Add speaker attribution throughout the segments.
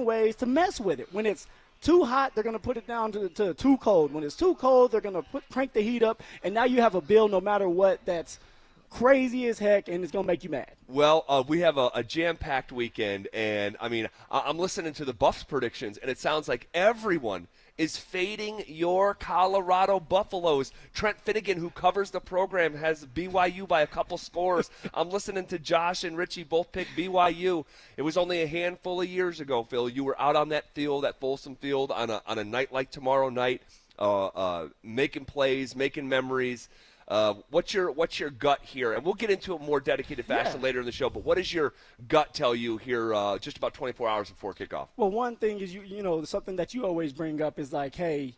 Speaker 1: ways to mess with it. When it's too hot, they're going to put it down to too cold. When it's too cold, they're going to crank the heat up, and now you have a bill no matter what that's crazy as heck, and it's going to make you mad.
Speaker 2: Well, we have a jam-packed weekend, and, I mean, I'm listening to the Buffs predictions, and it sounds like everyone is fading your Colorado Buffaloes. Trent Finnegan, who covers the program, has BYU by a couple scores. I'm listening to Josh and Richie both pick BYU. It was only a handful of years ago, Phil. You were out on that field, that Folsom Field, on a night like tomorrow night, making plays, making memories. What's your gut here? And we'll get into a more dedicated fashion later in the show, but what does your gut tell you here just about 24 hours before kickoff?
Speaker 1: Well, one thing is, you know, something that you always bring up is like, hey,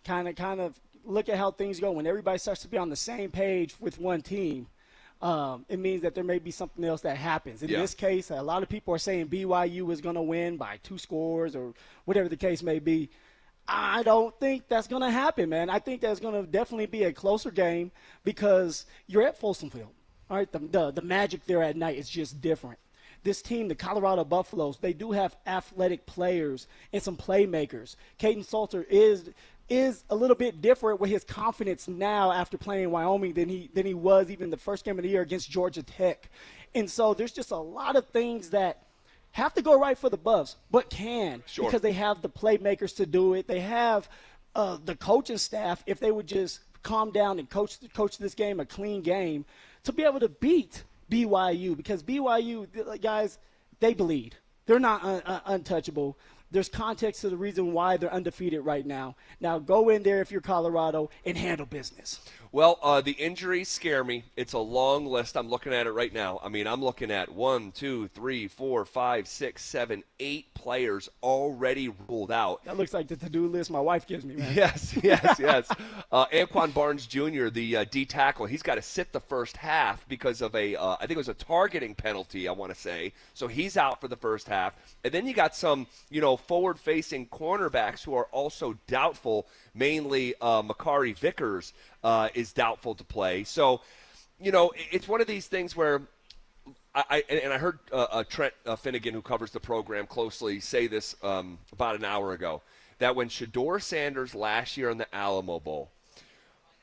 Speaker 1: kind of look at how things go. When everybody starts to be on the same page with one team, it means that there may be something else that happens. In this case, a lot of people are saying BYU is going to win by 2 scores or whatever the case may be. I don't think that's going to happen, man. I think that's going to definitely be a closer game because you're at Folsom Field. All right, the magic there at night is just different. This team, the Colorado Buffaloes, they do have athletic players and some playmakers. Payton Salter is a little bit different with his confidence now after playing Wyoming than he was even the first game of the year against Georgia Tech. And so there's just a lot of things that have to go right for the Buffs, but because they have the playmakers to do it. They have the coaching staff, if they would just calm down and coach this game, a clean game, to be able to beat BYU. Because BYU, guys, they bleed. They're not untouchable. There's context to the reason why they're undefeated right now. Now go in there if you're Colorado and handle business.
Speaker 2: Well, the injuries scare me. It's a long list. I'm looking at it right now. I mean, I'm looking at 1, 2, 3, 4, 5, 6, 7, 8 players already ruled out.
Speaker 1: That looks like the to-do list my wife gives me, man.
Speaker 2: Yes. Anquan Barnes Jr., the D tackle, he's got to sit the first half because of I think it was a targeting penalty, I want to say. So he's out for the first half. And then you got some, forward-facing cornerbacks who are also doubtful, mainly Makari Vickers is doubtful to play. So, it's one of these things where I heard Trent Finnegan, who covers the program closely, say this about an hour ago, that when Shedeur Sanders last year in the Alamo Bowl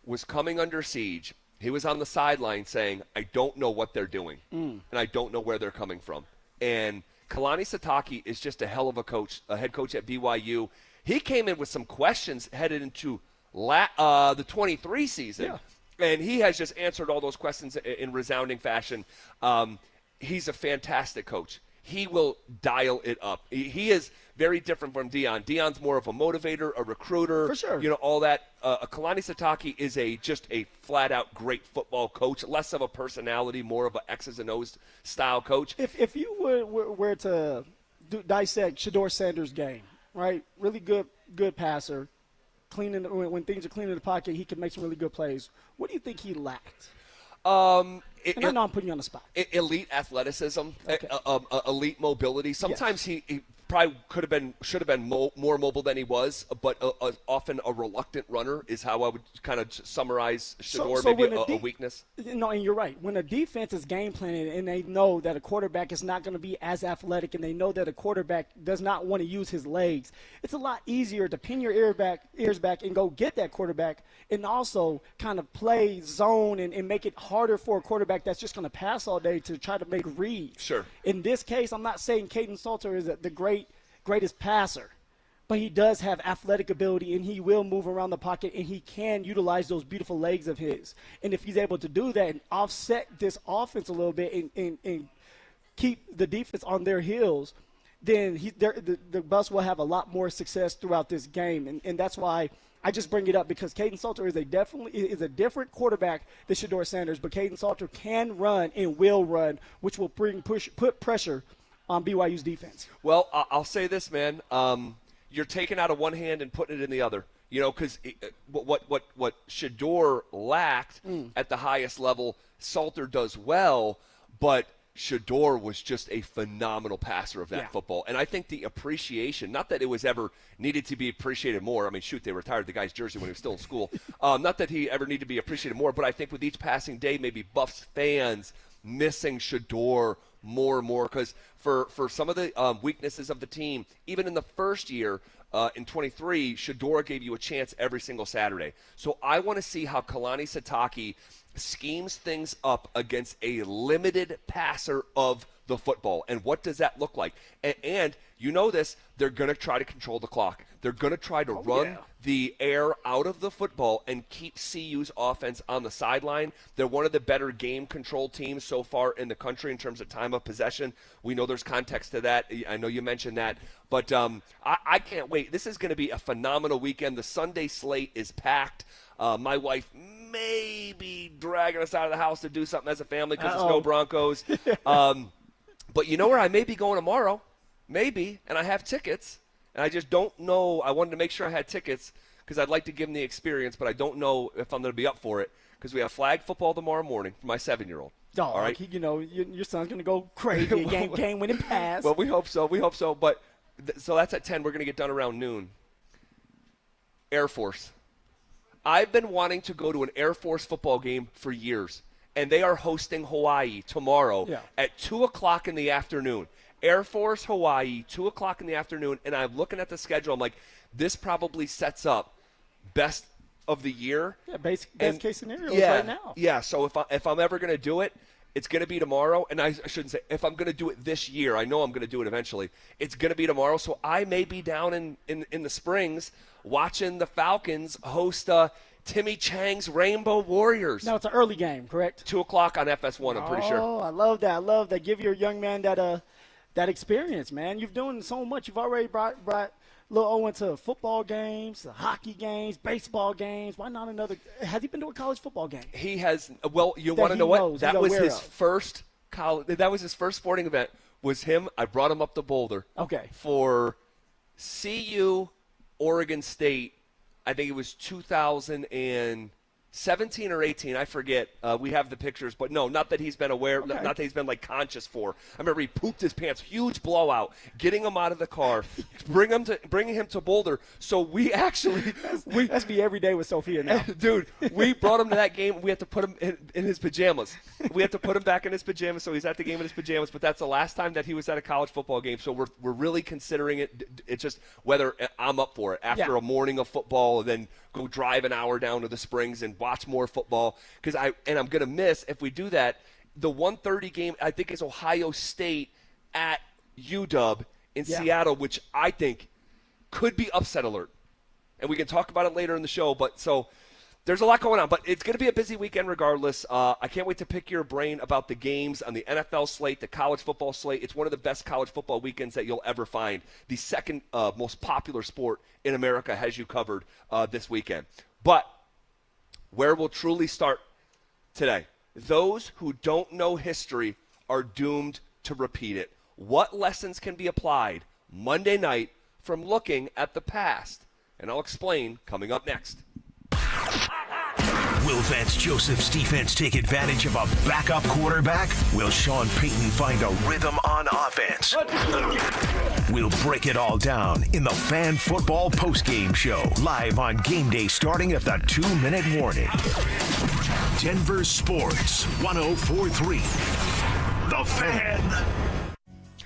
Speaker 2: was coming under siege, he was on the sideline saying, I don't know what they're doing, and I don't know where they're coming from. And Kalani Sitake is just a hell of a head coach at BYU. He came in with some questions headed into the 23 season, and he has just answered all those questions in resounding fashion. He's a fantastic coach. He will dial it up. He is very different from Deion. Deion's more of a motivator, a recruiter.
Speaker 1: For sure.
Speaker 2: All that. Kalani Sitake is just a flat-out great football coach, less of a personality, more of an X's and O's style coach.
Speaker 1: If you were to dissect Shedeur Sanders' game, right, really good passer, when things are clean in the pocket, he can make some really good plays. What do you think he lacked? And I know I'm putting you on the spot.
Speaker 2: Elite athleticism,
Speaker 1: okay.
Speaker 2: Elite mobility. Sometimes he probably should have been more mobile than he was, but often a reluctant runner is how I would kind of summarize Shedeur, maybe a weakness.
Speaker 1: No, and you're right. When a defense is game planning and they know that a quarterback is not going to be as athletic and they know that a quarterback does not want to use his legs, it's a lot easier to pin your ears back and go get that quarterback and also kind of play zone and make it harder for a quarterback that's just going to pass all day to try to make reads.
Speaker 2: Sure.
Speaker 1: In this case, I'm not saying Payton Salter is the greatest passer, but he does have athletic ability and he will move around the pocket and he can utilize those beautiful legs of his. And if he's able to do that and offset this offense a little bit and keep the defense on their heels, then the Buffs will have a lot more success throughout this game. And that's why I just bring it up, because Payton Salter is a different quarterback than Shedeur Sanders, but Payton Salter can run and will run, which will put pressure on BYU's defense.
Speaker 2: Well, I'll say this, man. You're taking out of one hand and putting it in the other. Because what Shedeur lacked at the highest level, Salter does well, but Shedeur was just a phenomenal passer of that football. And I think the appreciation, not that it was ever needed to be appreciated more. I mean, shoot, they retired the guy's jersey when he was still in school. Not that he ever needed to be appreciated more, but I think with each passing day, maybe Buffs fans missing Shador more and more because for some of the weaknesses of the team, even in the first year in 23, Shador gave you a chance every single Saturday. So I want to see how Kalani Sitake schemes things up against a limited passer of the football. And what does that look like? And you know this, they're going to try to control the clock. They're going to try to run the air out of the football and keep CU's offense on the sideline. They're one of the better game control teams so far in the country in terms of time of possession. We know there's context to that. I know you mentioned that. But I can't wait. This is going to be a phenomenal weekend. The Sunday slate is packed. My wife may be dragging us out of the house to do something as a family because there's no Broncos. But you know where I may be going tomorrow? Maybe, and I have tickets, and I just don't know. I wanted to make sure I had tickets because I'd like to give them the experience, but I don't know if I'm going to be up for it because we have flag football tomorrow morning for my 7-year-old.
Speaker 1: All right. You know, your son's going to go crazy, game-winning pass.
Speaker 2: Well, we hope so. But so that's at 10. We're going to get done around noon. Air Force. I've been wanting to go to an Air Force football game for years, and they are hosting Hawaii tomorrow at 2 o'clock in the afternoon. Air Force, Hawaii, 2 o'clock in the afternoon, and I'm looking at the schedule. I'm like, this probably sets up best of the year.
Speaker 1: Yeah, best case scenario right now.
Speaker 2: Yeah, so if I'm ever going to do it, it's going to be tomorrow. And I shouldn't say if I'm going to do it this year. I know I'm going to do it eventually. It's going to be tomorrow, so I may be down in the Springs watching the Falcons host Timmy Chang's Rainbow Warriors.
Speaker 1: Now, it's an early game, correct?
Speaker 2: 2 o'clock on FS1, I'm pretty sure.
Speaker 1: Oh, I love that. Give your young man that experience, man. You've done so much. You've already brought little Owen to football games, hockey games, baseball games. Why not another? Has he been to a college football game?
Speaker 2: He has. Well, you want to know what? That was his first college. That was his first sporting event. Was him? I brought him up to Boulder.
Speaker 1: Okay.
Speaker 2: For CU, Oregon State. I think it was 2017 or 18, I forget. We have the pictures, but no, not that he's been aware, not that he's been like conscious for. I remember he pooped his pants, huge blowout, getting him out of the car, bringing him to Boulder. So we actually
Speaker 1: that's me every day with Sophia now.
Speaker 2: Dude, we brought him to that game. We had to put him in his pajamas. We had to put him back in his pajamas, so he's at the game in his pajamas. But that's the last time that he was at a college football game. So we're really considering it. It's just whether I'm up for it after a morning of football, and then go drive an hour down to the Springs and watch more football. I'm going to miss, if we do that, the 1:30 game, I think, is Ohio State at UW in Seattle, which I think could be upset alert. And we can talk about it later in the show. But so there's a lot going on. But it's going to be a busy weekend regardless. I can't wait to pick your brain about the games on the NFL slate, the college football slate. It's one of the best college football weekends that you'll ever find. The second most popular sport in America has you covered this weekend. But where we'll truly start today, those who don't know history are doomed to repeat it. What lessons can be applied Monday night from looking at the past? And I'll explain coming up next.
Speaker 3: Will Vance Joseph's defense take advantage of a backup quarterback? Will Sean Payton find a rhythm on offense? We'll break it all down in the Fan Football Postgame Show, live on game day starting at the 2-minute warning. Denver Sports 104.3. The Fan.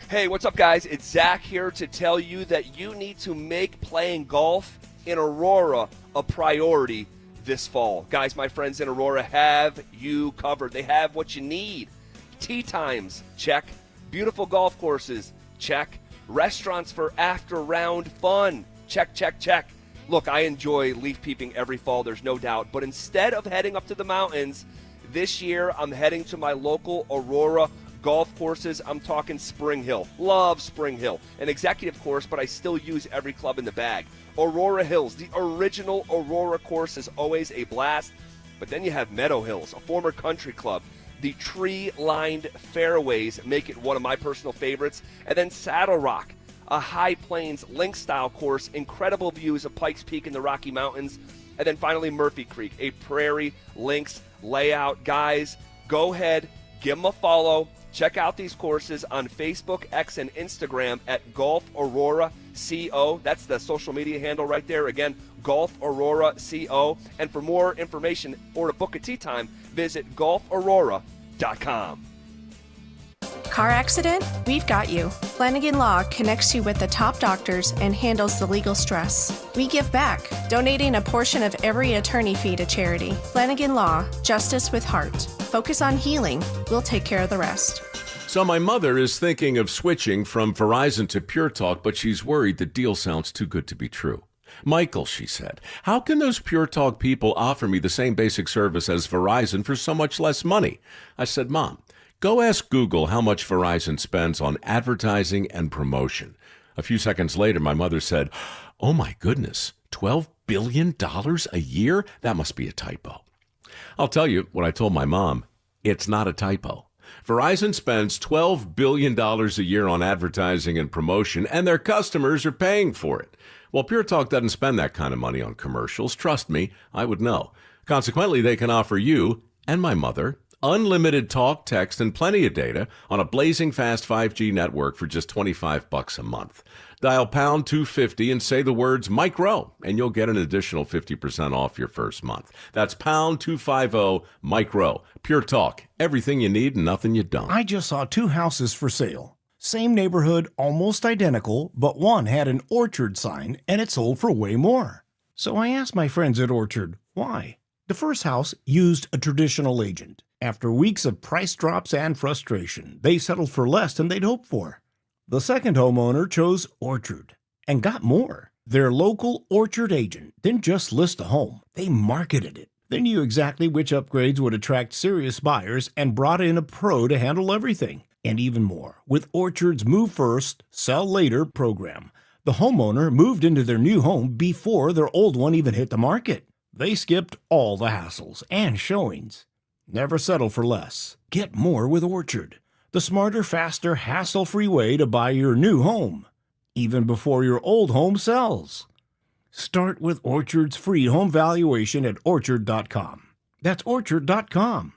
Speaker 2: Hey, what's up, guys? It's Zach here to tell you that you need to make playing golf in Aurora a priority this fall. Guys, my friends in Aurora have you covered. They have what you need. Tee times, check. Beautiful golf courses, check. Restaurants for after-round fun, check, check, check. Look, I enjoy leaf peeping every fall, there's no doubt. But instead of heading up to the mountains, this year I'm heading to my local Aurora golf courses. I'm talking Spring Hill. Love Spring Hill. An executive course, but I still use every club in the bag. Aurora Hills, the original Aurora course, is always a blast. But then you have Meadow Hills, a former country club. The tree-lined fairways make it one of my personal favorites. And then Saddle Rock, a high plains link-style course, incredible views of Pikes Peak in the Rocky Mountains. And then finally Murphy Creek, a prairie links layout. Guys, go ahead, give them a follow. Check out these courses on Facebook, X, and Instagram at Golf Aurora CO. That's the social media handle right there. Again, Golf Aurora CO. And for more information or to book a tee time, visit golfaurora.com.
Speaker 4: Car accident? We've got you. Flanagan Law connects you with the top doctors and handles the legal stress. We give back, donating a portion of every attorney fee to charity. Flanagan Law, justice with heart. Focus on healing. We'll take care of the rest.
Speaker 5: So my mother is thinking of switching from Verizon to Pure Talk, but she's worried the deal sounds too good to be true. Michael, she said, how can those Pure Talk people offer me the same basic service as Verizon for so much less money? I said, Mom, go ask Google how much Verizon spends on advertising and promotion. A few seconds later, my mother said, oh my goodness, $12 billion a year? That must be a typo. I'll tell you what I told my mom. It's not a typo. Verizon spends $12 billion a year on advertising and promotion, and their customers are paying for it. Well, Pure Talk doesn't spend that kind of money on commercials. Trust me, I would know. Consequently, they can offer you and my mother unlimited talk, text, and plenty of data on a blazing fast 5G network for just $25 a month. Dial pound 250 and say the words Mike Rowe, and you'll get an additional 50% off your first month. That's pound 250 Mike Rowe. Pure Talk. Everything you need and nothing you don't.
Speaker 6: I just saw 2 houses for sale. Same neighborhood, almost identical, but one had an Orchard sign and it sold for way more. So I asked my friends at Orchard, why? The first house used a traditional agent. After weeks of price drops and frustration, they settled for less than they'd hoped for. The second homeowner chose Orchard and got more. Their local Orchard agent didn't just list a home, they marketed it. They knew exactly which upgrades would attract serious buyers and brought in a pro to handle everything. And even more, with Orchard's Move First, Sell Later program, the homeowner moved into their new home before their old one even hit the market. They skipped all the hassles and showings. Never settle for less. Get more with Orchard. The smarter, faster, hassle-free way to buy your new home, even before your old home sells. Start with Orchard's free home valuation at Orchard.com. That's Orchard.com.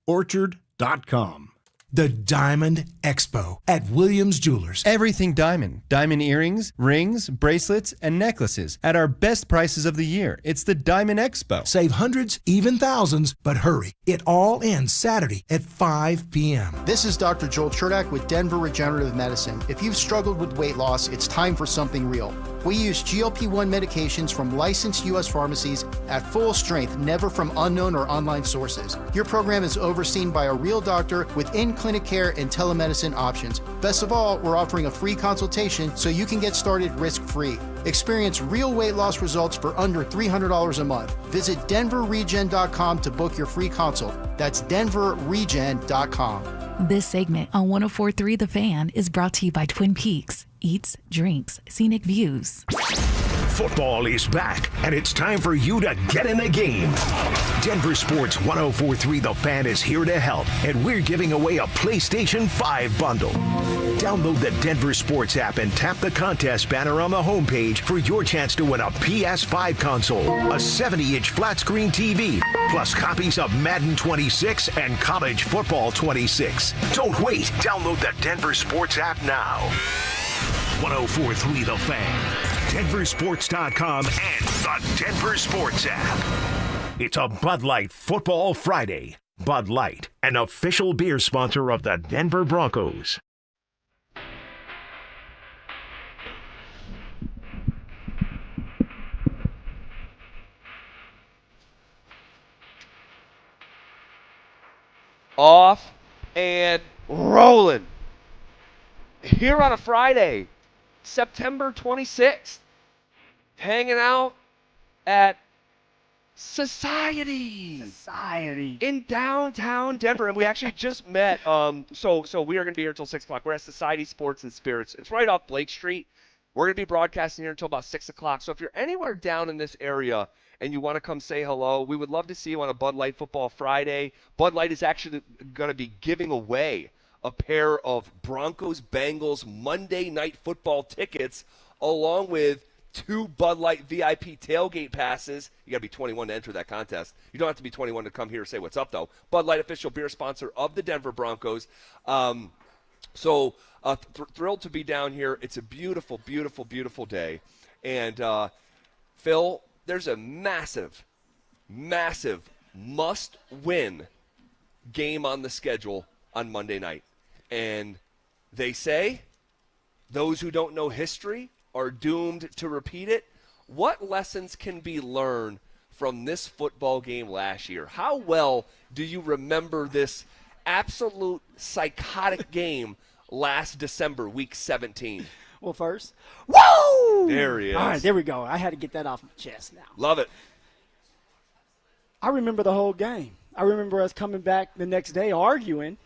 Speaker 6: Orchard.com.
Speaker 7: The Diamond Expo at Williams Jewelers.
Speaker 8: Everything diamond. Diamond earrings, rings, bracelets, and necklaces at our best prices of the year. It's the Diamond Expo.
Speaker 7: Save hundreds, even thousands, but hurry. It all ends Saturday at 5 p.m.
Speaker 9: This is Dr. Joel Cherdak with Denver Regenerative Medicine. If you've struggled with weight loss, it's time for something real. We use GLP-1 medications from licensed U.S. pharmacies at full strength, never from unknown or online sources. Your program is overseen by a real doctor with in-clinic care and telemedicine options. Best of all, we're offering a free consultation so you can get started risk-free. Experience real weight loss results for under $300 a month. Visit DenverRegen.com to book your free consult. That's DenverRegen.com.
Speaker 10: This segment on 104.3 The Fan is brought to you by Twin Peaks. Eats, drinks, scenic views.
Speaker 3: Football is back, and it's time for you to get in the game. Denver Sports 104.3 The Fan is here to help, and we're giving away a PlayStation 5 bundle. Download the Denver Sports app and tap the contest banner on the homepage for your chance to win a PS5 console, a 70-inch flat-screen TV, plus copies of Madden 26 and College Football 26. Don't wait. Download the Denver Sports app now. 104.3 The Fan, DenverSports.com, and the Denver Sports app. It's a Bud Light Football Friday. Bud Light, an official beer sponsor of the Denver Broncos.
Speaker 2: Off and rolling. Here on a Friday, September 26th, hanging out at Society in downtown Denver, and we actually just met. So we are going to be here until 6 o'clock. We're at Society Sports and Spirits. It's right off Blake Street. We're going to be broadcasting here until about 6 o'clock. So if you're anywhere down in this area and you want to come say hello, we would love to see you on a Bud Light Football Friday. Bud Light is actually going to be giving away a pair of Broncos-Bengals Monday Night Football tickets, along with 2 Bud Light VIP tailgate passes. You got to be 21 to enter that contest. You don't have to be 21 to come here and say what's up, though. Bud Light, official beer sponsor of the Denver Broncos. Thrilled to be down here. It's a beautiful, beautiful, beautiful day. And, Phil, there's a massive, massive must-win game on the schedule on Monday night. And They say those who don't know history are doomed to repeat it. What lessons can be learned from this football game last year? How well do you remember this absolute psychotic game last December, week 17?
Speaker 1: Well, first, woo!
Speaker 2: There he is.
Speaker 1: All right, there we go. I had to get that off my chest now.
Speaker 2: Love it.
Speaker 1: I remember the whole game. I remember us coming back the next day arguing,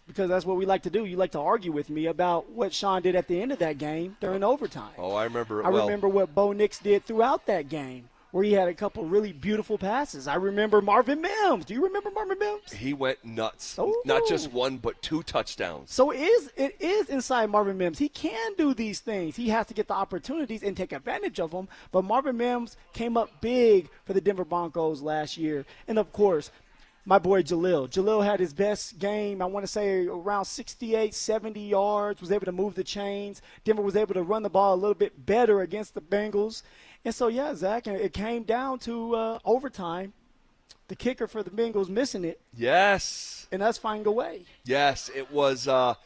Speaker 1: because that's what we like to do. You like to argue with me about what Sean did at the end of that game during overtime.
Speaker 2: Oh, I remember it
Speaker 1: I
Speaker 2: well.
Speaker 1: remember what Bo Nix did throughout that game, where he had a couple really beautiful passes. I remember Marvin Mims. Do you remember Marvin Mims?
Speaker 2: He went nuts.
Speaker 1: Oh.
Speaker 2: Not just one, but 2 touchdowns.
Speaker 1: So it is inside Marvin Mims. He can do these things. He has to get the opportunities and take advantage of them. But Marvin Mims came up big for the Denver Broncos last year. And, of course, my boy Jalil. Jalil had his best game, I want to say around 68, 70 yards, was able to move the chains. Denver was able to run the ball a little bit better against the Bengals. And so, yeah, Zach, and it came down to overtime. The kicker for the Bengals missing it.
Speaker 2: Yes.
Speaker 1: And us finding a way.
Speaker 2: Yes, it was a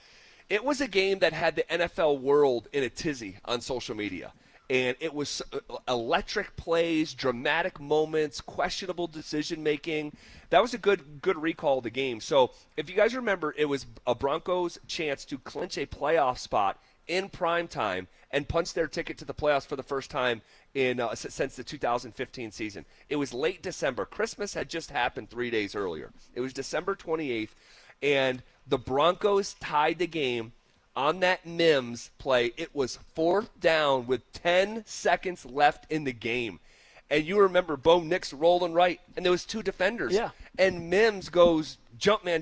Speaker 2: game that had the NFL world in a tizzy on social media. And it was electric plays, dramatic moments, questionable decision-making. That was a good recall of the game. So if you guys remember, it was a Broncos chance to clinch a playoff spot in prime time and punch their ticket to the playoffs for the first time since the 2015 season. It was late December. Christmas had just happened 3 days earlier. It was December 28th, and the Broncos tied the game on that Mims play. It was 4th down with 10 seconds left in the game. And you remember Bo Nix rolling right, and there was 2 defenders.
Speaker 1: Yeah.
Speaker 2: And Mims goes, jump man,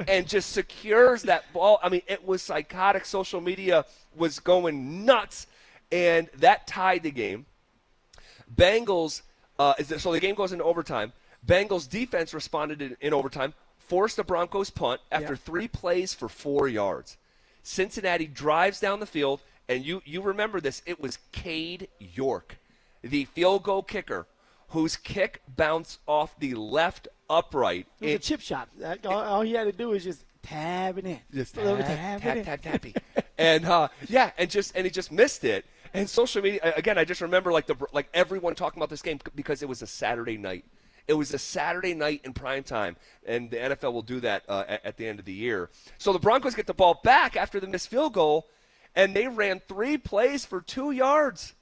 Speaker 2: and just secures that ball. I mean, it was psychotic. Social media was going nuts, and that tied the game. Bengals, so the game goes into overtime. Bengals defense responded in overtime, forced the Broncos punt after 3 plays for 4 yards. Cincinnati drives down the field, and you remember this. It was Cade York, the field goal kicker, whose kick bounced off the left upright.
Speaker 1: It was a chip shot. All he had to do is just tab it in.
Speaker 2: Just
Speaker 1: tap.
Speaker 2: And he just missed it. And social media again, I just remember like everyone talking about this game because it was a Saturday night. It was a Saturday night in prime time, and the NFL will do that at the end of the year. So the Broncos get the ball back after the missed field goal, and they ran 3 plays for 2 yards.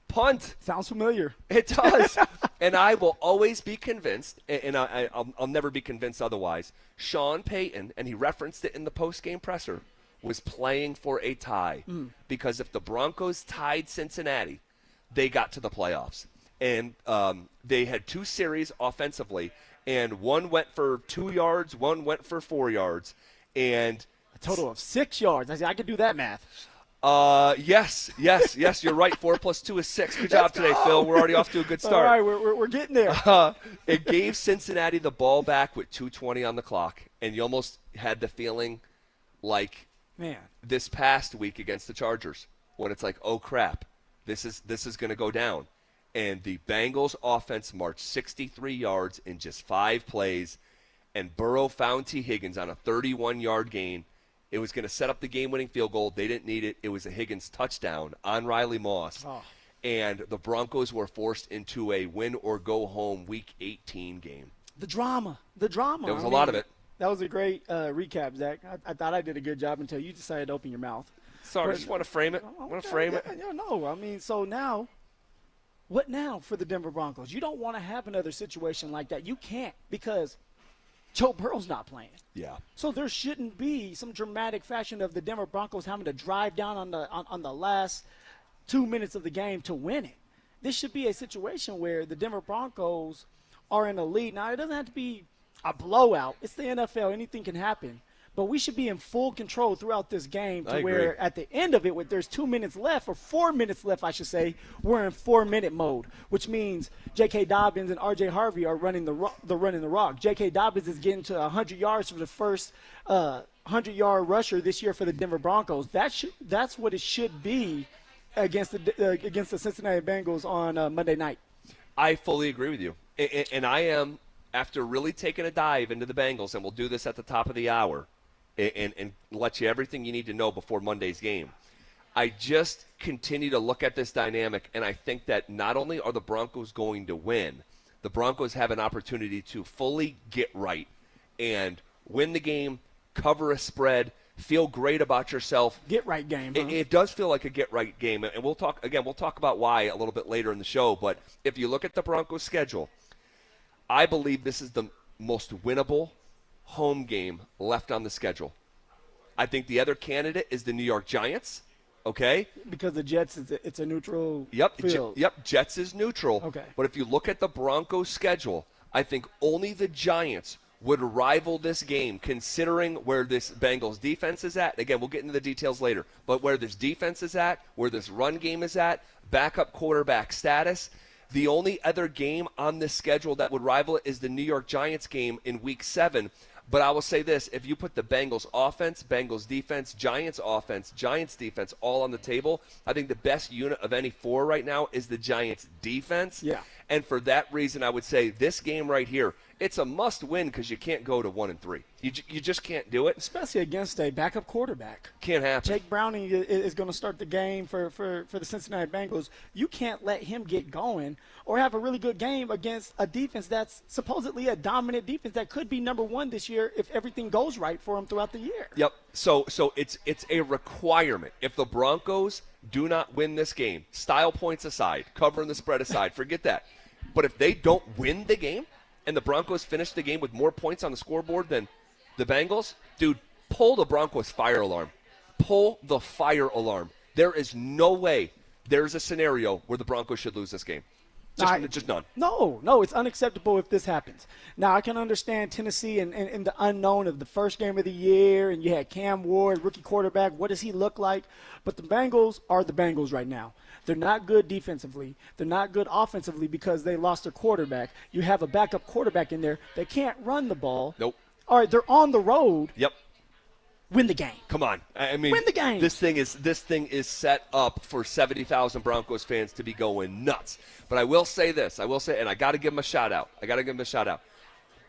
Speaker 2: Punt.
Speaker 1: Sounds familiar.
Speaker 2: It does. And I will always be convinced, and I'll never be convinced otherwise, Sean Payton, and he referenced it in the post-game presser, was playing for a tie. Because if the Broncos tied Cincinnati, they got to the playoffs. And they had 2 series offensively, and one went for 2 yards, one went for 4 yards. And
Speaker 1: a total of 6 yards. I could do that math.
Speaker 2: Yes, you're right. 4 + 2 is 6. Good job today, Phil. We're already off to a good start.
Speaker 1: All right, we're getting there.
Speaker 2: It gave Cincinnati the ball back with 2:20 on the clock, and you almost had the feeling like this past week against the Chargers when it's like, oh crap, this is going to go down. And the Bengals offense marched 63 yards in just 5 plays, and Burrow found T. Higgins on a 31-yard gain. It was going to set up the game-winning field goal. They didn't need it. It was a Higgins touchdown on Riley Moss. And the Broncos were forced into a win-or-go-home Week 18 game.
Speaker 1: The drama.
Speaker 2: There was a lot of it.
Speaker 1: That was a great recap, Zach. I thought I did a good job until you decided to open your mouth.
Speaker 2: Sorry, I just want to frame it.
Speaker 1: No, I mean, so now, what now for the Denver Broncos? You don't want to have another situation like that. You can't, because Joe Burrow's not playing.
Speaker 2: Yeah.
Speaker 1: So there shouldn't be some dramatic fashion of the Denver Broncos having to drive down on the last 2 minutes of the game to win it. This should be a situation where the Denver Broncos are in a lead. Now, it doesn't have to be a blowout. It's the NFL. Anything can happen. But we should be in full control throughout this game to where at the end of it, when there's 2 minutes left, or 4 minutes left, I should say, we're in 4-minute mode, which means J.K. Dobbins and R.J. Harvey are running the rock. J.K. Dobbins is getting to 100 yards for the first 100-yard rusher this year for the Denver Broncos. That's what it should be against the Cincinnati Bengals on Monday night.
Speaker 2: I fully agree with you. And I am, after really taking a dive into the Bengals, and we'll do this at the top of the hour, and let you everything you need to know before Monday's game. I just continue to look at this dynamic, and I think that not only are the Broncos going to win, the Broncos have an opportunity to fully get right and win the game, cover a spread, feel great about yourself.
Speaker 1: Get right game. Huh?
Speaker 2: It does feel like a get right game, and we'll talk about why a little bit later in the show. But if you look at the Broncos' schedule, I believe this is the most winnable home game left on the schedule. I think the other candidate is the New York Giants. Okay,
Speaker 1: because the Jets it's a neutral field.
Speaker 2: Jets is neutral.
Speaker 1: Okay,
Speaker 2: but if you look at the Broncos' schedule, I think only the Giants would rival this game, considering where this Bengals defense is at. Again, we'll get into the details later, but where this defense is at, where this run game is at, backup quarterback status. The only other game on this schedule that would rival it is the New York Giants game in Week 7. But I will say this, if you put the Bengals offense, Bengals defense, Giants offense, Giants defense all on the table, I think the best unit of any four right now is the Giants defense.
Speaker 1: Yeah.
Speaker 2: And for that reason, I would say this game right here, it's a must-win because you can't go to 1-3. You just can't do it.
Speaker 1: Especially against a backup quarterback.
Speaker 2: Can't happen.
Speaker 1: Jake Browning is going to start the game for the Cincinnati Bengals. You can't let him get going or have a really good game against a defense that's supposedly a dominant defense that could be number one this year if everything goes right for him throughout the year.
Speaker 2: Yep. So it's a requirement. If the Broncos do not win this game, style points aside, covering the spread aside, forget that. But if they don't win the game and the Broncos finish the game with more points on the scoreboard than the Bengals, dude, pull the Broncos fire alarm. Pull the fire alarm. There is no way there's a scenario where the Broncos should lose this game. Just none.
Speaker 1: No, it's unacceptable if this happens. Now, I can understand Tennessee and the unknown of the first game of the year, and you had Cam Ward, rookie quarterback. What does he look like? But the Bengals are the Bengals right now. They're not good defensively. They're not good offensively because they lost their quarterback. You have a backup quarterback in there. They can't run the ball.
Speaker 2: Nope.
Speaker 1: All right, they're on the road.
Speaker 2: Yep.
Speaker 1: Win the game.
Speaker 2: Come on. I mean,
Speaker 1: win the game.
Speaker 2: This thing is set up for 70,000 Broncos fans to be going nuts. But I will say this. And I got to give them a shout out.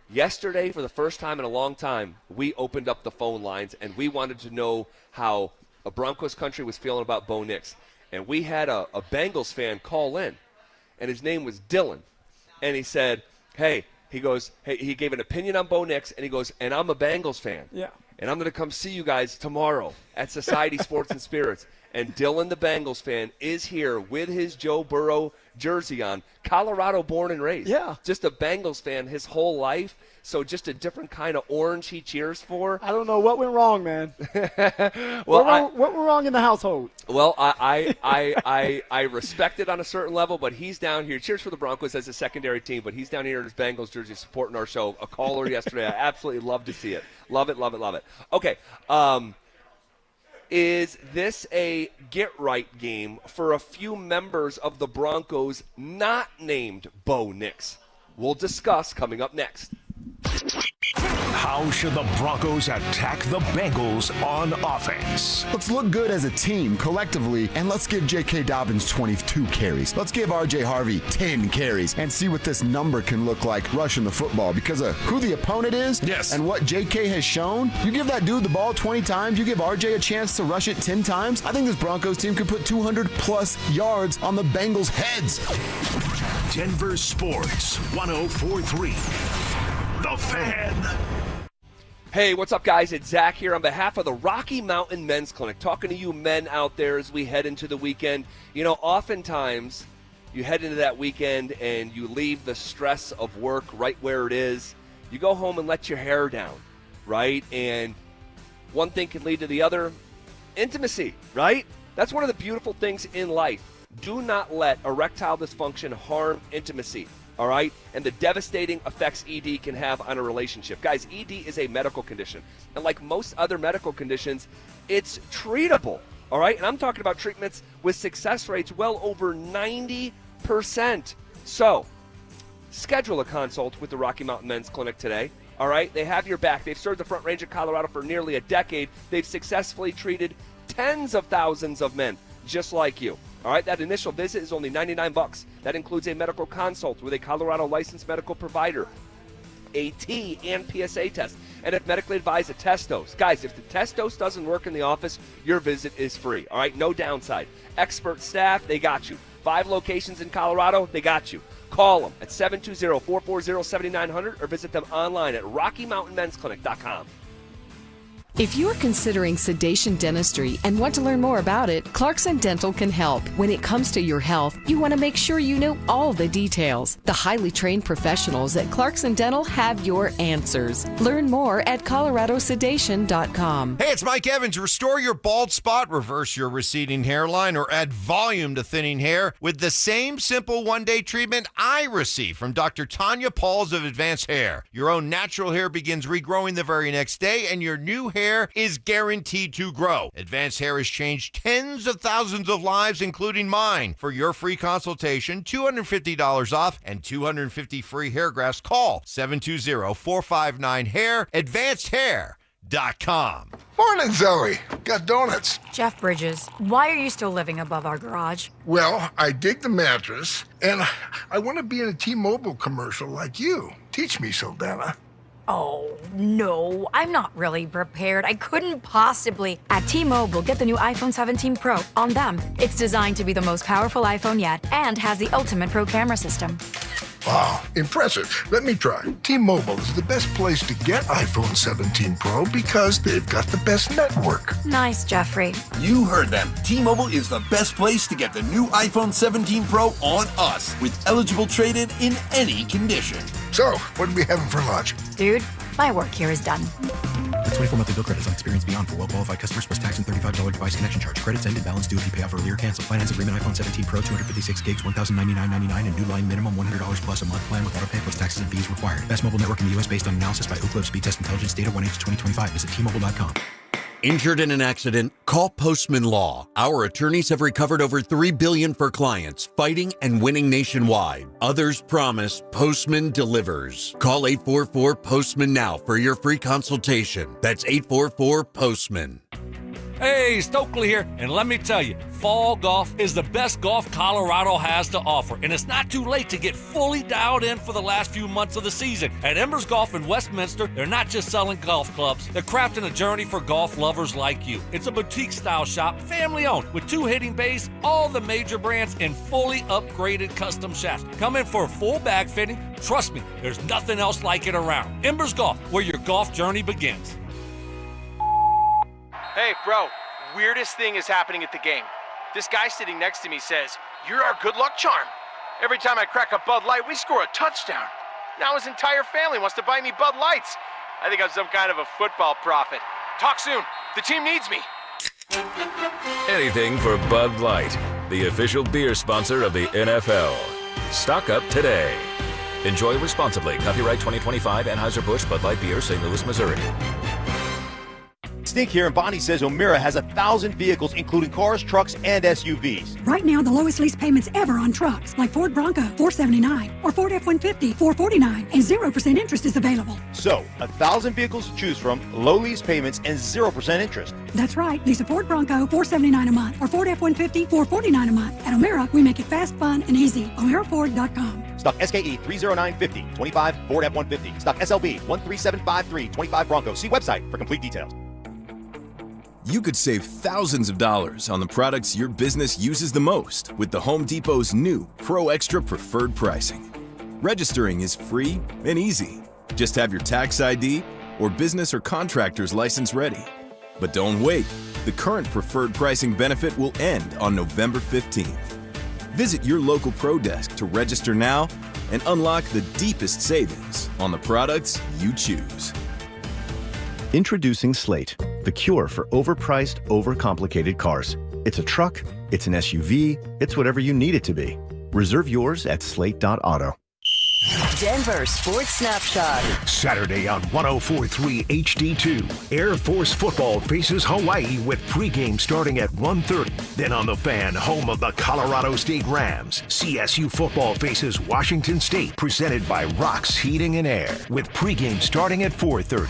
Speaker 2: Yesterday, for the first time in a long time, we opened up the phone lines, and we wanted to know how a Broncos country was feeling about Bo Nix. And we had a Bengals fan call in, and his name was Dylan. And he said, he gave an opinion on Bo Nix, and he goes, and I'm a Bengals fan.
Speaker 1: Yeah.
Speaker 2: And I'm going to come see you guys tomorrow at Society Sports and Spirits. And Dylan, the Bengals fan, is here with his Joe Burrow jersey on. Colorado born and raised.
Speaker 1: Yeah.
Speaker 2: Just a Bengals fan his whole life. So just a different kind of orange he cheers for.
Speaker 1: I don't know what went wrong, man.
Speaker 2: Well,
Speaker 1: what went wrong in the household?
Speaker 2: Well, I respect it on a certain level, but he's down here. Cheers for the Broncos as a secondary team, but he's down here in his Bengals jersey supporting our show. A caller yesterday. I absolutely love to see it. Love it, love it, love it. Okay. Is this a get-right game for a few members of the Broncos not named Bo Nix? We'll discuss coming up next.
Speaker 3: How should the Broncos attack the Bengals on offense?
Speaker 11: Let's look good as a team collectively, and let's give J.K. Dobbins 22 carries. Let's give R.J. Harvey 10 carries and see what this number can look like rushing the football. Because of who the opponent is and what J.K. has shown, you give that dude the ball 20 times, you give R.J. a chance to rush it 10 times, I think this Broncos team could put 200-plus yards on the Bengals' heads.
Speaker 3: Denver Sports 104.3. The Fan.
Speaker 2: Hey, what's up, guys? It's Zach here on behalf of the Rocky Mountain Men's Clinic, talking to you men out there as we head into the weekend. You know, oftentimes you head into that weekend and you leave the stress of work right where it is. You go home and let your hair down, right? And one thing can lead to the other. Intimacy, right? That's one of the beautiful things in life. Do not let erectile dysfunction harm intimacy. All right, and the devastating effects ED can have on a relationship. Guys, ED is a medical condition, and like most other medical conditions, it's treatable. All right, and I'm talking about treatments with success rates well over 90%. So, schedule a consult with the Rocky Mountain Men's Clinic today. All right, they have your back. They've served the Front Range of Colorado for nearly a decade. They've successfully treated tens of thousands of men just like you. All right, that initial visit is only $99. That includes a medical consult with a Colorado licensed medical provider, a T and PSA test. And if medically advised, a test dose. Guys, if the test dose doesn't work in the office, your visit is free. All right, no downside. Expert staff, they got you. 5 locations in Colorado, they got you. Call them at 720-440-7900 or visit them online at RockyMountainMen'sClinic.com.
Speaker 12: If you're considering sedation dentistry and want to learn more about it, Clarkson Dental can help. When it comes to your health, you want to make sure you know all the details. The highly trained professionals at Clarkson Dental have your answers. Learn more at coloradosedation.com.
Speaker 13: Hey, it's Mike Evans. Restore your bald spot, reverse your receding hairline, or add volume to thinning hair with the same simple one-day treatment I receive from Dr. Tanya Pauls of Advanced Hair. Your own natural hair begins regrowing the very next day, and your new hair is guaranteed to grow. Advanced Hair has changed tens of thousands of lives, including mine. For your free consultation, $250 off and 250 free hair grafts. Call 720-459-HAIR, advancedhair.com.
Speaker 14: Morning, Zoe. Got donuts.
Speaker 15: Jeff Bridges, why are you still living above our garage?
Speaker 14: Well, I dig the mattress, and I want to be in a T-Mobile commercial like you. Teach me, Saldana.
Speaker 15: Oh, no, I'm not really prepared. I couldn't possibly. At T-Mobile, get the new iPhone 17 Pro on them. It's designed to be the most powerful iPhone yet and has the ultimate pro camera system.
Speaker 14: Wow, impressive. Let me try. T-Mobile is the best place to get iPhone 17 Pro because they've got the best network.
Speaker 15: Nice, Jeffrey.
Speaker 16: You heard them. T-Mobile is the best place to get the new iPhone 17 Pro on us with eligible trade-in in any condition.
Speaker 14: So, what are we having for lunch?
Speaker 15: Dude, my work here is done.
Speaker 17: 24 monthly bill credits on experience beyond for well-qualified customers plus tax and $35 device connection charge. Credits ended. Balance due if you pay off earlier. Cancel. Finance agreement iPhone 17 Pro 256 gigs, $1,099.99 and new line minimum $100 plus a month plan with auto pay plus taxes and fees required. Best mobile network in the U.S. based on analysis by Ookla Speed Test Intelligence data 1H2025. Visit T-Mobile.com.
Speaker 18: Injured in an accident? Call Postman Law. Our attorneys have recovered over $3 billion for clients, fighting and winning nationwide. Others promise, Postman delivers. Call 844-POSTMAN now for your free consultation. That's 844-POSTMAN.
Speaker 19: Hey, Stokely here, and let me tell you, fall golf is the best golf Colorado has to offer, and it's not too late to get fully dialed in for the last few months of the season. At Embers Golf in Westminster, they're not just selling golf clubs, they're crafting a journey for golf lovers like you. It's a boutique-style shop, family-owned, with 2 hitting bays, all the major brands, and fully upgraded custom shafts. Come in for a full bag fitting. Trust me, there's nothing else like it around. Embers Golf, where your golf journey begins.
Speaker 20: Hey, bro, weirdest thing is happening at the game. This guy sitting next to me says, "You're our good luck charm." Every time I crack a Bud Light, we score a touchdown. Now his entire family wants to buy me Bud Lights. I think I'm some kind of a football prophet. Talk soon. The team needs me.
Speaker 21: Anything for Bud Light, the official beer sponsor of the NFL. Stock up today. Enjoy responsibly. Copyright 2025 Anheuser-Busch Bud Light Beer, St. Louis, Missouri.
Speaker 22: Stink here, and Bonnie says O'Meara has 1,000 vehicles, including cars, trucks, and SUVs.
Speaker 23: Right now, the lowest lease payments ever on trucks, like Ford Bronco, $479, or Ford F-150, $449, and 0% interest is available.
Speaker 22: So, 1,000 vehicles to choose from, low lease payments, and 0% interest.
Speaker 23: That's right. Lease a Ford Bronco, $479 a month, or Ford F-150, $449 a month. At O'Meara, we make it fast, fun, and easy. O'MearaFord.com.
Speaker 22: Stock SKE 30950, 25 Ford F-150. Stock SLB 13753, 25 Bronco. See website for complete details.
Speaker 24: You could save thousands of dollars on the products your business uses the most with the Home Depot's new Pro Extra Preferred Pricing. Registering is free and easy. Just have your tax ID or business or contractor's license ready. But don't wait. The current preferred pricing benefit will end on November 15th. Visit your local Pro Desk to register now and unlock the deepest savings on the products you choose.
Speaker 25: Introducing Slate, the cure for overpriced, overcomplicated cars. It's a truck, it's an SUV, it's whatever you need it to be. Reserve yours at slate.auto.
Speaker 26: Denver Sports Snapshot.
Speaker 3: Saturday on 104.3 HD2. Air Force football faces Hawaii with pregame starting at 1:30. Then on the Fan, home of the Colorado State Rams, CSU football faces Washington State, presented by Rock's Heating and Air, with pregame starting at 4:30.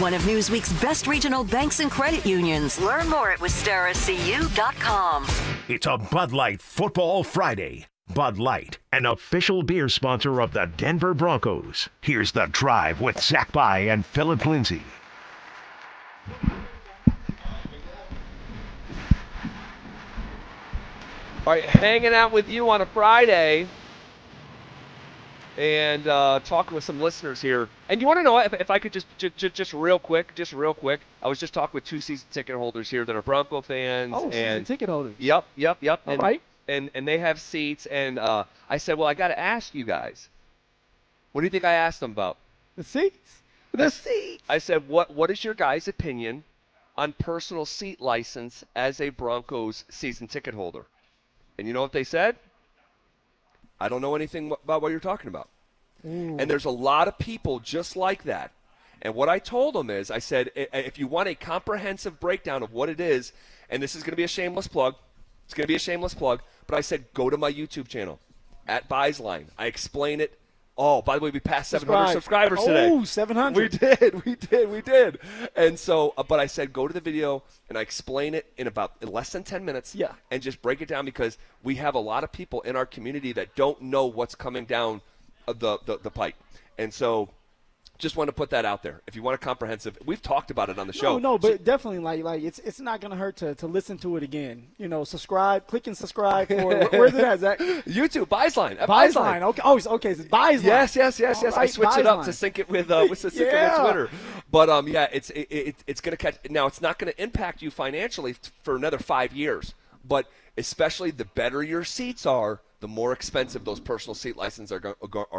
Speaker 26: One of Newsweek's best regional banks and credit unions. Learn more at WisteraCU.com.
Speaker 3: It's a Bud Light Football Friday. Bud Light, an official beer sponsor of the Denver Broncos. Here's The Drive with Zach By and Phillip Lindsay.
Speaker 2: All right, hanging out with you on a Friday and talking with some listeners here. And you want to know, if I could just real quick, I was just talking with 2 season ticket holders here that are Bronco fans.
Speaker 1: Oh, season ticket holders.
Speaker 2: Yep.
Speaker 1: All right.
Speaker 2: And they have seats. And I said, well, I got to ask you guys. What do you think I asked them about?
Speaker 1: The seats. The seats.
Speaker 2: I said, what is your guys' opinion on personal seat license as a Broncos season ticket holder? And you know what they said? I don't know anything about what you're talking about.
Speaker 1: Ooh.
Speaker 2: And there's a lot of people just like that. And what I told them is, I said, if you want a comprehensive breakdown of what it is, and this is going to be a shameless plug, but I said, go to my YouTube channel, at Buysline. I explain it. Oh, by the way, we passed 700 subscribers today.
Speaker 1: Oh, 700.
Speaker 2: We did. And so, but I said, go to the video, and I explain it in less than 10 minutes.
Speaker 1: Yeah.
Speaker 2: And just break it down, because we have a lot of people in our community that don't know what's coming down the pipe. And so, just want to put that out there. If you want a comprehensive, we've talked about it on the show.
Speaker 1: No, but definitely, like it's not gonna hurt to listen to it again. You know, click and subscribe for where's it at, Zach?
Speaker 2: YouTube, Buysline.
Speaker 1: Buysline. Okay. Oh, okay. It's Buysline.
Speaker 2: Yes.
Speaker 1: Right,
Speaker 2: I switched it up to sync it with Twitter. But it's gonna catch. Now it's not gonna impact you financially for another 5 years. But especially the better your seats are, the more expensive those personal seat licenses are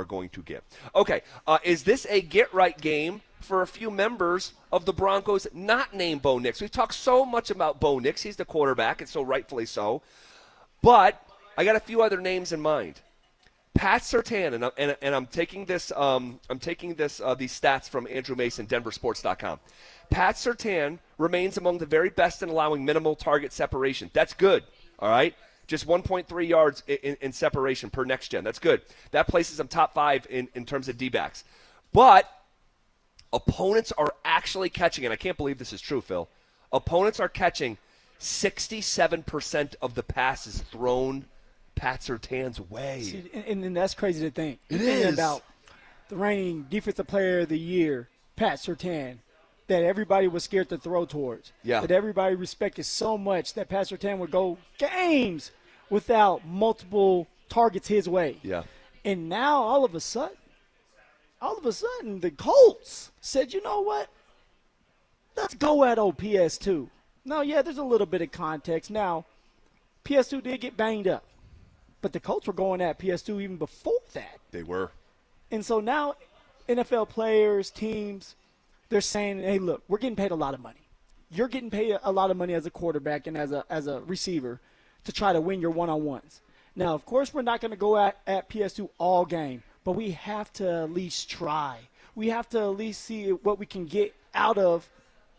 Speaker 2: going to get. Okay, is this a get-right game for a few members of the Broncos not named Bo Nix? We've talked so much about Bo Nix. He's the quarterback, and so rightfully so. But I got a few other names in mind. Pat Surtain, and I'm taking this these stats from Andrew Mason, DenverSports.com. Pat Surtain remains among the very best in allowing minimal target separation. That's good, all right? Just 1.3 yards in separation per next gen. That's good. That places him top 5 in terms of D-backs. But opponents are actually catching, and I can't believe this is true, Phil. Opponents are catching 67% of the passes thrown Pat Surtain's way.
Speaker 1: See, and that's crazy to think.
Speaker 2: It
Speaker 1: You're thinking
Speaker 2: is.
Speaker 1: about the reigning Defensive Player of the Year, Pat Surtain, that everybody was scared to throw towards.
Speaker 2: Yeah.
Speaker 1: That everybody respected so much that Pat Surtain would go games without multiple targets his way.
Speaker 2: Yeah.
Speaker 1: And now all of a sudden, the Colts said, you know what? Let's go at old PS2. Now, yeah, there's a little bit of context. Now, PS2 did get banged up. But the Colts were going at PS2 even before that.
Speaker 2: They were.
Speaker 1: And so now NFL players, teams, they're saying, hey, look, we're getting paid a lot of money. You're getting paid a lot of money as a quarterback and as a receiver to try to win your one-on-ones. Now, of course, we're not going to go at PS2 all game, but we have to at least try. We have to at least see what we can get out of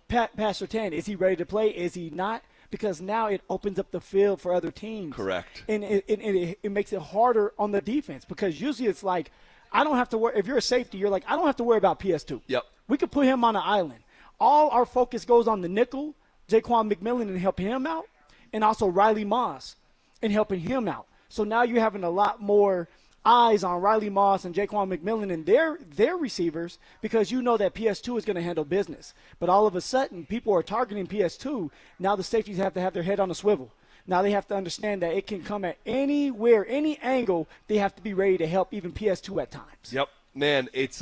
Speaker 1: Pat Surtain. Is he ready to play? Is he not? Because now it opens up the field for other teams.
Speaker 2: Correct.
Speaker 1: And it makes it harder on the defense, because usually it's like, I don't have to worry. If you're a safety, you're like, I don't have to worry about PS2.
Speaker 2: Yep.
Speaker 1: We could put him on an island. All our focus goes on the nickel, Jaquan McMillan, and helping him out, and also Riley Moss and helping him out. So now you're having a lot more eyes on Riley Moss and Jaquan McMillan and their receivers, because you know that PS2 is going to handle business. But all of a sudden, people are targeting PS2. Now the safeties have to have their head on a swivel. Now they have to understand that it can come at anywhere, any angle. They have to be ready to help even PS2 at times.
Speaker 2: Yep. Man, it's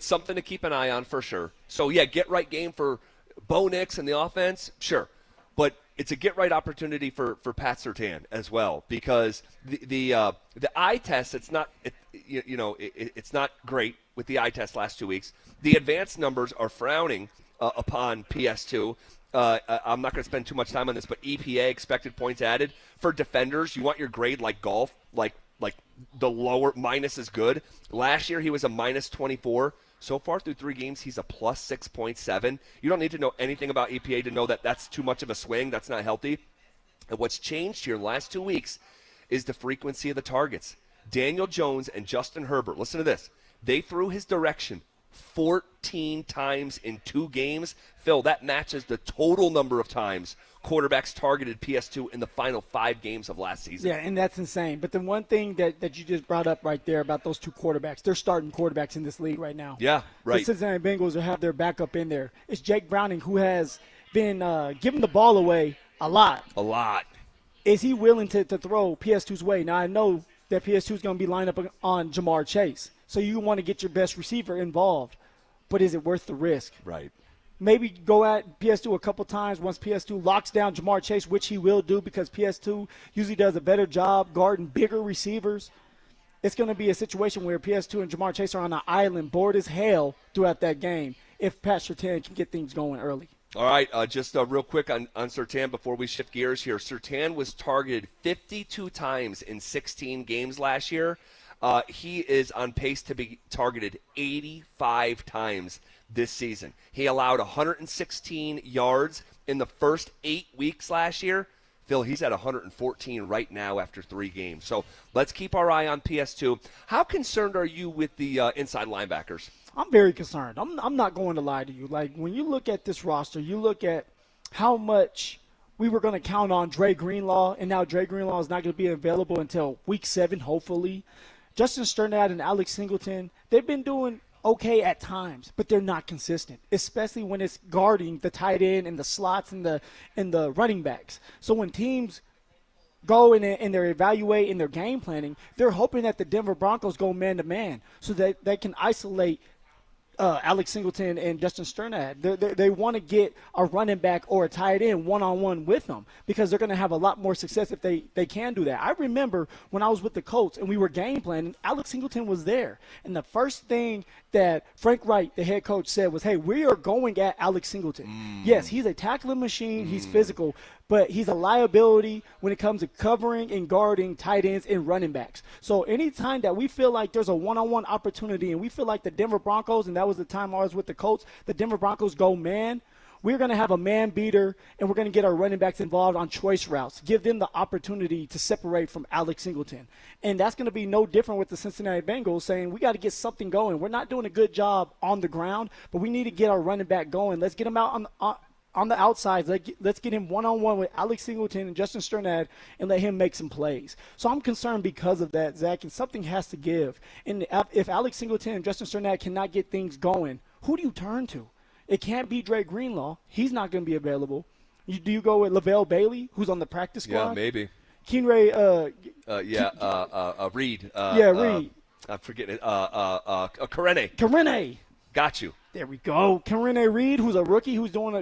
Speaker 2: something to keep an eye on for sure. So, yeah, get-right game for Bo Nix and the offense, sure. But it's a get-right opportunity for Pat Surtain as well, because the eye test, it's not great with the eye test last 2 weeks. The advanced numbers are frowning upon PS2. I'm not going to spend too much time on this, but EPA, expected points added, for defenders, you want your grade like golf, like the lower minus is good. Last year he was a minus 24. So far through 3 games, he's a plus 6.7. You don't need to know anything about EPA to know that that's too much of a swing. That's not healthy. And what's changed here in the last 2 weeks is the frequency of the targets. Daniel Jones and Justin Herbert, listen to this. They threw his direction 14 times in 2 games. Phil, that matches the total number of times quarterbacks targeted PS2 in the final 5 games of last season.
Speaker 1: Yeah, and that's insane. But the one thing that you just brought up right there about those two quarterbacks, they're starting quarterbacks in this league right now.
Speaker 2: Yeah, right.
Speaker 1: The Cincinnati Bengals will have their backup in there. It's Jake Browning, who has been giving the ball away a lot.
Speaker 2: A lot.
Speaker 1: Is he willing to throw PS2's way? Now, I know that PS2 is going to be lined up on Jamar Chase, so you want to get your best receiver involved. But is it worth the risk?
Speaker 2: Right.
Speaker 1: Maybe go at PS2 a couple times once PS2 locks down Jamar Chase, which he will do because PS2 usually does a better job guarding bigger receivers. It's going to be a situation where PS2 and Jamar Chase are on an island, bored as hell throughout that game if Pat Surtain can get things going early.
Speaker 2: All right, just real quick on Surtain before we shift gears here. Surtain was targeted 52 times in 16 games last year. He is on pace to be targeted 85 times this season. He allowed 116 yards in the first 8 weeks last year. Phil, he's at 114 right now after 3 games. So let's keep our eye on PS2. How concerned are you with the inside linebackers?
Speaker 1: I'm very concerned. I'm not going to lie to you. Like, when you look at this roster, you look at how much we were going to count on Dre Greenlaw, and now Dre Greenlaw is not going to be available until week 7, hopefully. Justin Sternad and Alex Singleton, they've been doing okay at times, but they're not consistent, especially when it's guarding the tight end and the slots and the running backs. So when teams go and they're evaluating their game planning, they're hoping that the Denver Broncos go man-to-man so that they can isolate Alex Singleton and Justin Sternad. They want to get a running back or a tight end one-on-one with them because they're going to have a lot more success if they can do that. I remember when I was with the Colts and we were game planning, Alex Singleton was there. And the first thing that Frank Wright, the head coach, said was, hey, we are going at Alex Singleton. Yes, he's a tackling machine. He's physical, but he's a liability when it comes to covering and guarding tight ends and running backs. So anytime that we feel like there's a one-on-one opportunity and we feel like the Denver Broncos, and that was the time I was with the Colts, the Denver Broncos go man, we're going to have a man beater and we're going to get our running backs involved on choice routes, give them the opportunity to separate from Alex Singleton. And that's going to be no different with the Cincinnati Bengals saying we got to get something going. We're not doing a good job on the ground, but we need to get our running back going. Let's get him out on the outside. Let's get him one-on-one with Alex Singleton and Justin Sternad and let him make some plays. So I'm concerned because of that, Zach, and something has to give. And if Alex Singleton and Justin Sternad cannot get things going, who do you turn to? It can't be Dre Greenlaw. He's not going to be available. Do you go with Lavelle Bailey, who's on the practice squad?
Speaker 2: Yeah, maybe.
Speaker 1: Keenray,
Speaker 2: Reed.
Speaker 1: Reed.
Speaker 2: I'm forgetting. Karene.
Speaker 1: Karene.
Speaker 2: Got you.
Speaker 1: There we go. Karene Reed, who's a rookie, who's doing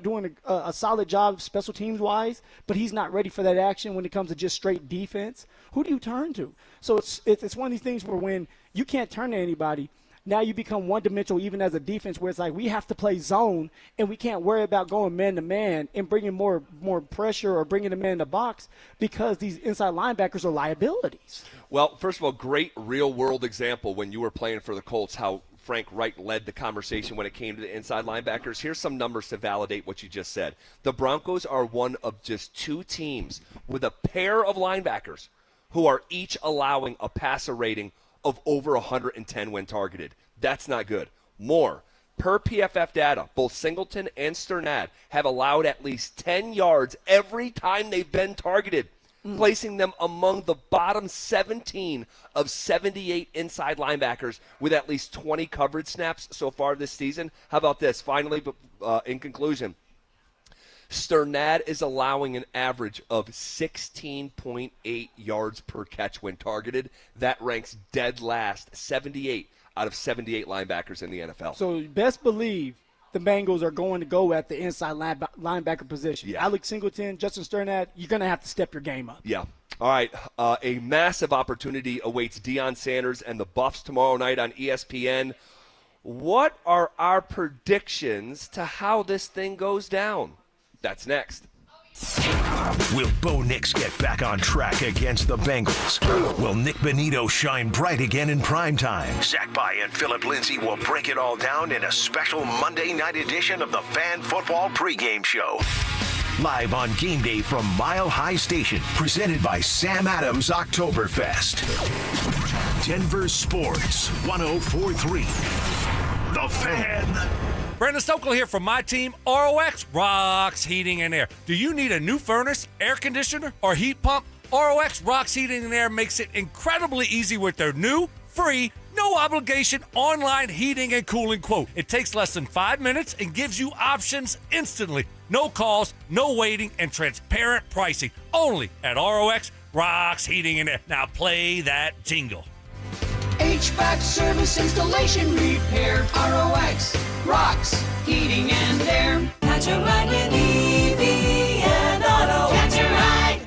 Speaker 1: a solid job special teams-wise, but he's not ready for that action when it comes to just straight defense. Who do you turn to? So it's one of these things where when you can't turn to anybody, now you become one-dimensional even as a defense where it's like we have to play zone and we can't worry about going man-to-man and bringing more pressure or bringing the man in the box because these inside linebackers are liabilities.
Speaker 2: Well, first of all, great real-world example when you were playing for the Colts, how Frank Wright led the conversation when it came to the inside linebackers. Here's some numbers to validate what you just said. The Broncos are one of just 2 teams with a pair of linebackers who are each allowing a passer rating of over 110 when targeted. That's not good. More. Per PFF data, both Singleton and Sternad have allowed at least 10 yards every time they've been targeted, placing them among the bottom 17 of 78 inside linebackers with at least 20 coverage snaps so far this season. How about this? Finally, in conclusion, Sternad is allowing an average of 16.8 yards per catch when targeted. That ranks dead last, 78 out of 78 linebackers in the NFL.
Speaker 1: So best believe the Bengals are going to go at the inside linebacker position.
Speaker 2: Yeah.
Speaker 1: Alex Singleton, Justin Sternad, you're going to have to step your game up.
Speaker 2: Yeah. All right. A massive opportunity awaits Deion Sanders and the Buffs tomorrow night on ESPN. What are our predictions to how this thing goes down? That's next.
Speaker 3: Will Bo Nix get back on track against the Bengals? Will Nick Bonito shine bright again in primetime? Zach By and Phillip Lindsay will break it all down in a special Monday night edition of the Fan Football Pregame Show. Live on game day from Mile High Station, presented by Sam Adams Oktoberfest. Denver Sports 104.3. The Fan.
Speaker 19: Brandon Stokely here from my team, ROX Rocks Heating and Air. Do you need a new furnace, air conditioner, or heat pump? ROX Rocks Heating and Air makes it incredibly easy with their new, free, no obligation online heating and cooling quote. It takes less than 5 minutes and gives you options instantly. No calls, no waiting, and transparent pricing. Only at ROX Rocks Heating and Air. Now play that jingle.
Speaker 4: HVAC service, installation, repair. ROX Rocks Heating and Air. Catch a ride with Evie and Otto. Catch a ride.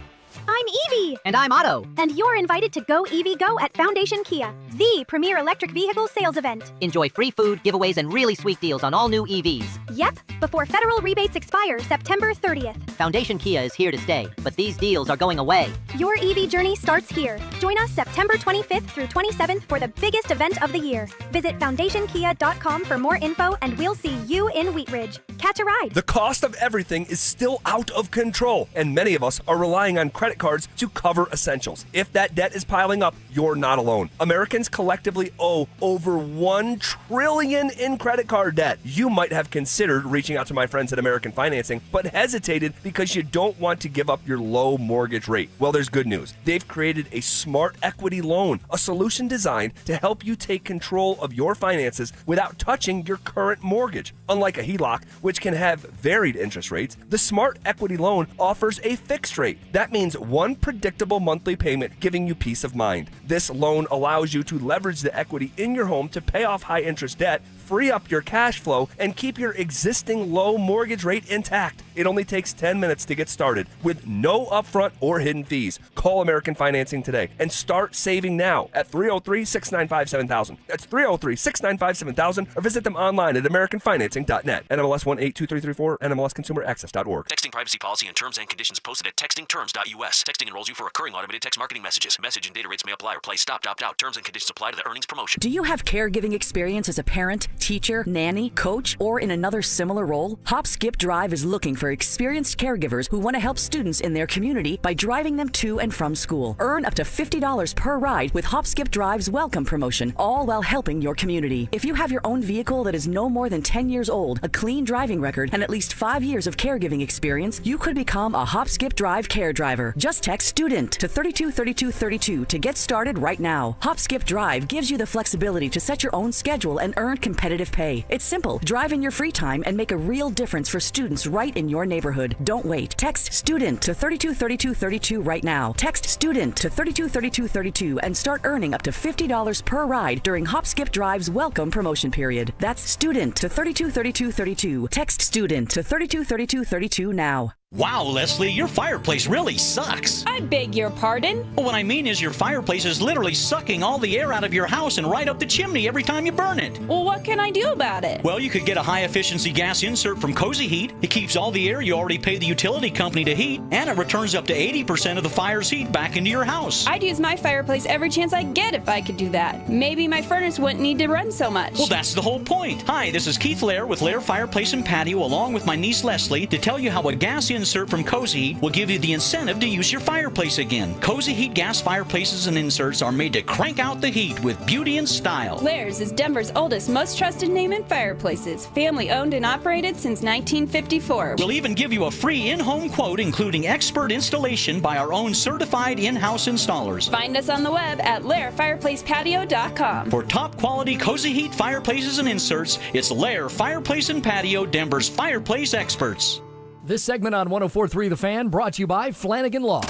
Speaker 5: I'm Evie.
Speaker 6: And I'm Otto.
Speaker 5: And you're invited to Go Evie Go at Foundation Kia, the premier electric vehicle sales event.
Speaker 6: Enjoy free food, giveaways, and really sweet deals on all new EVs.
Speaker 5: Yep, before federal rebates expire September 30th.
Speaker 6: Foundation Kia is here to stay, but these deals are going away.
Speaker 5: Your EV journey starts here. Join us September 25th through 27th for the biggest event of the year. Visit foundationkia.com for more info, and we'll see you in Wheat Ridge. Catch a ride.
Speaker 2: The cost of everything is still out of control, and many of us are relying on credit cards to cover essentials. If that debt is piling up, you're not alone. Americans collectively owe over $1 trillion in credit card debt. You might have considered reaching out to my friends at American Financing, but hesitated because you don't want to give up your low mortgage rate. Well, there's good news. They've created a smart equity loan, a solution designed to help you take control of your finances without touching your current mortgage. Unlike a HELOC, which can have varied interest rates, the smart equity loan offers a fixed rate. That means one predictable monthly payment, giving you peace of mind. This loan allows you to leverage the equity in your home to pay off high interest debt, free up your cash flow, and keep your existing low mortgage rate intact. It only takes 10 minutes to get started with no upfront or hidden fees. Call American Financing today and start saving now at 303-695-7000. That's 303-695-7000, or visit them online at americanfinancing.net. NMLS 182334, NMLSconsumeraccess.org.
Speaker 7: Texting privacy policy and terms and conditions posted at textingterms.us. Texting enrolls you for recurring automated text marketing messages. Message and data rates may apply or play. Stop, opt out. Terms and conditions apply to the earnings promotion.
Speaker 8: Do you have caregiving experience as a parent, teacher, nanny, coach, or in another similar role? Hop Skip Drive is looking for experienced caregivers who want to help students in their community by driving them to and from school. Earn up to $50 per ride with Hop Skip Drive's welcome promotion, all while helping your community. If you have your own vehicle that is no more than 10 years old, a clean driving record, and at least 5 years of caregiving experience, you could become a Hop Skip Drive care driver. Just text STUDENT to 323232 to get started right now. Hop Skip Drive gives you the flexibility to set your own schedule and earn competitive pay. It's simple. Drive in your free time and make a real difference for students right in your neighborhood. Don't wait. Text STUDENT to 323232 right now. Text STUDENT to 323232 and start earning up to $50 per ride during Hop Skip Drive's welcome promotion period. That's STUDENT to 323232. Text STUDENT to 323232 now.
Speaker 9: Wow, Leslie, your fireplace really sucks.
Speaker 27: I beg your pardon?
Speaker 9: Well, what I mean is your fireplace is literally sucking all the air out of your house and right up the chimney every time you burn it.
Speaker 27: Well, what can I do about it?
Speaker 9: Well, you could get a high-efficiency gas insert from Cozy Heat. It keeps all the air you already pay the utility company to heat, and it returns up to 80% of the fire's heat back into your house.
Speaker 27: I'd use my fireplace every chance I get if I could do that. Maybe my furnace wouldn't need to run so much.
Speaker 9: Well, that's the whole point. Hi, this is Keith Lair with Lair Fireplace and Patio, along with my niece Leslie, to tell you how a gas insert from Cozy Heat will give you the incentive to use your fireplace again. Cozy Heat gas fireplaces and inserts are made to crank out the heat with beauty and style.
Speaker 27: Lair's is Denver's oldest, most trusted name in fireplaces. Family owned and operated since 1954.
Speaker 9: We'll even give you a free in-home quote, including expert installation by our own certified in-house installers.
Speaker 27: Find us on the web at lairfireplacepatio.com.
Speaker 9: For top quality Cozy Heat fireplaces and inserts, it's Lair Fireplace and Patio, Denver's fireplace experts.
Speaker 28: This segment on 104.3 The Fan brought to you by Flanagan Law.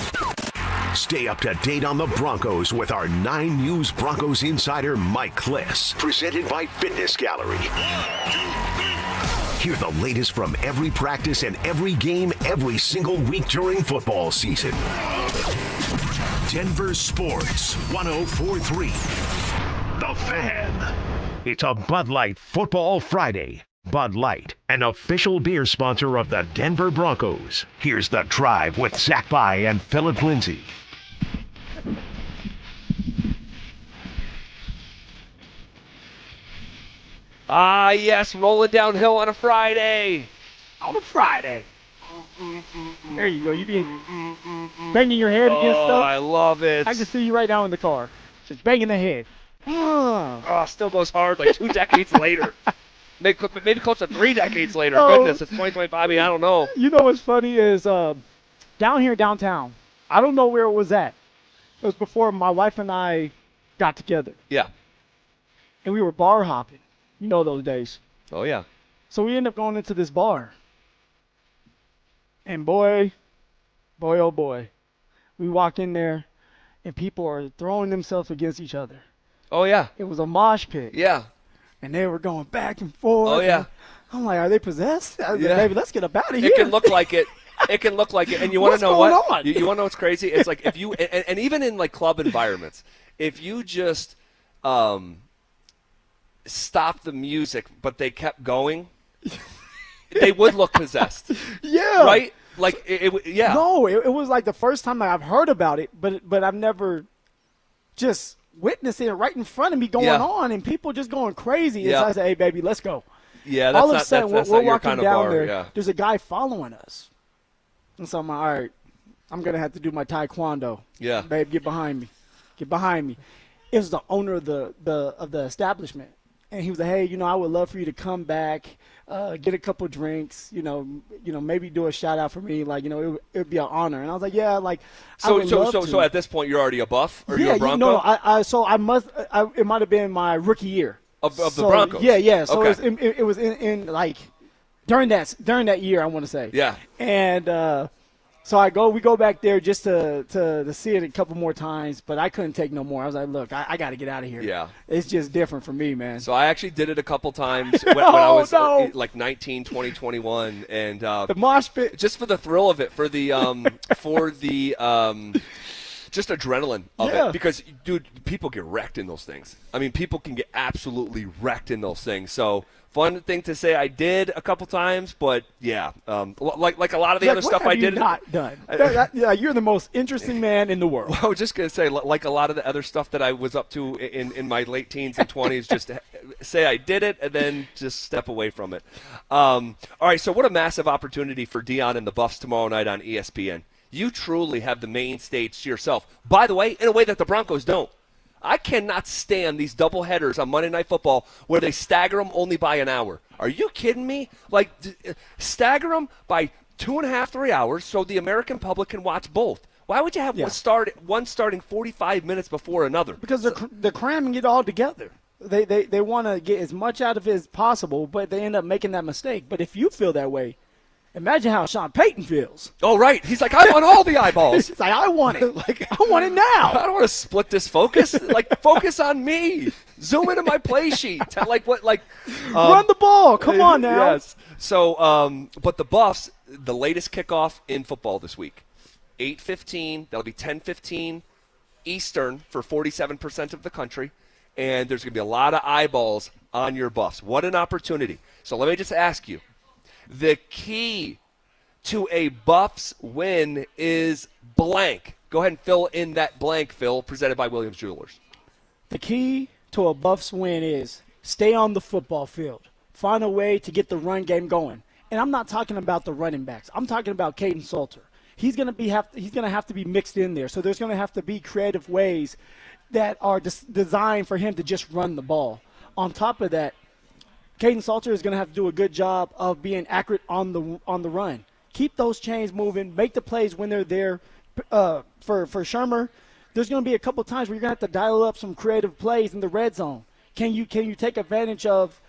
Speaker 3: Stay up to date on the Broncos with our 9 News Broncos insider Mike Kliss. Presented by Fitness Gallery. Hear the latest from every practice and every game every single week during football season. Denver Sports 104.3 The Fan. It's a Bud Light Football Friday. Bud Light, an official beer sponsor of the Denver Broncos. Here's The Drive with Zach By and Phillip Lindsay.
Speaker 2: Ah, yes, rolling downhill on a Friday.
Speaker 1: On a Friday. There you go. You be banging your head against stuff.
Speaker 2: Oh, I love it.
Speaker 1: I can see you right now in the car. Just banging the head.
Speaker 2: Oh, still goes hard like 2 decades later. Maybe close to 3 decades later.
Speaker 1: Oh.
Speaker 2: Goodness, it's 2025. I mean, I don't know.
Speaker 1: You know what's funny is down here downtown, I don't know where it was at. It was before my wife and I got together.
Speaker 2: Yeah.
Speaker 1: And we were bar hopping. You know those days.
Speaker 2: Oh, yeah.
Speaker 1: So we ended up going into this bar. And boy, oh boy, we walk in there and people are throwing themselves against each other.
Speaker 2: Oh, yeah.
Speaker 1: It was a mosh pit.
Speaker 2: Yeah.
Speaker 1: And they were going back and forth.
Speaker 2: Oh, yeah.
Speaker 1: I'm like, are they possessed? I was
Speaker 2: Yeah.
Speaker 1: like, baby, let's get up out of here.
Speaker 2: It can look like it. It can look like it. And you want
Speaker 1: What's
Speaker 2: to know
Speaker 1: going
Speaker 2: what?
Speaker 1: on?
Speaker 2: You want to know what's crazy? It's like if you, and even in like club environments, if you just stopped the music, but they kept going, they would look possessed.
Speaker 1: Yeah.
Speaker 2: Right? Like, yeah.
Speaker 1: No, it was like the first time that I've heard about it, but I've never just witnessed it right in front of me going on, and people just going crazy. And
Speaker 2: Yeah.
Speaker 1: so I said, hey, baby, let's go.
Speaker 2: Yeah, that's
Speaker 1: all of
Speaker 2: not,
Speaker 1: a sudden,
Speaker 2: that's
Speaker 1: we're
Speaker 2: not your
Speaker 1: walking
Speaker 2: kind of
Speaker 1: down
Speaker 2: bar.
Speaker 1: there.
Speaker 2: Yeah.
Speaker 1: There's a guy following us. And so I'm like, all right, I'm going to have to do my taekwondo.
Speaker 2: Yeah.
Speaker 1: Babe, get behind me. Get behind me. It was the owner of the establishment. And he was like, hey, I would love for you to come back, get a couple drinks, maybe do a shout out for me. Like, it would be an honor. And I was like, yeah, like, I would love to.
Speaker 2: So at this point, you're already a Buff? Or
Speaker 1: yeah,
Speaker 2: you're a Bronco?
Speaker 1: it might have been my rookie year.
Speaker 2: Of the Broncos?
Speaker 1: Yeah. So
Speaker 2: Okay.
Speaker 1: it was in like during that year, I want to say.
Speaker 2: Yeah.
Speaker 1: And so we go back there just to see it a couple more times, but I couldn't take no more. I was like, look, I got to get out of here.
Speaker 2: Yeah.
Speaker 1: It's just different for me, man.
Speaker 2: So I actually did it a couple times when I was
Speaker 1: no.
Speaker 2: like 19, 20, 21, and
Speaker 1: the mosh pit,
Speaker 2: just for the thrill of it, for the just adrenaline of it, because dude, people get wrecked in those things. I mean, people can get absolutely wrecked in those things. So fun thing to say, I did a couple times, but yeah, like a lot of the other stuff I did.
Speaker 1: Not done. You're the most interesting man in the world.
Speaker 2: Well, I was just gonna say, like a lot of the other stuff that I was up to in my late teens and 20s, just to say I did it and then just step away from it. All right, so what a massive opportunity for Dion and the Buffs tomorrow night on ESPN. You truly have the main stage to yourself. By the way, in a way that the Broncos don't. I cannot stand these double headers on Monday Night Football where they stagger them only by an hour. Are you kidding me? Like, stagger them by 2.5, 3 hours so the American public can watch both. Why would you have one starting 45 minutes before another?
Speaker 1: Because they're cramming it all together. They want to get as much out of it as possible, but they end up making that mistake. But if you feel that way, imagine how Sean Payton feels.
Speaker 2: Oh, right. He's like, I want all the eyeballs.
Speaker 1: He's like, I want it. Like, I want it now.
Speaker 2: I don't want to split this focus. Like, focus on me. Zoom into my play sheet. Run
Speaker 1: the ball. Come on now.
Speaker 2: Yes. So, but the Buffs, the latest kickoff in football this week, 8:15. That'll be 10:15 Eastern for 47% of the country. And there's going to be a lot of eyeballs on your Buffs. What an opportunity. So let me just ask you. The key to a Buffs win is blank. Go ahead and fill in that blank, Phil, presented by Williams Jewelers.
Speaker 1: The key to a Buffs win is stay on the football field. Find a way to get the run game going. And I'm not talking about the running backs. I'm talking about Payton Salter. He's going to have to be mixed in there. So there's going to have to be creative ways that are designed for him to just run the ball. On top of that, Payton Salter is going to have to do a good job of being accurate on the run. Keep those chains moving. Make the plays when they're there. For Shermer, there's going to be a couple times where you're going to have to dial up some creative plays in the red zone. Can you take advantage of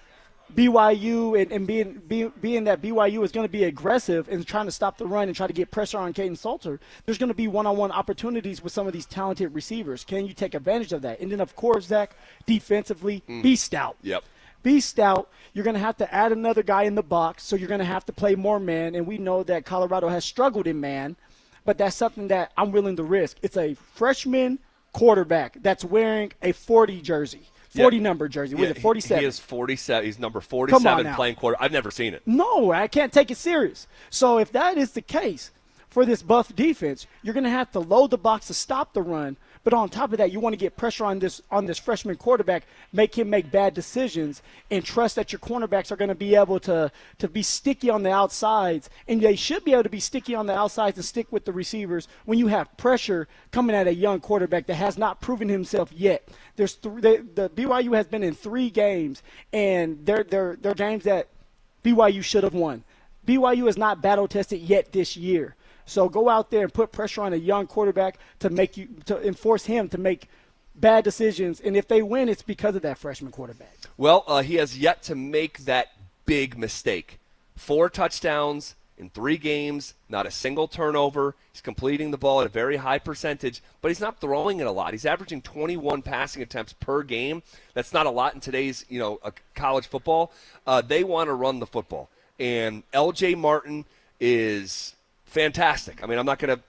Speaker 1: BYU and being that BYU is going to be aggressive and trying to stop the run and try to get pressure on Payton Salter? There's going to be one-on-one opportunities with some of these talented receivers. Can you take advantage of that? And then, of course, Zach, defensively, be stout.
Speaker 2: Yep.
Speaker 1: Be stout. You're going to have to add another guy in the box, so you're going to have to play more man. And we know that Colorado has struggled in man, but that's something that I'm willing to risk. It's a freshman quarterback that's wearing a 40 jersey, 40 number jersey. Was it 47?
Speaker 2: He is 47. He's number 47 playing quarter. I've never seen it.
Speaker 1: No, I can't take it serious. So if that is the case for this Buff defense, you're going to have to load the box to stop the run, But on top of that, you want to get pressure on this freshman quarterback, make him make bad decisions, and trust that your cornerbacks are going to be able to be sticky on the outsides, and they should be able to be sticky on the outsides and stick with the receivers when you have pressure coming at a young quarterback that has not proven himself yet. The BYU has been in 3 games, and they're games that BYU should have won. BYU is not battle-tested yet this year. So go out there and put pressure on a young quarterback to enforce him to make bad decisions. And if they win, it's because of that freshman quarterback.
Speaker 2: Well, he has yet to make that big mistake. 4 touchdowns in 3 games, not a single turnover. He's completing the ball at a very high percentage, but he's not throwing it a lot. He's averaging 21 passing attempts per game. That's not a lot in today's, college football. They want to run the football. And L.J. Martin is fantastic. I mean, I'm not going to,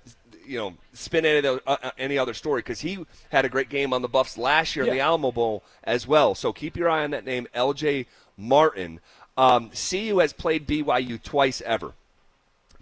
Speaker 2: spin any other story because he had a great game on the Buffs last year in the Alamo Bowl as well. So keep your eye on that name, L.J. Martin. CU has played BYU twice ever.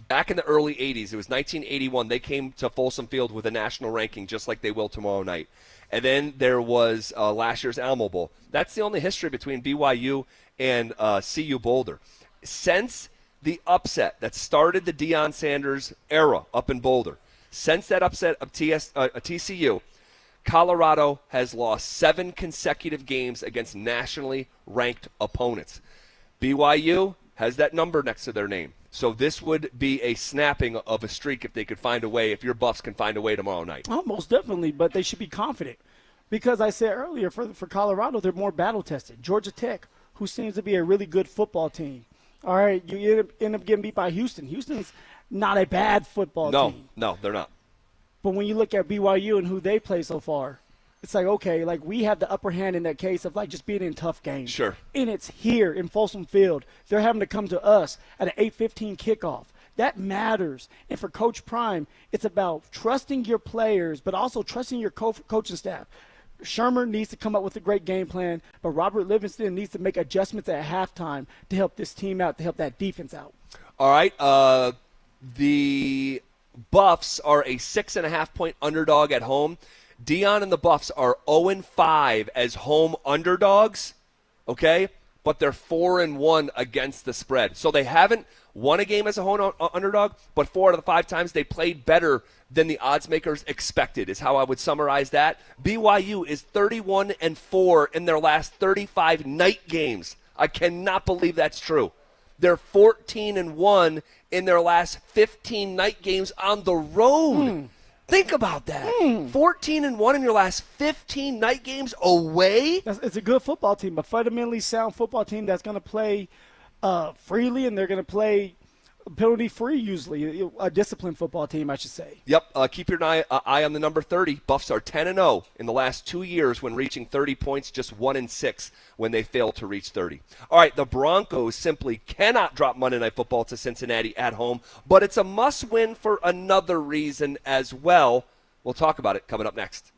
Speaker 2: Back in the early 80s, it was 1981, they came to Folsom Field with a national ranking just like they will tomorrow night. And then there was last year's Alamo Bowl. That's the only history between BYU and CU Boulder. Since the upset that started the Deion Sanders era up in Boulder, since that upset of TCU, Colorado has lost 7 consecutive games against nationally ranked opponents. BYU has that number next to their name. So this would be a snapping of a streak if they could find a way, if your Buffs can find a way tomorrow night.
Speaker 1: Oh, most definitely, but they should be confident. Because I said earlier, for Colorado, they're more battle-tested. Georgia Tech, who seems to be a really good football team. All right, you end up getting beat by Houston. Houston's not a bad football team.
Speaker 2: No, they're not.
Speaker 1: But when you look at BYU and who they play so far, it's like, okay, like we have the upper hand in that case of like just being in tough games.
Speaker 2: Sure.
Speaker 1: And it's here in Folsom Field. They're having to come to us at an 8:15 kickoff. That matters. And for Coach Prime, it's about trusting your players, but also trusting your coaching staff. Shermer needs to come up with a great game plan, but Robert Livingston needs to make adjustments at halftime to help this team out, to help that defense out.
Speaker 2: All right. The Buffs are a 6.5-point underdog at home. Deion and the Buffs are 0-5 as home underdogs, okay? But they're 4-1 against the spread. So they haven't won a game as a home underdog, but 4 out of the 5 times they played better than the odds makers expected is how I would summarize that. BYU is 31-4 in their last 35 night games. I cannot believe that's true. They're 14-1 in their last 15 night games on the road. Think about that. 14-1 in your last 15 night games away.
Speaker 1: It's a good football team, a fundamentally sound football team that's going to play freely, and they're going to play penalty-free usually, a disciplined football team, I should say.
Speaker 2: Yep, keep your eye on the number 30. Buffs are 10-0 in the last 2 years when reaching 30 points, just 1-6 when they fail to reach 30. All right, the Broncos simply cannot drop Monday Night Football to Cincinnati at home, but it's a must-win for another reason as well. We'll talk about it coming up next.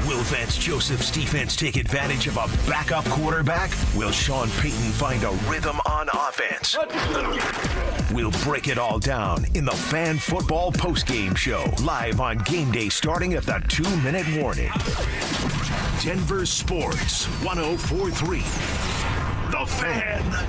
Speaker 3: Will Vance Joseph's defense take advantage of a backup quarterback? Will Sean Payton find a rhythm on offense? We'll break it all down in the Fan Football Postgame Show, live on game day starting at the 2-minute warning. Denver Sports 104.3. The Fan.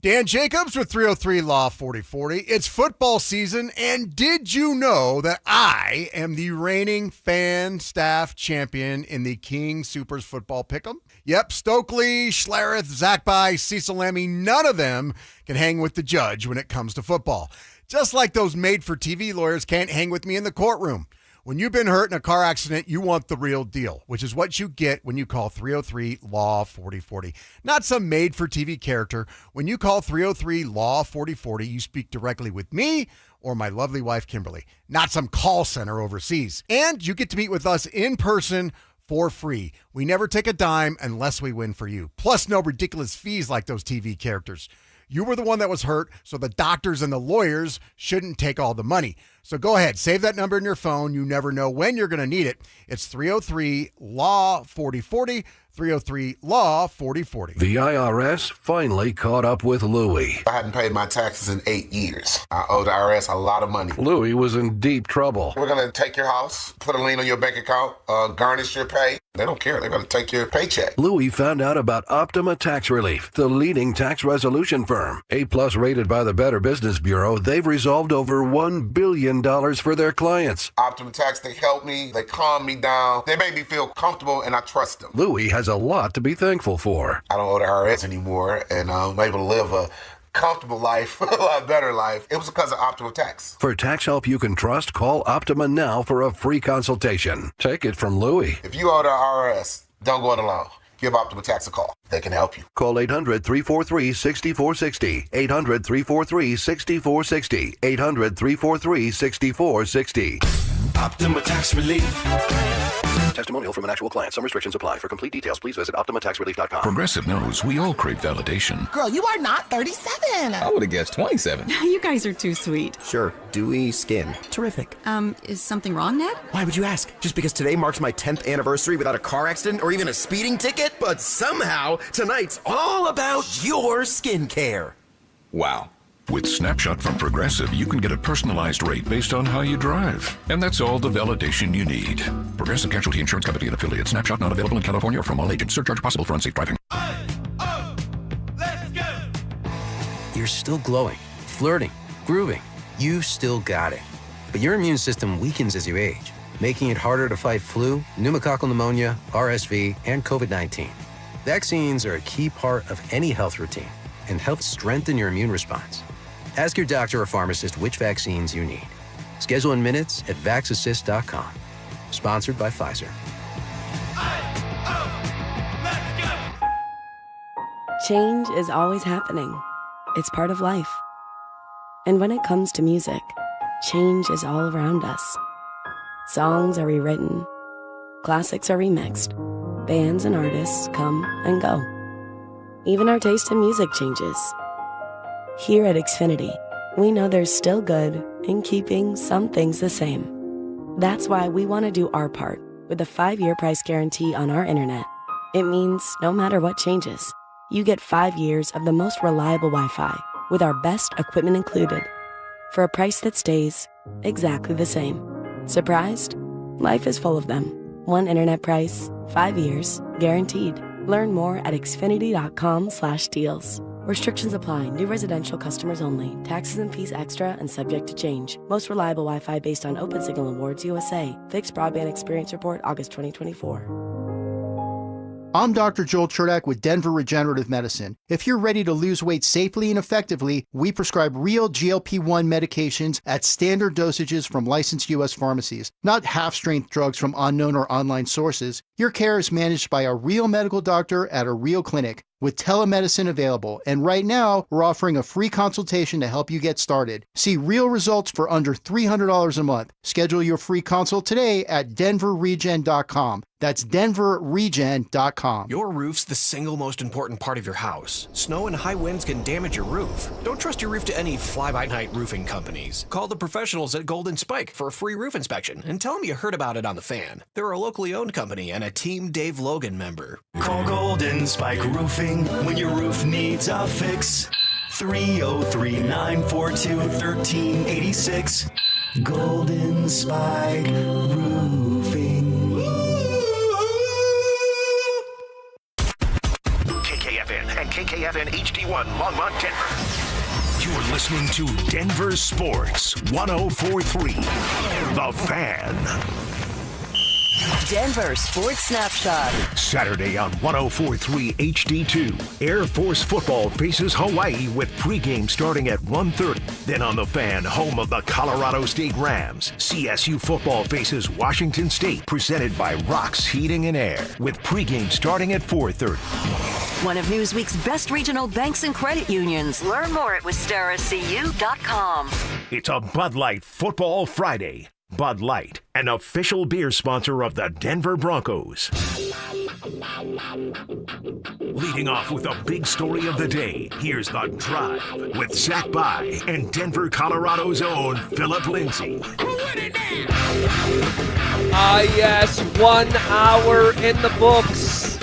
Speaker 10: Dan Jacobs with 303 Law 4040. It's football season, and did you know that I am the reigning fan staff champion in the King Supers Football Pick'em? Yep, Stokely, Schlereth, Zachby, Cecil Lammy, none of them can hang with the judge when it comes to football. Just like those made-for-TV lawyers can't hang with me in the courtroom. When you've been hurt in a car accident, you want the real deal, which is what you get when you call 303 Law 4040. Not some made-for-TV character. When you call 303 Law 4040, you speak directly with me or my lovely wife, Kimberly, not some call center overseas. And you get to meet with us in person for free. We never take a dime unless we win for you. Plus, no ridiculous fees like those TV characters. You were the one that was hurt, so the doctors and the lawyers shouldn't take all the money. So go ahead, save that number in your phone. You never know when you're going to need it. It's 303-LAW-4040, 303-LAW-4040.
Speaker 11: The IRS finally caught up with Louie.
Speaker 12: I hadn't paid my taxes in 8 years. I owe the IRS a lot of money.
Speaker 11: Louie was in deep trouble.
Speaker 12: We're going to take your house, put a lien on your bank account, garnish your pay. They don't care. They're going to take your paycheck.
Speaker 11: Louie found out about Optima Tax Relief, the leading tax resolution firm. A-plus rated by the Better Business Bureau, they've resolved over $1 billion for their clients.
Speaker 12: Optima Tax, they help me. They calm me down. They make me feel comfortable, and I trust them.
Speaker 11: Louie has a lot to be thankful for.
Speaker 12: I don't owe the IRS anymore, and I'm able to live a comfortable life, a lot better life. It was because of Optima Tax.
Speaker 11: For tax help you can trust, call Optima now for a free consultation. Take it from Louie.
Speaker 12: If you owe the IRS, don't go it alone. Give Optima Tax a call. They can help you.
Speaker 11: Call 800-343-6460. 800-343-6460. 800-343-6460.
Speaker 3: Optima Tax Relief.
Speaker 11: Testimonial from an actual client. Some restrictions apply. For complete details, please visit OptimaTaxRelief.com.
Speaker 21: Progressive knows we all crave validation.
Speaker 13: Girl, you are not 37.
Speaker 14: I would have guessed 27.
Speaker 13: You guys are too sweet.
Speaker 15: Sure. Dewy skin. Terrific.
Speaker 13: Is something wrong, Ned?
Speaker 15: Why would you ask? Just because today marks my 10th anniversary without a car accident or even a speeding ticket? But somehow, tonight's all about your skincare.
Speaker 21: Wow. With Snapshot from Progressive, you can get a personalized rate based on how you drive. And that's all the validation you need. Progressive Casualty Insurance Company and affiliates. Snapshot not available in California or from all agents. Surcharge possible for unsafe driving.
Speaker 16: You're still glowing, flirting, grooving. You still got it. But your immune system weakens as you age, making it harder to fight flu, pneumococcal pneumonia, RSV, and COVID-19. Vaccines are a key part of any health routine and help strengthen your immune response. Ask your doctor or pharmacist which vaccines you need. Schedule in minutes at vaxassist.com. Sponsored by Pfizer.
Speaker 17: Change is always happening. It's part of life. And when it comes to music, change is all around us. Songs are rewritten. Classics are remixed. Bands and artists come and go. Even our taste in music changes. Here at Xfinity, we know there's still good in keeping some things the same. That's why we want to do our part with a 5-year price guarantee on our internet. It means no matter what changes, you get 5 years of the most reliable Wi-Fi with our best equipment included for a price that stays exactly the same. Surprised? Life is full of them. One internet price, 5 years, guaranteed. Learn more at xfinity.com/deals. Restrictions apply. New residential customers only. Taxes and fees extra and subject to change. Most reliable Wi-Fi based on Open Signal Awards USA. Fixed Broadband Experience Report, August 2024.
Speaker 18: I'm Dr. Joel Cherdak with Denver Regenerative Medicine. If you're ready to lose weight safely and effectively, we prescribe real GLP-1 medications at standard dosages from licensed U.S. pharmacies, not half-strength drugs from unknown or online sources. Your care is managed by a real medical doctor at a real clinic with telemedicine available. And right now, we're offering a free consultation to help you get started. See real results for under $300 a month. Schedule your free consult today at DenverRegen.com. That's DenverRegen.com.
Speaker 29: Your roof's the single most important part of your house. Snow and high winds can damage your roof. Don't trust your roof to any fly-by-night roofing companies. Call the professionals at Golden Spike for a free roof inspection and tell them you heard about it on The Fan. They're a locally owned company and a Team Dave Logan member.
Speaker 30: Call Golden Spike Roofing when your roof needs a fix. 303-942-1386. Golden Spike Roofing.
Speaker 3: KKFN and KKFN HD1 Longmont, Denver. You're listening to Denver Sports 104.3. The Fan.
Speaker 26: Denver Sports Snapshot.
Speaker 3: Saturday on 104.3 HD2. Air Force football faces Hawaii with pregame starting at 1:30. Then on The Fan, home of the Colorado State Rams, CSU football faces Washington State, presented by Rocks Heating and Air, with pregame starting at 4:30.
Speaker 26: One of Newsweek's best regional banks and credit unions. Learn more at WistaraCU.com.
Speaker 3: It's a Bud Light Football Friday. Bud Light, an official beer sponsor of the Denver Broncos. Leading off with the big story of the day, here's The Drive with Zach By and Denver, Colorado's own Phillip Lindsay.
Speaker 2: Yes, 1 hour in the books.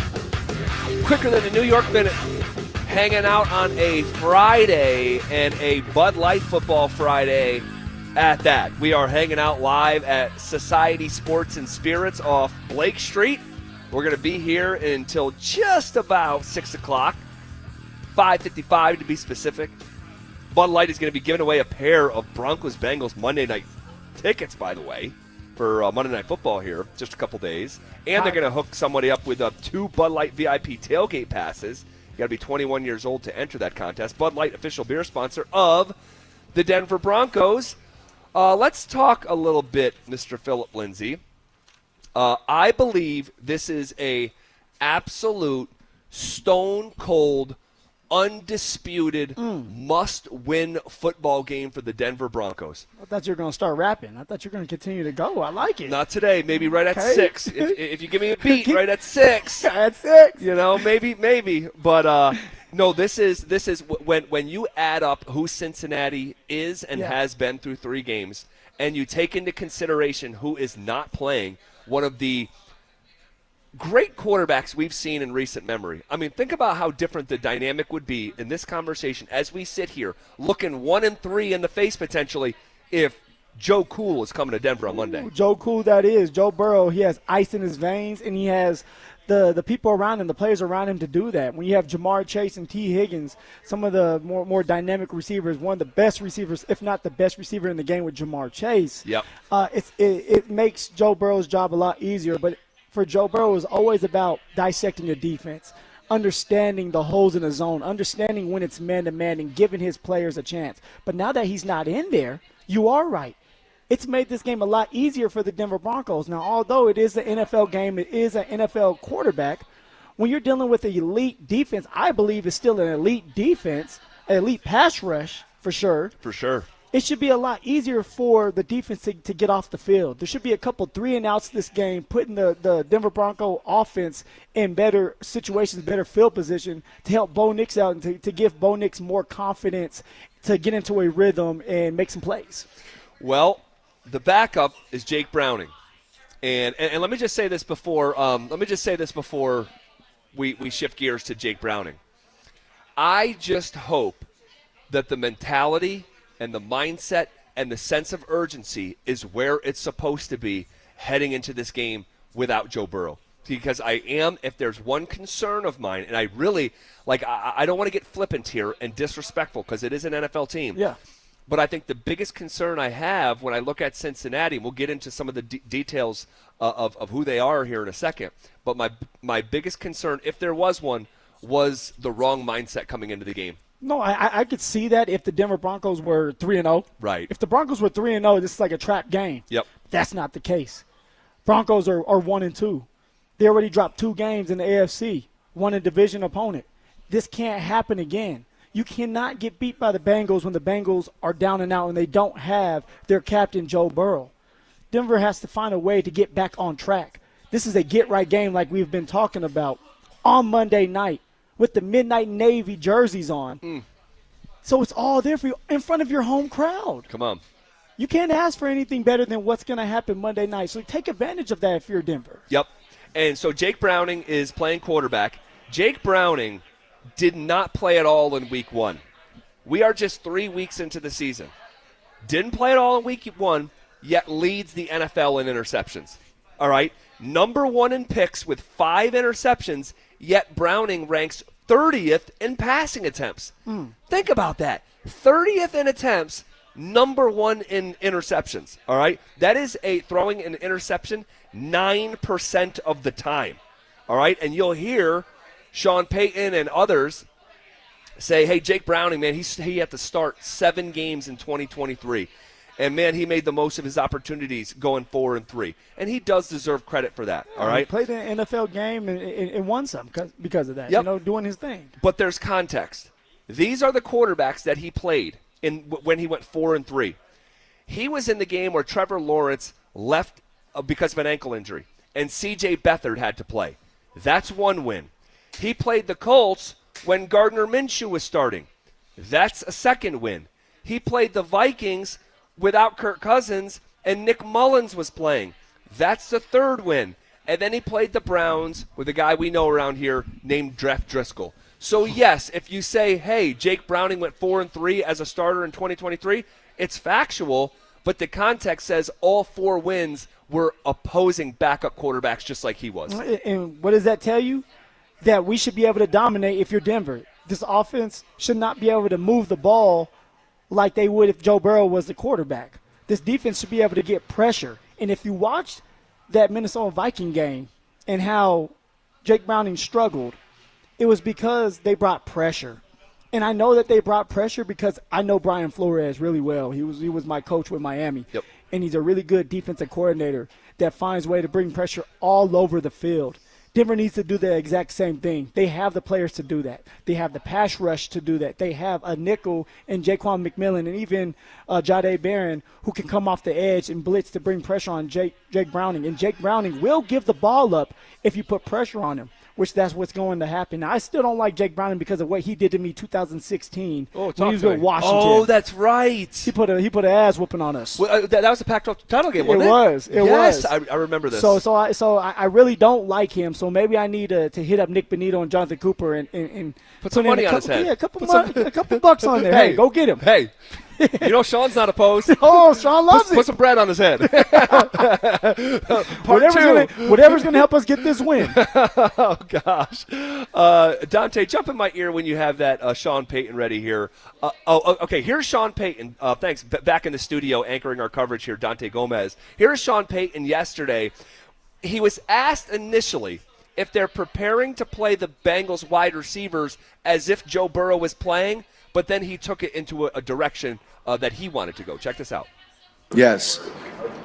Speaker 2: Quicker than a New York minute. Hanging out on a Friday and a Bud Light football Friday at that. We are hanging out live at Society Sports and Spirits off Blake Street. We're going to be here until just about 6 o'clock, 5:55 to be specific. Bud Light is going to be giving away a pair of Broncos-Bengals Monday night tickets, by the way, for Monday Night Football here, just a couple days. And they're going to hook somebody up with 2 Bud Light VIP tailgate passes. You got to be 21 years old to enter that contest. Bud Light, official beer sponsor of the Denver Broncos. Let's talk a little bit, Mr. Phillip Lindsay. I believe this is a absolute stone-cold, undisputed, must-win football game for the Denver Broncos.
Speaker 1: I thought you were going to start rapping. I thought you were going to continue to go. I like it.
Speaker 2: Not today. Maybe right at 6. If you give me a beat, right at 6.
Speaker 1: At 6.
Speaker 2: You know, maybe. But no, this is when you add up who Cincinnati is and has been through 3 games, and you take into consideration who is not playing, one of the great quarterbacks we've seen in recent memory. I mean, think about how different the dynamic would be in this conversation as we sit here looking 1-3 in the face potentially if Joe Cool is coming to Denver on Monday.
Speaker 1: Joe Cool, that is. Joe Burrow, he has ice in his veins, and he has the people around him, the players around him to do that. When you have Jamar Chase and T. Higgins, some of the more dynamic receivers, one of the best receivers, if not the best receiver in the game with Jamar Chase.
Speaker 2: Yep.
Speaker 1: It makes Joe Burrow's job a lot easier, but for Joe Burrow, it's always about dissecting your defense, understanding the holes in the zone, understanding when it's man-to-man, and giving his players a chance. But now that he's not in there, you are right. It's made this game a lot easier for the Denver Broncos. Now, although it is an NFL game, it is an NFL quarterback, when you're dealing with an elite defense, I believe it's still an elite defense, an elite pass rush for sure.
Speaker 2: For sure.
Speaker 1: It should be a lot easier for the defense to get off the field. There should be a couple 3-and-outs this game, putting the Denver Bronco offense in better situations, better field position to help Bo Nix out and to give Bo Nix more confidence to get into a rhythm and make some plays.
Speaker 2: Well, the backup is Jake Browning. And let me just say this before we shift gears to Jake Browning. I just hope that the mentality and the mindset and the sense of urgency is where it's supposed to be heading into this game without Joe Burrow. Because if there's one concern of mine, and I really, I don't want to get flippant here and disrespectful because it is an NFL team.
Speaker 1: Yeah.
Speaker 2: But I think the biggest concern I have when I look at Cincinnati, and we'll get into some of the details of who they are here in a second, but my biggest concern, if there was one, was the wrong mindset coming into the game.
Speaker 1: No, I could see that if the Denver Broncos were 3-0.
Speaker 2: Right.
Speaker 1: If the Broncos were 3-0, this is like a trap game.
Speaker 2: Yep.
Speaker 1: That's not the case. Broncos are 1-2. They already dropped 2 games in the AFC, one a division opponent. This can't happen again. You cannot get beat by the Bengals when the Bengals are down and out and they don't have their captain, Joe Burrow. Denver has to find a way to get back on track. This is a get-right game like we've been talking about on Monday night with the Midnight Navy jerseys on. So it's all there for you in front of your home crowd.
Speaker 2: Come on.
Speaker 1: You can't ask for anything better than what's going to happen Monday night. So take advantage of that if you're Denver.
Speaker 2: Yep. And so Jake Browning is playing quarterback. Jake Browning did not play at all in week 1. We are just 3 weeks into the season. Didn't play at all in week 1, yet leads the NFL in interceptions. All right? Number 1 in picks with 5 interceptions, yet Browning ranks 30th in passing attempts. Think about that. 30th in attempts, number 1 in interceptions. All right? That is throwing an interception 9% of the time. All right? And you'll hear Sean Payton and others say, hey, Jake Browning, man, he had to start 7 games in 2023. And, man, he made the most of his opportunities going 4-3. And he does deserve credit for that, all right?
Speaker 1: He played an NFL game and won some because of that, doing his thing.
Speaker 2: But there's context. These are the quarterbacks that he played when he went 4-3. He was in the game where Trevor Lawrence left because of an ankle injury, and C.J. Beathard had to play. That's one win. He played the Colts when Gardner Minshew was starting. That's a second win. He played the Vikings without Kirk Cousins and Nick Mullins was playing. That's the third win. And then he played the Browns with a guy we know around here named Jeff Driscoll. So, yes, if you say, hey, Jake Browning went 4-3 as a starter in 2023, it's factual, but the context says all 4 wins were opposing backup quarterbacks just like he was.
Speaker 1: And what does that tell you? That we should be able to dominate if you're Denver. This offense should not be able to move the ball like they would if Joe Burrow was the quarterback. This defense should be able to get pressure. And if you watched that Minnesota Viking game and how Jake Browning struggled, it was because they brought pressure. And I know that they brought pressure because I know Brian Flores really well. He was my coach with Miami.
Speaker 2: Yep.
Speaker 1: And he's a really good defensive coordinator that finds a way to bring pressure all over the field. Denver needs to do the exact same thing. They have the players to do that. They have the pass rush to do that. They have a nickel in Jaquan McMillan and even Jahdae Barron who can come off the edge and blitz to bring pressure on Jake Browning. And Jake Browning will give the ball up if you put pressure on him, which that's what's going to happen. Now, I still don't like Jake Browning because of what he did to me 2016 when he was with Washington.
Speaker 2: Oh, that's right.
Speaker 1: He put an ass whooping on us.
Speaker 2: Well, that was a Pac-12 title game, wasn't it?
Speaker 1: It was.
Speaker 2: Yes, I remember this.
Speaker 1: So I really don't like him. So maybe I need to hit up Nick Benito and Jonathan Cooper and
Speaker 2: put some money on his head.
Speaker 1: Yeah, a couple bucks on there. Hey, go get him.
Speaker 2: Hey. You know Sean's not opposed.
Speaker 1: Oh, Sean loves it.
Speaker 2: Put some bread on his head.
Speaker 1: Whatever's going to help us get this win.
Speaker 2: Oh, gosh. Dante, jump in my ear when you have that Sean Payton ready here. Okay, here's Sean Payton. Thanks. Back in the studio anchoring our coverage here, Dante Gomez. Here's Sean Payton yesterday. He was asked initially if they're preparing to play the Bengals wide receivers as if Joe Burrow was playing, but then he took it into a direction that he wanted to go. Check this out.
Speaker 4: Yes.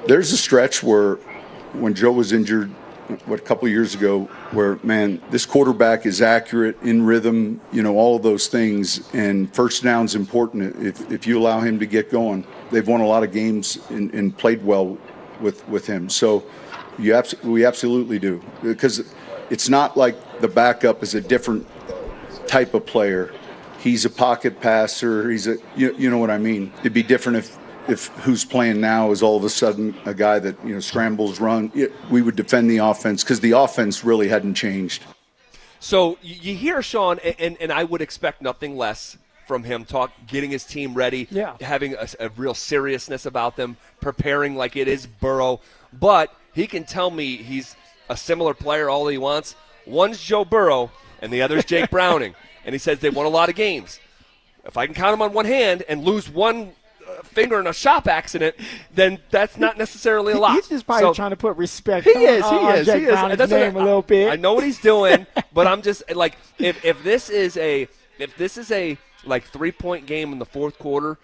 Speaker 4: There's a stretch where when Joe was injured, a couple of years ago, where, man, this quarterback is accurate, in rhythm, all of those things, and first down's important if you allow him to get going. They've won a lot of games and played well with him. So we absolutely do. Because it's not like the backup is a different type of player. He's a pocket passer. You know what I mean? It'd be different if who's playing now is all of a sudden a guy that scrambles, run. We would defend the offense because the offense really hadn't changed.
Speaker 2: So you hear Sean, and I would expect nothing less from him getting his team ready, having a real seriousness about them, preparing like it is Burrow. But he can tell me he's a similar player all he wants. One's Joe Burrow, and the other's Jake Browning. And he says they won a lot of games. If I can count them on one hand and lose one finger in a shop accident, then that's not necessarily a lot.
Speaker 1: He's just probably trying to put respect
Speaker 2: on
Speaker 1: Jake Browning's name a little bit.
Speaker 2: I know what he's doing, but I'm just like, if this is a 3-point game in the fourth quarter,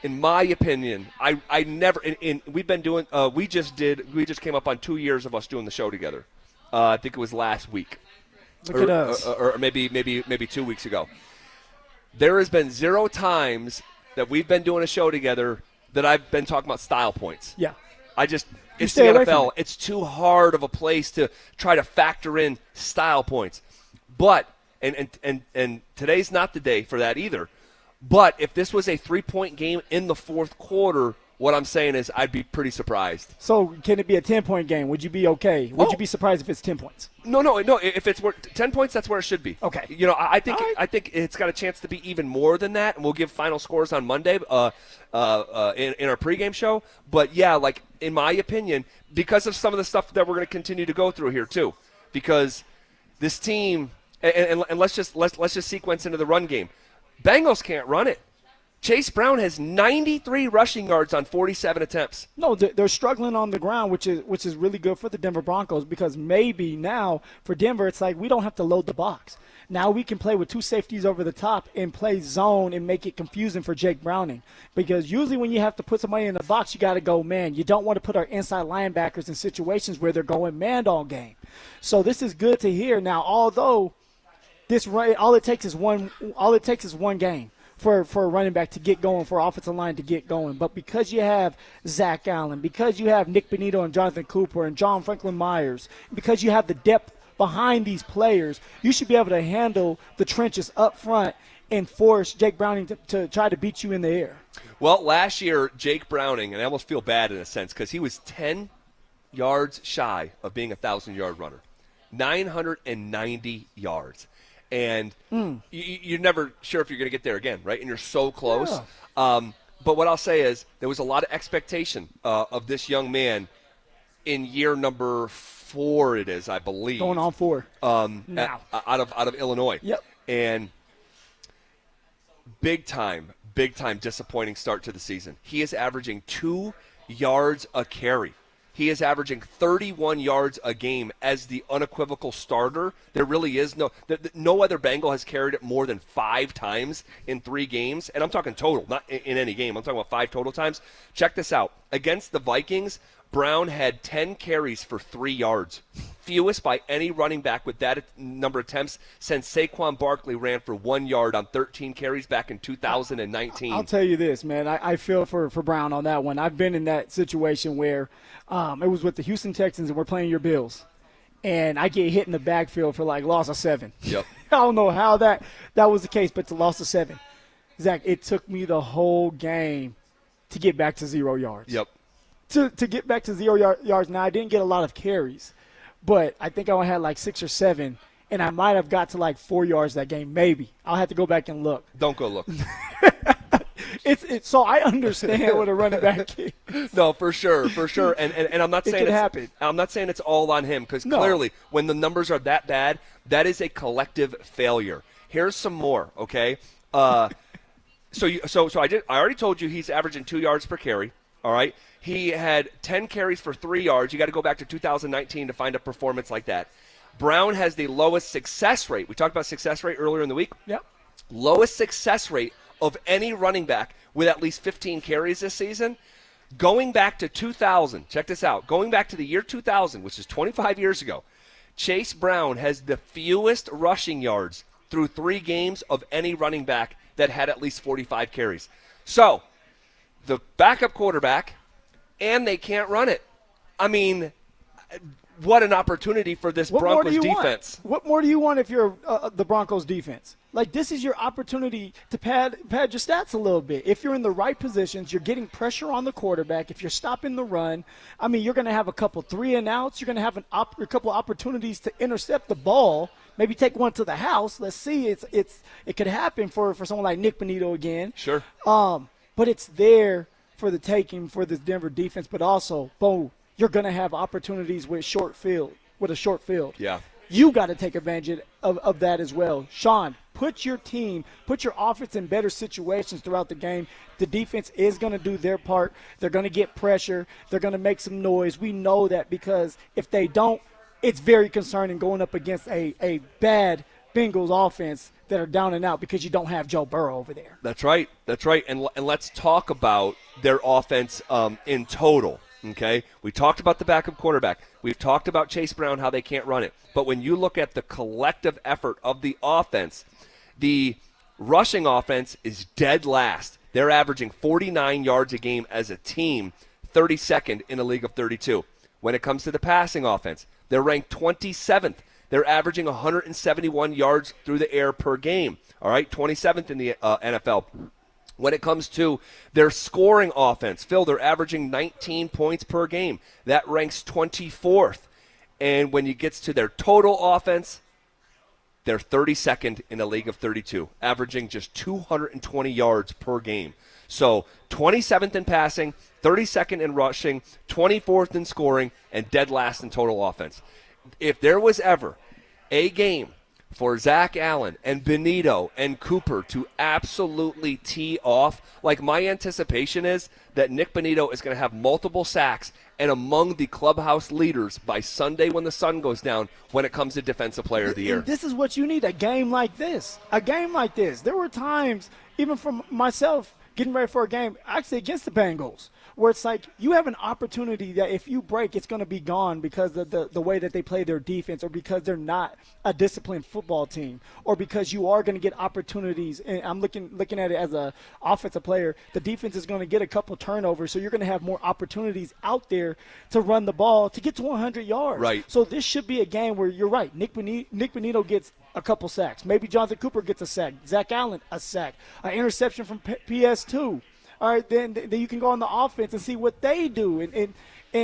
Speaker 2: in my opinion, I never. We've been doing. We just came up on 2 years of us doing the show together. I think it was last week.
Speaker 1: Look at us.
Speaker 2: Or maybe 2 weeks ago. There has been 0 times that we've been doing a show together that I've been talking about style points.
Speaker 1: Yeah.
Speaker 2: It's the NFL. It's too hard of a place to try to factor in style points. But and today's not the day for that either. But if this was a 3-point game in the fourth quarter, what I'm saying is I'd be pretty surprised.
Speaker 1: So can it be a 10-point game? Would you be okay? Would you be surprised if it's 10 points?
Speaker 2: No. If it's 10 points, that's where it should be.
Speaker 1: Okay.
Speaker 2: I think it's got a chance to be even more than that, and we'll give final scores on Monday in our pregame show. But yeah, in my opinion, because of some of the stuff that we're going to continue to go through here too, because this team and let's just sequence into the run game. Bengals can't run it. Chase Brown has 93 rushing yards on 47 attempts.
Speaker 1: No, they're struggling on the ground, which is really good for the Denver Broncos because maybe now for Denver it's like we don't have to load the box. Now we can play with 2 safeties over the top and play zone and make it confusing for Jake Browning because usually when you have to put somebody in the box, you got to go man. You don't want to put our inside linebackers in situations where they're going man all game. So this is good to hear. Now, although all it takes is one game for a running back to get going, for offensive line to get going. But because you have Zach Allen, because you have Nick Benito and Jonathan Cooper and John Franklin Myers, because you have the depth behind these players, you should be able to handle the trenches up front and force Jake Browning to try to beat you in the air.
Speaker 2: Well, last year, Jake Browning, and I almost feel bad in a sense because he was 10 yards shy of being a 1,000-yard runner, 990 yards. And you're never sure if you're going to get there again, right? And you're so close. Yeah. But what I'll say is there was a lot of expectation of this young man in year number 4, it is, I believe.
Speaker 1: Going on 4.
Speaker 2: Now. Out of Illinois.
Speaker 1: Yep.
Speaker 2: And big time disappointing start to the season. He is averaging 2 yards a carry. He is averaging 31 yards a game as the unequivocal starter. There really is no other Bengal has carried it more than 5 times in 3 games. And I'm talking total, not in any game. I'm talking about 5 total times. Check this out. Against the Vikings, Brown had 10 carries for 3 yards. Fewest by any running back with that number of attempts since Saquon Barkley ran for 1 yard on 13 carries back in 2019.
Speaker 1: I'll tell you this, man. I feel for Brown on that one. I've been in that situation where it was with the Houston Texans and we're playing your Bills. And I get hit in the backfield for like loss of 7.
Speaker 2: Yep.
Speaker 1: I don't know how that was the case, but it's a loss of 7. Zach, it took me the whole game to get back to 0 yards.
Speaker 2: Yep.
Speaker 1: To get back to 0 yards. Now, I didn't get a lot of carries, but I think I only had like 6 or 7, and I might have got to like 4 yards that game, maybe. I'll have to go back and look.
Speaker 2: Don't go look.
Speaker 1: It's so I understand what a running back is.
Speaker 2: No, for sure. And I'm not saying
Speaker 1: I'm
Speaker 2: not saying it's all on him because clearly when the numbers are that bad, that is a collective failure. Here's some more, okay? I already told you he's averaging 2 yards per carry. All right. He had 10 carries for 3 yards. You got to go back to 2019 to find a performance like that. Brown has the lowest success rate. We talked about success rate earlier in the week.
Speaker 1: Yep.
Speaker 2: Lowest success rate of any running back with at least 15 carries this season. Going back to 2000, check this out. Going back to the year 2000, which is 25 years ago, Chase Brown has the fewest rushing yards through 3 games of any running back that had at least 45 carries. So, the backup quarterback, and they can't run it. I mean, what an opportunity for this Broncos defense.
Speaker 1: What more do you want if you're the Broncos defense? Like, this is your opportunity to pad your stats a little bit. If you're in the right positions, you're getting pressure on the quarterback. If you're stopping the run, I mean, you're going to have a couple 3-and-outs. You're going to have a couple opportunities to intercept the ball, maybe take one to the house. Let's see. It could happen for someone like Nick Bonito again.
Speaker 2: Sure.
Speaker 1: But it's there for the taking for this Denver defense, but also, boom, you're going to have opportunities with a short field.
Speaker 2: Yeah.
Speaker 1: You got to take advantage of that as well. Sean, put your offense in better situations throughout the game. The defense is going to do their part. They're going to get pressure. They're going to make some noise. We know that because if they don't, it's very concerning going up against a bad Bengals offense that are down and out because you don't have Joe Burrow over there.
Speaker 2: That's right. And let's talk about their offense in total, okay? We talked about the backup quarterback. We've talked about Chase Brown, how they can't run it. But when you look at the collective effort of the offense, the rushing offense is dead last. They're averaging 49 yards a game as a team, 32nd in a league of 32. When it comes to the passing offense, they're ranked 27th. They're averaging 171 yards through the air per game, all right, 27th in the NFL. When it comes to their scoring offense, Phil, they're averaging 19 points per game. That ranks 24th. And when it gets to their total offense, they're 32nd in a league of 32, averaging just 220 yards per game. So 27th in passing, 32nd in rushing, 24th in scoring, and dead last in total offense. If there was ever a game for Zach Allen and Benito and Cooper to absolutely tee off, like my anticipation is that Nick Benito is going to have multiple sacks and among the clubhouse leaders by Sunday when the sun goes down when it comes to Defensive Player of the Year.
Speaker 1: And this is what you need, a game like this. There were times, even from myself, getting ready for a game, actually against the Bengals, where it's like you have an opportunity that if you break, it's going to be gone because of the way that they play their defense, or because they're not a disciplined football team, or because you are going to get opportunities. And I'm looking at it as a offensive player. The defense is going to get a couple turnovers, so you're going to have more opportunities out there to run the ball to get to 100 yards.
Speaker 2: Right.
Speaker 1: So this should be a game where you're right. Nick Bonito gets a couple sacks. Maybe Jonathan Cooper gets a sack. Zach Allen a sack. An interception from PS2. All right, then you can go on the offense and see what they do. And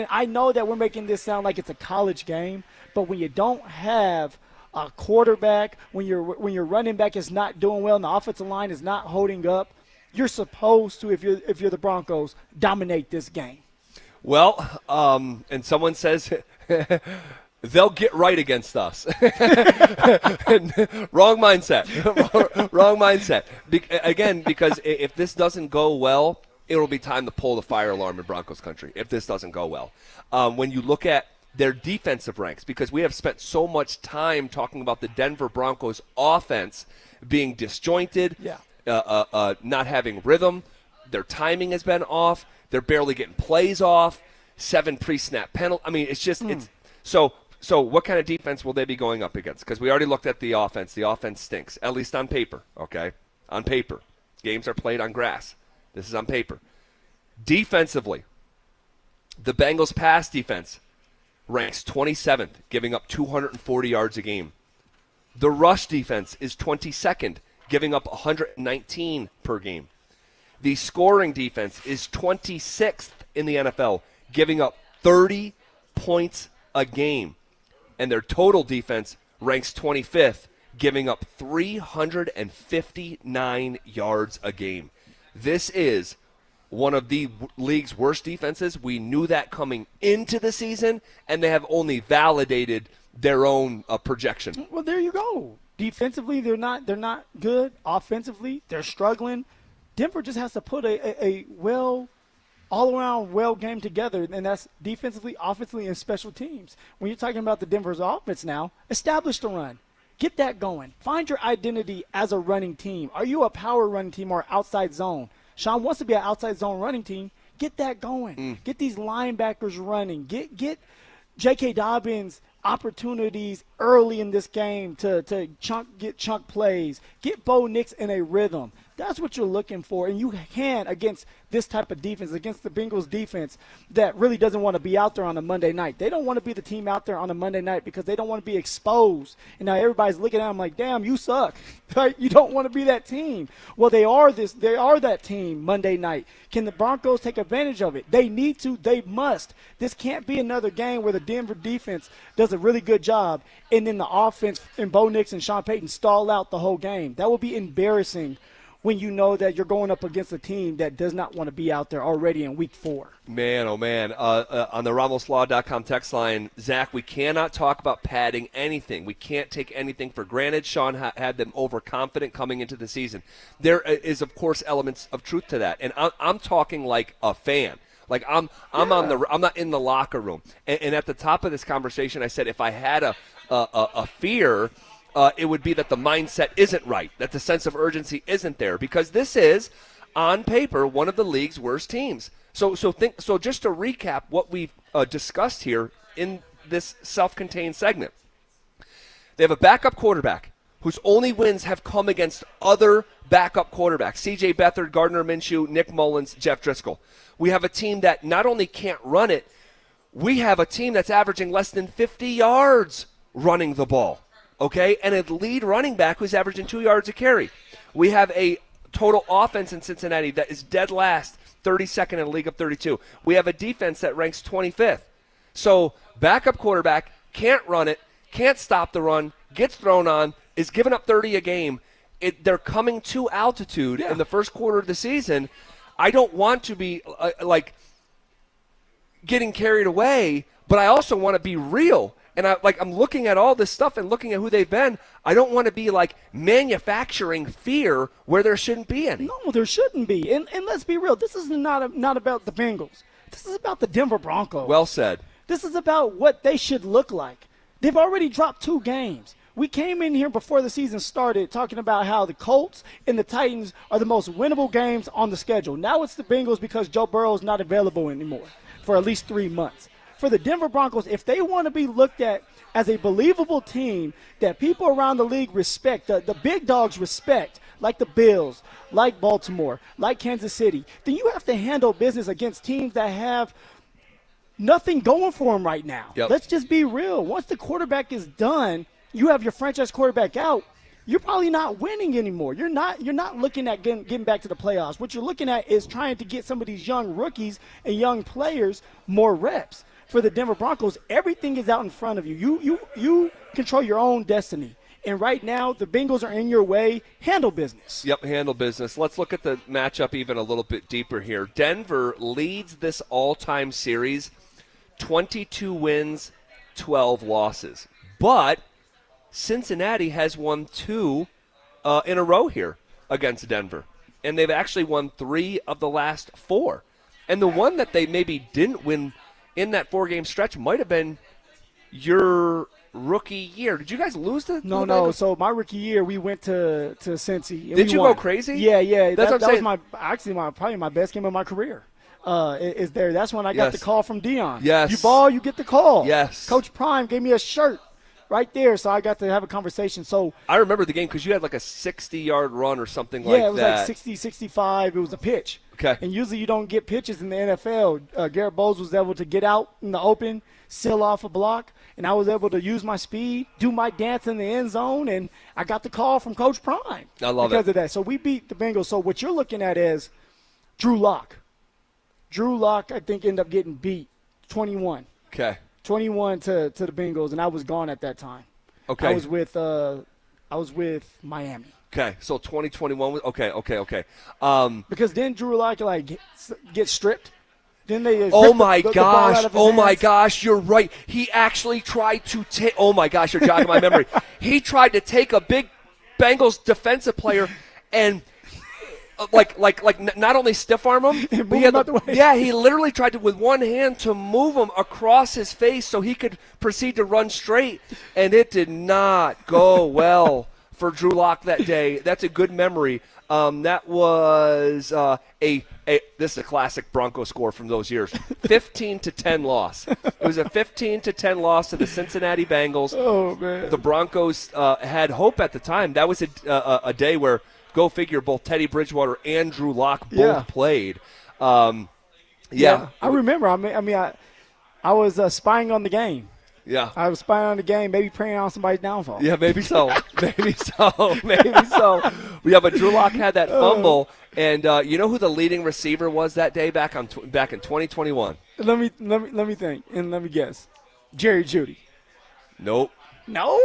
Speaker 1: I know that we're making this sound like it's a college game, but when you don't have a quarterback, when your running back is not doing well and the offensive line is not holding up, you're supposed to, if you're the Broncos, dominate this game.
Speaker 2: Well, and someone says they'll get right against us. Wrong mindset. Wrong mindset. Again, because if this doesn't go well, it'll be time to pull the fire alarm in Broncos country if this doesn't go well. When you look at their defensive ranks, because we have spent so much time talking about the Denver Broncos offense being disjointed, not having rhythm. Their timing has been off. They're barely getting plays off. 7 pre-snap penalties. I mean, it's just it's so what kind of defense will they be going up against? Because we already looked at the offense. The offense stinks, at least on paper, okay? On paper. Games are played on grass. This is on paper. Defensively, the Bengals' pass defense ranks 27th, giving up 240 yards a game. The rush defense is 22nd, giving up 119 per game. The scoring defense is 26th in the NFL, giving up 30 points a game. And their total defense ranks 25th, giving up 359 yards a game. This is one of the league's worst defenses. We knew that coming into the season, and they have only validated their own projection.
Speaker 1: Well, there you go. Defensively, they're not good. Offensively, they're struggling. Denver just has to put a all-around well game together, and that's defensively, offensively, and special teams. When you're talking about the Denver's offense now, establish the run. Get that going. Find your identity as a running team. Are you a power running team or outside zone? Sean wants to be an outside zone running team. Get that going. Get these linebackers running. Get J.K. Dobbins opportunities early in this game to get chunk plays. Get Bo Nix in a rhythm. That's what you're looking for, and you can against this type of defense, against the Bengals defense that really doesn't want to be out there on a Monday night. They don't want to be the team out there on a Monday night because they don't want to be exposed. And now everybody's looking at them like, damn, you suck. Right? You don't want to be that team. Well, they are that team Monday night. Can the Broncos take advantage of it? They need to. They must. This can't be another game where the Denver defense does a really good job and then the offense and Bo Nix and Sean Payton stall out the whole game. That would be embarrassing when you know that you're going up against a team that does not want to be out there already in week 4.
Speaker 2: Man, oh man. On the RamosLaw.com text line, Zach, we cannot talk about padding anything. We can't take anything for granted. Sean had them overconfident coming into the season. There is, of course, elements of truth to that. And I'm talking like a fan. Like I'm not in the locker room. And at the top of this conversation, I said if I had a fear, it would be that the mindset isn't right, that the sense of urgency isn't there, because this is, on paper, one of the league's worst teams. So just to recap what we've discussed here in this self-contained segment, they have a backup quarterback whose only wins have come against other backup quarterbacks: C.J. Beathard, Gardner Minshew, Nick Mullins, Jeff Driscoll. We have a team that not only can't run it, we have a team that's averaging less than 50 yards running the ball. Okay, and a lead running back who's averaging 2 yards a carry. We have a total offense in Cincinnati that is dead last, 32nd in a league of 32. We have a defense that ranks 25th. So backup quarterback, can't run it, can't stop the run, gets thrown on, is giving up 30 a game. They're coming to altitude in the first quarter of the season. I don't want to be getting carried away, but I also want to be real. And I'm looking at all this stuff and looking at who they've been. I don't want to be manufacturing fear where there shouldn't be any.
Speaker 1: No, there shouldn't be. And let's be real. This is not about the Bengals. This is about the Denver Broncos.
Speaker 2: Well said.
Speaker 1: This is about what they should look like. They've already dropped 2 games. we came in here before the season started talking about how the Colts and the Titans are the most winnable games on the schedule. Now it's the Bengals because Joe Burrow is not available anymore for at least 3 months. For the Denver Broncos, if they want to be looked at as a believable team that people around the league respect, the big dogs respect, like the Bills, like Baltimore, like Kansas City, then you have to handle business against teams that have nothing going for them right now.
Speaker 2: Yep.
Speaker 1: Let's just be real. Once the quarterback is done, you have your franchise quarterback out, you're probably not winning anymore. You're not looking at getting back to the playoffs. What you're looking at is trying to get some of these young rookies and young players more reps. For the Denver Broncos, everything is out in front of you. You control your own destiny. And right now, the Bengals are in your way. Handle business.
Speaker 2: Yep, handle business. Let's look at the matchup even a little bit deeper here. Denver leads this all-time series 22 wins, 12 losses. But Cincinnati has won 2 in a row here against Denver. And they've actually won 3 of the last 4. And the one that they maybe didn't win in that 4-game stretch might have been your rookie year. Did you guys lose to
Speaker 1: No. So my rookie year, we went to Cincy. And
Speaker 2: Did you
Speaker 1: won.
Speaker 2: go crazy?
Speaker 1: Yeah.
Speaker 2: That's what I'm
Speaker 1: saying. Was probably my best game of my career. Is there? That's when I got the call from Dion.
Speaker 2: Yes.
Speaker 1: You ball, you get the call.
Speaker 2: Yes.
Speaker 1: Coach Prime gave me a shirt right there, so I got to have a conversation. So
Speaker 2: I remember the game because you had like a 60-yard run or something like that.
Speaker 1: Yeah, it was like 60, 65. It was a pitch.
Speaker 2: Okay.
Speaker 1: And usually you don't get pitches in the NFL. Garrett Bowles was able to get out in the open, seal off a block, and I was able to use my speed, do my dance in the end zone, and I got the call from Coach Prime.
Speaker 2: I love
Speaker 1: because
Speaker 2: it.
Speaker 1: of that. So we beat the Bengals. So what you're looking at is Drew Lock. Drew Lock, I think, ended up getting beat 21.
Speaker 2: Okay.
Speaker 1: 21 to the Bengals, and I was gone at that time.
Speaker 2: Okay.
Speaker 1: I was with Miami.
Speaker 2: Okay, so 2021 was okay.
Speaker 1: Because then Drew Lock gets stripped. Then they
Speaker 2: oh my
Speaker 1: the ball out
Speaker 2: gosh!
Speaker 1: of his
Speaker 2: Oh my
Speaker 1: hands.
Speaker 2: gosh! You're right. He actually tried to take. Oh my gosh! You're jogging my memory. He tried to take a big Bengals defensive player and. Not only stiff arm him, but he literally tried to with one hand to move him across his face so he could proceed to run straight, and it did not go well for Drew Lock that day. That's a good memory. That was this is a classic Bronco score from those years. 15-10 loss. It was a 15-10 loss to the Cincinnati Bengals.
Speaker 1: Oh man!
Speaker 2: The Broncos had hope at the time. That was a day where. Go figure, both Teddy Bridgewater and Drew Lock both played.
Speaker 1: I remember. I was spying on the game.
Speaker 2: Yeah.
Speaker 1: I was spying on the game, maybe preying on somebody's downfall.
Speaker 2: Yeah, maybe so. maybe so. Yeah, but Drew Lock had that fumble, and you know who the leading receiver was that day back in 2021?
Speaker 1: Let me think, and let me guess. Jerry Jeudy.
Speaker 2: Nope.
Speaker 1: No?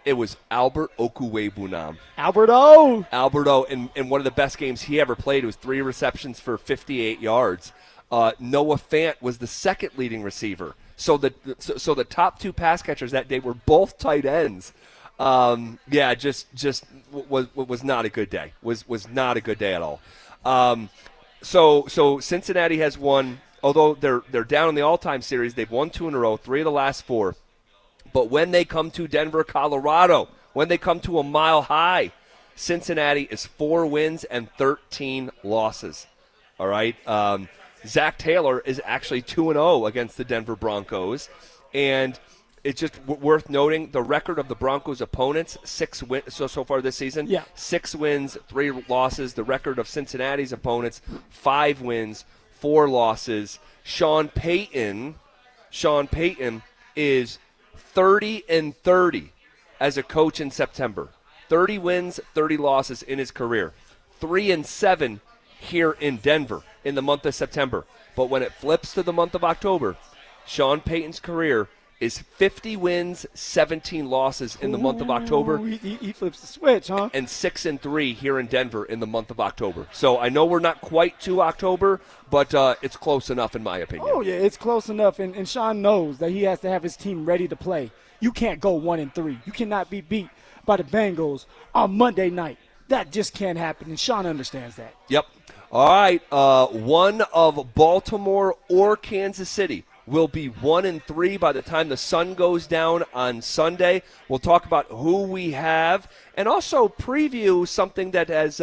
Speaker 2: It was Albert Okwuegbunam.
Speaker 1: Alberto,
Speaker 2: in one of the best games he ever played. It was 3 receptions for 58 yards. Noah Fant was the second leading receiver. So the top 2 pass catchers that day were both tight ends. Just was not a good day. Was not a good day at all. So Cincinnati has won. Although they're down in the all-time series, they've won 2 in a row, 3 of the last 4. But when they come to Denver, Colorado, when they come to a Mile High, Cincinnati is 4 wins and 13 losses. All right. Zach Taylor is actually 2-0 against the Denver Broncos. And it's just worth noting the record of the Broncos' opponents, 6 wins so far this season.
Speaker 1: Yeah.
Speaker 2: 6 wins, 3 losses. The record of Cincinnati's opponents, 5 wins, 4 losses. Sean Payton is 30-30 as a coach in September. 30 wins, 30 losses in his career. 3-7 here in Denver in the month of September. But when it flips to the month of October, Sean Payton's career is 50 wins, 17 losses in the month of October.
Speaker 1: He flips the switch, huh?
Speaker 2: And 6-3 here in Denver in the month of October. So I know we're not quite to October, but it's close enough in my opinion.
Speaker 1: Oh, yeah, it's close enough. And Sean knows that he has to have his team ready to play. You can't go 1-3. You cannot be beat by the Bengals on Monday night. That just can't happen, and Sean understands that.
Speaker 2: Yep. All right, one of Baltimore or Kansas City. will be 1-3 by the time the sun goes down on Sunday. We'll talk about who we have and also preview something that has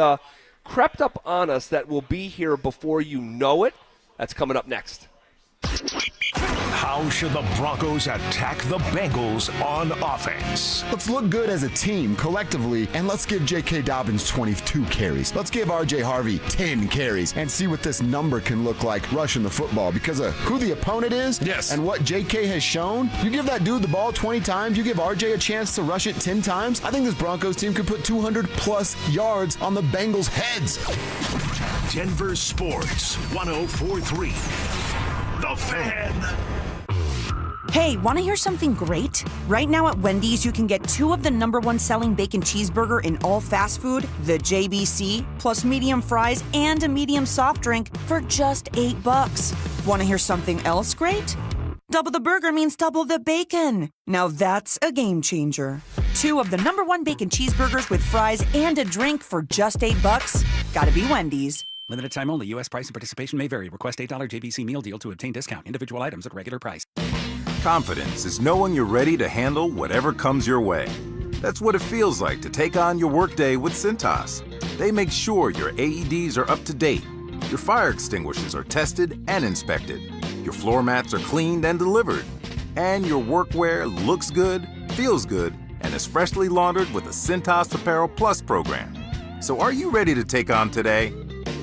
Speaker 2: crept up on us that will be here before you know it. That's coming up next.
Speaker 3: How should the Broncos attack the Bengals on offense?
Speaker 5: Let's look good as a team collectively, and let's give J.K. Dobbins 22 carries. Let's give R.J. Harvey 10 carries and see what this number can look like rushing the football because of who the opponent is and what J.K. has shown. You give that dude the ball 20 times, you give R.J. a chance to rush it 10 times, I think this Broncos team could put 200-plus yards on the Bengals' heads.
Speaker 3: Denver Sports 104.3. The Fan.
Speaker 6: Hey, want to hear something great? Right now at Wendy's, you can get 2 of the #1 selling bacon cheeseburger in all fast food, the JBC, plus medium fries and a medium soft drink for just $8. Want to hear something else great? Double the burger means double the bacon. Now that's a game changer. 2 of the #1 bacon cheeseburgers with fries and a drink for just $8. Gotta be Wendy's.
Speaker 7: Limited time only. U.S. price and participation may vary. Request $8 JBC meal deal to obtain discount. Individual items at regular price.
Speaker 14: Confidence is knowing you're ready to handle whatever comes your way. That's what it feels like to take on your workday with Cintas. They make sure your AEDs are up to date, your fire extinguishers are tested and inspected, your floor mats are cleaned and delivered, and your workwear looks good, feels good, and is freshly laundered with the Cintas Apparel Plus program. So are you ready to take on today?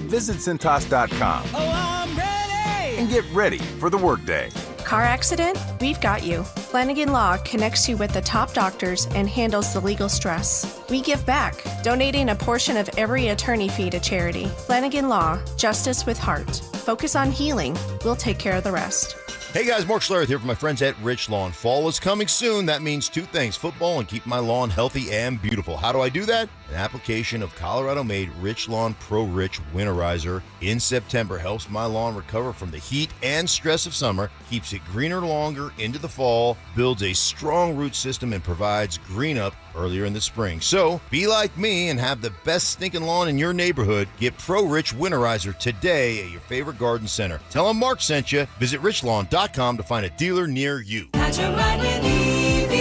Speaker 14: Visit Cintas.com and get ready for the workday.
Speaker 19: Car accident? We've got you. Flanagan Law connects you with the top doctors and handles the legal stress. We give back, donating a portion of every attorney fee to charity. Flanagan Law, justice with heart. Focus on healing. We'll take care of the rest.
Speaker 20: Hey guys, Mark Schlereth here from my friends at Rich Lawn. Fall is coming soon. That means 2 things, football and keep my lawn healthy and beautiful. How do I do that? An application of Colorado-made Rich Lawn Pro Rich Winterizer in September helps my lawn recover from the heat and stress of summer, keeps it greener longer into the fall, builds a strong root system, and provides green up earlier in the spring. So, be like me and have the best stinking lawn in your neighborhood. Get Pro Rich Winterizer today at your favorite garden center. Tell them Mark sent you. Visit richlawn.com to find a dealer near you.
Speaker 22: Catch a ride with EV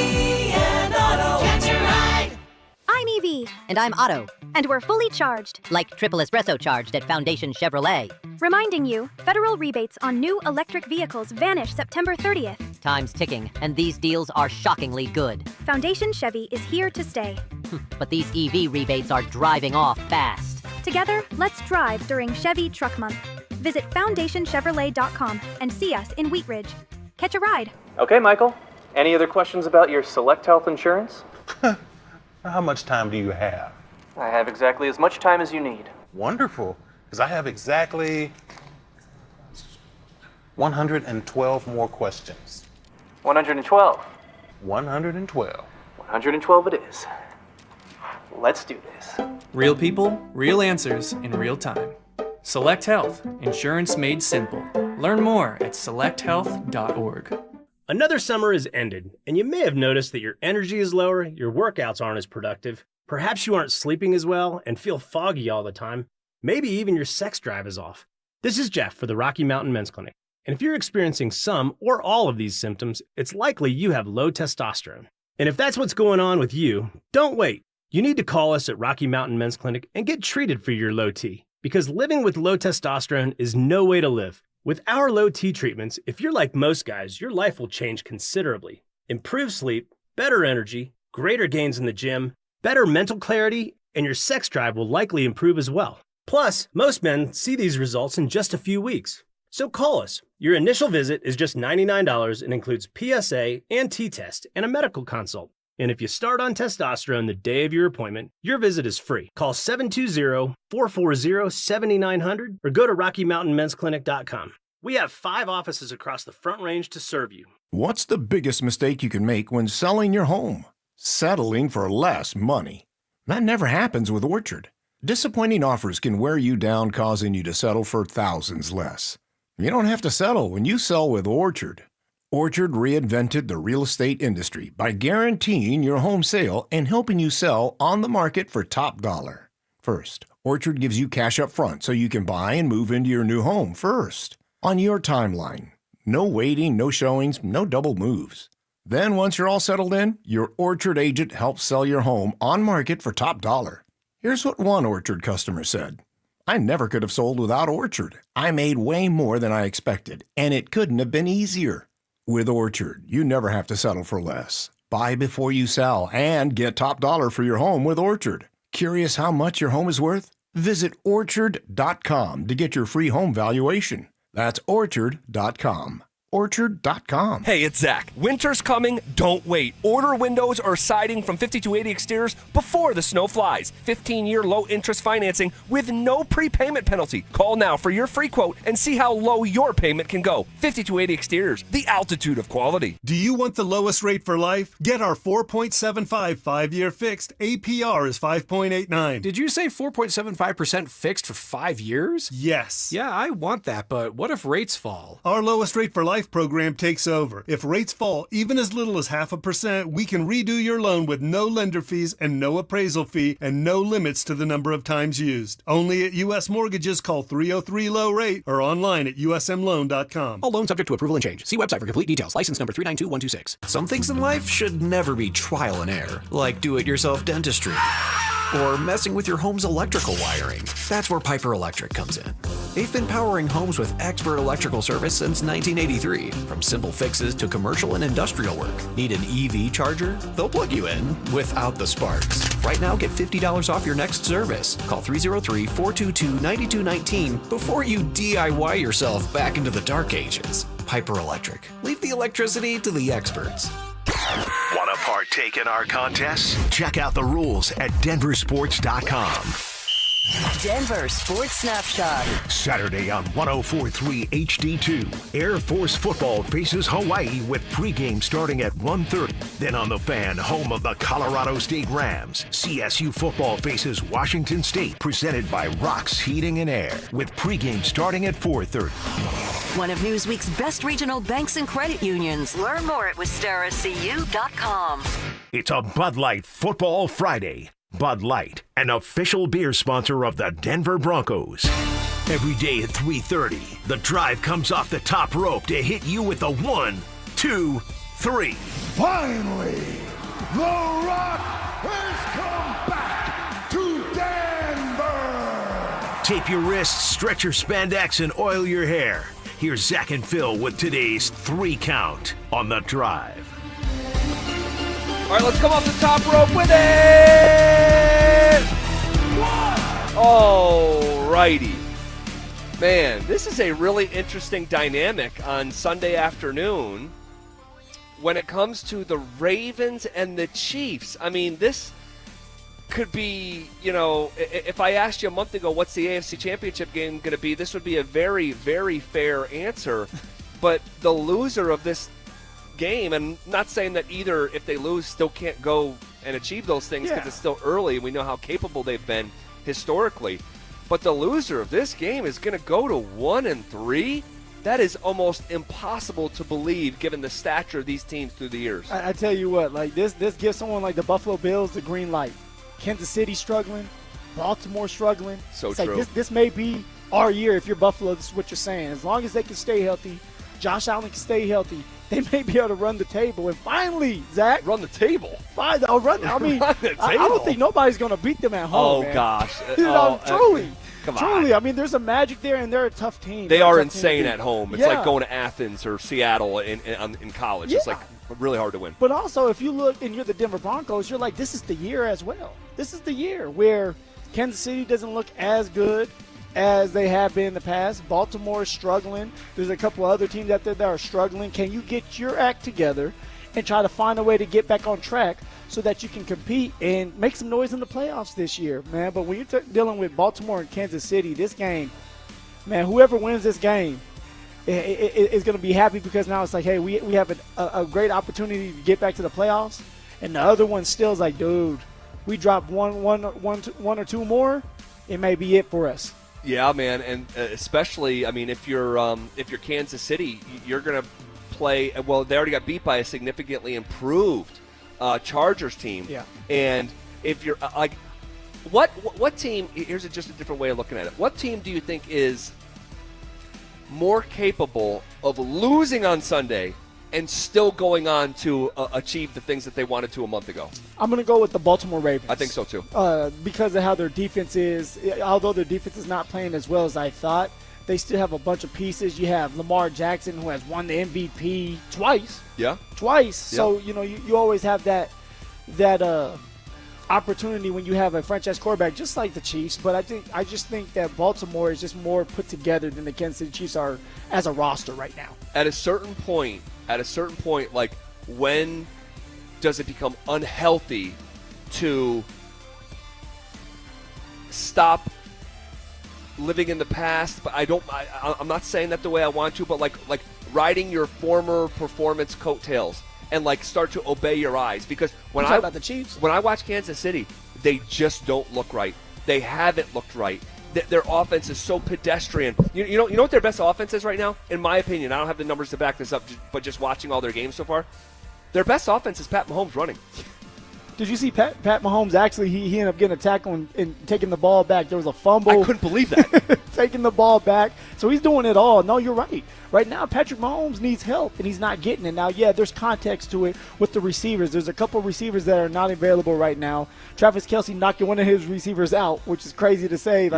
Speaker 22: and Auto. Catch a ride.
Speaker 23: I'm Evie.
Speaker 24: And I'm Otto.
Speaker 23: And we're fully charged.
Speaker 24: Like triple espresso charged at Foundation Chevrolet.
Speaker 23: Reminding you, federal rebates on new electric vehicles vanish September 30th.
Speaker 24: Time's ticking, and these deals are shockingly good.
Speaker 23: Foundation Chevy is here to stay.
Speaker 24: But these EV rebates are driving off fast.
Speaker 23: Together, let's drive during Chevy Truck Month. Visit FoundationChevrolet.com and see us in Wheat Ridge. Catch a ride.
Speaker 25: Okay, Michael. Any other questions about your Select Health insurance?
Speaker 31: How much time do you have?
Speaker 25: I have exactly as much time as you need.
Speaker 31: Wonderful, because I have exactly 112 more questions.
Speaker 25: 112.
Speaker 31: 112.
Speaker 25: 112 it is. Let's do this.
Speaker 32: Real people, real answers in real time. Select Health, insurance made simple. Learn more at selecthealth.org.
Speaker 33: Another summer is ended, and you may have noticed that your energy is lower, your workouts aren't as productive, perhaps you aren't sleeping as well and feel foggy all the time, maybe even your sex drive is off. This is Jeff for the Rocky Mountain Men's Clinic, and if you're experiencing some or all of these symptoms, it's likely you have low testosterone. And if that's what's going on with you, don't wait. You need to call us at Rocky Mountain Men's Clinic and get treated for your low T, because living with low testosterone is no way to live. With our low T treatments, if you're like most guys, your life will change considerably. Improved sleep, better energy, greater gains in the gym, better mental clarity, and your sex drive will likely improve as well. Plus, most men see these results in just a few weeks. So call us. Your initial visit is just $99 and includes PSA and T-test and a medical consult. And if you start on testosterone the day of your appointment, your visit is free. Call 720-440-7900 or go to RockyMountainMen'sClinic.com. We have 5 offices across the Front Range to serve you.
Speaker 21: What's the biggest mistake you can make when selling your home? Settling for less money. That never happens with Orchard. Disappointing offers can wear you down, causing you to settle for thousands less. You don't have to settle when you sell with Orchard. Orchard reinvented the real estate industry by guaranteeing your home sale and helping you sell on the market for top dollar. First, Orchard gives you cash up front so you can buy and move into your new home first, on your timeline.
Speaker 3: No waiting, no showings, no double moves. Then once you're all settled in, your Orchard agent helps sell your home on market for top dollar. Here's what one Orchard customer said. I never could have sold without Orchard. I made way more than I expected, and it couldn't have been easier. With Orchard, you never have to settle for less. Buy before you sell and get top dollar for your home with Orchard. Curious how much your home is worth? Visit Orchard.com to get your free home valuation. That's Orchard.com. Orchard.com.
Speaker 2: Hey, it's Zach. Winter's coming. Don't wait. Order windows or siding from 5280 Exteriors before the snow flies. 15-year low-interest financing with no prepayment penalty. Call now for your free quote and see how low your payment can go. 5280 Exteriors, the altitude of quality.
Speaker 8: Do you want the lowest rate for life? Get our 4.75 5-year fixed. APR is 5.89.
Speaker 9: Did you say 4.75% fixed for 5 years?
Speaker 8: Yes.
Speaker 9: Yeah, I want that, but what if rates fall?
Speaker 8: Our lowest rate for life program takes over. If rates fall even as little as 0.5%, we can redo your loan with no lender fees and no appraisal fee and no limits to the number of times used. Only at U.S. Mortgages. Call 303-LOW-RATE or online at usmloan.com.
Speaker 9: All loans subject to approval and change. See website for complete details. License number 392126.
Speaker 10: Some things in life should never be trial and error, like do-it-yourself dentistry or messing with your home's electrical wiring. That's where Piper Electric comes in. They've been powering homes with expert electrical service since 1983. From simple fixes to commercial and industrial work. Need an EV charger? They'll plug you in without the sparks. Right now, get $50 off your next service. Call 303-422-9219 before you DIY yourself back into the dark ages. Piper Electric. Leave the electricity to the experts.
Speaker 3: Want to partake in our contests? Check out the rules at DenverSports.com.
Speaker 26: Denver Sports Snapshot.
Speaker 3: Saturday on 104.3 HD2, Air Force football faces Hawaii with pregame starting at 1:30. Then on the Fan, home of the Colorado State Rams, CSU football faces Washington State, presented by Rocks Heating and Air, with pregame starting at 4:30.
Speaker 26: One of Newsweek's best regional banks and credit unions. Learn more at WistaraCU.com.
Speaker 3: It's a Bud Light Football Friday. Bud Light, an official beer sponsor of the Denver Broncos. Every day at 3:30, the drive comes off the top rope to hit you with the 1, 2, 3.
Speaker 11: Finally, The Rock has come back to Denver.
Speaker 3: Tape your wrists, stretch your spandex, and oil your hair. Here's Zach and Phil with today's 3 count on the drive.
Speaker 2: All right, let's come off the top rope with it. All righty. Man, this is a really interesting dynamic on Sunday afternoon when it comes to the Ravens and the Chiefs. I mean, this could be, you know, if I asked you a month ago what's the AFC Championship game going to be, this would be a very, very fair answer. But the loser of this game, and not saying that either, if they lose, still can't go and achieve those things because it's still early. We know how capable they've been historically. But the loser of this game is going to go to 1-3. That is almost impossible to believe given the stature of these teams through the years.
Speaker 1: I tell you what, like this gives someone like the Buffalo Bills the green light. Kansas City struggling, Baltimore struggling.
Speaker 2: So
Speaker 1: it's
Speaker 2: true.
Speaker 1: Like this may be our year if you're Buffalo. This is what you're saying. As long as they can stay healthy, Josh Allen can stay healthy, they may be able to run the table. And finally, Zach.
Speaker 2: Run the table?
Speaker 1: I mean,
Speaker 2: run the table.
Speaker 1: I don't think nobody's going to beat them at home.
Speaker 2: Oh, gosh.
Speaker 1: Truly.
Speaker 2: Come
Speaker 1: Truly,
Speaker 2: on.
Speaker 1: I mean, there's a magic there, and they're a tough team.
Speaker 2: They are insane at home. It's
Speaker 1: Yeah.
Speaker 2: like going to Athens or Seattle in college. It's like really hard to win.
Speaker 1: But also, if you look and you're the Denver Broncos, you're like, this is the year as well. This is the year where Kansas City doesn't look as good as they have been in the past. Baltimore is struggling. There's a couple other teams out there that are struggling. Can you get your act together and try to find a way to get back on track so that you can compete and make some noise in the playoffs this year, man? But when you're dealing with Baltimore and Kansas City, this game, man, whoever wins this game is going to be happy because now it's like, hey, we have a great opportunity to get back to the playoffs. And the other one still is like, dude, we drop one or two more, it may be it for us.
Speaker 2: Yeah, man, and especially, I mean, if you're Kansas City, you're going to play. Well, they already got beat by a significantly improved Chargers team.
Speaker 1: Yeah.
Speaker 2: And if you're like, what team? Here's just a different way of looking at it. What team do you think is more capable of losing on Sunday and still going on to achieve the things that they wanted to a month ago?
Speaker 1: I'm going to go with the Baltimore Ravens.
Speaker 2: I think so too.
Speaker 1: Because of how their defense is. Although their defense is not playing as well as I thought, they still have a bunch of pieces. You have Lamar Jackson, who has won the MVP twice.
Speaker 2: Yeah.
Speaker 1: Twice.
Speaker 2: Yeah.
Speaker 1: So, you always have that opportunity when you have a franchise quarterback, just like the Chiefs. But I just think that Baltimore is just more put together than the Kansas City Chiefs are as a roster right now.
Speaker 2: At a certain point, like, when does it become unhealthy to stop living in the past? But I'm not saying that the way I want to, but like riding your former performance coattails and like start to obey your eyes. Because when
Speaker 1: You're talking about the Chiefs?
Speaker 2: When I watch Kansas City, they just don't look right. They haven't looked right. Their offense is so pedestrian. You know what their best offense is right now? In my opinion, I don't have the numbers to back this up, but just watching all their games so far, their best offense is Pat Mahomes running.
Speaker 1: Did you see Pat Mahomes actually, he ended up getting a tackle and taking the ball back. There was a fumble.
Speaker 2: I couldn't believe that.
Speaker 1: Taking the ball back. So he's doing it all. No, you're right. Right now, Patrick Mahomes needs help, and he's not getting it. Now, yeah, there's context to it with the receivers. There's a couple receivers that are not available right now. Travis Kelce knocking one of his receivers out, which is crazy to say,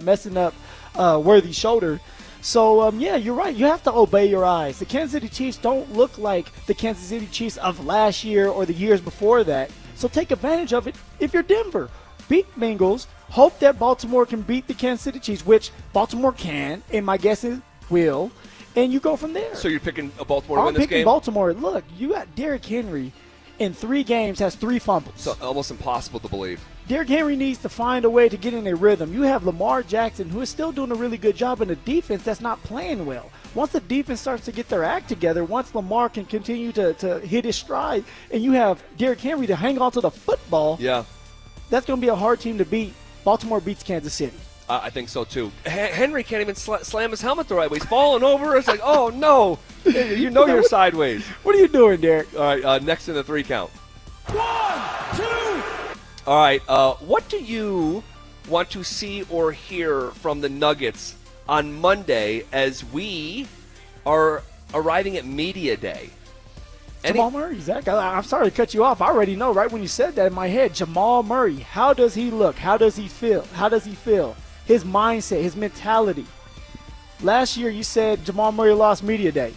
Speaker 1: messing up Worthy's shoulder. So, yeah, you're right. You have to obey your eyes. The Kansas City Chiefs don't look like the Kansas City Chiefs of last year or the years before that. So take advantage of it if you're Denver. Beat Bengals. Hope that Baltimore can beat the Kansas City Chiefs, which Baltimore can, and my guess is will. And you go from there.
Speaker 2: So you're picking Baltimore to win
Speaker 1: I'm
Speaker 2: this
Speaker 1: picking
Speaker 2: game?
Speaker 1: Baltimore. Look, you got Derrick Henry in 3 games has 3 fumbles.
Speaker 2: So almost impossible to believe.
Speaker 1: Derrick Henry needs to find a way to get in a rhythm. You have Lamar Jackson, who is still doing a really good job in a defense that's not playing well. Once the defense starts to get their act together, once Lamar can continue to hit his stride, and you have Derrick Henry to hang on to the football, that's going to be a hard team to beat. Baltimore beats Kansas City.
Speaker 2: I think so, too. Henry can't even slam his helmet the right way. He's falling over. It's like, oh, no. You know you're sideways.
Speaker 1: What are you doing, Derek?
Speaker 2: All right, next in the 3 count.
Speaker 11: 1, 2.
Speaker 2: All right, what do you want to see or hear from the Nuggets on Monday as we are arriving at Media Day?
Speaker 1: Jamal Murray, Zach. I'm sorry to cut you off. I already know right when you said that in my head. Jamal Murray, how does he look? How does he feel? How does he feel? His mindset, his mentality. Last year you said Jamal Murray lost Media Day.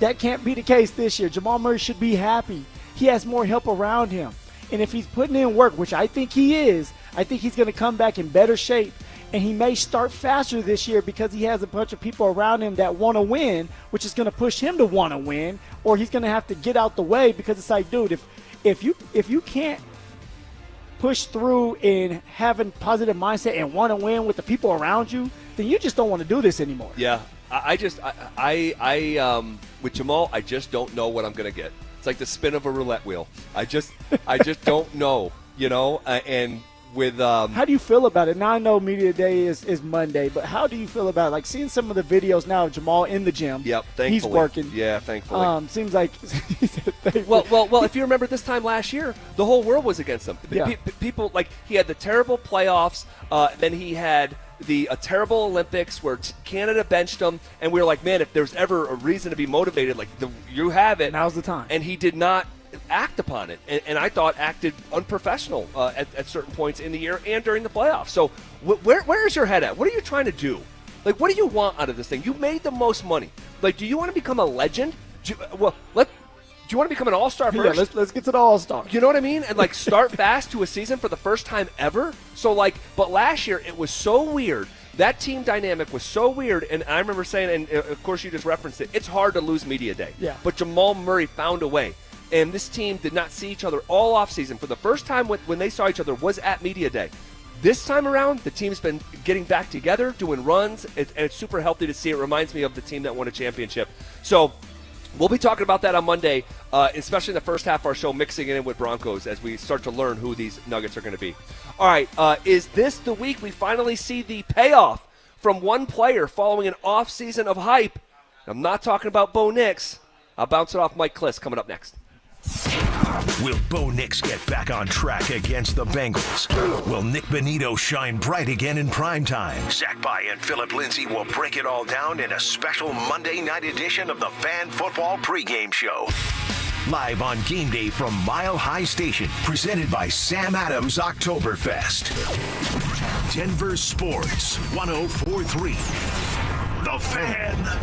Speaker 1: That can't be the case this year. Jamal Murray should be happy. He has more help around him. And if he's putting in work, which I think he is, I think he's going to come back in better shape. And he may start faster this year because he has a bunch of people around him that want to win, which is going to push him to want to win. Or he's going to have to get out the way because it's like, dude, if you can't push through in having positive mindset and want to win with the people around you, then you just don't want to do this anymore.
Speaker 2: Yeah, with Jamal, I just don't know what I'm going to get. It's like the spin of a roulette wheel. I just don't know, and with
Speaker 1: how do you feel about it? Now I know Media Day is Monday, but how do you feel about it? Like seeing some of the videos now of Jamal in the gym?
Speaker 2: Yep, thankfully.
Speaker 1: He's working.
Speaker 2: Yeah, thankfully.
Speaker 1: Seems like
Speaker 2: well, if you remember this time last year, the whole world was against him.
Speaker 1: Yeah.
Speaker 2: People, like, he had the terrible playoffs, then he had the terrible Olympics where Canada benched him, and we were like, man, if there's ever a reason to be motivated, like, you have it.
Speaker 1: Now's the time.
Speaker 2: And he did not act upon it, and I thought acted unprofessional at certain points in the year and during the playoffs. So where is your head at? What are you trying to do? Like, what do you want out of this thing? You made the most money. Like, do you want to become a legend? Do you want to become an all-star first?
Speaker 1: Yeah, let's get to the all-star.
Speaker 2: You know what I mean? And, like, start fast to a season for the first time ever. So, like, but last year it was so weird. That team dynamic was so weird, and I remember saying, and of course you just referenced it, it's hard to lose Media Day.
Speaker 1: Yeah.
Speaker 2: But Jamal Murray found a way. And this team did not see each other all offseason. For the first time when they saw each other was at Media Day. This time around, the team's been getting back together, doing runs, and it's super healthy to see. It reminds me of the team that won a championship. So we'll be talking about that on Monday, especially in the first half of our show, mixing it in with Broncos as we start to learn who these Nuggets are going to be. All right, is this the week we finally see the payoff from one player following an offseason of hype? I'm not talking about Bo Nix. I'll bounce it off Mike Kliss coming up next.
Speaker 3: Will Bo Nix get back on track against the Bengals? Will Nick Bonito shine bright again in primetime? Zach Bai and Phillip Lindsay will break it all down in a special Monday night edition of the Fan Football Pregame Show. Live on game day from Mile High Station, presented by Sam Adams Oktoberfest. Denver Sports 104.3. The Fan.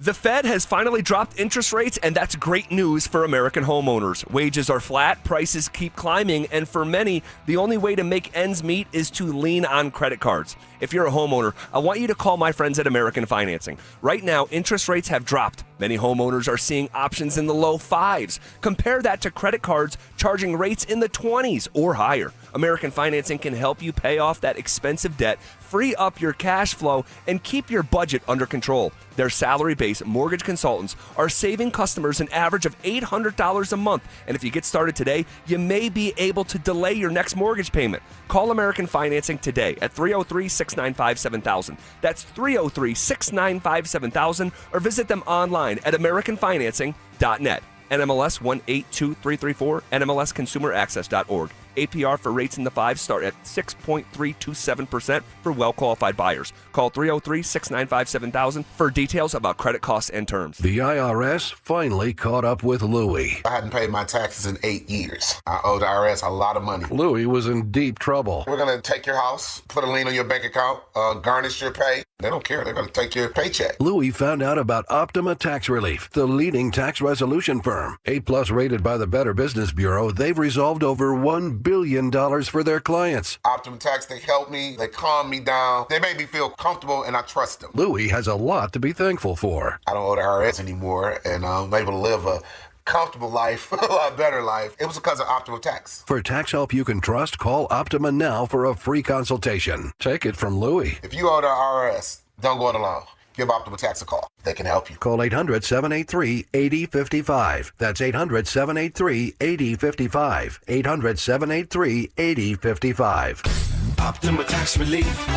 Speaker 2: The Fed has finally dropped interest rates, and that's great news for American homeowners. Wages are flat, prices keep climbing, and for many, the only way to make ends meet is to lean on credit cards. If you're a homeowner, I want you to call my friends at American Financing. Right now, interest rates have dropped. Many homeowners are seeing options in the low 5s. Compare that to credit cards charging rates in the 20s or higher. American Financing can help you pay off that expensive debt, free up your cash flow, and keep your budget under control. Their salary-based mortgage consultants are saving customers an average of $800 a month. And if you get started today, you may be able to delay your next mortgage payment. Call American Financing today at 303-695-7000. That's 303-695-7000, or visit them online at AmericanFinancing.net. NMLS 182334, NMLSConsumerAccess.org. APR for rates in the 5s start at 6.327% for well-qualified buyers. Call 303-695-7000 for details about credit costs and terms.
Speaker 4: The IRS finally caught up with Louie.
Speaker 5: I hadn't paid my taxes in 8 years. I owe the IRS a lot of money.
Speaker 4: Louie was in deep trouble.
Speaker 5: We're going to take your house, put a lien on your bank account, garnish your pay. They don't care. They're going to take your paycheck.
Speaker 4: Louie found out about Optima Tax Relief, the leading tax resolution firm. A+ rated by the Better Business Bureau, they've resolved over $1 billion for their clients.
Speaker 5: Optima Tax, they help me. They calm me down. They make me feel comfortable, and I trust them.
Speaker 4: Louie has a lot to be thankful for.
Speaker 5: I don't owe the IRS anymore, and I'm able to live a comfortable life, a lot better life. It was because of Optima Tax.
Speaker 4: For tax help you can trust, call Optima now for a free consultation. Take it from Louie.
Speaker 5: If you owe the IRS, don't go it alone. Give Optima Tax a call. They can help you.
Speaker 4: Call 800-783-8055. That's 800-783-8055. 800-783-8055.
Speaker 3: Optima Tax Relief.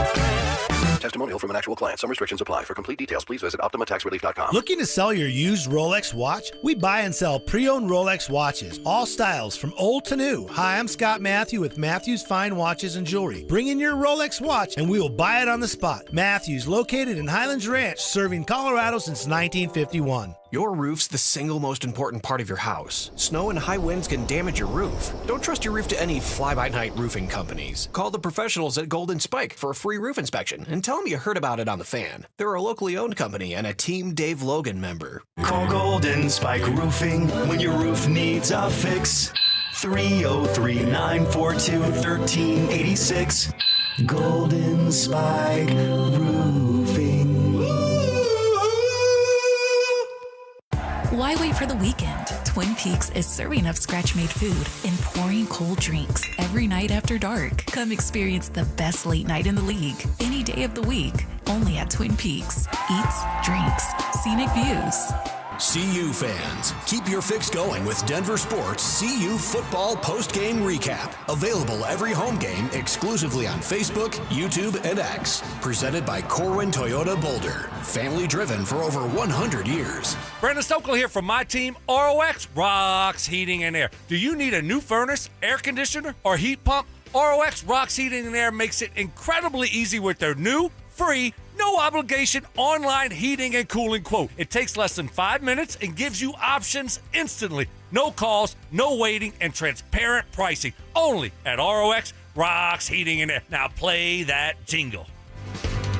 Speaker 4: Testimonial from an actual client. Some restrictions apply. For complete details, please visit OptimaTaxRelief.com.
Speaker 6: Looking to sell your used Rolex watch? We buy and sell pre-owned Rolex watches, all styles from old to new. Hi, I'm Scott Matthew with Matthews Fine Watches and Jewelry. Bring in your Rolex watch and we will buy it on the spot. Matthews, located in Highlands Ranch, serving Colorado since 1951.
Speaker 9: Your roof's the single most important part of your house. Snow and high winds can damage your roof. Don't trust your roof to any fly-by-night roofing companies. Call the professionals at Golden Spike for a free roof inspection and tell them you heard about it on The Fan. They're a locally owned company and a Team Dave Logan member.
Speaker 12: Call Golden Spike Roofing when your roof needs a fix. 303-942-1386. Golden Spike Roofing.
Speaker 13: Why wait for the weekend? Twin Peaks is serving up scratch-made food and pouring cold drinks every night after dark. Come experience the best late night in the league any day of the week, only at Twin Peaks. Eats, drinks, scenic views.
Speaker 15: CU fans, keep your fix going with Denver Sports CU Football Post-Game Recap. Available every home game exclusively on Facebook, YouTube, and X. Presented by Corwin Toyota Boulder. Family driven for over 100 years.
Speaker 16: Brandon Stokel here from my team, ROX Rocks Heating and Air. Do you need a new furnace, air conditioner, or heat pump? ROX Rocks Heating and Air makes it incredibly easy with their new, free, no obligation online heating and cooling quote. It takes less than 5 minutes and gives you options instantly. No calls, no waiting, and transparent pricing. Only at ROX Rocks Heating and Air. Now play that jingle.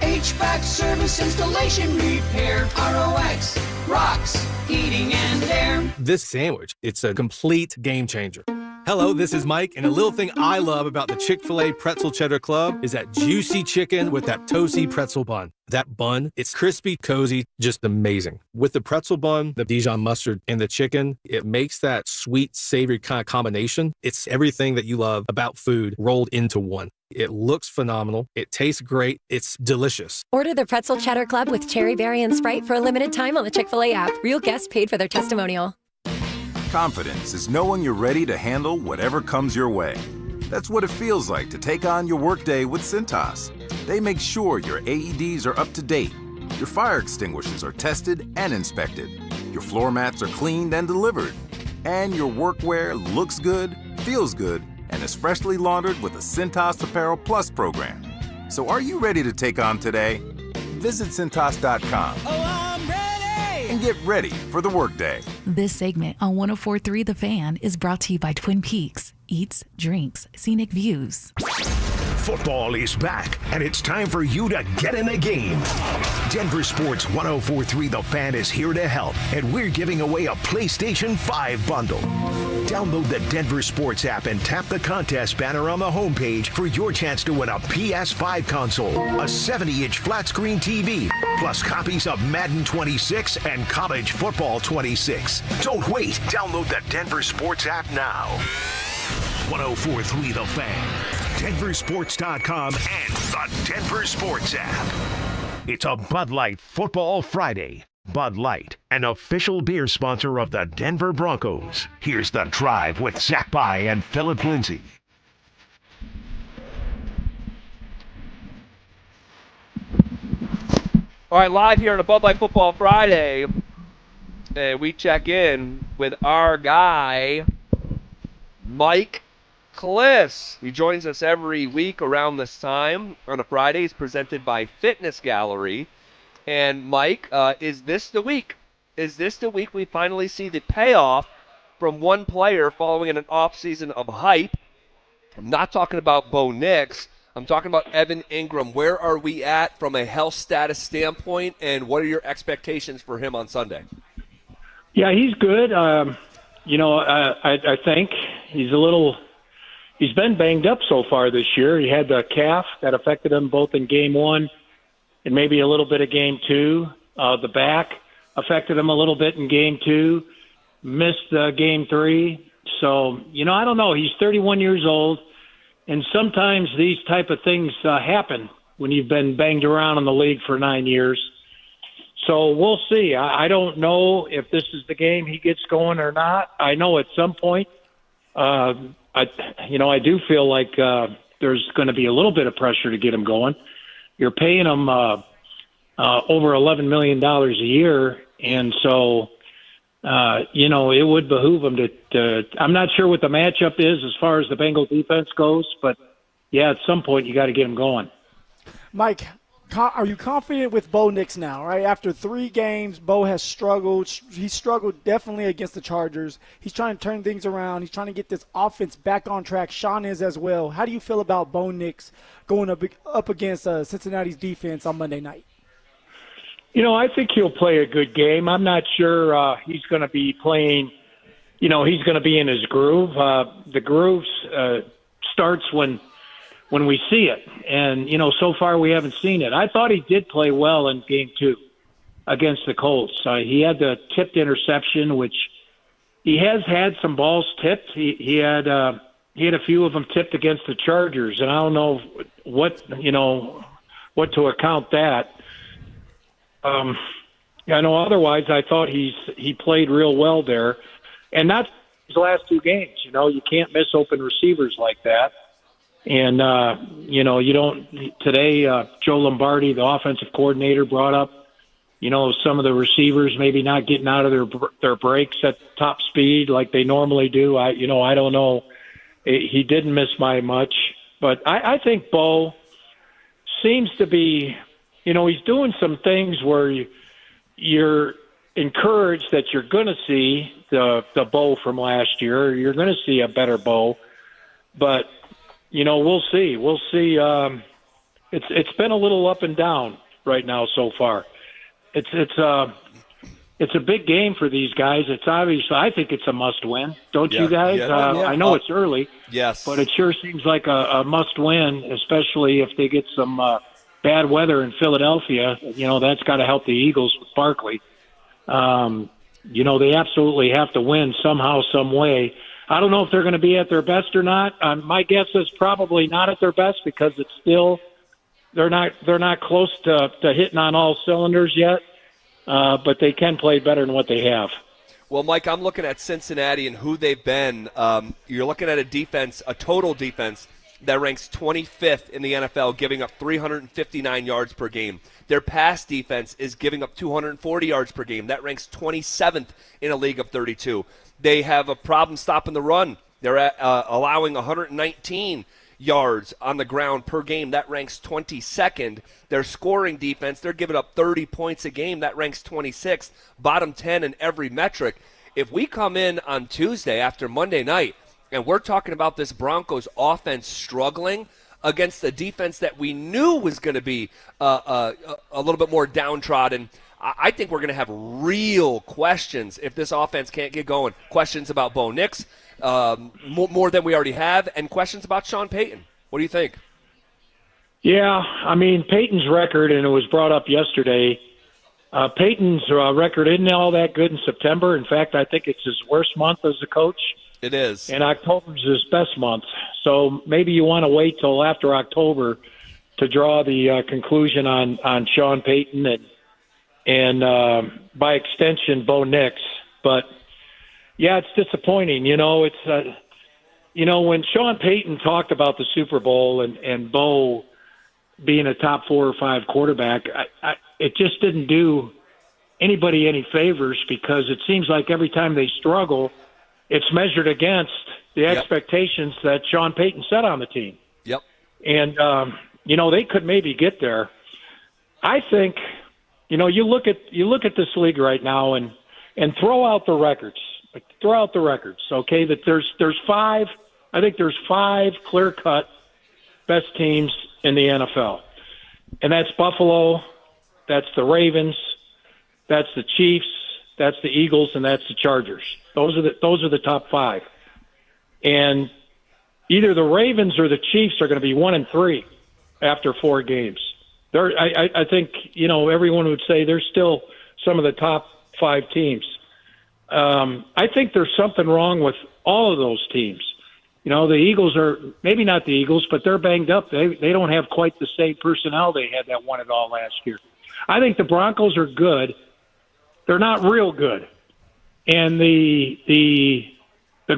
Speaker 22: HVAC service, installation, repair. ROX Rocks Heating and Air.
Speaker 17: This sandwich, it's a complete game changer. Hello, this is Mike, and a little thing I love about the Chick-fil-A Pretzel Cheddar Club is that juicy chicken with that toasty pretzel bun. That bun, it's crispy, cozy, just amazing. With the pretzel bun, the Dijon mustard, and the chicken, it makes that sweet, savory kind of combination. It's everything that you love about food rolled into one. It looks phenomenal. It tastes great. It's delicious.
Speaker 18: Order the Pretzel Cheddar Club with Cherry Berry and Sprite for a limited time on the Chick-fil-A app. Real guests paid for their testimonial.
Speaker 14: Confidence is knowing you're ready to handle whatever comes your way. That's what it feels like to take on your workday with Cintas. They make sure your AEDs are up to date, your fire extinguishers are tested and inspected, your floor mats are cleaned and delivered, And your workwear looks good, feels good, and is freshly laundered with the Cintas Apparel Plus program. So are you ready to take on today? Visit Cintas.com and get ready for the workday.
Speaker 13: This segment on 104.3 The Fan is brought to you by Twin Peaks. Eats, drinks, scenic views.
Speaker 3: Football is back, and it's time for you to get in the game. Denver Sports 104.3 The Fan is here to help, and we're giving away a PlayStation 5 bundle. Download the Denver Sports app and tap the contest banner on the homepage for your chance to win a PS5 console, a 70-inch flat-screen TV, plus copies of Madden 26 and College Football 26. Don't wait. Download the Denver Sports app now. 104.3 The Fan, DenverSports.com, and the Denver Sports app. It's a Bud Light Football Friday. Bud Light, an official beer sponsor of the Denver Broncos. Here's The Drive with Zach By and Phillip Lindsay.
Speaker 2: All right, live here on a Bud Light Football Friday, and we check in with our guy, Mike Kliss. He joins us every week around this time on a Friday. He's presented by Fitness Gallery. And Mike, is this the week? Is this the week we finally see the payoff from one player following an offseason of hype? I'm not talking about Bo Nix. I'm talking about Evan Ingram. Where are we at from a health status standpoint, and what are your expectations for him on Sunday?
Speaker 7: Yeah, he's good. I think he's been banged up so far this year. He had the calf that affected him both in game one and maybe a little bit of game two. The back affected him a little bit in game two, missed game three. So, I don't know. He's 31 years old, and sometimes these type of things happen when you've been banged around in the league for 9 years. So we'll see. I don't know if this is the game he gets going or not. I know at some point, I do feel like there's going to be a little bit of pressure to get him going. You're paying him over $11 million a year, and so it would behoove him to. I'm not sure what the matchup is as far as the Bengal defense goes, but yeah, at some point you got to get him going.
Speaker 1: Mike, are you confident with Bo Nix now, right? After 3 games, Bo has struggled. He struggled definitely against the Chargers. He's trying to turn things around. He's trying to get this offense back on track. Sean is as well. How do you feel about Bo Nix going up against Cincinnati's defense on Monday night?
Speaker 7: I think he'll play a good game. I'm not sure he's going to be playing, he's going to be in his groove. The groove starts when we see it. And, so far we haven't seen it. I thought he did play well in game 2 against the Colts. He had the tipped interception, which he has had some balls tipped. He had a few of them tipped against the Chargers, and I don't know what to account that. I know otherwise I thought he played real well there. And that's his last 2 games. You can't miss open receivers like that. And, you don't – today, Joe Lombardi, the offensive coordinator, brought up, some of the receivers maybe not getting out of their breaks at top speed like they normally do. I don't know. He didn't miss by much. But I think Bo seems to be – he's doing some things where you're encouraged that you're going to see the Bo from last year. You're going to see a better Bo. But – we'll see. We'll see. It's been a little up and down right now so far. It's a big game for these guys. It's obvious. I think it's a must-win. Don't you guys?
Speaker 2: Yeah.
Speaker 7: I know it's early.
Speaker 2: Yes.
Speaker 7: But it sure seems like a must-win, especially if they get some bad weather in Philadelphia. That's got to help the Eagles with Barkley. They absolutely have to win somehow, some way. I don't know if they're going to be at their best or not. My guess is probably not at their best because it's still they're not close to hitting on all cylinders yet. But they can play better than what they have.
Speaker 2: Well, Mike, I'm looking at Cincinnati and who they've been. You're looking at a defense, a total defense, that ranks 25th in the NFL, giving up 359 yards per game. Their pass defense is giving up 240 yards per game. That ranks 27th in a league of 32. They have a problem stopping the run. They're allowing 119 yards on the ground per game. That ranks 22nd. Their scoring defense, they're giving up 30 points a game. That ranks 26th. Bottom 10 in every metric. If we come in on Tuesday after Monday night and we're talking about this Broncos offense struggling against a defense that we knew was going to be a little bit more downtrodden, I think we're going to have real questions if this offense can't get going. Questions about Bo Nix, more than we already have, and questions about Sean Payton. What do you think?
Speaker 7: Yeah, I mean, Payton's record, and it was brought up yesterday, Payton's record isn't all that good in September. In fact, I think it's his worst month as a coach.
Speaker 2: It is.
Speaker 7: And October's his best month. So maybe you want to wait till after October to draw the conclusion on Sean Payton and by extension, Bo Nix. But, yeah, it's disappointing. It's when Sean Payton talked about the Super Bowl and Bo being a top 4 or 5 quarterback, it just didn't do anybody any favors, because it seems like every time they struggle, it's measured against the expectations that Sean Payton set on the team.
Speaker 2: Yep.
Speaker 7: And, they could maybe get there. I think, you look at this league right now and throw out the records. Throw out the records, okay? That there's 5, I think there's 5 clear-cut best teams in the NFL. And that's Buffalo, that's the Ravens, that's the Chiefs, that's the Eagles, and that's the Chargers. Those are the top 5. And either the Ravens or the Chiefs are going to be 1-3 after 4 games. I think everyone would say they're still some of the top 5 teams. I think there's something wrong with all of those teams. The Eagles are maybe not the Eagles, but they're banged up. They don't have quite the same personnel they had that won it all last year. I think the Broncos are good. They're not real good. And the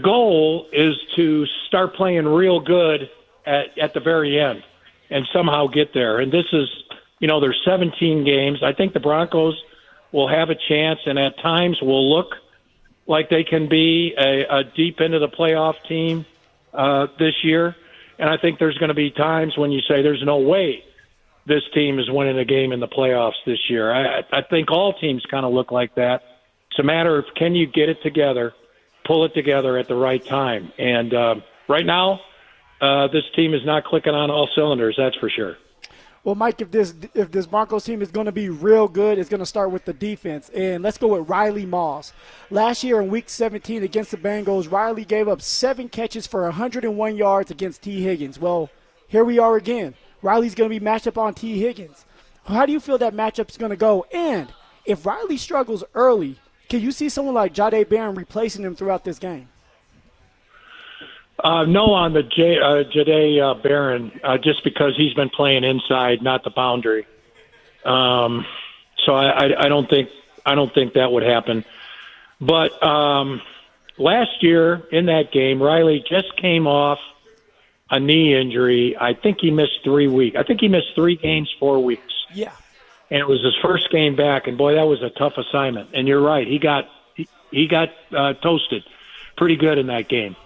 Speaker 7: goal is to start playing real good at the very end and somehow get there. And this is, there's 17 games. I think the Broncos will have a chance, and at times will look like they can be a deep into the playoff team this year. And I think there's going to be times when you say there's no way this team is winning a game in the playoffs this year. I think all teams kind of look like that. It's a matter of, can you get it together, pull it together at the right time. And right now, this team is not clicking on all cylinders, that's for sure.
Speaker 1: Well, Mike, if this Broncos team is going to be real good, it's going to start with the defense. And let's go with Riley Moss. Last year in Week 17 against the Bengals, Riley gave up 7 catches for 101 yards against T. Higgins. Well, here we are again. Riley's going to be matched up on T. Higgins. How do you feel that matchup's going to go? And if Riley struggles early, can you see someone like Jahdae Barron replacing him throughout this game?
Speaker 7: No on the Jahdae Barron, just because he's been playing inside, not the boundary. So I don't think that would happen. But last year in that game, Riley just came off a knee injury. I think he missed 3 weeks. I think he missed 3 games, 4 weeks.
Speaker 1: Yeah.
Speaker 7: And it was his first game back, and boy, that was a tough assignment. And you're right, he got toasted pretty good in that game.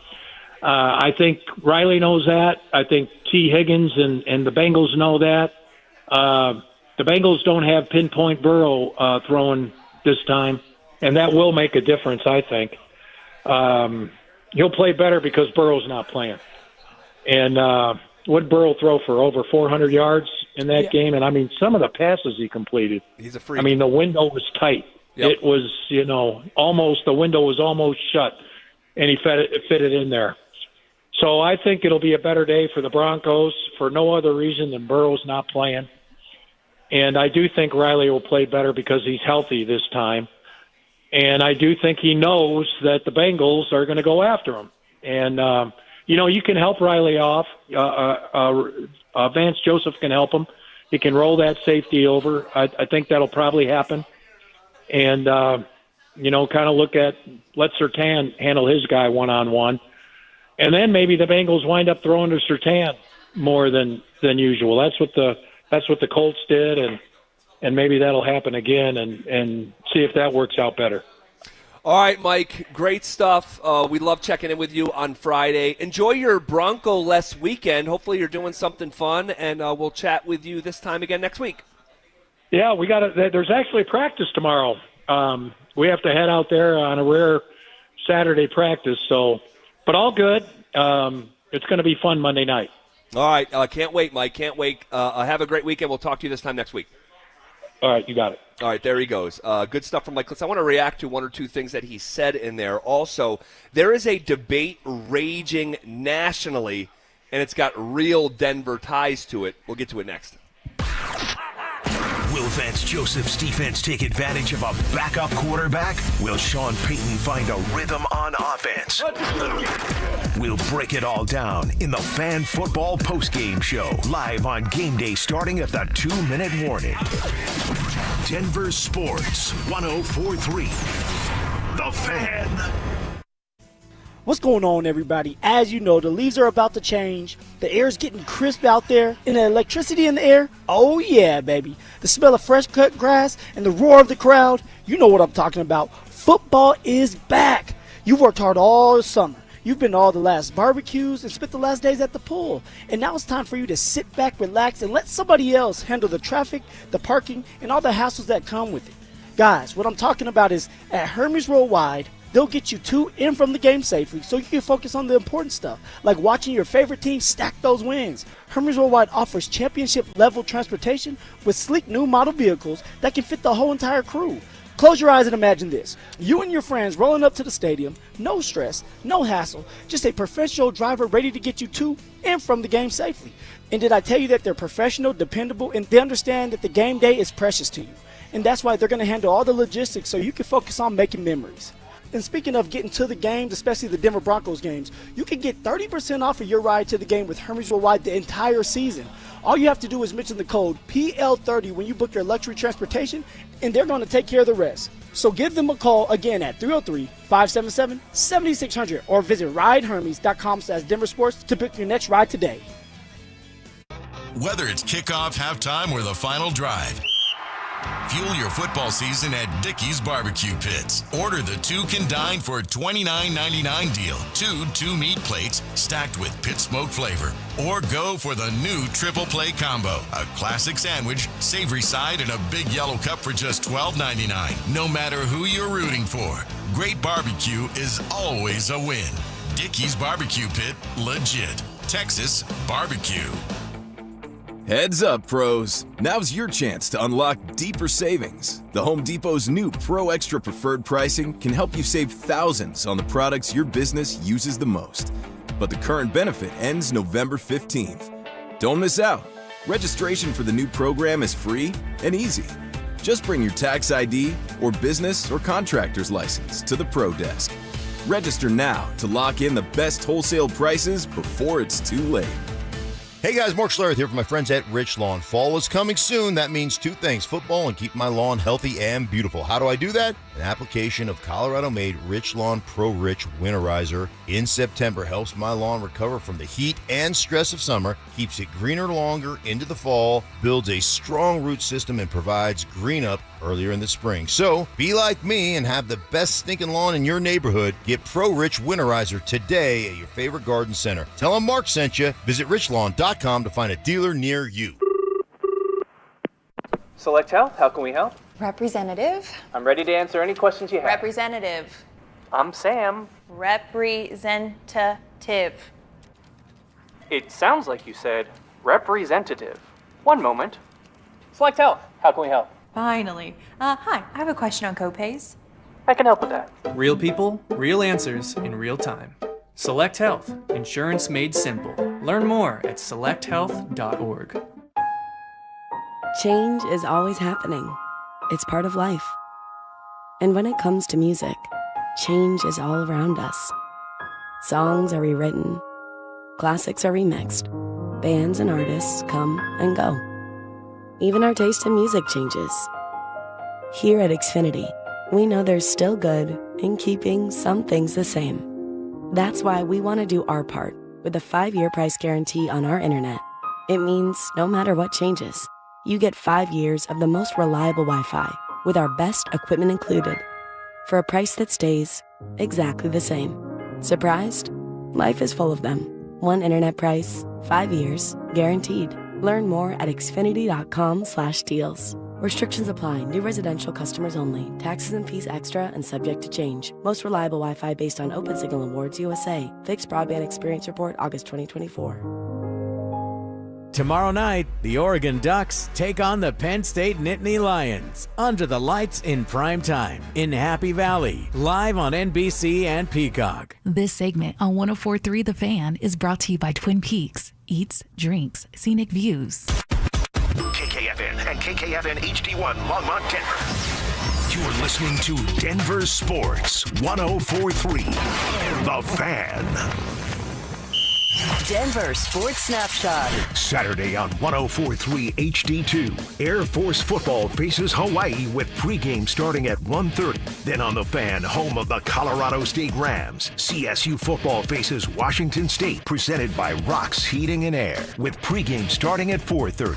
Speaker 7: I think Riley knows that. I think T. Higgins and the Bengals know that. The Bengals don't have pinpoint Burrow throwing this time, and that will make a difference, I think. He'll play better because Burrow's not playing. And what Burrow throw for over 400 yards in that game? And, I mean, some of the passes he completed.
Speaker 2: He's a freak.
Speaker 7: I mean, the window was tight. Yep. It was, the window was almost shut, and he fit it in there. So I think it'll be a better day for the Broncos for no other reason than Burrow's not playing. And I do think Riley will play better because he's healthy this time. And I do think he knows that the Bengals are going to go after him. And, you can help Riley off. Vance Joseph can help him. He can roll that safety over. I think that'll probably happen. And, kind of let Surtain handle his guy one-on-one. And then maybe the Bengals wind up throwing to Surtain more than usual. That's what the Colts did, and maybe that'll happen again, and see if that works out better.
Speaker 2: All right, Mike, great stuff. We love checking in with you on Friday. Enjoy your Bronco-less weekend. Hopefully you're doing something fun, and we'll chat with you this time again next week.
Speaker 7: Yeah, there's actually practice tomorrow. We have to head out there on a rare Saturday practice, but all good. It's going to be fun Monday night.
Speaker 2: All right, can't wait, Mike. Can't wait. Have a great weekend. We'll talk to you this time next week.
Speaker 7: All right, you got it.
Speaker 2: All right, there he goes. Good stuff from Mike. I want to react to one or two things that he said in there. Also, there is a debate raging nationally, and it's got real Denver ties to it. We'll get to it next.
Speaker 3: Will Vance Joseph's defense take advantage of a backup quarterback? Will Sean Payton find a rhythm on offense? We'll break it all down in the Fan Football Postgame Show, live on game day starting at the 2-minute warning. Denver Sports 104.3. The Fan.
Speaker 1: What's going on, everybody? As you know, the leaves are about to change. The air is getting crisp out there, and the electricity in the air, oh yeah, baby. The smell of fresh cut grass and the roar of the crowd, you know what I'm talking about. Football is back. You've worked hard all summer. You've been to all the last barbecues and spent the last days at the pool. And now it's time for you to sit back, relax, and let somebody else handle the traffic, the parking, and all the hassles that come with it. Guys, what I'm talking about is at Hermes Worldwide, they'll get you to and from the game safely so you can focus on the important stuff, like watching your favorite team stack those wins. Hermes Worldwide offers championship-level transportation with sleek new model vehicles that can fit the whole entire crew. Close your eyes and imagine this. You and your friends rolling up to the stadium, no stress, no hassle, just a professional driver ready to get you to and from the game safely. And did I tell you that they're professional, dependable, and they understand that the game day is precious to you? And that's why they're going to handle all the logistics so you can focus on making memories. And speaking of getting to the games, especially the Denver Broncos games, you can get 30% off of your ride to the game with Hermes Worldwide the entire season. All you have to do is mention the code PL30 when you book your luxury transportation, and they're going to take care of the rest. So give them a call again at 303-577-7600 or visit ridehermes.com/DenverSports to book your next ride today.
Speaker 19: Whether it's kickoff, halftime, or the final drive, fuel your football season at Dickey's Barbecue Pits. Order the Two Can Dine for $29.99 deal. 2 meat plates stacked with pit smoke flavor. Or go for the new Triple Play Combo. A classic sandwich, savory side, and a big yellow cup for just $12.99. No matter who you're rooting for, great barbecue is always a win. Dickey's Barbecue Pit, legit. Texas barbecue.
Speaker 20: Heads up, pros. Now's your chance to unlock deeper savings. The Home Depot's new Pro Extra Preferred pricing can help you save thousands on the products your business uses the most. But the current benefit ends November 15th. Don't miss out. Registration for the new program is free and easy. Just bring your tax ID or business or contractor's license to the Pro Desk. Register now to lock in the best wholesale prices before it's too late.
Speaker 21: Hey guys, Mark Schlereth here for my friends at Rich Lawn. Fall is coming soon. That means two things, football and keep my lawn healthy and beautiful. How do I do that? An application of Colorado-made Rich Lawn Pro Rich Winterizer in September helps my lawn recover from the heat and stress of summer, keeps it greener longer into the fall, builds a strong root system, and provides green up earlier in the spring. So be like me and have the best stinking lawn in your neighborhood. Get Pro Rich Winterizer today at your favorite garden center. Tell them Mark sent you. Visit richlawn.com to find a dealer near you.
Speaker 23: Select Health, how can we help?
Speaker 24: Representative.
Speaker 23: I'm ready to answer any questions you have.
Speaker 24: Representative.
Speaker 23: I'm Sam.
Speaker 24: Representative.
Speaker 23: It sounds like you said representative. One moment. Select Health, how can we help?
Speaker 24: Finally. Hi, I have a question on copays.
Speaker 23: I can help with that.
Speaker 25: Real people, real answers in real time. Select Health, insurance made simple. Learn more at selecthealth.org.
Speaker 27: Change is always happening. It's part of life. And when it comes to music, change is all around us. Songs are rewritten. Classics are remixed. Bands and artists come and go. Even our taste in music changes. Here at Xfinity, we know there's still good in keeping some things the same. That's why we want to do our part With a 5-year price guarantee on our internet, it means no matter what changes, you get 5 years of the most reliable Wi-Fi with our best equipment included for a price that stays exactly the same. Surprised? Life is full of them. One internet price, 5 years, guaranteed. Learn more at Xfinity.com/deals. Restrictions apply. New residential customers only. Taxes and fees extra and subject to change. Most reliable Wi-Fi based on Open Signal Awards USA. Fixed Broadband Experience Report, August 2024.
Speaker 4: Tomorrow night, the Oregon Ducks take on the Penn State Nittany Lions under the lights in prime time in Happy Valley, live on NBC and Peacock.
Speaker 13: This segment on 104.3 The Fan is brought to you by Twin Peaks. Eats, drinks, scenic views.
Speaker 3: KKFN and KKFN HD1 Longmont, Denver. You're listening to Denver Sports 104.3 The Fan.
Speaker 5: Denver Sports Snapshot.
Speaker 3: Saturday on 104.3 HD2, Air Force football faces Hawaii with pregame starting at 1:30. Then on The Fan, home of the Colorado State Rams, CSU football faces Washington State, presented by Rocks Heating and Air, with pregame starting at 4:30.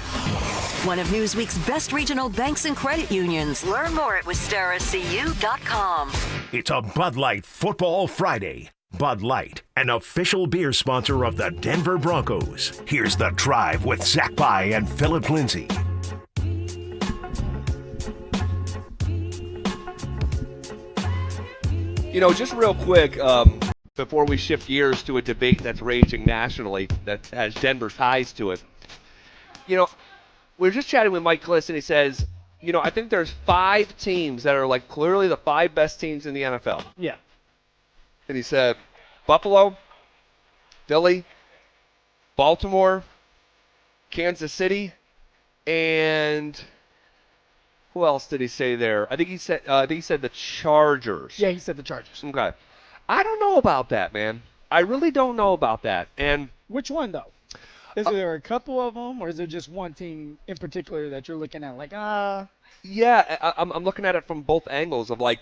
Speaker 5: One of Newsweek's best regional banks and credit unions. Learn more at WistaraCU.com.
Speaker 3: It's a Bud Light Football Friday. Bud Light, an official beer sponsor of the Denver Broncos. Here's The Drive with Zach By and Phillip Lindsay.
Speaker 2: Just real quick, before we shift gears to a debate that's raging nationally that has Denver ties to it. We were just chatting with Mike Kliss, and he says, I think there's 5 teams that are like clearly the 5 best teams in the NFL.
Speaker 1: Yeah.
Speaker 2: And he said, Buffalo, Philly, Baltimore, Kansas City, and who else did he say there? I think he said the Chargers.
Speaker 1: Yeah, he said the Chargers.
Speaker 2: Okay. I don't know about that, man. I really don't know about that. And
Speaker 1: which one though? Is there a couple of them, or is there just one team in particular that you're looking at? Like,
Speaker 2: Yeah, I'm looking at it from both angles of like.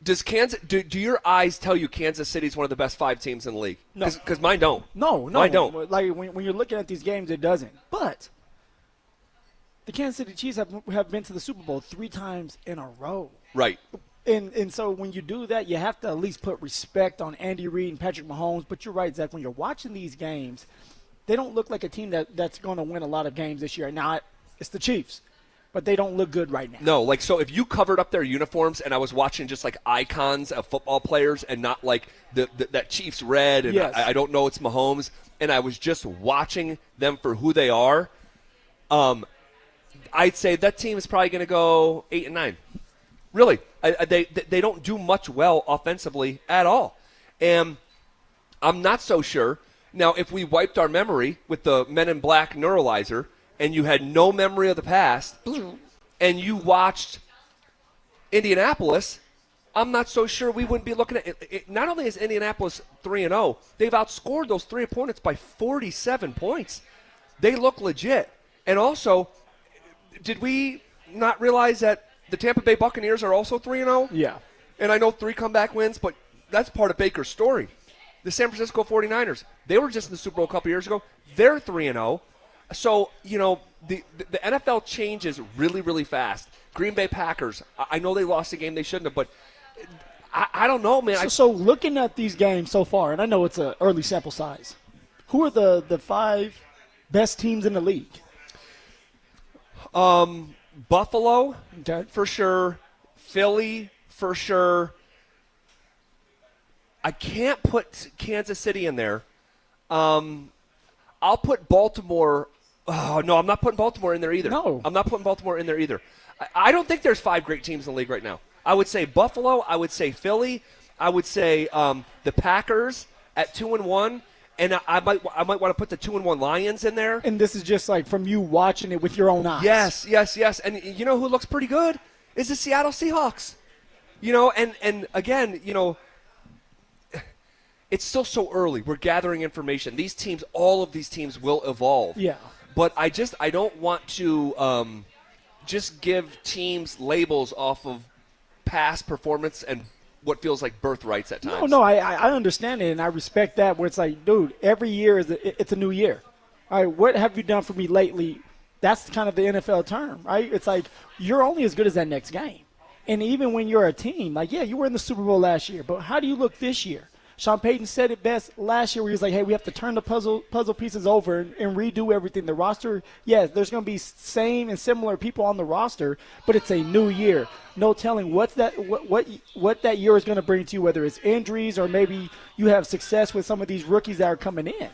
Speaker 2: Does do your eyes tell you Kansas City's one of the best 5 teams in the league?
Speaker 1: No.
Speaker 2: Because mine don't.
Speaker 1: No.
Speaker 2: Mine don't.
Speaker 1: Like, when you're looking at these games, it doesn't. But the Kansas City Chiefs have been to the Super Bowl 3 times in a row.
Speaker 2: Right.
Speaker 1: And so when you do that, you have to at least put respect on Andy Reid and Patrick Mahomes. But you're right, Zach, when you're watching these games, they don't look like a team that's going to win a lot of games this year. Now, it's the Chiefs. But they don't look good right now.
Speaker 2: No, so if you covered up their uniforms and I was watching just like icons of football players and not like that Chiefs red and
Speaker 1: yes.
Speaker 2: I don't know it's Mahomes, and I was just watching them for who they are, I'd say that team is probably going to go 8-9. Really, they don't do much well offensively at all, and I'm not so sure. Now, if we wiped our memory with the Men in Black neuralizer, and you had no memory of the past, and you watched Indianapolis, I'm not so sure we wouldn't be looking at it. Not only is Indianapolis 3-0, they've outscored those 3 opponents by 47 points. They look legit. And also, did we not realize that the Tampa Bay Buccaneers are also 3-0?
Speaker 1: Yeah.
Speaker 2: And I know 3 comeback wins, but that's part of Baker's story. The San Francisco 49ers, they were just in the Super Bowl a couple years ago. They're 3-0. So, the NFL changes really, really fast. Green Bay Packers, I know they lost a game they shouldn't have, but I don't know, man.
Speaker 1: So looking at these games so far, and I know it's an early sample size, who are the 5 best teams in the league?
Speaker 2: Buffalo,
Speaker 1: okay,
Speaker 2: for sure. Philly, for sure. I can't put Kansas City in there. I'll put Baltimore. Oh, no, I'm not putting Baltimore in there either.
Speaker 1: No.
Speaker 2: I'm not putting Baltimore in there either. I don't think there's 5 great teams in the league right now. I would say Buffalo. I would say Philly. I would say the Packers at 2-1. And I might want to put the 2-1 Lions in there.
Speaker 1: And this is just like from you watching it with your own eyes.
Speaker 2: Yes. And you know who looks pretty good is the Seattle Seahawks. And again, it's still so early. We're gathering information. All of these teams will evolve.
Speaker 1: Yeah.
Speaker 2: But I don't want to just give teams labels off of past performance and what feels like birthrights at times.
Speaker 1: No, I understand it, and I respect that, where it's like, dude, every year it's a new year. All right, what have you done for me lately? That's kind of the NFL term, right? It's like you're only as good as that next game. And even when you're a team, like, yeah, you were in the Super Bowl last year, but how do you look this year? Sean Payton said it best last year where he was like, hey, we have to turn the puzzle pieces over and redo everything. The roster, yes, there's going to be same and similar people on the roster, but it's a new year. No telling what that year is going to bring to you, whether it's injuries or maybe you have success with some of these rookies that are coming in.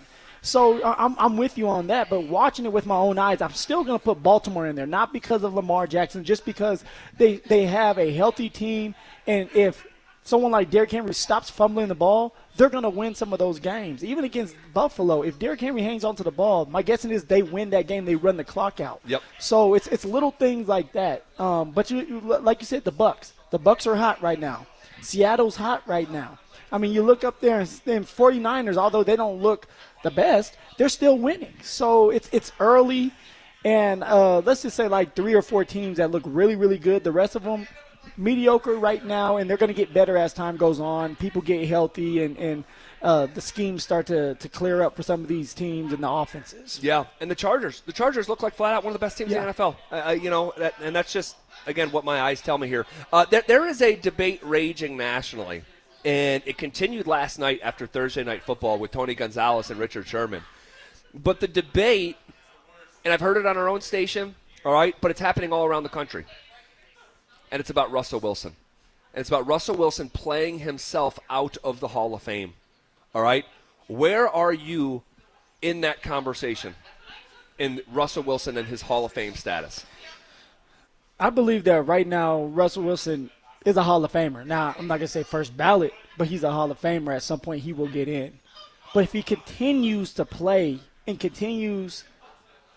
Speaker 1: So I'm with you on that, but watching it with my own eyes, I'm still going to put Baltimore in there, not because of Lamar Jackson, just because they have a healthy team, and if someone like Derrick Henry stops fumbling the ball, they're going to win some of those games. Even against Buffalo, if Derrick Henry hangs onto the ball, my guessing is they win that game, they run the clock out.
Speaker 2: Yep.
Speaker 1: So it's little things like that. But like you said, the Bucs are hot right now. Seattle's hot right now. I mean, you look up there and 49ers, although they don't look the best, they're still winning. So it's early, and let's just say like 3 or 4 teams that look really, really good. The rest of them, mediocre right now, and they're going to get better as time goes on. People get healthy, and the schemes start to clear up for some of these teams and the offenses.
Speaker 2: Yeah, and the Chargers look like flat out one of the best teams in the NFL. And that's just, again, what my eyes tell me here. There is a debate raging nationally, and it continued last night after Thursday Night Football with Tony Gonzalez and Richard Sherman. But the debate, and I've heard it on our own station, all right, but it's happening all around the country. And it's about Russell Wilson. And it's about Russell Wilson playing himself out of the Hall of Fame. All right? Where are you in that conversation in Russell Wilson and his Hall of Fame status?
Speaker 1: I believe that right now Russell Wilson is a Hall of Famer. Now, I'm not going to say first ballot, but he's a Hall of Famer. At some point he will get in. But if he continues to play and continues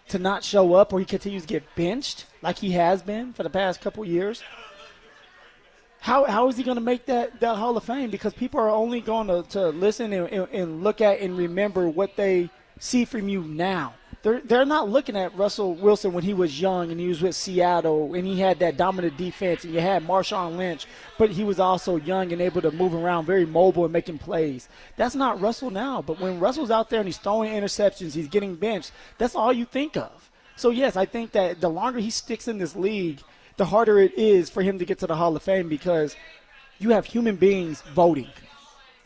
Speaker 1: to not show up, or he continues to get benched like he has been for the past couple years, how is he going to make that Hall of Fame? Because people are only going to listen and look at and remember what they see from you now. They're not looking at Russell Wilson when he was young and he was with Seattle and he had that dominant defense and you had Marshawn Lynch, but he was also young and able to move around, very mobile and making plays. That's not Russell now. But when Russell's out there and he's throwing interceptions, he's getting benched, that's all you think of. So, yes, I think that the longer he sticks in this league, the harder it is for him to get to the Hall of Fame, because you have human beings voting.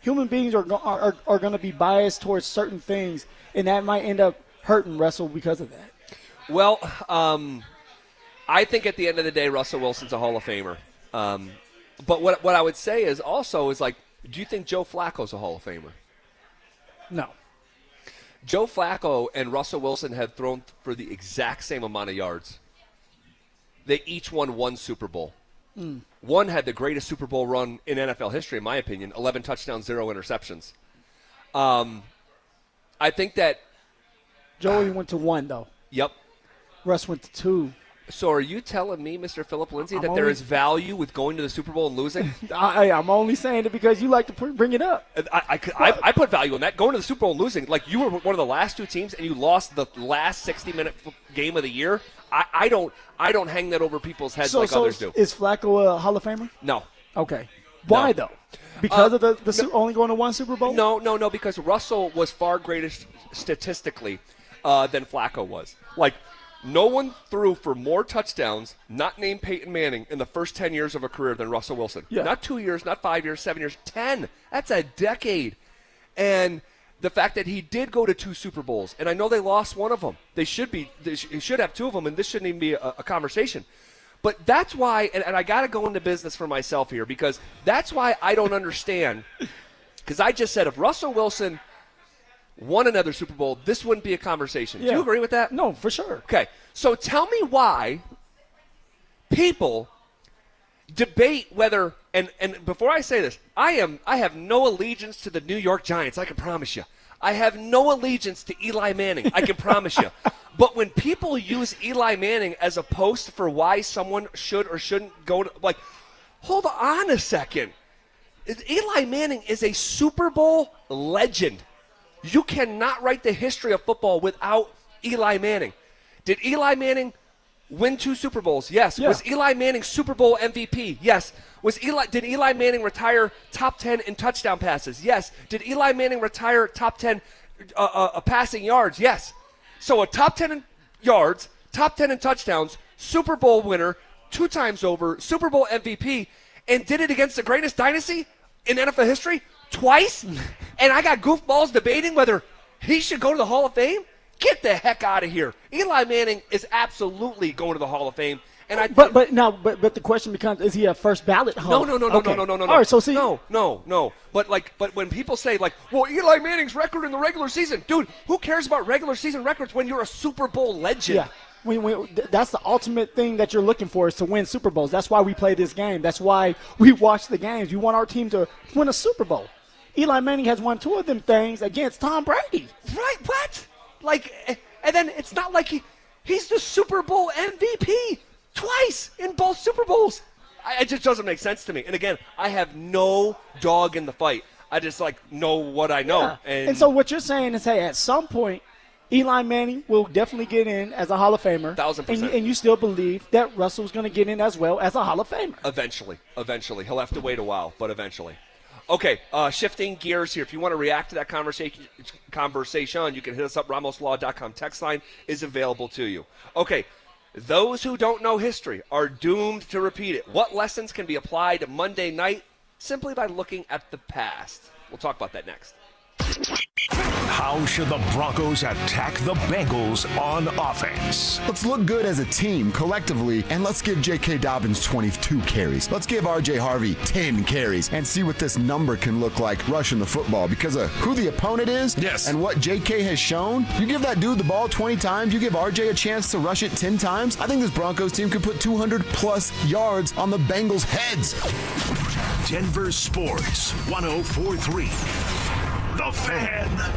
Speaker 1: Human beings are going to be biased towards certain things, and that might end up hurting Russell because of that.
Speaker 2: Well, I think at the end of the day, Russell Wilson's a Hall of Famer. But what I would say is also is, like, do you think Joe Flacco's a Hall of Famer?
Speaker 1: No.
Speaker 2: Joe Flacco and Russell Wilson have thrown for the exact same amount of yards. They each won 1 Super Bowl. One had the greatest Super Bowl run in NFL history, in my opinion, 11 touchdowns, 0 interceptions. I think that
Speaker 1: Joey went to 1, though.
Speaker 2: Yep.
Speaker 1: Russ went to 2.
Speaker 2: So are you telling me, Mr. Phillip Lindsay, that there is value with going to the Super Bowl and losing?
Speaker 1: I'm only saying it because you like to bring it up.
Speaker 2: I put value in that. Going to the Super Bowl and losing, like you were one of the last 2 teams and you lost the last 60-minute game of the year. I don't hang that over people's heads like others do.
Speaker 1: Is Flacco a Hall of Famer?
Speaker 2: No.
Speaker 1: Okay. Why, though? Because of the only going to 1 Super Bowl?
Speaker 2: No, because Russell was far greater statistically than Flacco was. Like, no one threw for more touchdowns, not named Peyton Manning, in the first 10 years of a career than Russell Wilson.
Speaker 1: Yeah.
Speaker 2: Not 2 years, not 5 years, 7 years, 10. That's a decade. And the fact that he did go to 2 Super Bowls, and I know they lost one of them. They should have 2 of them, and this shouldn't even be a conversation. But that's why, and I got to go into business for myself here, because that's why I don't understand. Because I just said if Russell Wilson won another Super Bowl, this wouldn't be a conversation.
Speaker 1: Yeah.
Speaker 2: Do you agree with that?
Speaker 1: No, for sure.
Speaker 2: Okay, so tell me why people debate whether, and before I say this, I have no allegiance to the New York Giants, I can promise you. I have no allegiance to Eli Manning, I can promise you. But when people use Eli Manning as a post for why someone should or shouldn't go to, like, hold on a second. Eli Manning is a Super Bowl legend. You cannot write the history of football without Eli Manning. Did Eli Manning win 2 Super Bowls? Yes.
Speaker 1: Yeah.
Speaker 2: Was Eli Manning Super Bowl MVP? Yes. Did Eli Manning retire top 10 in touchdown passes? Yes. Did Eli Manning retire top 10 passing yards? Yes. So a top 10 in yards, top 10 in touchdowns, Super Bowl winner, 2 times over, Super Bowl MVP, and did it against the greatest dynasty in NFL history twice? And I got goofballs debating whether he should go to the Hall of Fame? Get the heck out of here. Eli Manning is absolutely going to the Hall of Fame. And
Speaker 1: But the question becomes, is he a first ballot Hall?
Speaker 2: No.
Speaker 1: No. All right, so see.
Speaker 2: No. But when people say, like, well, Eli Manning's record in the regular season, dude, who cares about regular season records when you're a Super Bowl legend?
Speaker 1: Yeah. That's the ultimate thing that you're looking for, is to win Super Bowls. That's why we play this game. That's why we watch the games. You want our team to win a Super Bowl. Eli Manning has won 2 of them things against Tom Brady.
Speaker 2: Right, what? Like, and then it's not like he's the Super Bowl MVP twice in both Super Bowls. It just doesn't make sense to me. And again, I have no dog in the fight. I just, know what I know.
Speaker 1: Yeah. And so what you're saying is, hey, at some point, Eli Manning will definitely get in as a Hall of Famer.
Speaker 2: 1,000%.
Speaker 1: And you still believe that Russell's going to get in as well as a Hall of Famer.
Speaker 2: Eventually. He'll have to wait a while, but eventually. Okay, shifting gears here. If you want to react to that conversation, you can hit us up. RamosLaw.com text line is available to you. Okay, those who don't know history are doomed to repeat it. What lessons can be applied Monday night simply by looking at the past? We'll talk about that next.
Speaker 3: How should the Broncos attack the Bengals on offense?
Speaker 6: Let's look good as a team collectively, and let's give J.K. Dobbins 22 carries. Let's give R.J. Harvey 10 carries and see what this number can look like rushing the football. Because of who the opponent is and what J.K. has shown, you give that dude the ball 20 times, you give R.J. a chance to rush it 10 times, I think this Broncos team could put 200-plus yards on the Bengals' heads.
Speaker 3: Denver Sports 104.3. The Fan.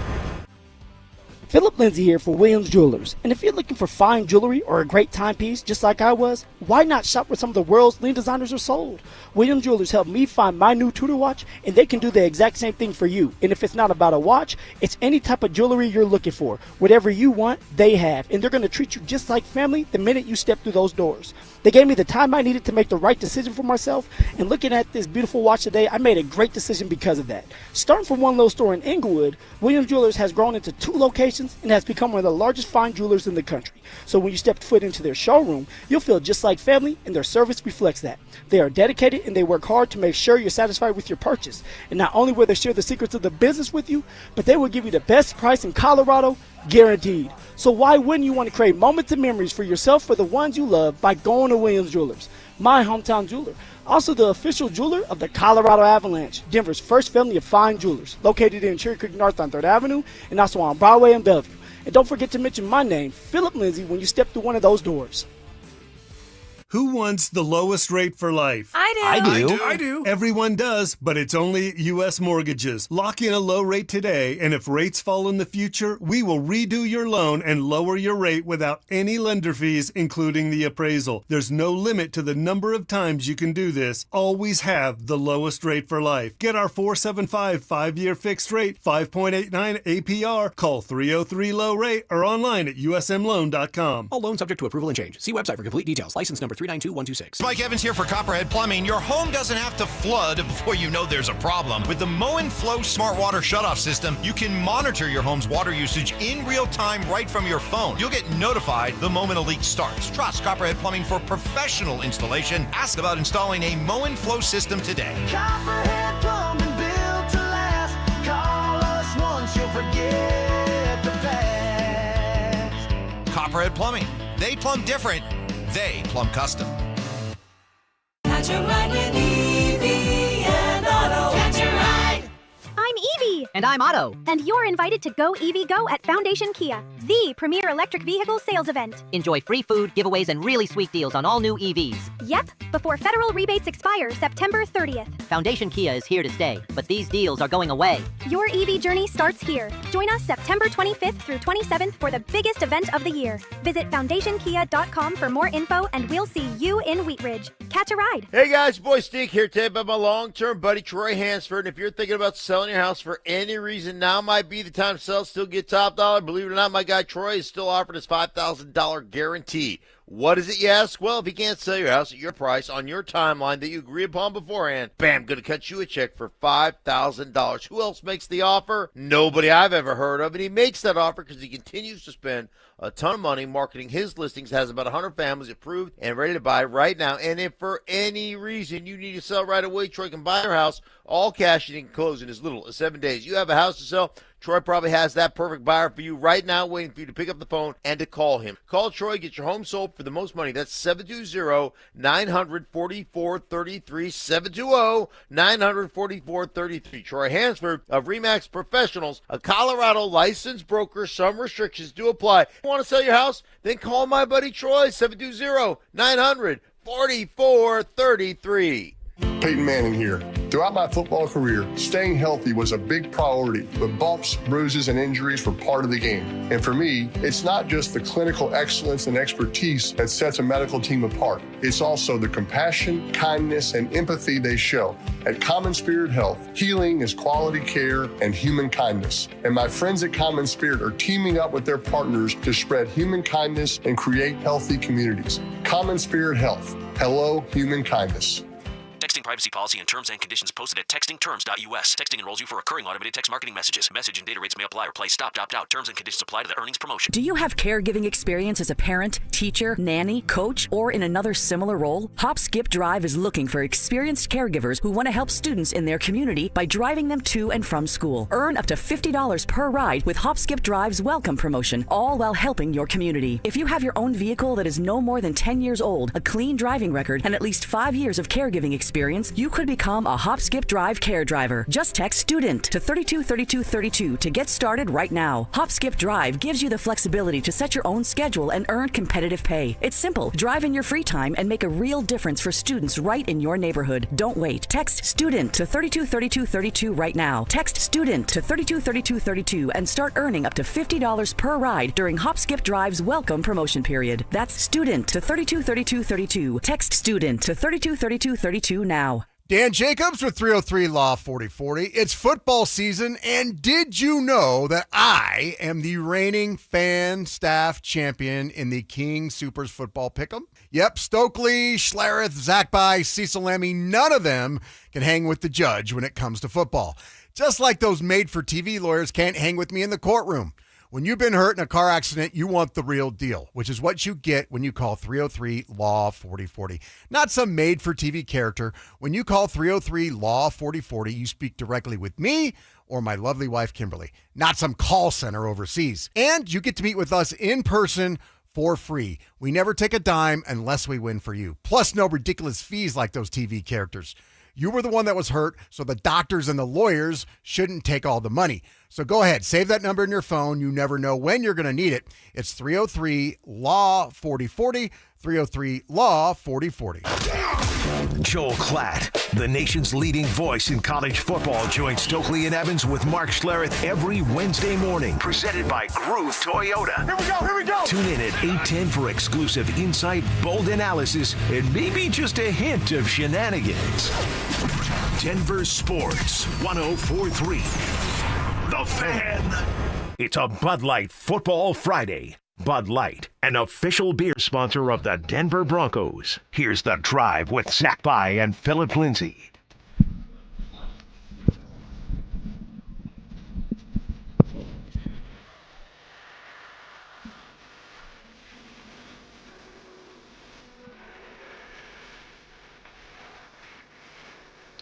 Speaker 1: Phillip Lindsay here for Williams Jewelers. And if you're looking for fine jewelry or a great timepiece, just like I was, why not shop where some of the world's leading designers are sold? Williams Jewelers helped me find my new Tudor watch, and they can do the exact same thing for you. And if it's not about a watch, it's any type of jewelry you're looking for. Whatever you want, they have. And they're going to treat you just like family the minute you step through those doors. They gave me the time I needed to make the right decision for myself, and looking at this beautiful watch today, I made a great decision because of that. Starting from one little store in Inglewood, Williams Jewelers has grown into 2 locations and has become one of the largest fine jewelers in the country. So when you step foot into their showroom, you'll feel just like family, and their service reflects that. They are dedicated and they work hard to make sure you're satisfied with your purchase. And not only will they share the secrets of the business with you, but they will give you the best price in Colorado, guaranteed. So why wouldn't you want to create moments and memories for yourself, for the ones you love, by going to Williams Jewelers, my hometown jeweler. Also the official jeweler of the Colorado Avalanche, Denver's first family of fine jewelers, located in Cherry Creek North on 3rd Avenue and also on Broadway and Bellevue. And don't forget to mention my name, Phillip Lindsay, when you step through one of those doors.
Speaker 8: Who wants the lowest rate for life?
Speaker 24: I do.
Speaker 8: I do. Everyone does, but it's only U.S. Mortgages. Lock in a low rate today, and if rates fall in the future, we will redo your loan and lower your rate without any lender fees, including the appraisal. There's no limit to the number of times you can do this. Always have the lowest rate for life. Get our 475 5-year fixed rate, 5.89 APR. Call 303-LOW-RATE or online at usmloan.com.
Speaker 9: All loans subject to approval and change. See website for complete details. License number 392126.
Speaker 10: Mike Evans here for Copperhead Plumbing. Your home doesn't have to flood before you know there's a problem. With the Mow and Flow Smart Water Shutoff System, you can monitor your home's water usage in real time right from your phone. You'll get notified the moment a leak starts. Trust Copperhead Plumbing for professional installation. Ask about installing a Mow and Flow system today.
Speaker 22: Copperhead Plumbing, built to last. Call us once, you'll forget the past.
Speaker 10: Copperhead Plumbing. They plumb different. They plumb custom.
Speaker 22: Catch a ride with Evie and Otto. Catch a ride.
Speaker 11: I'm Evie.
Speaker 12: And I'm Otto.
Speaker 11: And you're invited to Go Evie Go at Foundation Kia, the premier electric vehicle sales event.
Speaker 12: Enjoy free food, giveaways, and really sweet deals on all new EVs.
Speaker 11: Yep, before federal rebates expire September 30th.
Speaker 12: Foundation Kia is here to stay, but these deals are going away.
Speaker 11: Your EV journey starts here. Join us September 25th through 27th for the biggest event of the year. Visit foundationkia.com for more info, and we'll see you in Wheat Ridge. Catch a ride.
Speaker 21: Hey guys, boy Stink here today about my long-term buddy Troy Hansford. And if you're thinking about selling your house for any reason, now might be the time to sell, still get top dollar. Believe it or not, my guy Troy is still offering his $5,000 guarantee. What is it, you ask? Well, if he can't sell your house at your price on your timeline that you agree upon beforehand, bam, going to cut you a check for $5,000. Who else makes the offer? Nobody I've ever heard of. And he makes that offer because he continues to spend a ton of money marketing his listings, has about 100 families approved and ready to buy right now. And if for any reason you need to sell right away, Troy can buy your house, all cash, and he can close in as little as 7 days. You have a house to sell, Troy probably has that perfect buyer for you right now, waiting for you to pick up the phone and to call him. Call Troy, get your home sold for the most money. That's 720-944-33, 720-944-33. Troy Hansford of RE/MAX Professionals, a Colorado licensed broker. Some restrictions do apply. You want to sell your house? Then call my buddy Troy, 720-900-4433.
Speaker 7: Peyton Manning here. Throughout my football career, staying healthy was a big priority, but bumps, bruises, and injuries were part of the game. And for me, it's not just the clinical excellence and expertise that sets a medical team apart. It's also the compassion, kindness, and empathy they show. At Common Spirit Health, healing is quality care and human kindness. And my friends at Common Spirit are teaming up with their partners to spread human kindness and create healthy communities. Common Spirit Health. Hello, human kindness.
Speaker 9: Texting privacy policy and terms and conditions posted at textingterms.us. Texting enrolls you for recurring automated text marketing messages. Message and data rates may apply or play. Stop, opt out. Terms and conditions apply to the earnings promotion.
Speaker 14: Do you have caregiving experience as a parent, teacher, nanny, coach, or in another similar role? Hop Skip Drive is looking for experienced caregivers who want to help students in their community by driving them to and from school. Earn up to $50 per ride with Hop Skip Drive's welcome promotion, all while helping your community. If you have your own vehicle that is no more than 10 years old, a clean driving record, and at least 5 years of caregiving experience, you could become a Hop Skip Drive care driver. Just text STUDENT to 323232 to get started right now. Hop Skip Drive gives you the flexibility to set your own schedule and earn competitive pay. It's simple. Drive in your free time and make a real difference for students right in your neighborhood. Don't wait. Text STUDENT to 323232 right now. Text STUDENT to 323232 and start earning up to $50 per ride during Hop Skip Drive's welcome promotion period. That's STUDENT to 323232. Text STUDENT to 323232 now.
Speaker 15: Dan Jacobs with 303 Law 4040. It's football season, and did you know that I am the reigning fan staff champion in the King Supers Football Pick'em? Yep, Stokely, Schlereth, Zachby, Cecil Lemmy, none of them can hang with the judge when it comes to football. Just like those made-for-TV lawyers can't hang with me in the courtroom. When you've been hurt in a car accident, you want the real deal, which is what you get when you call 303 Law 4040. Not some made-for-TV character. When you call 303 Law 4040, you speak directly with me or my lovely wife, Kimberly, not some call center overseas. And you get to meet with us in person for free. We never take a dime unless we win for you. Plus, no ridiculous fees like those TV characters. You were the one that was hurt, so the doctors and the lawyers shouldn't take all the money. So go ahead, save that number in your phone. You never know when you're going to need it. It's 303 Law 4040, 303 Law 4040.
Speaker 3: Joel Klatt, the nation's leading voice in college football, joins Stokely and Evans with Mark Schlereth every Wednesday morning. Presented by Groove Toyota. Here we go. Tune in at 8:10 for exclusive insight, bold analysis, and maybe just a hint of shenanigans. Denver Sports 104.3. The Fan. It's a Bud Light Football Friday. Bud Light, an official beer sponsor of the Denver Broncos. Here's The Drive with Zach By and Phillip Lindsay.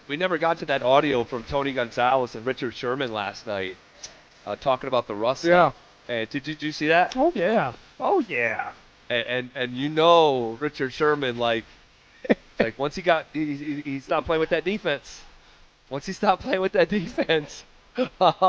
Speaker 2: We never got to that audio from Tony Gonzalez and Richard Sherman last night talking about the Russ.
Speaker 1: Yeah.
Speaker 2: Did you see that?
Speaker 1: Oh, yeah. Oh, yeah.
Speaker 2: And you know Richard Sherman, like once he stopped playing with that defense. Once he stopped playing with that defense. and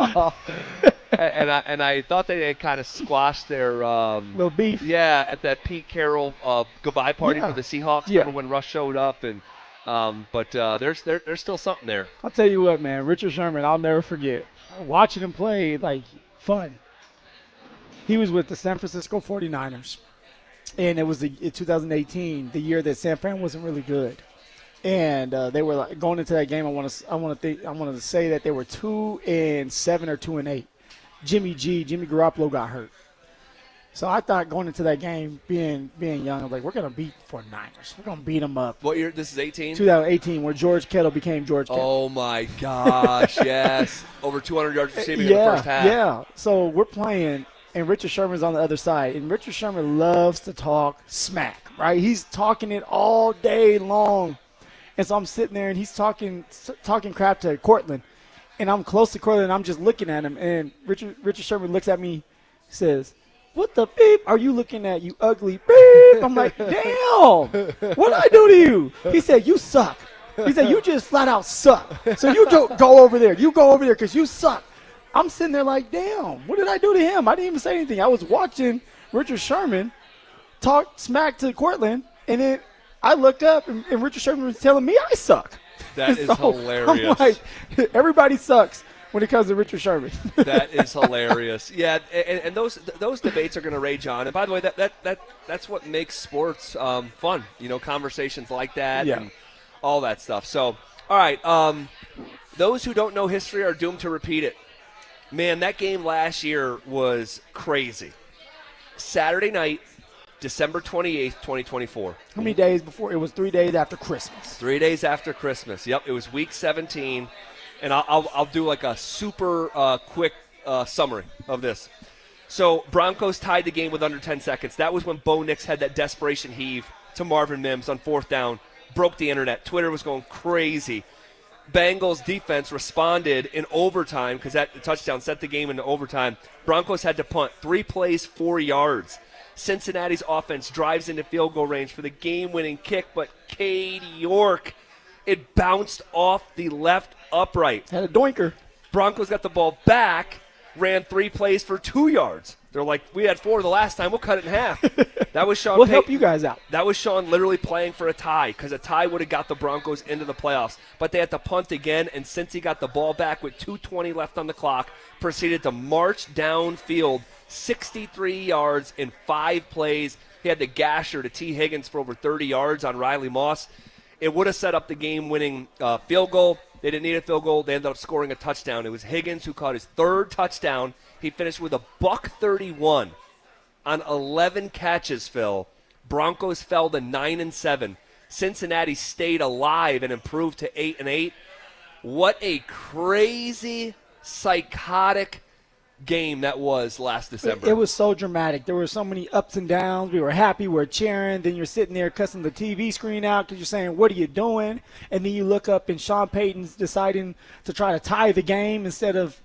Speaker 2: I thought they had kind of squashed their
Speaker 1: little beef.
Speaker 2: Yeah, at that Pete Carroll goodbye party for the Seahawks.
Speaker 1: Yeah.
Speaker 2: Remember when Russ showed up and but there's still something there.
Speaker 1: I'll tell you what, man. Richard Sherman, I'll never forget. Watching him play, like, fun. He was with the San Francisco 49ers. And it was in 2018, the year that San Fran wasn't really good. And they were like, going into that game, I want to say that they were 2-7 or 2-8. Jimmy Garoppolo got hurt. So I thought going into that game, being young, I was like, we're going to beat 49ers. We're going to beat them up.
Speaker 2: What year? This is 18?
Speaker 1: 2018, where George Kittle became George Kittle.
Speaker 2: Oh, my gosh, yes. Over 200 yards receiving in the first half.
Speaker 1: Yeah, so we're playing, and Richard Sherman's on the other side. And Richard Sherman loves to talk smack, right? He's talking it all day long. And so I'm sitting there, and he's talking crap to Cortland. And I'm close to Cortland, and I'm just looking at him. And Richard Sherman looks at me, says, "What the beep are you looking at, you ugly beep?" I'm like, damn, what did I do to you? He said, "You suck." He said, "You just flat out suck. So you go over there. You go over there because you suck." I'm sitting there like, damn, what did I do to him? I didn't even say anything. I was watching Richard Sherman talk smack to Cortland, and then I look up, and Richard Sherman was telling me I suck.
Speaker 2: That is hilarious.
Speaker 1: I'm like, everybody sucks when it comes to Richard Sherman.
Speaker 2: That is hilarious. Yeah, and those debates are going to rage on. And by the way, that's what makes sports fun. You know, conversations like that and all that stuff. So, all right, those who don't know history are doomed to repeat it. Man, that game last year was crazy. Saturday night, December 28th, 2024.
Speaker 1: How many days before? It was 3 days after Christmas.
Speaker 2: 3 days after Christmas. Yep, it was week 17. And I'll do like a super quick summary of this. So Broncos tied the game with under 10 seconds. That was when Bo Nix had that desperation heave to Marvin Mims on 4th down. Broke the internet. Twitter was going crazy. Bengals defense responded in overtime because that touchdown set the game into overtime. Broncos had to punt. 3 plays, 4 yards. Cincinnati's offense drives into field goal range for the game-winning kick, but Cade York, it bounced off the left upright.
Speaker 1: Had a doinker.
Speaker 2: Broncos got the ball back, ran 3 plays for 2 yards. They're like, we had 4 the last time. We'll cut it in half. That was Sean
Speaker 1: We'll
Speaker 2: Payton.
Speaker 1: help you guys out.
Speaker 2: That was Sean literally playing for a tie because a tie would have got the Broncos into the playoffs. But they had to punt again, and since he got the ball back with 2:20 left on the clock, proceeded to march downfield 63 yards in 5 plays. He had the gasher to T. Higgins for over 30 yards on Riley Moss. It would have set up the game-winning field goal. They didn't need a field goal. They ended up scoring a touchdown. It was Higgins who caught his 3rd touchdown. He finished with a $131 on 11 catches, Phil. Broncos fell to 9-7. Cincinnati stayed alive and improved to 8-8. What a crazy, psychotic game that was last December.
Speaker 1: It was so dramatic. There were so many ups and downs. We were happy. We were cheering. Then you're sitting there cussing the TV screen out because you're saying, what are you doing? And then you look up and Sean Payton's deciding to try to tie the game instead of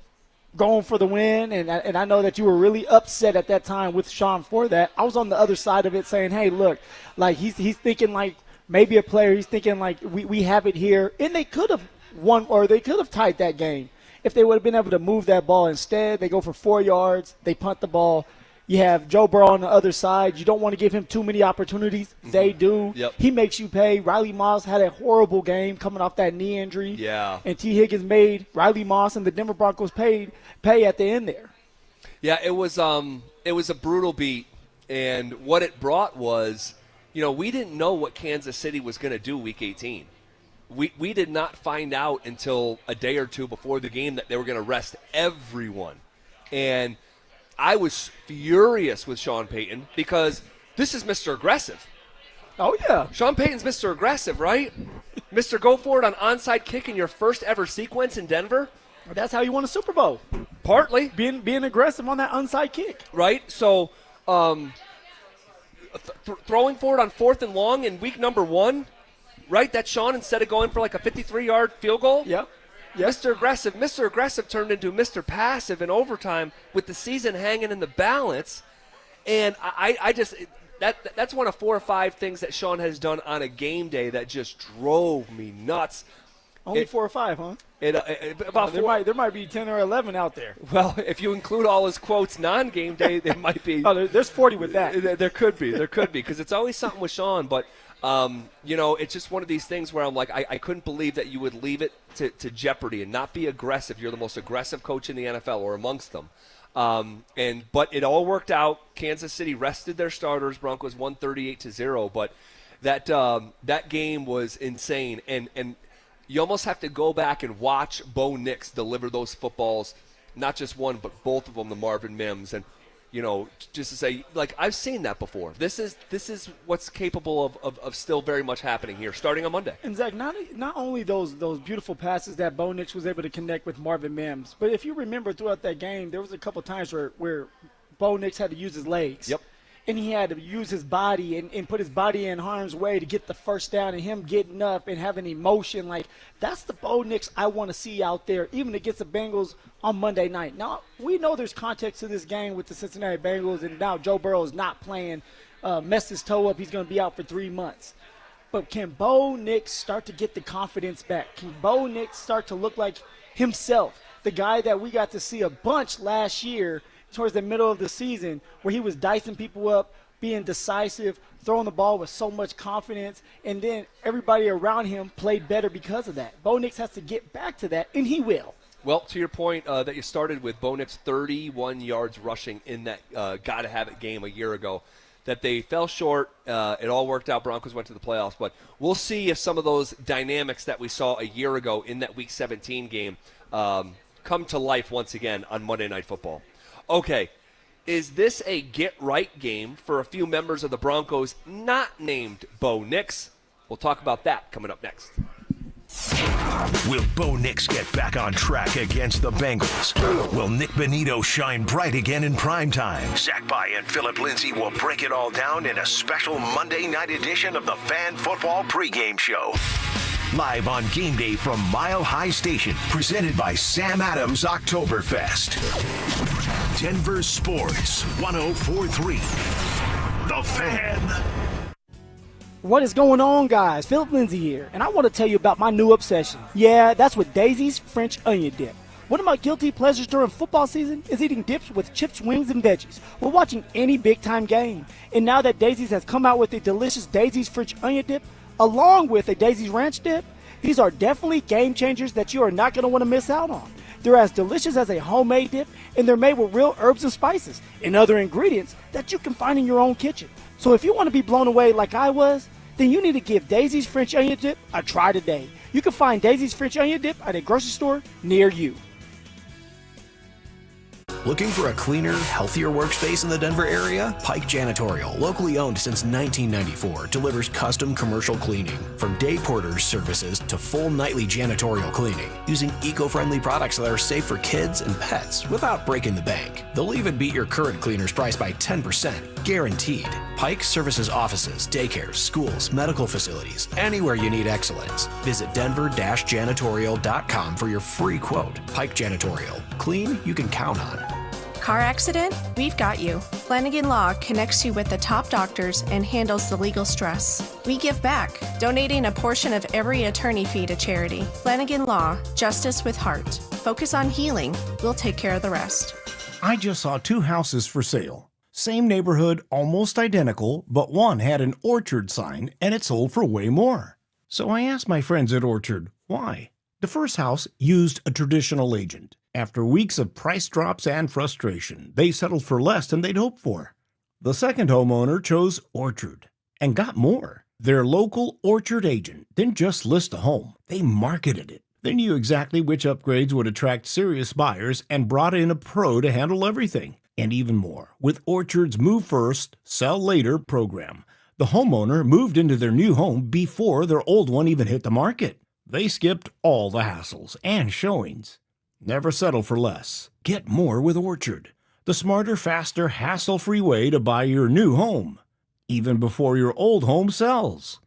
Speaker 1: going for the win. And I know that you were really upset at that time with Sean for that. I was on the other side of it saying, hey, look, like he's thinking like maybe a player. He's thinking like we have it here. And they could have won or they could have tied that game if they would have been able to move that ball. Instead, they go for 4 yards. They punt the ball. You have Joe Burrow on the other side. You don't want to give him too many opportunities. They do.
Speaker 2: Yep.
Speaker 1: He makes you pay. Riley Moss had a horrible game coming off that knee injury.
Speaker 2: Yeah.
Speaker 1: And T. Higgins made Riley Moss and the Denver Broncos pay at the end there.
Speaker 2: Yeah, it was a brutal beat. And what it brought was, we didn't know what Kansas City was going to do week 18. We did not find out until a day or two before the game that they were going to rest everyone. And I was furious with Sean Payton because this is Mr. Aggressive.
Speaker 1: Oh, yeah.
Speaker 2: Sean Payton's Mr. Aggressive, right? Mr. Go for it on onside kick in your first ever sequence in Denver.
Speaker 1: That's how you won a Super Bowl.
Speaker 2: Partly.
Speaker 1: Being aggressive on that onside kick.
Speaker 2: Right? So throwing for it on 4th and long in week number 1, right? That's Sean instead of going for like a 53-yard field goal.
Speaker 1: Yep.
Speaker 2: Mr. Aggressive turned into Mr. Passive in overtime with the season hanging in the balance. And I just that's one of 4 or 5 things that Sean has done on a game day that just drove me nuts.
Speaker 1: Only 4 or 5, huh?
Speaker 2: About 4.
Speaker 1: There might be 10 or 11 out there.
Speaker 2: Well, if you include all his quotes non-game day, there might be.
Speaker 1: Oh, there's 40 with that.
Speaker 2: There could be, because it's always something with Sean. But it's just one of these things where I'm like, I couldn't believe that you would leave it to jeopardy and not be aggressive. You're the most aggressive coach in the NFL or amongst them. But it all worked out. Kansas City rested their starters. Broncos won 38-0. But that game was insane. And you almost have to go back and watch Bo Nix deliver those footballs, not just one, but both of them to Marvin Mims. And, just to say, like, I've seen that before. This is what's capable of still very much happening here, starting on Monday.
Speaker 1: And Zach, not only those beautiful passes that Bo Nix was able to connect with Marvin Mims, but if you remember throughout that game, there was a couple times where Bo Nix had to use his legs.
Speaker 2: Yep.
Speaker 1: And he had to use his body and put his body in harm's way to get the first down, and him getting up and having emotion. Like, that's the Bo Nix I want to see out there, even against the Bengals on Monday night. Now, we know there's context to this game with the Cincinnati Bengals, and now Joe Burrow is not playing, messed his toe up. He's going to be out for 3 months. But can Bo Nix start to get the confidence back? Can Bo Nix start to look like himself, the guy that we got to see a bunch last year towards the middle of the season, where he was dicing people up, being decisive, throwing the ball with so much confidence, and then everybody around him played better because of that. Bo Nix has to get back to that, and he will.
Speaker 2: Well, to your point that you started with, Bo Nix 31 yards rushing in that gotta-have-it game a year ago, that they fell short. It all worked out. Broncos went to the playoffs. But we'll see if some of those dynamics that we saw a year ago in that Week 17 game come to life once again on Monday Night Football. Okay, is this a get-right game for a few members of the Broncos not named Bo Nix? We'll talk about that coming up next.
Speaker 3: Will Bo Nix get back on track against the Bengals? Will Nick Bonito shine bright again in primetime? Zach By and Phillip Lindsay will break it all down in a special Monday night edition of the Fan Football Pregame Show. Live on game day from Mile High Station, presented by Sam Adams Oktoberfest. Denver Sports 104.3. The Fan.
Speaker 1: What is going on, guys? Phillip Lindsay here, and I want to tell you about my new obsession. Yeah, that's with Daisy's French Onion Dip. One of my guilty pleasures during football season is eating dips with chips, wings, and veggies while watching any big-time game. And now that Daisy's has come out with a delicious Daisy's French Onion Dip, along with a Daisy's Ranch Dip, these are definitely game changers that you are not going to want to miss out on. They're as delicious as a homemade dip, and they're made with real herbs and spices and other ingredients that you can find in your own kitchen. So if you want to be blown away like I was, then you need to give Daisy's French Onion Dip a try today. You can find Daisy's French Onion Dip at a grocery store near you.
Speaker 16: Looking for a cleaner, healthier workspace in the Denver area? Pike Janitorial, locally owned since 1994, delivers custom commercial cleaning. From day porters services to full nightly janitorial cleaning, using eco-friendly products that are safe for kids and pets without breaking the bank. They'll even beat your current cleaner's price by 10%, guaranteed. Pike services offices, daycares, schools, medical facilities, anywhere you need excellence. Visit denver-janitorial.com for your free quote. Pike Janitorial, clean you can count on.
Speaker 17: Car accident? We've got you. Flanagan Law connects you with the top doctors and handles the legal stress. We give back, donating a portion of every attorney fee to charity. Flanagan Law, justice with heart. Focus on healing. We'll take care of the rest.
Speaker 18: I just saw 2 houses for sale. Same neighborhood, almost identical, but one had an Orchard sign and it sold for way more. So I asked my friends at Orchard, why? The first house used a traditional agent. After weeks of price drops and frustration, they settled for less than they'd hoped for. The second homeowner chose Orchard and got more. Their local Orchard agent didn't just list a home, they marketed it. They knew exactly which upgrades would attract serious buyers and brought in a pro to handle everything. And even more, with Orchard's Move First, Sell Later program, the homeowner moved into their new home before their old one even hit the market. They skipped all the hassles and showings. Never settle for less. Get more with Orchard, the smarter, faster, hassle-free way to buy your new home, even before your old home sells.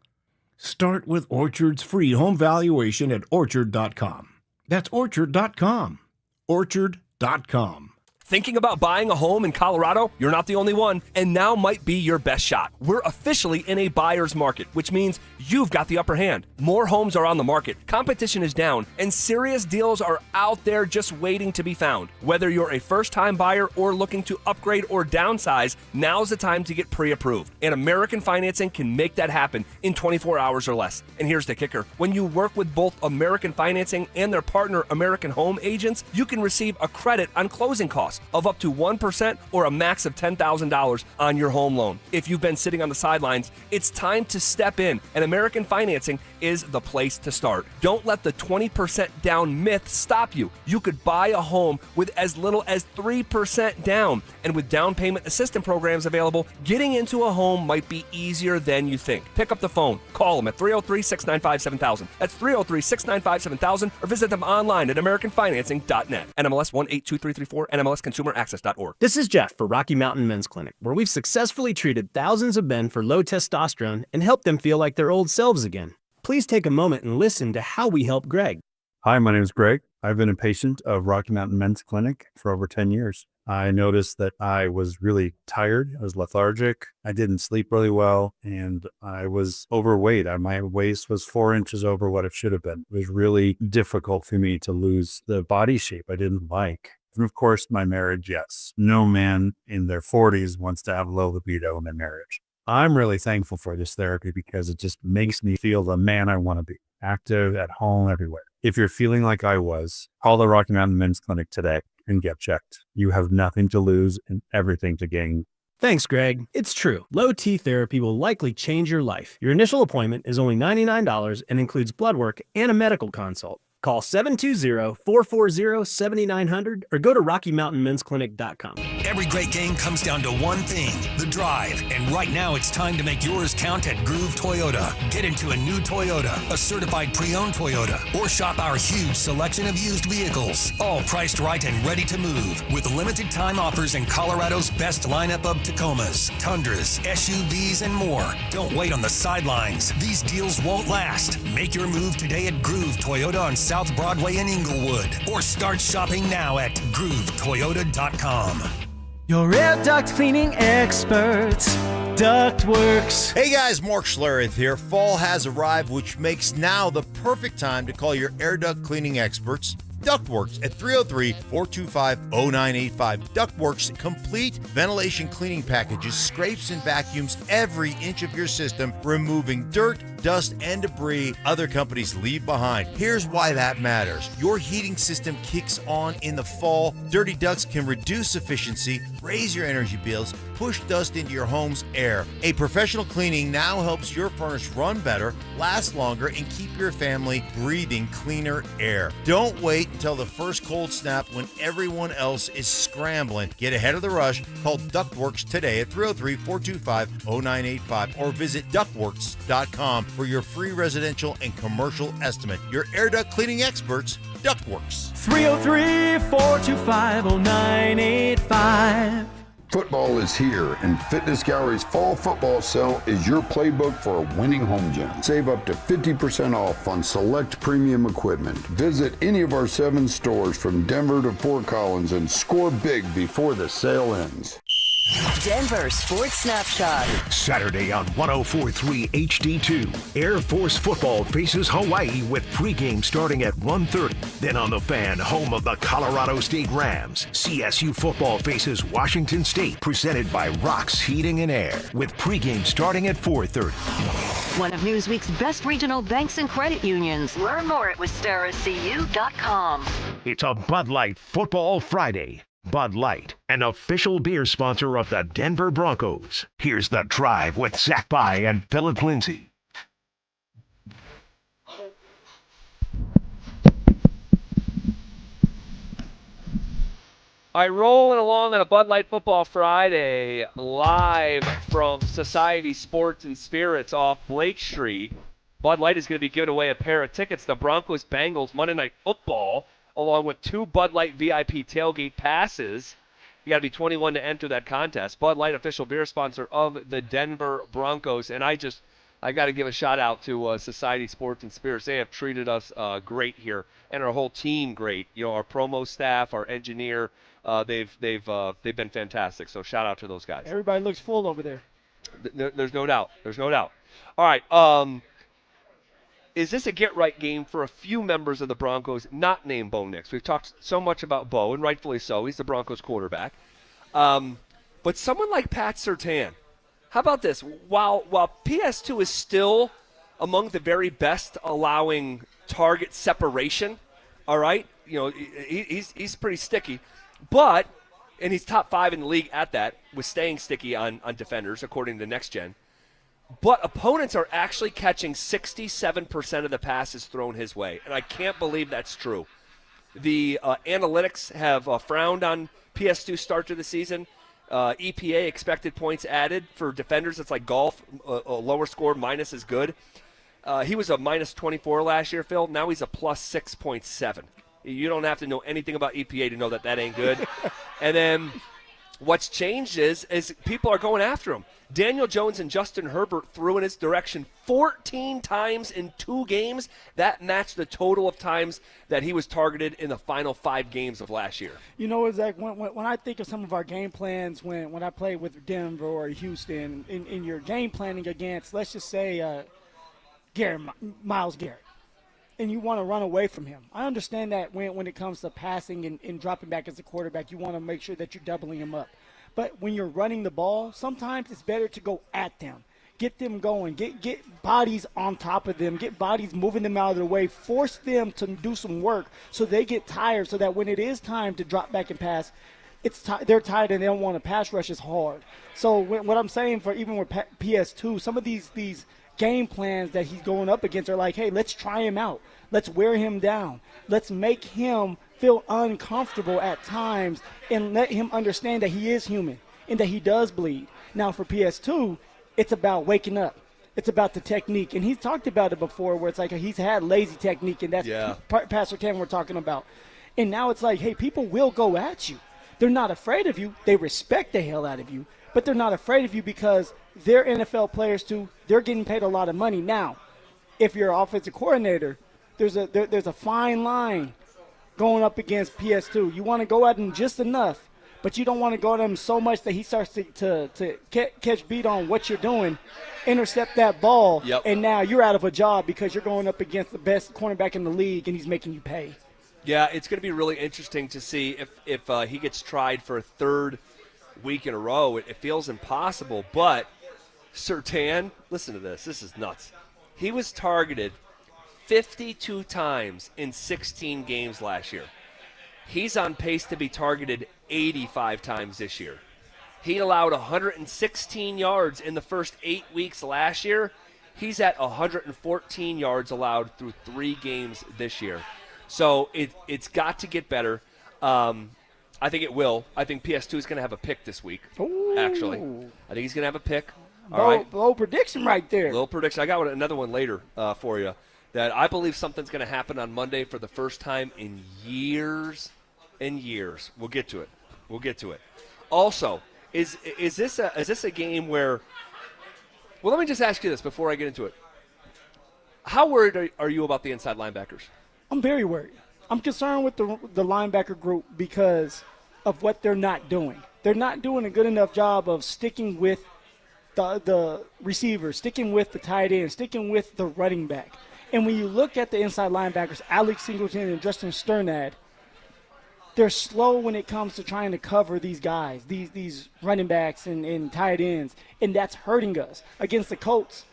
Speaker 18: Start with Orchard's free home valuation at Orchard.com. That's Orchard.com. Orchard.com.
Speaker 2: Thinking about buying a home in Colorado? You're not the only one, and now might be your best shot. We're officially in a buyer's market, which means you've got the upper hand. More homes are on the market, competition is down, and serious deals are out there just waiting to be found. Whether you're a first-time buyer or looking to upgrade or downsize, now's the time to get pre-approved. And American Financing can make that happen in 24 hours or less. And here's the kicker. When you work with both American Financing and their partner American Home Agents, you can receive a credit on closing costs. interest of up to 1% or a max of $10,000 on your home loan. If you've been sitting on the sidelines, it's time to step in, and American Financing is the place to start. Don't let the 20% down myth stop you. You could buy a home with as little as 3% down, and with down payment assistance programs available, getting into a home might be easier than you think. Pick up the phone, call them at 303-695-7000. That's 303-695-7000, or visit them online at AmericanFinancing.net. NMLS 182334, NMLSConsumerAccess.org.
Speaker 4: This is Jeff for Rocky Mountain Men's Clinic, where we've successfully treated thousands of men for low testosterone and helped them feel like their old selves again. Please take a moment and listen to how we help Greg.
Speaker 19: Hi, my name is Greg. I've been a patient of Rocky Mountain Men's Clinic for over 10 years. I noticed that I was really tired. I was lethargic. I didn't sleep really well, and I was overweight. My waist was 4 inches over what it should have been. It was really difficult for me to lose the body shape I didn't like. And of course, my marriage, yes. No man in their 40s wants to have low libido in their marriage. I'm really thankful for this therapy because it just makes me feel the man I want to be, active, at home, everywhere. If you're feeling like I was, call the Rocky Mountain Men's Clinic today and get checked. You have nothing to lose and everything to gain.
Speaker 4: Thanks, Greg. It's true. Low T therapy will likely change your life. Your initial appointment is only $99 and includes blood work and a medical consult. Call 720-440-7900 or go to RockyMountainMen'sClinic.com.
Speaker 20: Every great game comes down to one thing, the drive. And right now it's time to make yours count at Groove Toyota. Get into a new Toyota, a certified pre-owned Toyota, or shop our huge selection of used vehicles. All priced right and ready to move with limited time offers in Colorado's best lineup of Tacomas, Tundras, SUVs, and more. Don't wait on the sidelines. These deals won't last. Make your move today at Groove Toyota on South Broadway in Inglewood, or start shopping now at GrooveToyota.com.
Speaker 22: Your air duct cleaning experts, Ductworks.
Speaker 21: Hey guys, Mark Schlereth here. Fall has arrived, which makes now the perfect time to call your air duct cleaning experts, Ductworks, at 303-425-0985. Ductworks complete ventilation cleaning packages, scrapes and vacuums every inch of your system, removing dirt, dust, and debris other companies leave behind. Here's why that matters. Your heating system kicks on in the fall. Dirty ducts can reduce efficiency, raise your energy bills, push dust into your home's air. A professional cleaning now helps your furnace run better, last longer, and keep your family breathing cleaner air. Don't wait until the first cold snap when everyone else is scrambling. Get ahead of the rush. Call Ductworks today at 303-425-0985 or visit ductworks.com for your free residential and commercial estimate. Your air duct cleaning experts, Ductworks.
Speaker 22: 303-425-0985.
Speaker 23: Football is here, and Fitness Gallery's Fall Football Sale is your playbook for a winning home gym. Save up to 50% off on select premium equipment. Visit any of our 7 stores from Denver to Fort Collins and score big before the sale ends.
Speaker 5: Denver Sports Snapshot.
Speaker 3: Saturday on 104.3 HD2. Air Force football faces Hawaii with pregame starting at 1:30. Then on the Fan, home of the Colorado State Rams, CSU football faces Washington State, presented by Rocks Heating and Air, with pregame starting at 4:30.
Speaker 5: One of Newsweek's best regional banks and credit unions. Learn more at WistaraCU.com.
Speaker 3: It's a Bud Light Football Friday. Bud Light, an official beer sponsor of the Denver Broncos. Here's The Drive with Zach By and Phillip Lindsay.
Speaker 2: All right, rolling along on a Bud Light Football Friday, live from Society Sports and Spirits off Blake Street. Bud Light is going to be giving away a pair of tickets to Broncos-Bengals Monday Night Football, along with 2 Bud Light VIP tailgate passes. You got to be 21 to enter that contest. Bud Light, official beer sponsor of the Denver Broncos. And I got to give a shout out to Society Sports and Spirits. They have treated us great here, and our whole team great. You know, our promo staff, our engineer, they've been fantastic. So shout out to those guys.
Speaker 1: Everybody looks full over there.
Speaker 2: There's no doubt. There's no doubt. All right. Is this a get-right game for a few members of the Broncos not named Bo Nix? We've talked so much about Bo, and rightfully so. He's the Broncos quarterback. But someone like Pat Surtain, how about this? While PS2 is still among the very best allowing target separation, all right? You know, he's pretty sticky. But and he's top 5 in the league at that, with staying sticky on defenders, according to Next Gen. But opponents are actually catching 67% of the passes thrown his way, and I can't believe that's true. The analytics have frowned on PS2 start to the season. EPA, expected points added, for defenders, it's like golf. A lower score minus is good. He was a minus 24 last year, Phil. Now he's a plus 6.7. You don't have to know anything about EPA to know that ain't good. And then what's changed is people are going after him. Daniel Jones and Justin Herbert threw in his direction 14 times in 2 games. That matched the total of times that he was targeted in the final 5 games of last year.
Speaker 1: You know, Zach, when I think of some of our game plans when I play with Denver or Houston, in your game planning against, let's just say, Myles Garrett, and you want to run away from him. I understand that when it comes to passing and dropping back as a quarterback, you want to make sure that you're doubling him up. But when you're running the ball, sometimes it's better to go at them. Get them going. Get bodies on top of them. Get bodies moving them out of the way. Force them to do some work so they get tired, so that when it is time to drop back and pass, they're tired and they don't want to pass rush as hard. So what I'm saying for even with PS2, some of these game plans that he's going up against are like, hey, let's try him out. Let's wear him down. Let's make him feel uncomfortable at times and let him understand that he is human and that he does bleed. Now for PS2, it's about waking up. It's about the technique. And he's talked about it before where it's like he's had lazy technique, and that's Pastor Ken we're talking about. And now it's like, hey, people will go at you. They're not afraid of you. They respect the hell out of you, but they're not afraid of you because they're NFL players too. They're getting paid a lot of money. Now, if you're an offensive coordinator, there's a fine line going up against PS2. You want to go at him just enough, but you don't want to go at him so much that he starts to catch beat on what you're doing, intercept that ball, and now you're out of a job because you're going up against the best cornerback in the league and he's making you pay.
Speaker 2: Yeah, it's going to be really interesting to see if he gets tried for a 3rd week in a row. It feels impossible, but Surtain, listen to this. This is nuts. He was targeted 52 times in 16 games last year. He's on pace to be targeted 85 times this year. He allowed 116 yards in the first 8 weeks last year. He's at 114 yards allowed through 3 games this year. So it's got to get better. I think it will. I think PS2 is going to have a pick this week, actually. I think he's going to have a pick. All right.
Speaker 1: Bold prediction right there.
Speaker 2: Little prediction. I got another one later for you that I believe something's going to happen on Monday for the first time in years and years. We'll get to it. Also, is this a game where – well, let me just ask you this before I get into it. How worried are you about the inside linebackers?
Speaker 1: I'm very worried. I'm concerned with the linebacker group because of what they're not doing. They're not doing a good enough job of sticking with the receiver, sticking with the tight end, sticking with the running back. And when you look at the inside linebackers, Alex Singleton and Justin Sternad, they're slow when it comes to trying to cover these guys, these running backs and tight ends, and that's hurting us. Against the Colts,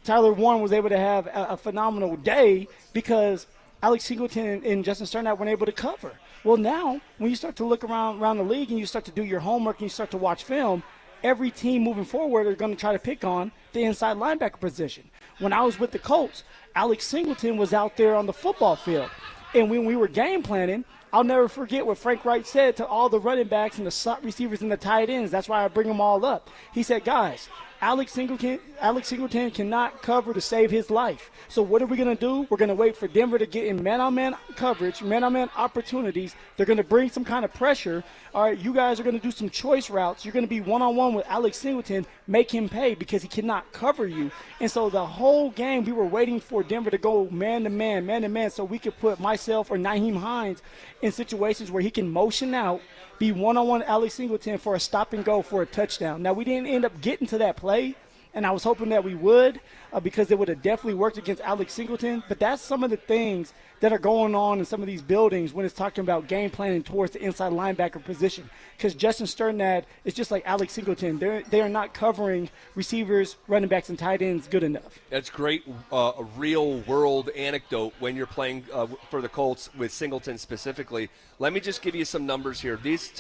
Speaker 1: Tyler Warren was able to have a phenomenal day because Alex Singleton and Justin Sternad weren't able to cover. Well, now when you start to look around the league and you start to do your homework and you start to watch film, every team moving forward are going to try to pick on the inside linebacker position. When I was with the Colts, Alex Singleton was out there on the football field. And when we were game planning, I'll never forget what Frank Wright said to all the running backs and the slot receivers and the tight ends. That's why I bring them all up. He said, guys, Alex Singleton cannot cover to save his life. So what are we going to do? We're going to wait for Denver to get in man-on-man coverage, man-on-man opportunities. They're going to bring some kind of pressure. All right, you guys are going to do some choice routes. You're going to be one-on-one with Alex Singleton, make him pay because he cannot cover you. And so the whole game we were waiting for Denver to go man-to-man, so we could put myself or Nyheim Hines in situations where he can motion out, be one-on-one Alex Singleton for a stop and go for a touchdown. Now, we didn't end up getting to that play, and I was hoping that we would because it would have definitely worked against Alex Singleton. But that's some of the things that are going on in some of these buildings when it's talking about game planning towards the inside linebacker position. Because Justin Sternad is just like Alex Singleton. They are not covering receivers, running backs, and tight ends good enough.
Speaker 2: That's great, a real-world anecdote when you're playing for the Colts with Singleton specifically. Let me just give you some numbers here.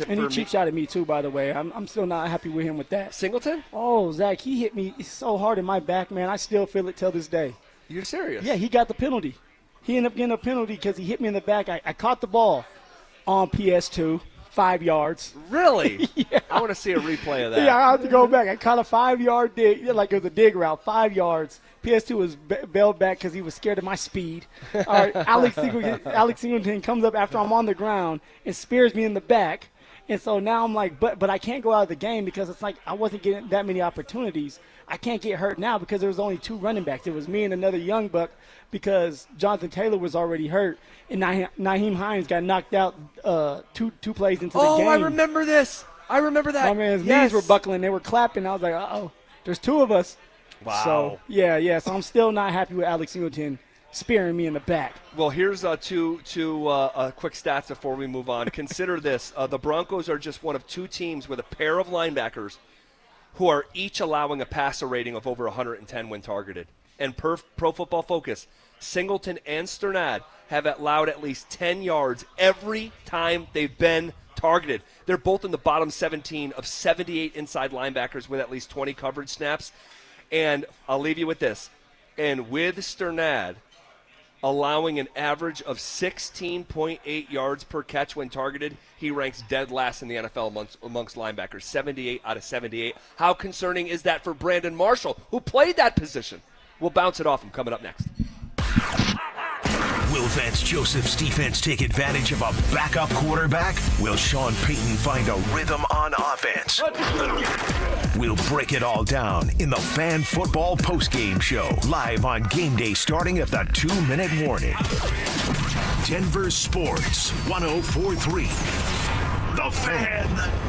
Speaker 1: And he cheap shot at me too, by the way. I'm still not happy with him with that.
Speaker 2: Singleton?
Speaker 1: Oh, Zach, he hit me so hard in my back, man. I still feel it till this day.
Speaker 2: You're serious?
Speaker 1: Yeah, he got the penalty. He ended up getting a penalty because he hit me in the back. I caught the ball on PS2, 5 yards.
Speaker 2: Really?
Speaker 1: Yeah.
Speaker 2: I want to see a replay of that.
Speaker 1: Yeah, I have to go back. I caught a 5-yard dig, like it was a dig route, 5 yards. PS2 was bailed back because he was scared of my speed. All right, Alex Singleton comes up after I'm on the ground and spears me in the back. And so now I'm like, but I can't go out of the game because it's like I wasn't getting that many opportunities. I can't get hurt now because there was only 2 running backs. It was me and another young buck because Jonathan Taylor was already hurt, and Nyheim Hines got knocked out two plays into the game.
Speaker 2: Oh, I remember this. I remember that.
Speaker 1: My man's knees were buckling. They were clapping. I was like, uh-oh, there's 2 of us.
Speaker 2: Wow.
Speaker 1: So, yeah. So I'm still not happy with Alex Singleton spearing me in the back.
Speaker 2: Well, here's two quick stats before we move on. Consider this. The Broncos are just one of 2 teams with a pair of linebackers who are each allowing a passer rating of over 110 when targeted. And per Pro Football Focus, Singleton and Sternad have allowed at least 10 yards every time they've been targeted. They're both in the bottom 17 of 78 inside linebackers with at least 20 coverage snaps. And I'll leave you with this. And with Sternad allowing an average of 16.8 yards per catch when targeted, he ranks dead last in the NFL amongst linebackers, 78 out of 78. How concerning is that for Brandon Marshall, who played that position? We'll bounce it off him coming up next.
Speaker 3: Will Vance Joseph's defense take advantage of a backup quarterback? Will Sean Payton find a rhythm on offense? We'll break it all down in the Fan Football Postgame Show, live on game day starting at the 2-minute warning. Denver Sports 104.3. The Fan.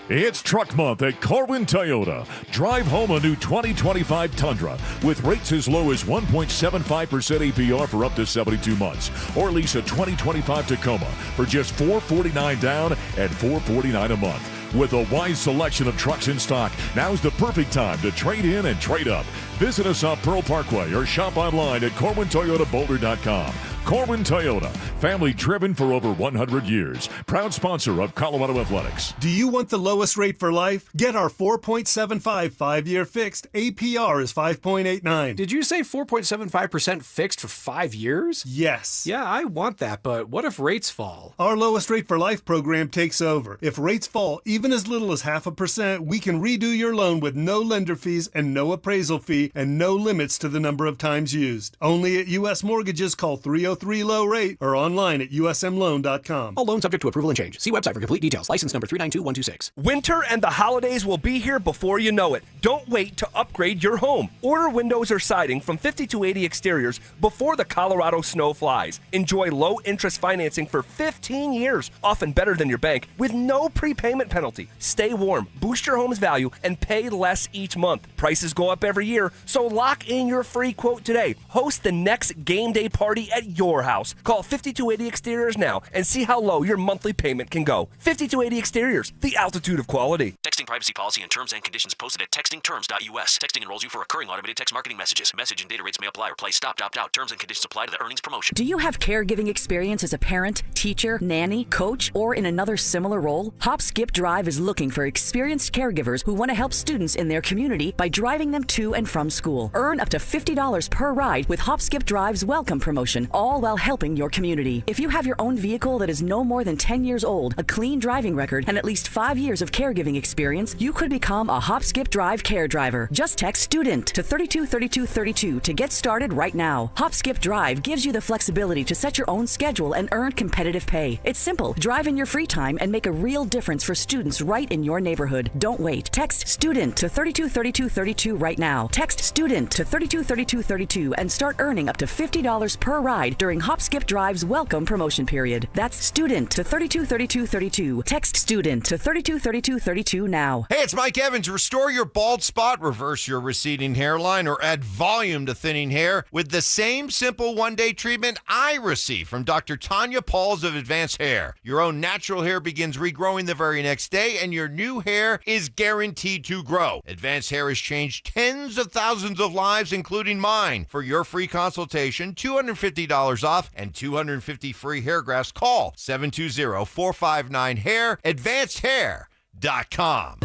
Speaker 6: It's Truck Month at Corwin Toyota. Drive home a new 2025 Tundra with rates as low as 1.75% APR for up to 72 months. Or lease a 2025 Tacoma for just $449 down and $449 a month. With a wide selection of trucks in stock, now's the perfect time to trade in and trade up. Visit us on Pearl Parkway or shop online at CorwinToyotaBoulder.com. Corwin Toyota, family driven for over 100 years. Proud sponsor of Colorado Athletics.
Speaker 8: Do you want the lowest rate for life? Get our 4.75 5-year fixed. APR is 5.89.
Speaker 13: Did you say 4.75% fixed for 5 years?
Speaker 8: Yes.
Speaker 13: Yeah, I want that, but what if rates fall?
Speaker 8: Our lowest rate for life program takes over. If rates fall even as little as 0.5%, we can redo your loan with no lender fees and no appraisal fee and no limits to the number of times used. Only at U.S. Mortgages. Call 303-LOW rate or online at usmloan.com.
Speaker 13: All loans subject to approval and change. See website for complete details. License number 392126.
Speaker 2: Winter and the holidays will be here before you know it. Don't wait to upgrade your home. Order windows or siding from 5280 Exteriors before the Colorado snow flies. Enjoy low interest financing for 15 years, often better than your bank, with no prepayment penalty. Stay warm, boost your home's value, and pay less each month. Prices go up every year, so lock in your free quote today. Host the next game day party at your house. Call 5280 Exteriors now and see how low your monthly payment can go. 5280 Exteriors, the altitude of quality.
Speaker 9: Texting privacy policy and terms and conditions posted at textingterms.us. Texting enrolls you for recurring automated text marketing messages. Message and data rates may apply or play stop, opt out. Terms and conditions apply to the earnings promotion.
Speaker 14: Do you have caregiving experience as a parent, teacher, nanny, coach, or in another similar role? Hop Skip Drive is looking for experienced caregivers who want to help students in their community by driving them to and from school. Earn up to $50 per ride with Hop Skip Drive's welcome promotion, all while helping your community. If you have your own vehicle that is no more than 10 years old, a clean driving record, and at least 5 years of caregiving experience, you could become a Hop Skip Drive care driver. Just text STUDENT to 323232 to get started right now. Hop Skip Drive gives you the flexibility to set your own schedule and earn competitive pay. It's simple. Drive in your free time and make a real difference for students right in your neighborhood. Don't wait. Text STUDENT to 323232 right now. Text STUDENT to 323232 and start earning up to $50 per ride during Hop Skip Drive's welcome promotion period. That's student to 323232. Text student to 323232 now.
Speaker 21: Hey, it's Mike Evans. Restore your bald spot, reverse your receding hairline, or add volume to thinning hair with the same simple one-day treatment I receive from Dr. Tanya Pauls of Advanced Hair. Your own natural hair begins regrowing the very next day, and your new hair is guaranteed to grow. Advanced Hair has changed tens of thousands of lives, including mine. For your free consultation, $250 off and 250 free hair grafts. Call 720-459-HAIR, advancedhair.com.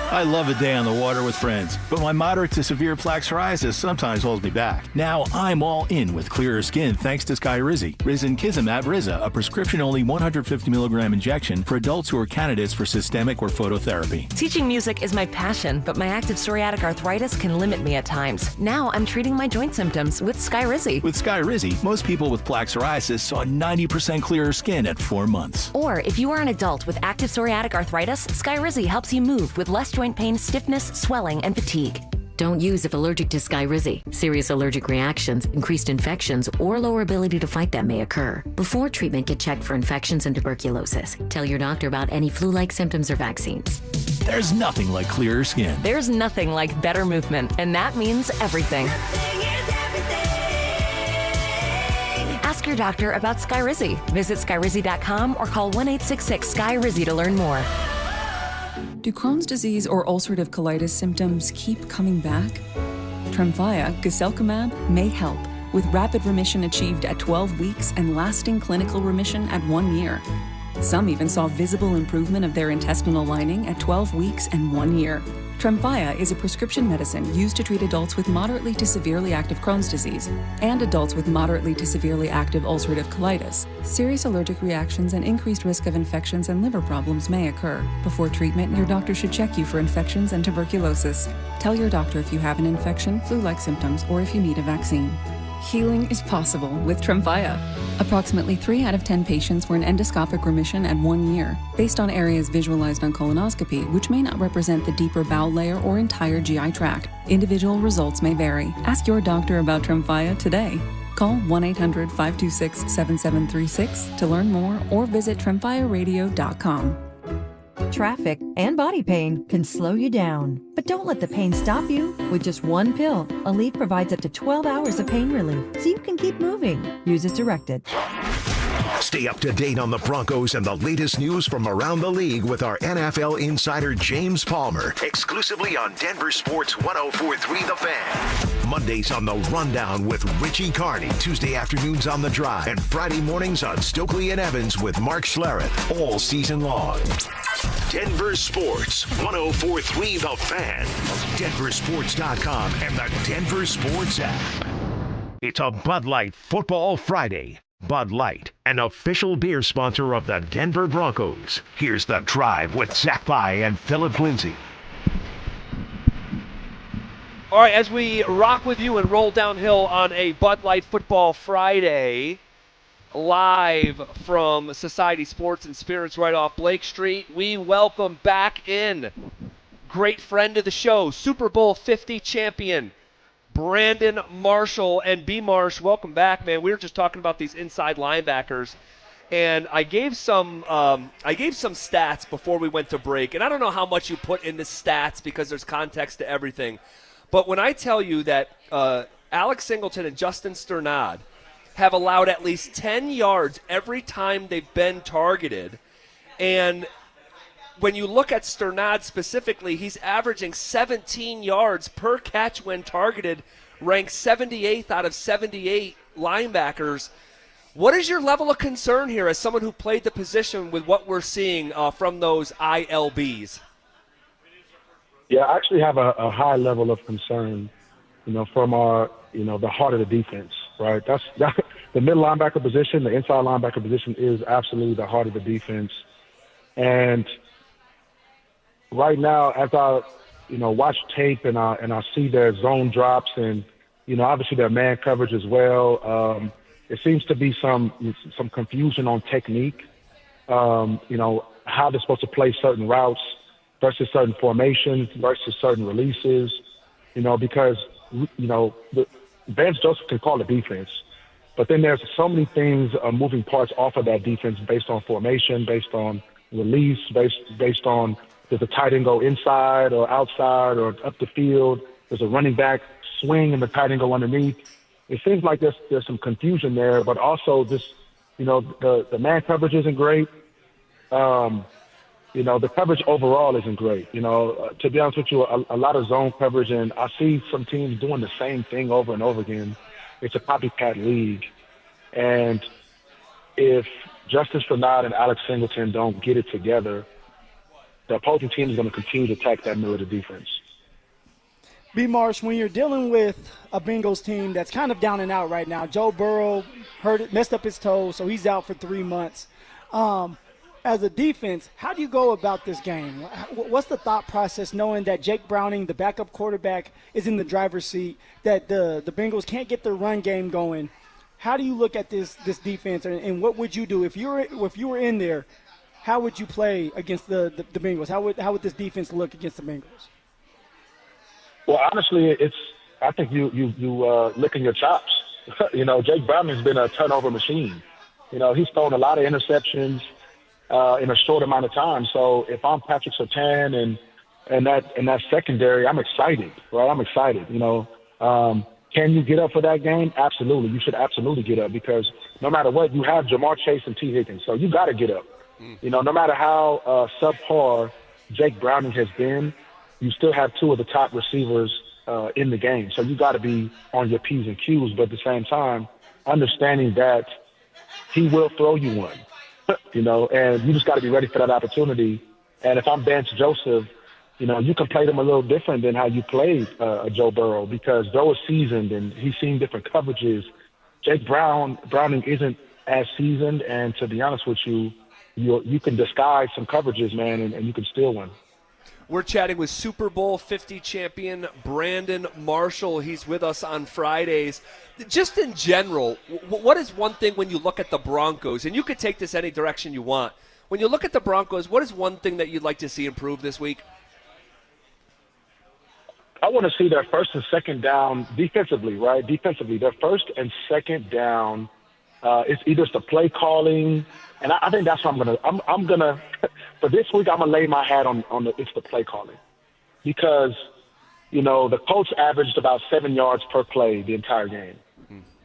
Speaker 10: I love a day on the water with friends, but my moderate to severe plaque psoriasis sometimes holds me back. Now I'm all in with clearer skin thanks to Skyrizi. Risankizumab Riza, a prescription-only 150 milligram injection for adults who are candidates for systemic or phototherapy.
Speaker 11: Teaching music is my passion, but my active psoriatic arthritis can limit me at times. Now I'm treating my joint symptoms with Skyrizi.
Speaker 10: With Skyrizi, most people with plaque psoriasis saw 90% clearer skin at 4 months.
Speaker 11: Or if you are an adult with active psoriatic arthritis, Skyrizi helps you move with less joint pain, stiffness, swelling, and fatigue.
Speaker 12: Don't use if allergic to Skyrizi. Serious allergic reactions, increased infections, or lower ability to fight them may occur. Before treatment, get checked for infections and tuberculosis. Tell your doctor about any flu-like symptoms or vaccines.
Speaker 10: There's nothing like clearer skin.
Speaker 11: There's nothing like better movement, and that means everything. Ask your doctor about Skyrizi. Visit Skyrizi.com or call 1-866-SKYRIZI to learn more.
Speaker 24: Do Crohn's disease or ulcerative colitis symptoms keep coming back? Tremfya, guselkumab, may help, with rapid remission achieved at 12 weeks and lasting clinical remission at 1 year. Some even saw visible improvement of their intestinal lining at 12 weeks and 1 year. Tremfya is a prescription medicine used to treat adults with moderately to severely active Crohn's disease and adults with moderately to severely active ulcerative colitis. Serious allergic reactions and increased risk of infections and liver problems may occur. Before treatment, your doctor should check you for infections and tuberculosis. Tell your doctor if you have an infection, flu-like symptoms, or if you need a vaccine. Healing is possible with Tremfya. Approximately 3 out of 10 patients were in endoscopic remission at 1 year, based on areas visualized on colonoscopy, which may not represent the deeper bowel layer or entire GI tract. Individual results may vary. Ask your doctor about Tremfya today. Call 1-800-526-7736 to learn more or visit tremfyaradio.com.
Speaker 25: Traffic and body pain can slow you down, but don't let the pain stop you. With just one pill, Aleve provides up to 12 hours of pain relief, so you can keep moving. Use as directed.
Speaker 3: Stay up to date on the Broncos and the latest news from around the league with our NFL insider James Palmer, exclusively on Denver Sports 104.3 The Fan. Mondays on The Rundown with Richie Carney, Tuesday afternoons on The Drive, and Friday mornings on Stokely and Evans with Mark Schlereth, all season long. Denver Sports 104.3 The Fan, DenverSports.com, and the Denver Sports app. It's a Bud Light Football Friday. Bud Light, an official beer sponsor of the Denver Broncos. Here's The Drive with Zach Pye and Phillip Lindsay.
Speaker 2: All right, as we rock with you and roll downhill on a Bud Light Football Friday, live from Society Sports and Spirits right off Blake Street, we welcome back in great friend of the show, Super Bowl 50 champion, Brandon Marshall. And B. Marsh, welcome back, man. We were just talking about these inside linebackers, and I gave some stats before we went to break, and I don't know how much you put in the stats because there's context to everything, but when I tell you that Alex Singleton and Justin Sternad have allowed at least 10 yards every time they've been targeted, and when you look at Sternad specifically, he's averaging 17 yards per catch when targeted, ranked 78th out of 78 linebackers. What is your level of concern here as someone who played the position with what we're seeing from those ILBs?
Speaker 26: Yeah, I actually have a high level of concern, from our, the heart of the defense, right? That's the middle linebacker position, the inside linebacker position is absolutely the heart of the defense. And right now, as I, watch tape and I see their zone drops and, obviously their man coverage as well, it seems to be some confusion on technique, how they're supposed to play certain routes versus certain formations versus certain releases, because, Vance Joseph can call the defense. But then there's so many things, moving parts off of that defense based on formation, based on release, based on does the tight end go inside or outside or up the field? Does a running back swing and the tight end go underneath? It seems like there's some confusion there, but also just, the man coverage isn't great. The coverage overall isn't great. To be honest with you, a lot of zone coverage, and I see some teams doing the same thing over and over again. It's a copycat league. And if Justice Bernard and Alex Singleton don't get it together, the opposing team is going to continue to attack that middle of the defense.
Speaker 1: B. Marsh, when you're dealing with a Bengals team that's kind of down and out right now, Joe Burrow messed up his toe, so he's out for 3 months. As a defense, how do you go about this game? What's the thought process knowing that Jake Browning, the backup quarterback, is in the driver's seat, that the Bengals can't get their run game going? How do you look at this defense, and what would you do if you were in there? How would you play against the Bengals? How would this defense look against the Bengals?
Speaker 26: Well, honestly, I think you licking your chops. Jake Browning's been a turnover machine. He's thrown a lot of interceptions in a short amount of time. So if I'm Patrick Surtain and that secondary, I'm excited, right? I'm excited. Can you get up for that game? Absolutely. You should absolutely get up because no matter what, you have Jamar Chase and T. Higgins. So you got to get up. No matter how subpar Jake Browning has been, you still have two of the top receivers in the game. So you got to be on your P's and Q's, but at the same time, understanding that he will throw you one, and you just got to be ready for that opportunity. And if I'm Vance Joseph, you can play them a little different than how you played Joe Burrow because Joe is seasoned and he's seen different coverages. Jake Browning isn't as seasoned, and to be honest with you, you can disguise some coverages, man, and you can steal one.
Speaker 2: We're chatting with Super Bowl 50 champion Brandon Marshall. He's with us on Fridays. Just in general, what is one thing when you look at the Broncos, and you could take this any direction you want, when you look at the Broncos, what is one thing that you'd like to see improve this week?
Speaker 26: I want to see their first and second down defensively, right? Defensively, their first and second down, it's either the play calling, and I think that's what I'm gonna for this week. I'm gonna lay my hat on it's the play calling because the Colts averaged about 7 yards per play the entire game.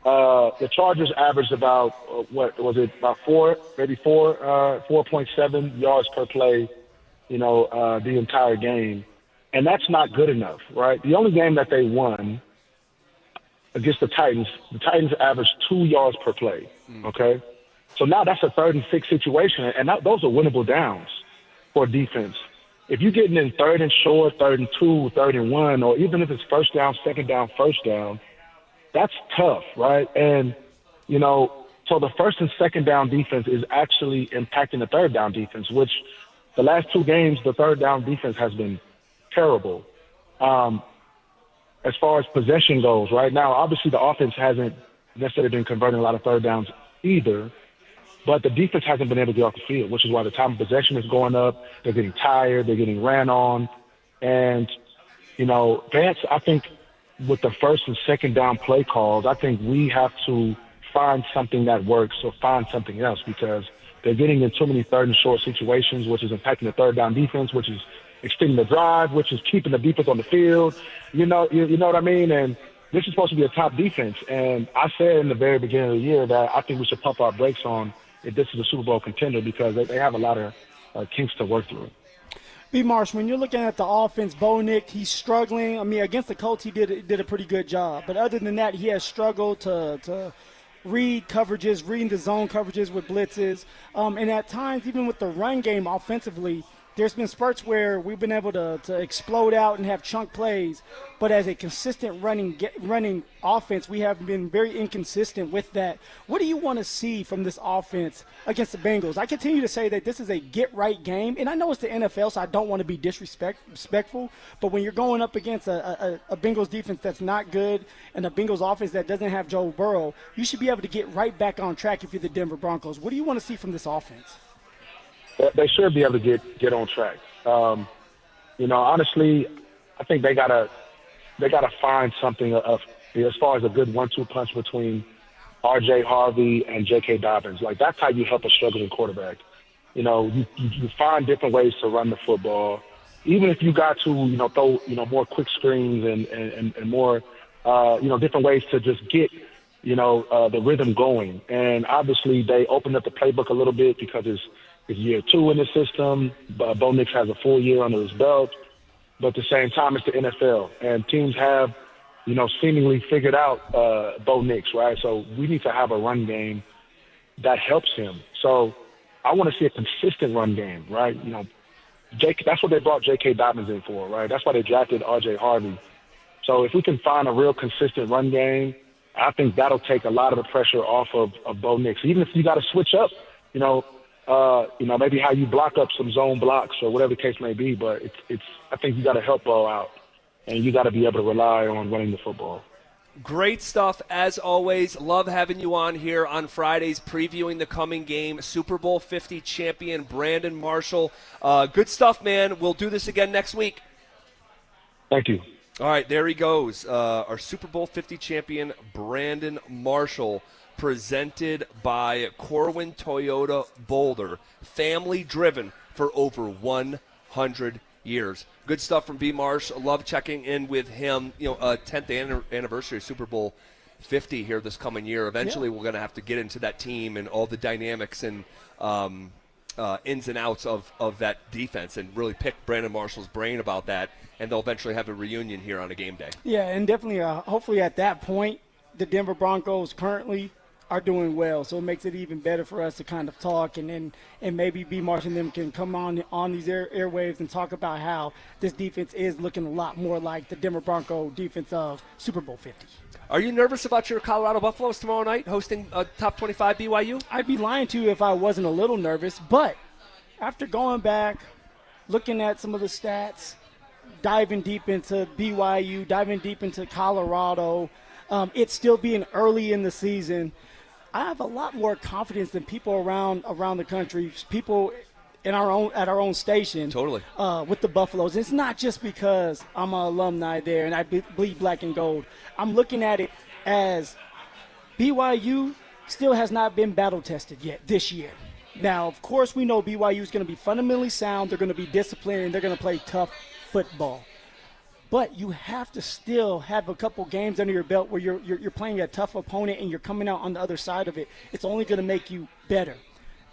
Speaker 26: The Chargers averaged about about 4.7 yards per play, the entire game. And that's not good enough, right? The only game that they won against the Titans averaged 2 yards per play, okay? So now that's a 3rd and 6 situation, and those are winnable downs for defense. If you're getting in 3rd and short, 3rd and 2, 3rd and 1, or even if it's first down, second down, first down, that's tough, right? And, so the first and second down defense is actually impacting the third down defense, which the last 2 games, the third down defense has been terrible. As far as possession goes, right now, obviously the offense hasn't necessarily been converting a lot of third downs either, but the defense hasn't been able to get off the field, which is why the time of possession is going up. They're getting tired. They're getting ran on. And, Vance, I think with the first and second down play calls, I think we have to find something that works or find something else because they're getting in too many 3rd and short situations, which is impacting the third down defense, which is extending the drive, which is keeping the defense on the field. You know what I mean? And this is supposed to be a top defense. And I said in the very beginning of the year that I think we should pump our brakes on if this is a Super Bowl contender because they have a lot of kinks to work through.
Speaker 1: B. Marsh, when you're looking at the offense, Bo Nick, he's struggling. I mean, against the Colts, he did a pretty good job. But other than that, he has struggled to read coverages, reading the zone coverages with blitzes. And at times, even with the run game offensively, there's been spurts where we've been able to explode out and have chunk plays, but as a consistent running offense, we have been very inconsistent with that. What do you want to see from this offense against the Bengals? I continue to say that this is a get-right game, and I know it's the NFL, so I don't want to be disrespectful, but when you're going up against a Bengals defense that's not good and a Bengals offense that doesn't have Joe Burrow, you should be able to get right back on track if you're the Denver Broncos. What do you want to see from this offense?
Speaker 26: They should be able to get on track. Honestly, I think they gotta find something as far as a good 1-2 punch between R.J. Harvey and J.K. Dobbins. Like, that's how you help a struggling quarterback. You know, you find different ways to run the football. Even if you got to, throw, more quick screens and more, different ways to just get, the rhythm going. And obviously they opened up the playbook a little bit because it's year 2 in the system. Bo Nix has a full year under his belt. But at the same time, it's the NFL. And teams have, seemingly figured out Bo Nix, right? So we need to have a run game that helps him. So I want to see a consistent run game, right? That's what they brought J.K. Dobbins in for, right? That's why they drafted R.J. Harvey. So if we can find a real consistent run game, I think that'll take a lot of the pressure off of Bo Nix. Even if you got to switch up, maybe how you block up some zone blocks or whatever the case may be. But I think you got to help Bo out, and you got to be able to rely on running the football.
Speaker 2: Great stuff, as always. Love having you on here on Fridays, previewing the coming game. Super Bowl 50 champion Brandon Marshall. Good stuff, man. We'll do this again next week.
Speaker 26: Thank you.
Speaker 2: All right, there he goes. Our Super Bowl 50 champion Brandon Marshall, presented by Corwin Toyota Boulder. Family driven for over 100 years. Good stuff from B. Marsh. Love checking in with him. 10th anniversary of Super Bowl 50 here this coming year. Eventually, we're going to have to get into that team and all the dynamics and ins and outs of that defense and really pick Brandon Marshall's brain about that. And they'll eventually have a reunion here on a game day.
Speaker 1: Yeah, and definitely, hopefully at that point, the Denver Broncos currently are doing well, so it makes it even better for us to kind of talk, and maybe B. Marsh and them can come on these airwaves and talk about how this defense is looking a lot more like the Denver Bronco defense of Super Bowl 50.
Speaker 2: Are you nervous about your Colorado Buffaloes tomorrow night hosting top 25 BYU?
Speaker 1: I'd be lying to you if I wasn't a little nervous, but after going back, looking at some of the stats, diving deep into BYU, diving deep into Colorado, it's still being early in the season, I have a lot more confidence than people around the country, people at our own station.
Speaker 2: Totally.
Speaker 1: With the Buffaloes. It's not just because I'm an alumni there and I bleed black and gold. I'm looking at it as BYU still has not been battle tested yet this year. Now, of course, we know BYU is going to be fundamentally sound. They're going to be disciplined, and they're going to play tough football. But you have to still have a couple games under your belt where you're playing a tough opponent and you're coming out on the other side of it. It's only going to make you better.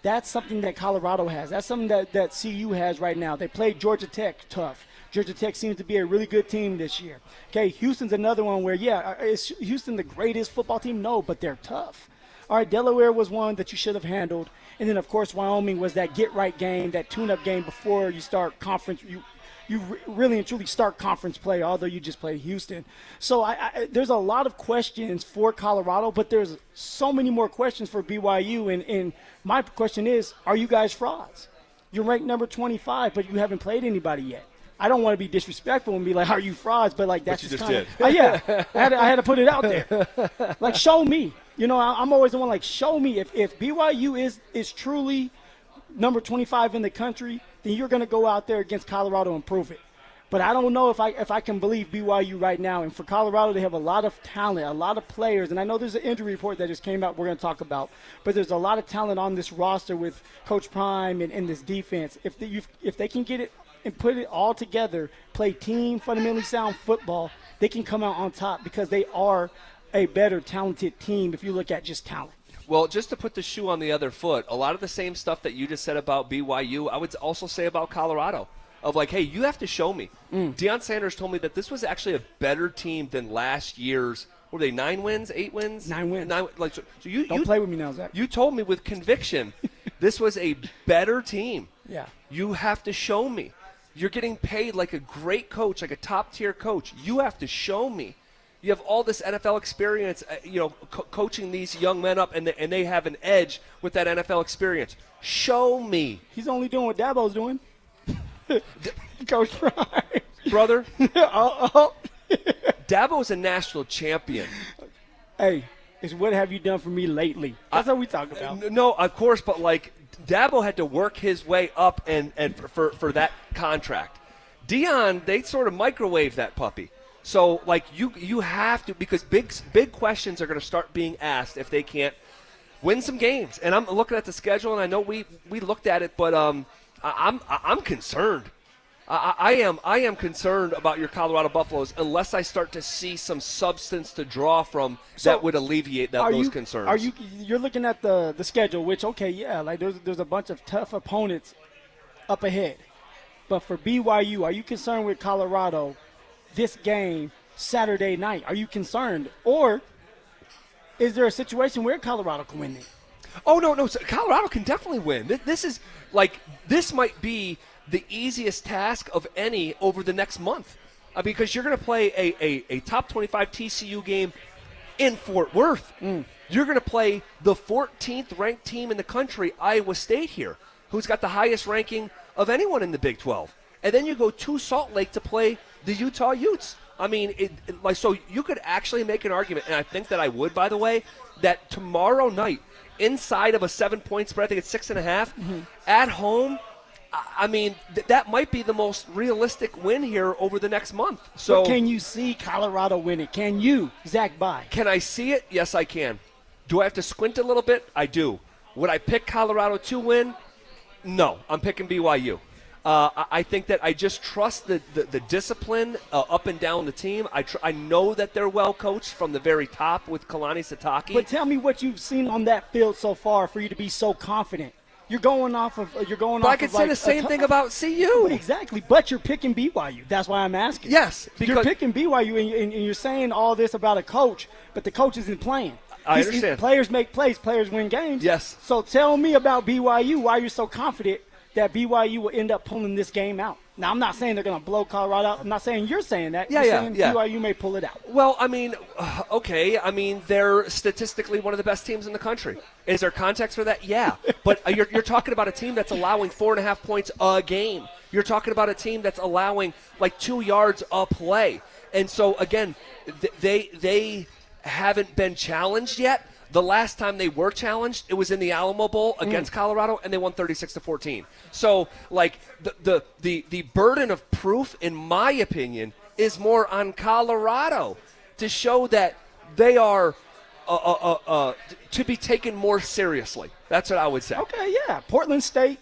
Speaker 1: That's something that Colorado has. That's something that CU has right now. They played Georgia Tech tough. Georgia Tech seems to be a really good team this year. Okay, Houston's another one where, is Houston the greatest football team? No, but they're tough. All right, Delaware was one that you should have handled. And then, of course, Wyoming was that get-right game, that tune-up game before you start conference. You really and truly start conference play, although you just played Houston. So there's a lot of questions for Colorado, but there's so many more questions for BYU. And my question is, are you guys frauds? You're ranked number 25, but you haven't played anybody yet. I don't want to be disrespectful and be like, are you frauds? But, like, that's just kind of – yeah, I had to put it out there. Like, show me. I'm always the one, like, show me. If BYU is truly number 25 in the country, then you're going to go out there against Colorado and prove it. But I don't know if I can believe BYU right now. And for Colorado, they have a lot of talent, a lot of players. And I know there's an injury report that just came out we're going to talk about. But there's a lot of talent on this roster with Coach Prime and this defense. If they can get it and put it all together, play team, fundamentally sound football, they can come out on top because they are a better talented team if you look at just talent.
Speaker 2: Well, just to put the shoe on the other foot, a lot of the same stuff that you just said about BYU, I would also say about Colorado. Of like, hey, you have to show me. Deion Sanders told me that this was actually a better team than last year's. Were they 9 wins, 8 wins?
Speaker 1: 9 wins.
Speaker 2: So you
Speaker 1: don't play with me now, Zach.
Speaker 2: You told me with conviction this was a better team.
Speaker 1: Yeah.
Speaker 2: You have to show me. You're getting paid like a great coach, like a top-tier coach. You have to show me. You have all this NFL experience, coaching these young men up, and they have an edge with that NFL experience. Show me.
Speaker 1: He's only doing what Dabo's doing. Coach Prime.
Speaker 2: Brother, Dabo's a national champion.
Speaker 1: Hey, it's what have you done for me lately? That's what we talk about.
Speaker 2: No, of course, but like Dabo had to work his way up and for that contract. Deion, they sort of microwaved that puppy. So, like, you have to, because big questions are going to start being asked if they can't win some games. And I'm looking at the schedule, and I know we looked at it, but I'm concerned. I am concerned about your Colorado Buffaloes unless I start to see some substance to draw from that would alleviate those concerns.
Speaker 1: You're looking at the schedule, which, okay, yeah, like there's a bunch of tough opponents up ahead. But for BYU, are you concerned with Colorado this game Saturday night? Are you concerned? Or is there a situation where Colorado can win it?
Speaker 2: Oh, no. So Colorado can definitely win. This might be the easiest task of any over the next month. Because you're going to play a top 25 TCU game in Fort Worth. You're going to play the 14th ranked team in the country, Iowa State, here, who's got the highest ranking of anyone in the Big 12. And then you go to Salt Lake to play the Utah Utes. I mean, so you could actually make an argument, and I think that I would, by the way, that tomorrow night, inside of a 7-point spread, I think it's 6.5, at home, I mean, that might be the most realistic win here over the next month. So,
Speaker 1: but can you see Colorado win it? Can you, Zach Bye?
Speaker 2: Can I see it? Yes, I can. Do I have to squint a little bit? I do. Would I pick Colorado to win? No, I'm picking BYU. I think that I just trust the discipline up and down the team. I know that they're well coached from the very top with Kalani Sitake.
Speaker 1: But tell me what you've seen on that field so far for you to be so confident. You're going off of.
Speaker 2: But I could say the same thing about CU.
Speaker 1: Exactly, but you're picking BYU. That's why I'm asking.
Speaker 2: Yes, because
Speaker 1: you're picking BYU, and you're saying all this about a coach, but the coach isn't playing.
Speaker 2: I understand.
Speaker 1: Players make plays. Players win games.
Speaker 2: Yes.
Speaker 1: So tell me about BYU. Why you're so confident that BYU will end up pulling this game out? Now, I'm not saying they're going to blow Colorado out. I'm not saying you're saying that. You're saying BYU may pull it out.
Speaker 2: Well, I mean, okay. I mean, they're statistically one of the best teams in the country. Is there context for that? Yeah. But you're talking about a team that's allowing 4.5 points a game. You're talking about a team that's allowing like 2 yards a play. And so, again, they haven't been challenged yet. The last time they were challenged, it was in the Alamo Bowl against Colorado, and they won 36-14. So, like, the burden of proof, in my opinion, is more on Colorado to show that they are to be taken more seriously. That's what I would say.
Speaker 1: Okay, yeah. Portland State,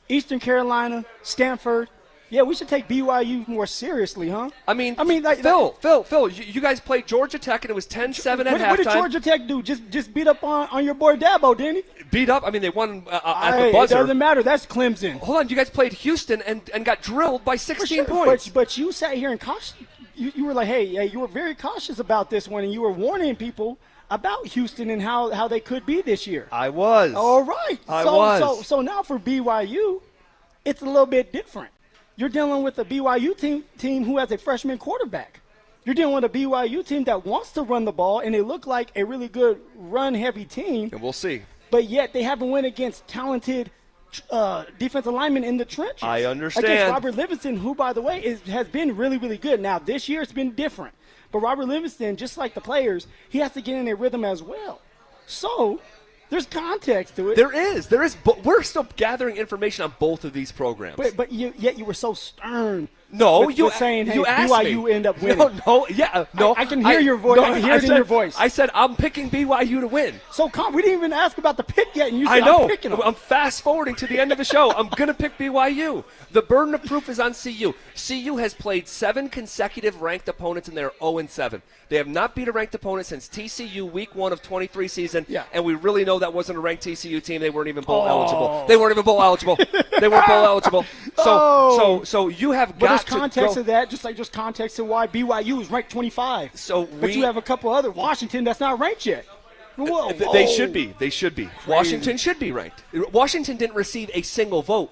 Speaker 1: Eastern Carolina, Stanford. Yeah, we should take BYU more seriously, huh?
Speaker 2: I mean, Phil, you guys played Georgia Tech, and it was 10-7 at halftime.
Speaker 1: What did Georgia Tech do? Just beat up on your boy Dabo, didn't he?
Speaker 2: Beat up? I mean, they won at the buzzer.
Speaker 1: It doesn't matter. That's Clemson.
Speaker 2: Hold on. You guys played Houston and got drilled by 16 points.
Speaker 1: But you sat here and you were like, hey, you were very cautious about this one, and you were warning people about Houston and how they could be this year.
Speaker 2: I was.
Speaker 1: All right.
Speaker 2: I was.
Speaker 1: So now for BYU, it's a little bit different. You're dealing with a BYU team who has a freshman quarterback. You're dealing with a BYU team that wants to run the ball, and they look like a really good run-heavy team.
Speaker 2: And we'll see.
Speaker 1: But yet they haven't won against talented defensive linemen in the trenches.
Speaker 2: I understand.
Speaker 1: Against Robert Livingston, who, by the way, has been really, really good. Now, this year it's been different. But Robert Livingston, just like the players, he has to get in a rhythm as well. So there's context to it.
Speaker 2: There is. But we're still gathering information on both of these programs.
Speaker 1: But yet you were so stern.
Speaker 2: No,
Speaker 1: you saying, hey,
Speaker 2: asked
Speaker 1: BYU
Speaker 2: me.
Speaker 1: end up winning.
Speaker 2: No.
Speaker 1: I can hear your voice.
Speaker 2: No,
Speaker 1: I can hear it in your voice.
Speaker 2: I said I'm picking BYU to win.
Speaker 1: So we didn't even ask about the pick yet, and you said
Speaker 2: I know.
Speaker 1: I'm picking them.
Speaker 2: I'm fast forwarding to the end of the show. I'm going to pick BYU. The burden of proof is on CU. CU has played 7 consecutive ranked opponents, and they're 0-7. They have not beat a ranked opponent since TCU Week 1 of 23 season, and we really know that wasn't a ranked TCU team. They weren't even bowl eligible. They weren't even bowl eligible. They weren't bowl eligible. So you have got
Speaker 1: to context of that, just context of why BYU is ranked 25. But you have a couple other Washington that's not ranked yet. Whoa.
Speaker 2: They should be. Crazy. Washington should be ranked. Washington didn't receive a single vote,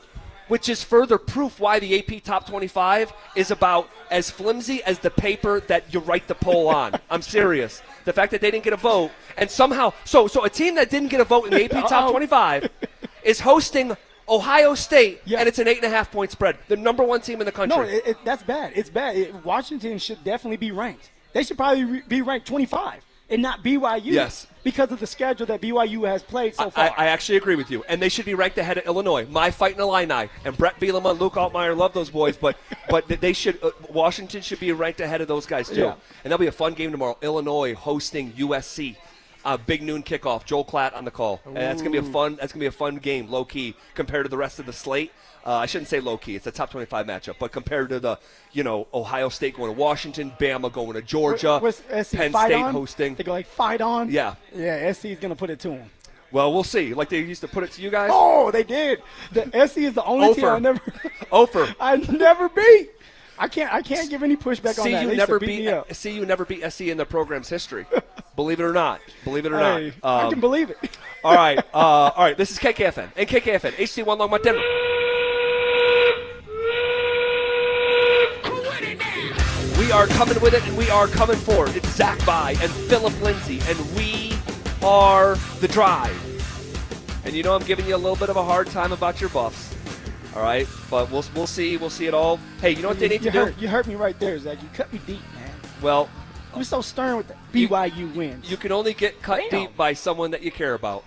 Speaker 2: which is further proof why the AP Top 25 is about as flimsy as the paper that you write the poll on. I'm serious. The fact that they didn't get a vote, and somehow – so a team that didn't get a vote in the AP Top 25 is hosting Ohio State, and it's an 8.5-point spread. The number 1 team in the country.
Speaker 1: No, that's bad. It's bad. Washington should definitely be ranked. They should probably be ranked 25. and not BYU.
Speaker 2: Yes.
Speaker 1: Because of the schedule that BYU has played so far.
Speaker 2: I actually agree with you. And they should be ranked ahead of Illinois. My Fighting Illini. And Brett Bielema, Luke Altmaier, love those boys. But they should. Washington should be ranked ahead of those guys, too.
Speaker 1: Yeah.
Speaker 2: And that'll be a fun game tomorrow. Illinois hosting USC. Big noon kickoff. Joel Klatt on the call. And that's gonna be a fun game, low key, compared to the rest of the slate. I shouldn't say low key; it's a top 25 matchup. But compared to the, Ohio State going to Washington, Bama going to Georgia, Penn State hosting.
Speaker 1: They go like fight on.
Speaker 2: Yeah,
Speaker 1: SC is gonna put it to them.
Speaker 2: Well, we'll see. Like they used to put it to you guys.
Speaker 1: Oh, they did. The SC is the only team I never. I never beat. I can't give any pushback on that.
Speaker 2: You never beat SC in their program's history. Believe it or not.
Speaker 1: Hey, I can believe it.
Speaker 2: All right. This is KKFN and KKFN HD1 Longmont Denver. We are coming with it, and we are coming for it. It's Zach By and Phillip Lindsay, and we are The Drive. And I'm giving you a little bit of a hard time about your Buffs. All right, but we'll see. We'll see it all. Hey, you know what they need to do?
Speaker 1: You hurt me right there, Zach. You cut me deep, man.
Speaker 2: Well,
Speaker 1: you're so stern with the BYU wins.
Speaker 2: You can only get cut deep by someone that you care about.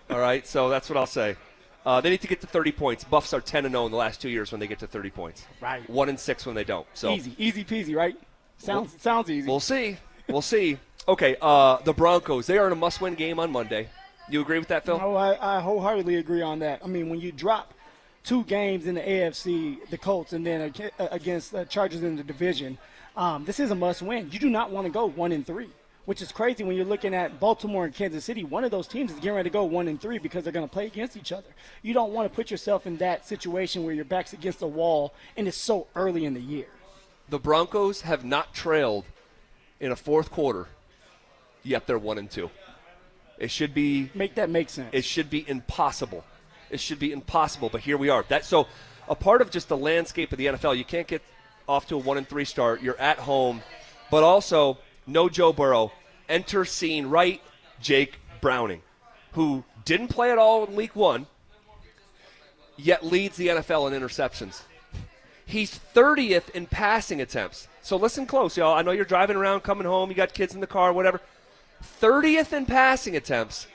Speaker 2: All right, so that's what I'll say. They need to get to 30 points. Buffs are 10-0 in the last 2 years when they get to 30 points.
Speaker 1: Right.
Speaker 2: 1-6 when they don't. So
Speaker 1: easy peasy, right? Sounds easy.
Speaker 2: We'll see. Okay, the Broncos. They are in a must-win game on Monday. You agree with that, Phil?
Speaker 1: Oh, I wholeheartedly agree on that. I mean, when you drop 2 games in the AFC, the Colts, and then against the Chargers in the division, this is a must-win. You do not want to go 1-3, which is crazy when you're looking at Baltimore and Kansas City. One of those teams is getting ready to go 1-3 because they're going to play against each other. You don't want to put yourself in that situation where your back's against the wall and it's so early in the year.
Speaker 2: The Broncos have not trailed in a fourth quarter, yet they're 1-2. It should be
Speaker 1: make that make sense.
Speaker 2: It should be impossible. But here we are. So a part of just the landscape of the NFL, you can't get off to a 1-3 start. You're at home, but also no Joe Burrow. Enter scene right, Jake Browning, who didn't play at all in week 1, yet leads the NFL in interceptions. He's 30th in passing attempts. So listen close, y'all. I know you're driving around, coming home, you got kids in the car, whatever. 30th in passing attempts,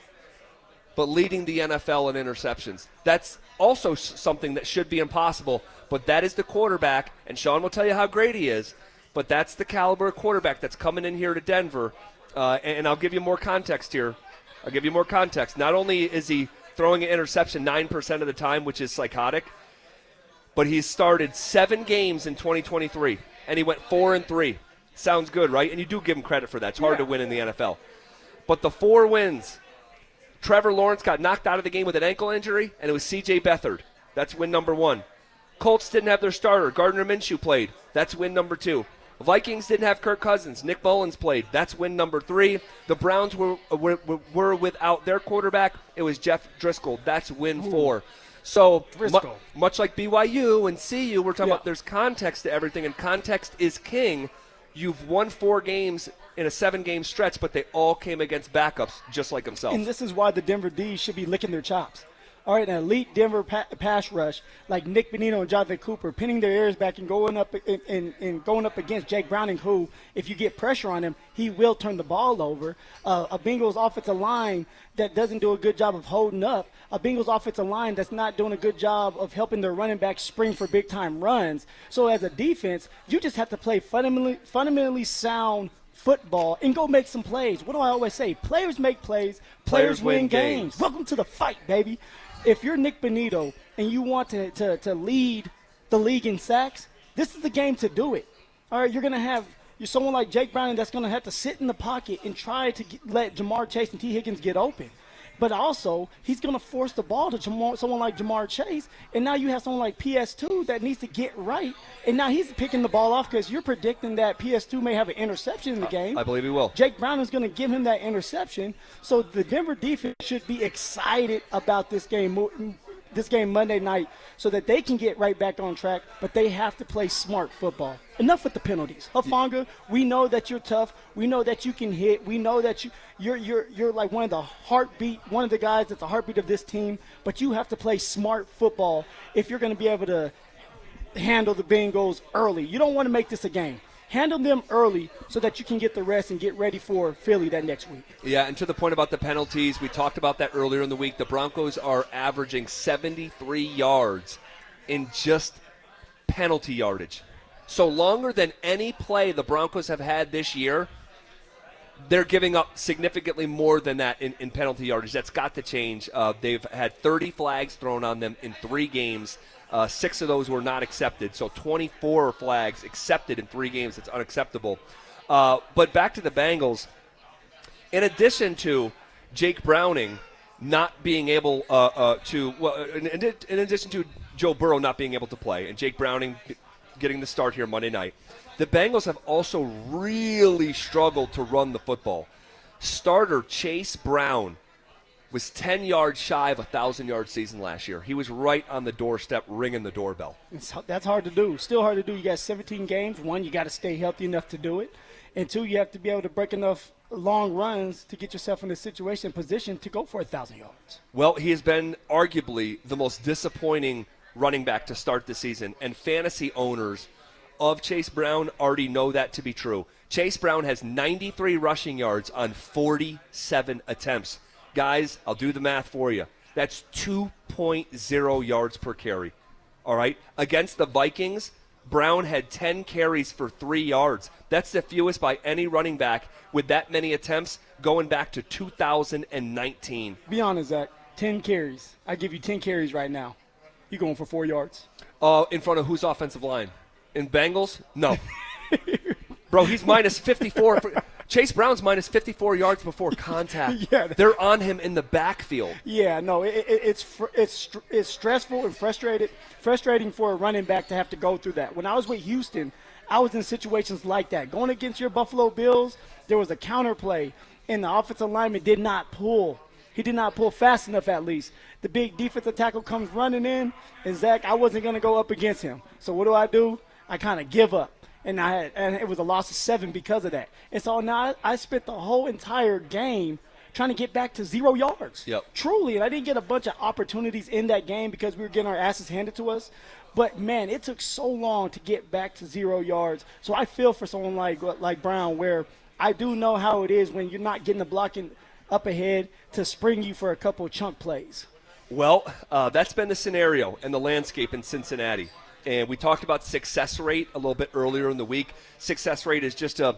Speaker 2: but leading the NFL in interceptions. That's also something that should be impossible, but that is the quarterback, and Sean will tell you how great he is, but that's the caliber of quarterback that's coming in here to Denver, and I'll give you more context here. Not only is he throwing an interception 9% of the time, which is psychotic, but he's started 7 games in 2023, and he went 4-3. Sounds good, right? And you do give him credit for that. It's hard to win in the NFL. But the 4 wins, Trevor Lawrence got knocked out of the game with an ankle injury, and it was C.J. Beathard. That's win number 1. Colts didn't have their starter. Gardner Minshew played. That's win number 2. Vikings didn't have Kirk Cousins. Nick Mullins played. That's win number 3. The Browns were without their quarterback. It was Jeff Driscoll. That's win 4. So much like BYU and CU, we're talking about there's context to everything, and context is king. You've won 4 games in a 7-game stretch, but they all came against backups just like himself.
Speaker 1: And this is why the Denver D's should be licking their chops. All right, an elite Denver pass rush like Nick Bonitto and Jonathan Cooper, pinning their ears back and going up going up against Jake Browning, who, if you get pressure on him, he will turn the ball over. A Bengals offensive line that doesn't do a good job of holding up. A Bengals offensive line that's not doing a good job of helping their running backs spring for big-time runs. So as a defense, you just have to play fundamentally sound football and go make some plays. What do I always say? Players make plays. Players win games. Welcome to the fight, baby. If you're Nick Bonitto and you want to lead the league in sacks, this is the game to do it. All right, you're someone like Jake Browning that's going to have to sit in the pocket and try to let Jamar Chase and T. Higgins get open. But also, he's going to force the ball to someone like Jamar Chase, and now you have someone like PS2 that needs to get right, and now he's picking the ball off because you're predicting that PS2 may have an interception in the game.
Speaker 2: I believe he will.
Speaker 1: Jake Brown is going to give him that interception, so the Denver defense should be excited about this game Monday night so that they can get right back on track, but they have to play smart football. Enough with the penalties. Hufanga, we know that you're tough. We know that you can hit. We know that you're like one of the guys that's the heartbeat of this team, but you have to play smart football if you're going to be able to handle the Bengals early. You don't want to make this a game. handle them early so that you can get the rest and get ready for Philly that next week.
Speaker 2: Yeah, and to the point about the penalties, we talked about that earlier in the week. The Broncos are averaging 73 yards in just penalty yardage. So longer than any play the Broncos have had this year, they're giving up significantly more than that in penalty yardage. That's got to change. They've had 30 flags thrown on them in 3 games. 6 of those were not accepted. So 24 flags accepted in 3 games. It's unacceptable. But back to the Bengals. In addition to Jake Browning not being able in addition to Joe Burrow not being able to play and Jake Browning getting the start here Monday night, the Bengals have also really struggled to run the football. Starter Chase Brown was 10 yards shy of a 1,000-yard season last year. He was right on the doorstep ringing the doorbell.
Speaker 1: That's hard to do. Still hard to do. You got 17 games. 1, you got to stay healthy enough to do it. And 2, you have to be able to break enough long runs to get yourself in a situation, position to go for 1,000 yards.
Speaker 2: Well, he has been arguably the most disappointing running back to start the season, and fantasy owners of Chase Brown already know that to be true. Chase Brown has 93 rushing yards on 47 attempts. Guys, I'll do the math for you. That's 2.0 yards per carry. All right? Against the Vikings, Brown had 10 carries for 3 yards. That's the fewest by any running back with that many attempts going back to 2019.
Speaker 1: Be honest, Zach. 10 carries. I give you 10 carries right now. You going for 4 yards?
Speaker 2: In front of whose offensive line? In Bengals? No. Bro, he's minus 54. Chase Brown's minus 54 yards before contact.
Speaker 1: Yeah.
Speaker 2: They're on him in the backfield.
Speaker 1: Yeah, no, it's stressful and frustrating for a running back to have to go through that. When I was with Houston, I was in situations like that. Going against your Buffalo Bills, there was a counter play, and the offensive lineman did not pull. He did not pull fast enough, at least. The big defensive tackle comes running in, and Zach, I wasn't going to go up against him. So what do? I kind of give up. And it was a loss of 7 because of that. And so now I spent the whole entire game trying to get back to 0 yards.
Speaker 2: Yep.
Speaker 1: Truly, and I didn't get a bunch of opportunities in that game because we were getting our asses handed to us. But, man, it took so long to get back to 0 yards. So I feel for someone like Brown, where I do know how it is when you're not getting the blocking up ahead to spring you for a couple of chunk plays.
Speaker 2: Well, that's been the scenario and the landscape in Cincinnati. And we talked about success rate a little bit earlier in the week. Success rate is just a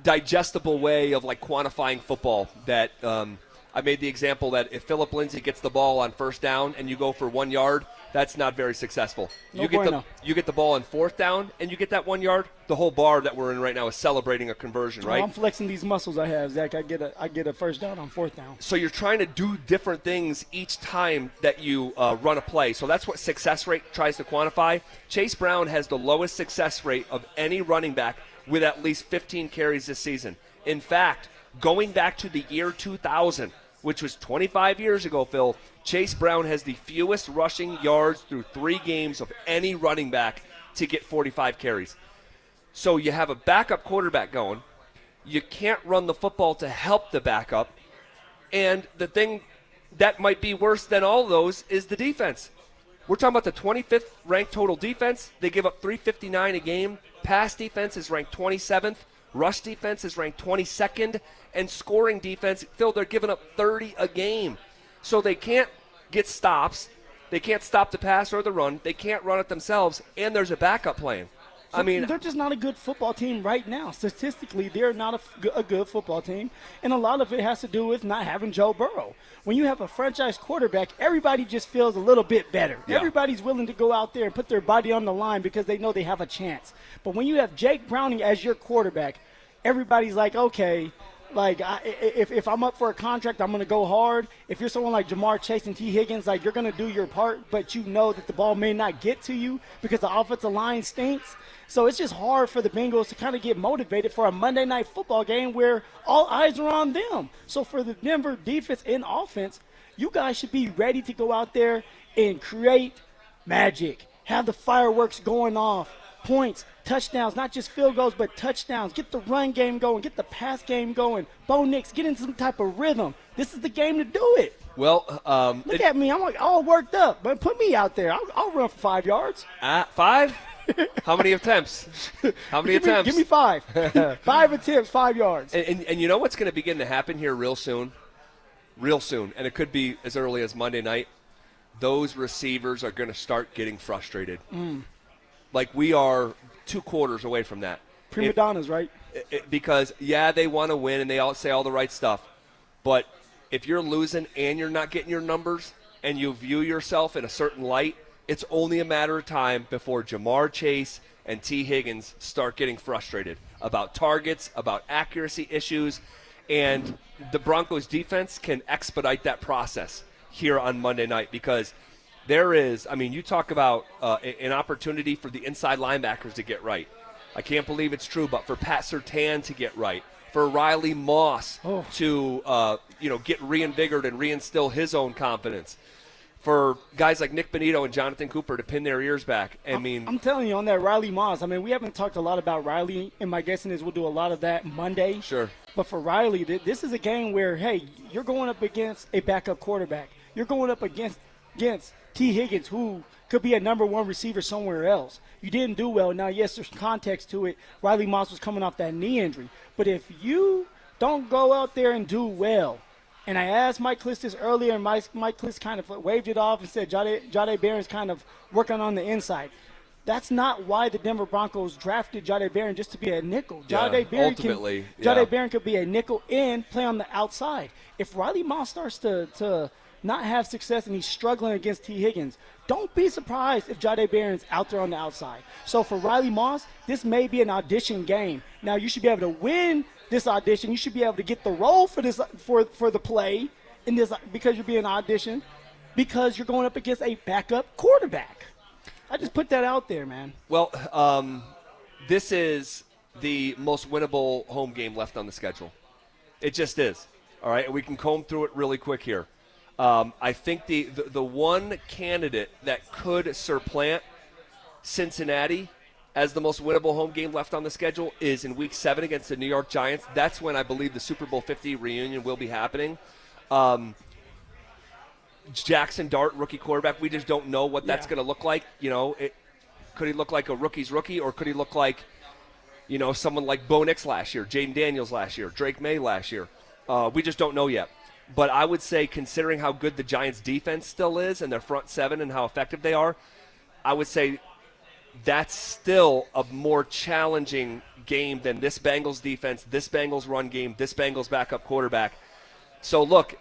Speaker 2: digestible way of quantifying football. That I made the example that if Phillip Lindsay gets the ball on first down and you go for 1 yard, that's not very successful. You get the ball on fourth down and you get that 1 yard. The whole bar that we're in right now is celebrating a conversion, right?
Speaker 1: Well, I'm flexing these muscles I have, Zach. I get a first down on fourth down.
Speaker 2: So you're trying to do different things each time that you run a play. So that's what success rate tries to quantify. Chase Brown has the lowest success rate of any running back with at least 15 carries this season. In fact, going back to the year 2000, which was 25 years ago, Phil, Chase Brown has the fewest rushing yards through 3 games of any running back to get 45 carries. So you have a backup quarterback going. You can't run the football to help the backup. And the thing that might be worse than all those is the defense. We're talking about the 25th ranked total defense. They give up 359 a game. Pass defense is ranked 27th. Rush defense is ranked 22nd. And scoring defense, Phil, they're giving up 30 a game. So they can't get stops. They can't stop the pass or the run. They can't run it themselves. And there's a backup playing.
Speaker 1: I mean, they're just not a good football team right now. Statistically, they're not a good football team. And a lot of it has to do with not having Joe Burrow. When you have a franchise quarterback, everybody just feels a little bit better. Yeah. Everybody's willing to go out there and put their body on the line because they know they have a chance. But when you have Jake Browning as your quarterback, everybody's like, okay, if I'm up for a contract, I'm going to go hard. If you're someone like Jamar Chase and T. Higgins, you're going to do your part, but you know that the ball may not get to you because the offensive line stinks. So it's just hard for the Bengals to kind of get motivated for a Monday night football game where all eyes are on them. So for the Denver defense and offense, you guys should be ready to go out there and create magic, have the fireworks going off, points, touchdowns, not just field goals, but touchdowns. Get the run game going. Get the pass game going. Bo Nix, get into some type of rhythm. This is the game to do it.
Speaker 2: Well,
Speaker 1: look at me. I'm all worked up. But put me out there. I'll run for 5 yards.
Speaker 2: 5? How many attempts? How many attempts?
Speaker 1: Give me 5. 5 attempts, 5 yards.
Speaker 2: And you know what's going to begin to happen here real soon? Real soon. And it could be as early as Monday night. Those receivers are going to start getting frustrated. Like we are 2 quarters away from that.
Speaker 1: Prima donnas, right?
Speaker 2: Because, yeah, they want to win and they all say all the right stuff. But if you're losing and you're not getting your numbers and you view yourself in a certain light, it's only a matter of time before Jamar Chase and T. Higgins start getting frustrated about targets, about accuracy issues, and the Broncos defense can expedite that process here on Monday night because there is, you talk about an opportunity for the inside linebackers to get right. I can't believe it's true, but for Pat Surtain to get right, for Riley Moss to get reinvigorated and reinstill his own confidence, for guys like Nick Bonito and Jonathan Cooper to pin their ears back.
Speaker 1: I'm telling you, on that Riley Moss, we haven't talked a lot about Riley, and my guessing is we'll do a lot of that Monday.
Speaker 2: Sure.
Speaker 1: But for Riley, this is a game where, hey, you're going up against a backup quarterback. You're going up against T. Higgins, who could be a number 1 receiver somewhere else. You didn't do well. Now, yes, there's context to it. Riley Moss was coming off that knee injury. But if you don't go out there and do well, and I asked Mike Kliss this earlier, and Mike Kliss kind of waved it off and said Jahdae Barron's kind of working on the inside. That's not why the Denver Broncos drafted Jahdae Barron, just to be a nickel. Jahdae Barron could be a nickel and play on the outside. If Riley Moss starts to not have success and he's struggling against T. Higgins, don't be surprised if Jahdae Barron's out there on the outside. So for Riley Moss, this may be an audition game. Now, you should be able to win this audition. You should be able to get the role for this for the play in this because you're being auditioned because you're going up against a backup quarterback. I just put that out there, man.
Speaker 2: Well, this is the most winnable home game left on the schedule. It just is. All right, we can comb through it really quick here. I think the one candidate that could supplant Cincinnati as the most winnable home game left on the schedule is in Week 7 against the New York Giants. That's when I believe the Super Bowl 50 reunion will be happening. Jackson Dart, rookie quarterback, we just don't know what that's going to look like. Could he look like a rookie's rookie, or could he look like, someone like Bo Nix last year, Jaden Daniels last year, Drake May last year? We just don't know yet. But I would say, considering how good the Giants' defense still is and their front 7 and how effective they are, I would say that's still a more challenging game than this Bengals defense, this Bengals run game, this Bengals backup quarterback. So, look,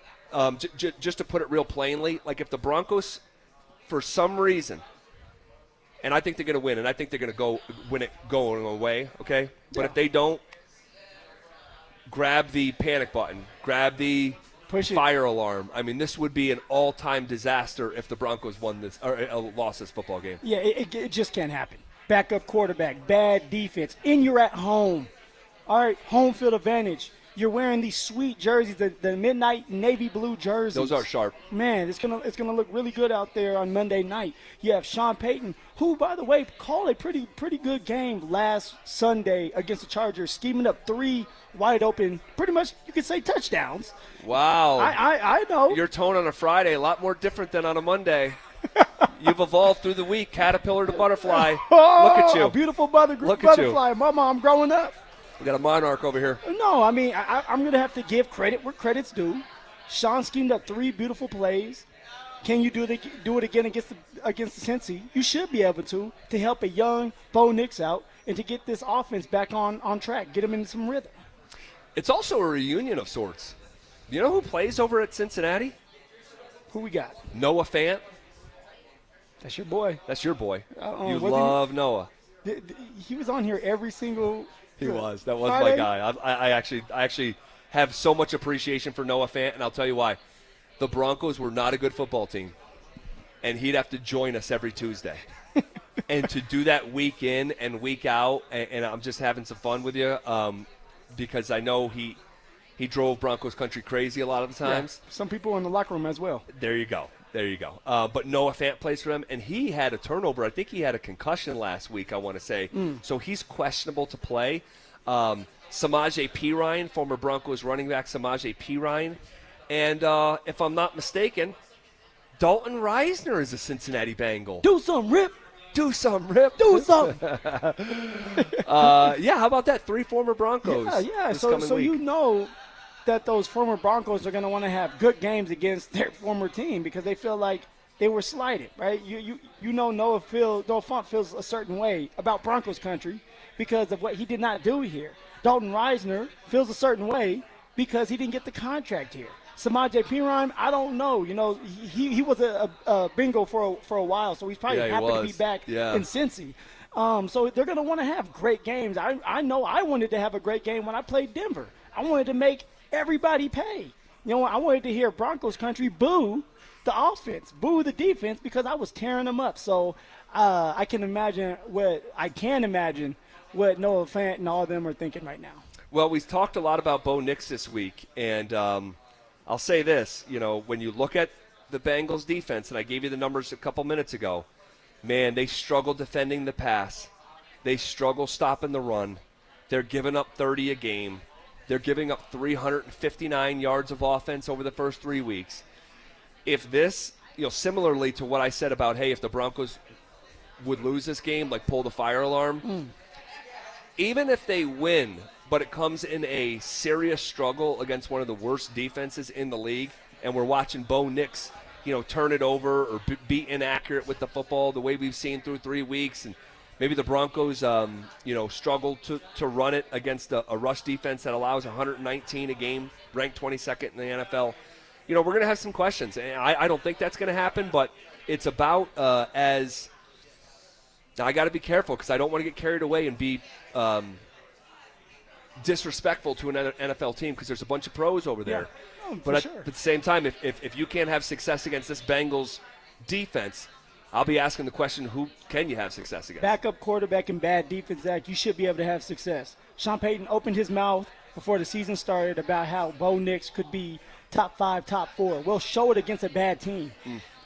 Speaker 2: just to put it real plainly, like if the Broncos, for some reason, and I think they're going to win, and I think they're going to go win it going away, okay? But if they don't, grab the panic button, grab the fire alarm. This would be an all-time disaster if the Broncos won this or lost this football game.
Speaker 1: Yeah, it just can't happen. Backup quarterback, bad defense, and you're at home. All right, home field advantage. You're wearing these sweet jerseys, the midnight navy blue jerseys.
Speaker 2: Those are sharp.
Speaker 1: Man, it's gonna look really good out there on Monday night. You have Sean Payton, who, by the way, called a pretty good game last Sunday against the Chargers, scheming up 3 wide open, pretty much you could say touchdowns.
Speaker 2: Wow.
Speaker 1: I know.
Speaker 2: Your tone on a Friday, a lot more different than on a Monday. You've evolved through the week, caterpillar to butterfly. Look at you.
Speaker 1: A beautiful butterfly. Mama, I'm growing up.
Speaker 2: We got a monarch over here.
Speaker 1: No, I'm going to have to give credit where credit's due. Sean schemed up 3 beautiful plays. Can you do it again against the Cincy? You should be able to help a young Bo Nix out and to get this offense back on track, get them into some rhythm.
Speaker 2: It's also a reunion of sorts. You know who plays over at Cincinnati?
Speaker 1: Who we got?
Speaker 2: Noah Fant.
Speaker 1: That's your boy.
Speaker 2: That's your boy. You love Noah.
Speaker 1: He was on here every single.
Speaker 2: He was. That was
Speaker 1: Friday.
Speaker 2: my guy. I actually have so much appreciation for Noah Fant, and I'll tell you why. The Broncos were not a good football team, and he'd have to join us every Tuesday. And to do that week in and week out, and I'm just having some fun with you, because I know he drove Broncos country crazy a lot of the times.
Speaker 1: Yeah, some people in the locker room as well.
Speaker 2: There you go. But Noah Fant plays for him, and he had a turnover. I think he had a concussion last week, I want to say. So he's questionable to play. Samaje Perine, former Broncos running back Samaje Perine. And if I'm not mistaken, Dalton Reisner is a Cincinnati Bengal.
Speaker 1: Do some, Rip.
Speaker 2: Do something, Rip.
Speaker 1: Do something.
Speaker 2: Yeah, how about that? 3 former Broncos.
Speaker 1: Yeah.
Speaker 2: this
Speaker 1: So
Speaker 2: coming week.
Speaker 1: you know that those former Broncos are going to want to have good games against their former team because they feel like they were slighted, right? You know Noah Fant feels a certain way about Broncos country because of what he did not do here. Dalton Reisner feels a certain way because he didn't get the contract here. Samaje Perine, I don't know. You know, he was a bingo for a while, so he's probably happy to be back in Cincy. So they're going to want to have great games. I know I wanted to have a great game when I played Denver. I wanted to make everybody pay. You know, I wanted to hear Broncos country boo the offense, boo the defense because I was tearing them up. So I can imagine what Noah Fant and all of them are thinking right now.
Speaker 2: Well, we've talked a lot about Bo Nix this week, and I'll say this, you know, when you look at the Bengals defense, and I gave you the numbers a couple minutes ago, man, they struggle defending the pass. They struggle stopping the run. They're giving up 30 a game. They're giving up 359 yards of offense over the first 3 weeks. If this, you know, similarly to what I said about, hey, if the Broncos would lose this game, like pull the fire alarm, even if they win, but it comes in a serious struggle against one of the worst defenses in the league, and we're watching Bo Nix, you know, turn it over or be inaccurate with the football the way we've seen through 3 weeks, and maybe the Broncos, you know, struggle to run it against a rush defense that allows 119 a game, ranked 22nd in the NFL. You know, we're going to have some questions, and I don't think that's going to happen, but it's about as – now I got to be careful because I don't want to get carried away and be disrespectful to an NFL team because there's a bunch of pros over there.
Speaker 1: Yeah. Oh,
Speaker 2: but
Speaker 1: sure.
Speaker 2: at the same time, if you can't have success against this Bengals defense, I'll be asking the question, who can you have success against?
Speaker 1: Backup quarterback and bad defense, Zach, you should be able to have success. Sean Payton opened his mouth before the season started about how Bo Nix could be top 5, top 4. Well, show it against a bad team.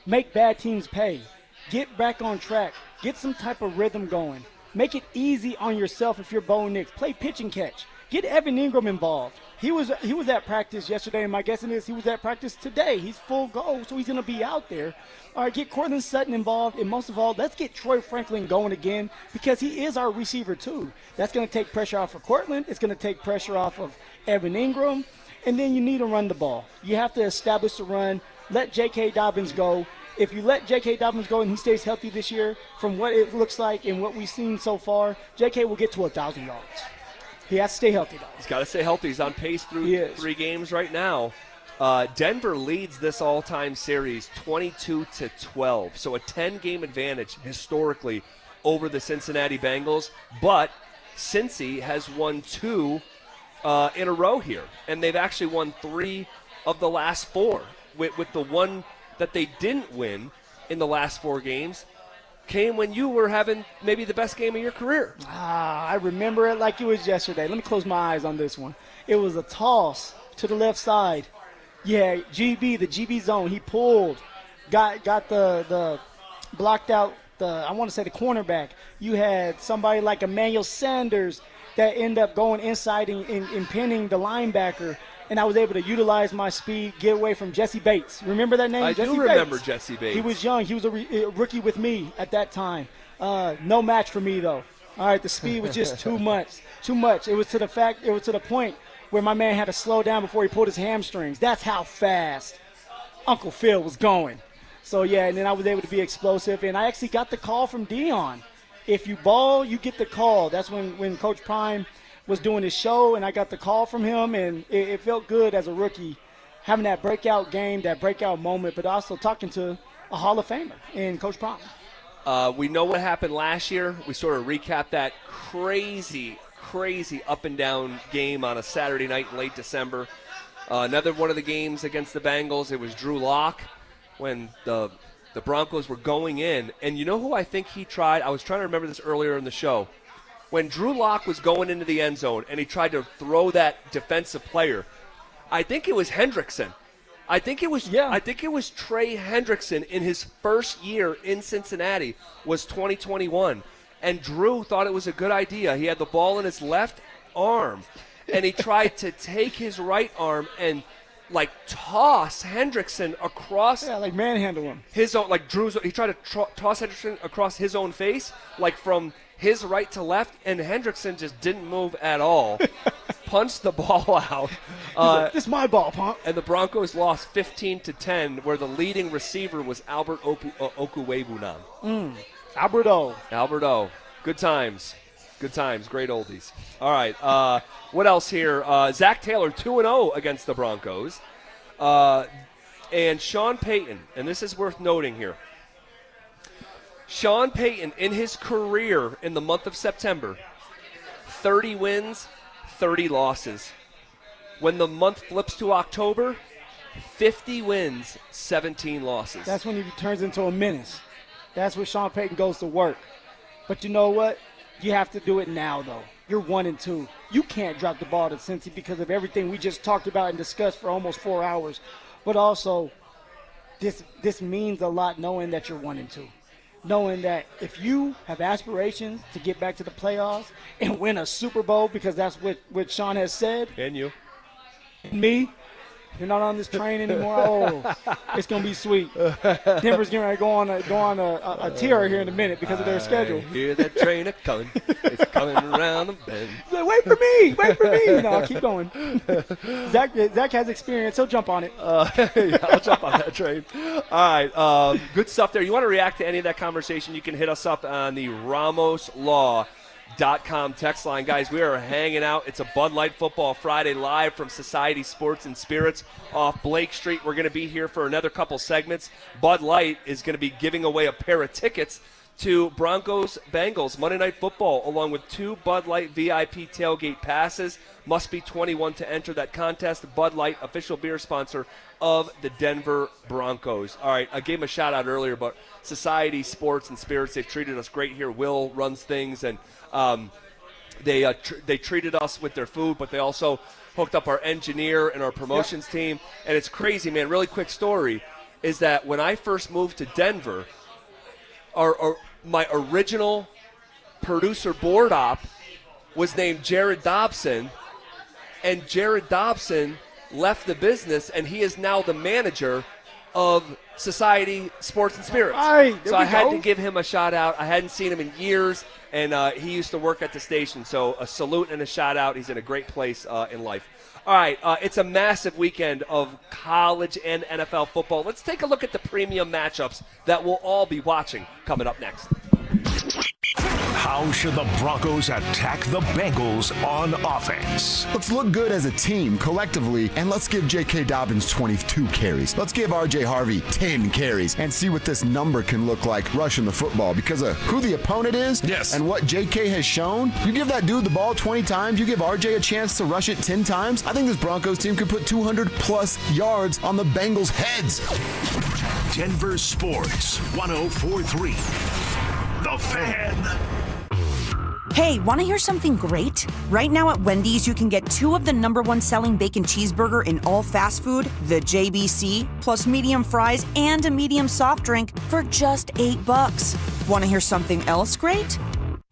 Speaker 1: Make bad teams pay. Get back on track. Get some type of rhythm going. Make it easy on yourself if you're Bo Nix. Play pitch and catch. Get Evan Ingram involved. He was at practice yesterday, and my guessing is he was at practice today. He's full go, so he's going to be out there. All right, get Cortland Sutton involved, and most of all, let's get Troy Franklin going again because he is our receiver too. That's going to take pressure off of Cortland. It's going to take pressure off of Evan Ingram, and then you need to run the ball. You have to establish the run. Let J.K. Dobbins go. If you let J.K. Dobbins go and he stays healthy this year, from what it looks like and what we've seen so far, J.K. will get to 1,000 yards. He has to stay healthy, though.
Speaker 2: He's got to stay healthy. He's on pace through 3 games right now. Denver leads this all-time series 22-12, so a 10-game advantage historically over the Cincinnati Bengals. But Cincy has won 2 in a row here, and they've actually won 3 of the last 4. With the one that they didn't win in the last 4 games came when you were having maybe the best game of your career.
Speaker 1: I remember it like it was yesterday. Let me close my eyes on this one. It was a toss to the left side. Yeah, the GB zone. He pulled, got the blocked out I want to say the cornerback. You had somebody like Emmanuel Sanders that ended up going inside and pinning the linebacker. And I was able to utilize my speed, get away from Jesse Bates. Remember that name?
Speaker 2: I
Speaker 1: Jesse
Speaker 2: do remember Jesse Bates.
Speaker 1: He was young. He was a rookie with me at that time. No match for me, though. All right, the speed was just too much. Too much. It was to the point where my man had to slow down before he pulled his hamstrings. That's how fast Uncle Phil was going. So, yeah, and then I was able to be explosive. And I actually got the call from Dion. If you ball, you get the call. That's when Coach Prime was doing his show, and I got the call from him, and it felt good as a rookie having that breakout game, that breakout moment, but also talking to a Hall of Famer in Coach Prime.
Speaker 2: We know what happened last year. We sort of recapped that crazy up-and-down game on a Saturday night in late December. Another one of the games against the Bengals, it was Drew Lock when the Broncos were going in. And you know who I think he tried? I was trying to remember this earlier in the show. When Drew Lock was going into the end zone and he tried to throw that defensive player, I think it was Hendrickson. I think it was Trey Hendrickson in his first year in Cincinnati was 2021. And Drew thought it was a good idea. He had the ball in his left arm, and he tried to take his right arm and like toss Hendrickson across.
Speaker 1: Yeah, like manhandle him.
Speaker 2: His own, like Drew's. He tried to toss Hendrickson across his own face, like from his right to left, and Hendrickson just didn't move at all. Punched the ball out.
Speaker 1: Like, this is my ball, punk.
Speaker 2: And the Broncos lost 15-10, where the leading receiver was Albert Okuwebunam. Alberto. Good times. Good times. Great oldies. All right. What else here? Zach Taylor, 2-0 against the Broncos. And Sean Payton, and this is worth noting here. Sean Payton, in his career in the month of September, 30 wins, 30 losses. When the month flips to October, 50 wins, 17 losses.
Speaker 1: That's when he turns into a menace. That's when Sean Payton goes to work. But you know what? You have to do it now, though. You're 1-2. You can't drop the ball to Cincy because of everything we just talked about and discussed for almost 4 hours. But also, this means a lot knowing that you're 1-2. Knowing that if you have aspirations to get back to the playoffs and win a Super Bowl, because that's what Sean has said.
Speaker 2: And you.
Speaker 1: Me. You're not on this train anymore. Oh, it's gonna be sweet. Denver's getting ready to go on a tear here in a minute because of their schedule.
Speaker 2: I hear that train a coming. It's coming around the bend.
Speaker 1: Like, wait for me. No, keep going. Zach has experience. He'll jump on it.
Speaker 2: Yeah, I'll jump on that train. All right, good stuff there. You want to react to any of that conversation? You can hit us up on the RamosLaw.com text line. Guys, we are hanging out. It's a Bud Light Football Friday live from Society Sports and Spirits off Blake Street. We're going to be here for another couple segments. Bud Light is going to be giving away a pair of tickets to Broncos-Bengals Monday Night Football, along with 2 Bud Light VIP tailgate passes. Must be 21 to enter that contest. Bud Light, official beer sponsor of the Denver Broncos. All right, I gave him a shout-out earlier, but Society Sports and Spirits, they've treated us great here. Will runs things, and they treated us with their food, but they also hooked up our engineer and our promotions team. And it's crazy, man. Really quick story is that when I first moved to Denver, my original producer board op was named Jared Dobson, and Jared Dobson left the business, and he is now the manager of Society Sports and Spirits. So I had to give him a shout out. I hadn't seen him in years, and he used to work at the station. So a salute and a shout out. He's in a great place in life. All right, it's a massive weekend of college and NFL football. Let's take a look at the premium matchups that we'll all be watching coming up next.
Speaker 3: How should the Broncos attack the Bengals on offense?
Speaker 7: Let's look good as a team collectively, and let's give J.K. Dobbins 22 carries. Let's give R.J. Harvey 10 carries and see what this number can look like rushing the football. Because of who the opponent is and what J.K. has shown, you give that dude the ball 20 times, you give R.J. a chance to rush it 10 times, I think this Broncos team could put 200-plus yards on the Bengals' heads.
Speaker 3: Denver Sports 104.3. The Fan.
Speaker 14: Hey, want to hear something great? Right now at Wendy's, you can get 2 of the #1 selling bacon cheeseburger in all fast food, the JBC, plus medium fries and a medium soft drink for just $8. Want to hear something else great?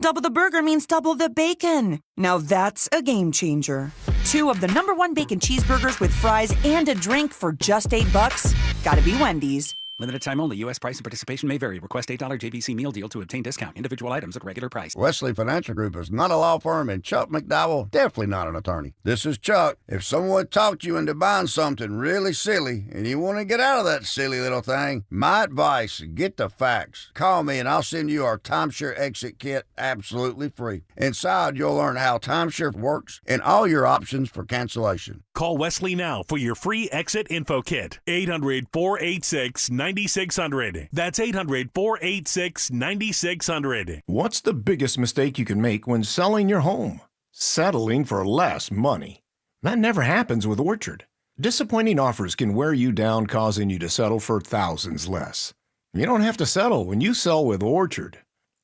Speaker 14: Double the burger means double the bacon. Now that's a game changer. 2 of the #1 bacon cheeseburgers with fries and a drink for just $8. Gotta be Wendy's.
Speaker 13: Limited time only. U.S. price and participation may vary. Request $8 JBC meal deal to obtain discount. Individual items at regular price.
Speaker 15: Wesley Financial Group is not a law firm, and Chuck McDowell definitely not an attorney. This is Chuck. If someone talked you into buying something really silly and you want to get out of that silly little thing, my advice, get the facts. Call me and I'll send you our timeshare exit kit absolutely free. Inside, you'll learn how timeshare works and all your options for cancellation.
Speaker 6: Call Wesley now for your free exit info kit. 800-486-9600. That's 800-486-9600.
Speaker 3: What's the biggest mistake you can make when selling your home? Settling for less money. That never happens with Orchard. Disappointing offers can wear you down, causing you to settle for thousands less. You don't have to settle when you sell with Orchard.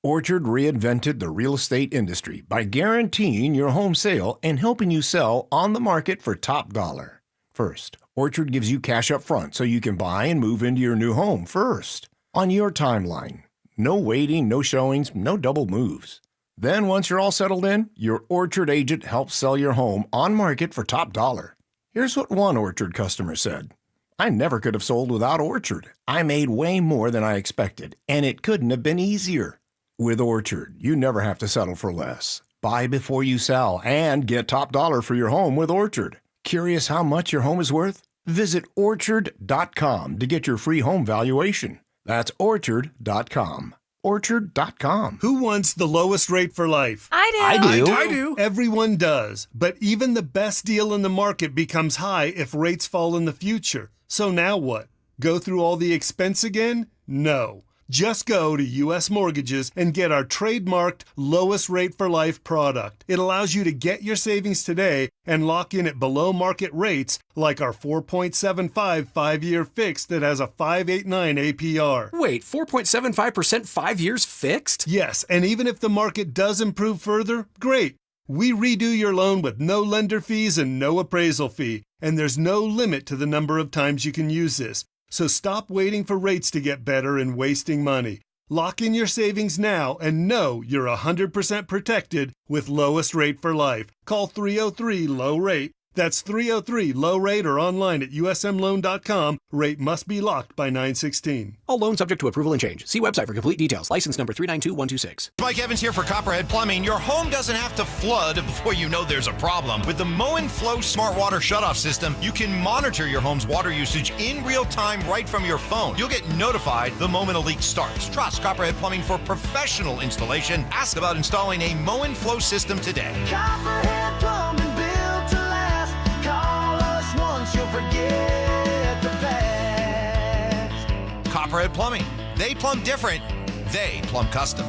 Speaker 3: Orchard reinvented the real estate industry by guaranteeing your home sale and helping you sell on the market for top dollar. First, Orchard gives you cash up front so you can buy and move into your new home first, on your timeline. No waiting, no showings, no double moves. Then once you're all settled in, your Orchard agent helps sell your home on market for top dollar.
Speaker 10: Here's what one Orchard customer said. I never could have sold without Orchard. I made way more than I expected, and it couldn't have been easier. With Orchard, you never have to settle for less. Buy before you sell and get top dollar for your home with Orchard. Curious how much your home is worth? Visit Orchard.com to get your free home valuation. That's Orchard.com. Orchard.com.
Speaker 8: Who wants the lowest rate for life?
Speaker 10: I do.
Speaker 8: Everyone does. But even the best deal in the market becomes high if rates fall in the future. So now what? Go through all the expense again? No. Just go to U.S. Mortgages and get our trademarked lowest rate for life product. It allows you to get your savings today and lock in at below market rates like our 4.75 5-year fixed that has a 5.89 APR.
Speaker 13: Wait, 4.75% 5 years fixed?
Speaker 8: Yes, and even if the market does improve further, great. We redo your loan with no lender fees and no appraisal fee, and there's no limit to the number of times you can use this. So stop waiting for rates to get better and wasting money. Lock in your savings now and know you're 100% protected with lowest rate for life. Call 303-LOW-RATE. That's 303-LOW-RATE or online at usmloan.com. Rate must be locked by 9/16.
Speaker 13: All loans subject to approval and change. See website for complete details. License number 392126.
Speaker 21: Mike Evans here for Copperhead Plumbing. Your home doesn't have to flood before you know there's a problem. With the Mow and Flow Smart Water Shutoff System, you can monitor your home's water usage in real time right from your phone. You'll get notified the moment a leak starts. Trust Copperhead Plumbing for professional installation. Ask about installing a Mow and Flow system today.
Speaker 22: Copperhead Plumbing, built to last. Call us once, you'll forget the past.
Speaker 21: Copperhead Plumbing. They plumb different. They plumb custom.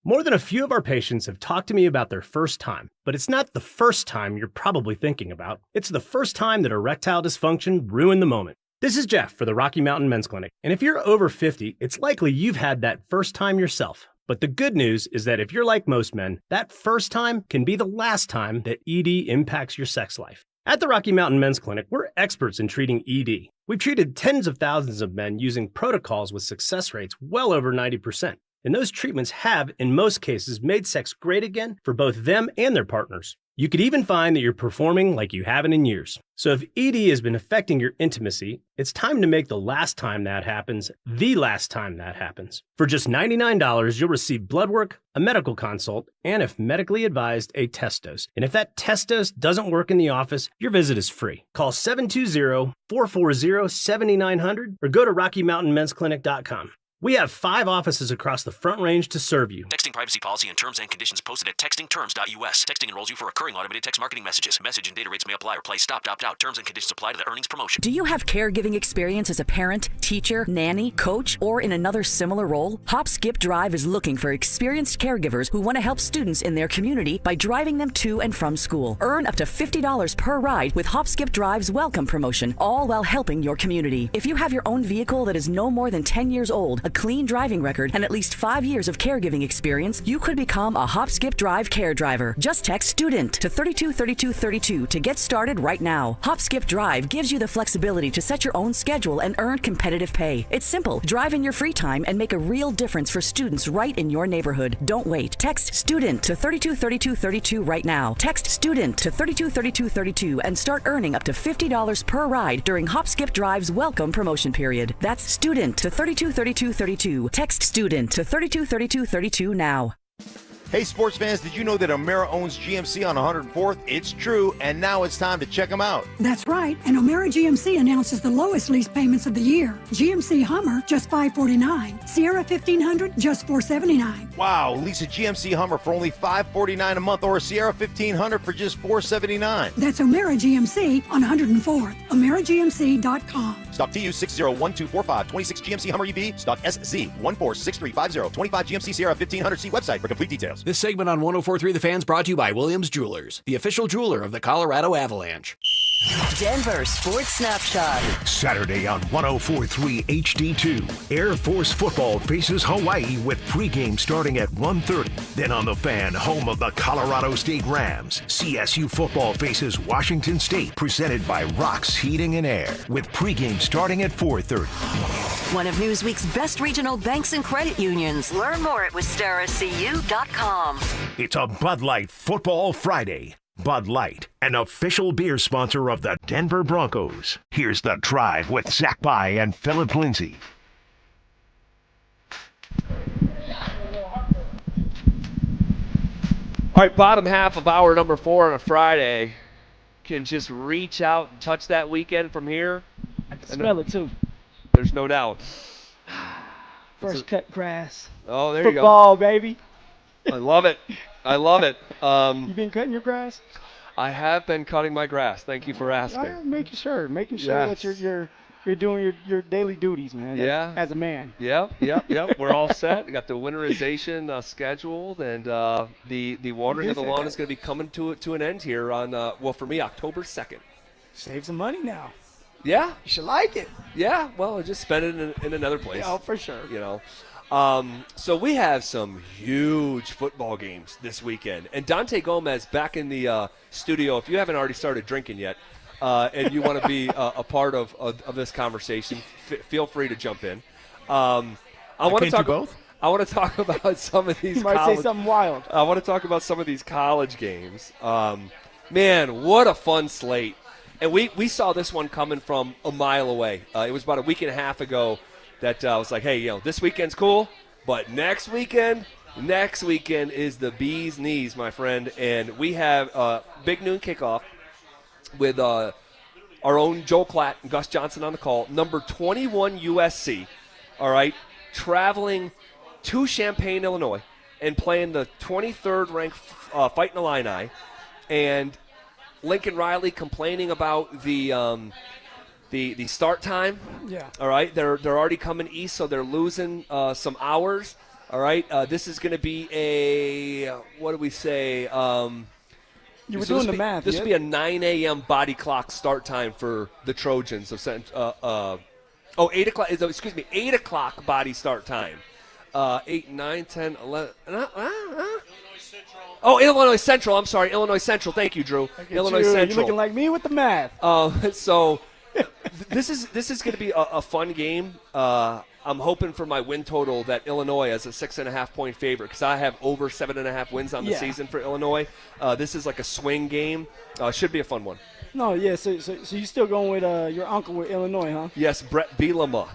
Speaker 4: More than a few of our patients have talked to me about their first time, but it's not the first time you're probably thinking about. It's the first time that erectile dysfunction ruined the moment. This is Jeff for the Rocky Mountain Men's Clinic, and if you're over 50, it's likely you've had that first time yourself. But the good news is that if you're like most men, that first time can be the last time that ED impacts your sex life. At the Rocky Mountain Men's Clinic, we're experts in treating ED. We've treated tens of thousands of men using protocols with success rates well over 90%. And those treatments have, in most cases, made sex great again for both them and their partners. You could even find that you're performing like you haven't in years. So if ED has been affecting your intimacy, it's time to make the last time that happens, the last time that happens. For just $99, you'll receive blood work, a medical consult, and if medically advised, a test dose. And if that test dose doesn't work in the office, your visit is free. Call 720-440-7900 or go to RockyMountainMen'sClinic.com. We have 5 offices across the Front Range to serve you.
Speaker 9: Texting privacy policy and terms and conditions posted at textingterms.us. Texting enrolls you for recurring automated text marketing messages. Message and data rates may apply or play stop, opt out. Terms and conditions apply to the earnings promotion.
Speaker 14: Do you have caregiving experience as a parent, teacher, nanny, coach, or in another similar role? Hop Skip Drive is looking for experienced caregivers who want to help students in their community by driving them to and from school. Earn up to $50 per ride with Hop Skip Drive's welcome promotion, all while helping your community. If you have your own vehicle that is no more than 10 years old, a clean driving record, and at least 5 years of caregiving experience, you could become a Hop Skip Drive care driver. Just text STUDENT to 323232 to get started right now. Hop Skip Drive gives you the flexibility to set your own schedule and earn competitive pay. It's simple. Drive in your free time and make a real difference for students right in your neighborhood. Don't wait. Text STUDENT to 323232 right now. Text STUDENT to 323232 and start earning up to $50 per ride during Hop Skip Drive's welcome promotion period. That's STUDENT to 323232. Text STUDENT to 323232 now.
Speaker 21: Hey, sports fans, did you know that O'Mara owns GMC on 104th? It's true, and now it's time to check them out.
Speaker 16: That's right, and O'Mara GMC announces the lowest lease payments of the year. GMC Hummer, just $549. Sierra 1500, just $479.
Speaker 21: Wow, lease a GMC Hummer for only $549 a month or a Sierra 1500 for just $479.
Speaker 16: That's O'Mara GMC on 104th. OmaraGMC.com.
Speaker 21: Stock TU 601245, 26 GMC Hummer EV, stock SZ 146350, 25 GMC Sierra 1500. See website for complete details.
Speaker 13: This segment on 104.3 The Fan's brought to you by Williams Jewelers, the official jeweler of the Colorado Avalanche.
Speaker 5: Denver Sports Snapshot.
Speaker 3: Saturday on 104.3 HD2, Air Force football faces Hawaii with pregame starting at 1:30. Then on the Fan, home of the Colorado State Rams, CSU football faces Washington State, presented by Rock's Heating and Air, with pregame starting at 4:30.
Speaker 5: One of Newsweek's best regional banks and credit unions. Learn more at WistaraCU.com.
Speaker 3: It's a Bud Light Football Friday. Bud Light, an official beer sponsor of the Denver Broncos. Here's The Drive with Zach By and Phillip Lindsay.
Speaker 2: All right, bottom half of hour number 4 on a Friday. Can just reach out and touch that weekend from here.
Speaker 1: I can smell it too.
Speaker 2: There's no doubt.
Speaker 1: First cut grass.
Speaker 2: Oh, there you go.
Speaker 1: Football, baby.
Speaker 2: I love it. I love it.
Speaker 1: You been cutting your grass?
Speaker 2: I have been cutting my grass. Thank you for asking.
Speaker 1: Making sure
Speaker 2: Yes.
Speaker 1: that you're doing your daily duties, man.
Speaker 2: Yeah.
Speaker 1: As a man.
Speaker 2: Yep. We're all set. We got the winterization scheduled, and the watering of the lawn is going to be coming to an end here on for me, October 2nd.
Speaker 1: Save some money now.
Speaker 2: Yeah.
Speaker 1: You should like it.
Speaker 2: Yeah. Well, just spend it in another place.
Speaker 1: Oh, for sure.
Speaker 2: So we have some huge football games this weekend. And Dante Gomez back in the studio. If you haven't already started drinking yet and you want to be a part of this conversation, feel free to jump in. I want to talk both. I want to talk about some of these
Speaker 1: You might say something wild.
Speaker 2: I want to talk about some of these college games. Man, what a fun slate. And we saw this one coming from a mile away. It was about a week and a half ago that I was like, hey, this weekend's cool, but next weekend is the bee's knees, my friend. And we have a big noon kickoff with our own Joel Klatt and Gus Johnson on the call. Number 21 USC, all right, traveling to Champaign, Illinois, and playing the 23rd ranked Fighting Illini. And Lincoln Riley complaining about the start time.
Speaker 1: Yeah.
Speaker 2: All right. They're already coming east, so they're losing some hours. All right. This is going to be a what do we say?
Speaker 1: You were doing the math.
Speaker 2: This would be a 9 a.m. body clock start time for the Trojans of 8 o'clock. Excuse me, 8 o'clock body start time. 8, 9, 10, 11. Oh, Illinois Central. I'm sorry, Illinois Central. Thank you, Drew. Illinois Central.
Speaker 1: You're looking like me with the math.
Speaker 2: So this is going to be a fun game. I'm hoping for my win total that Illinois is a 6.5 point favorite because I have over 7.5 wins on the season for Illinois. This is like a swing game. Should be a fun one.
Speaker 1: No, yeah. So you still going with your uncle with Illinois, huh?
Speaker 2: Yes, Brett Bielema.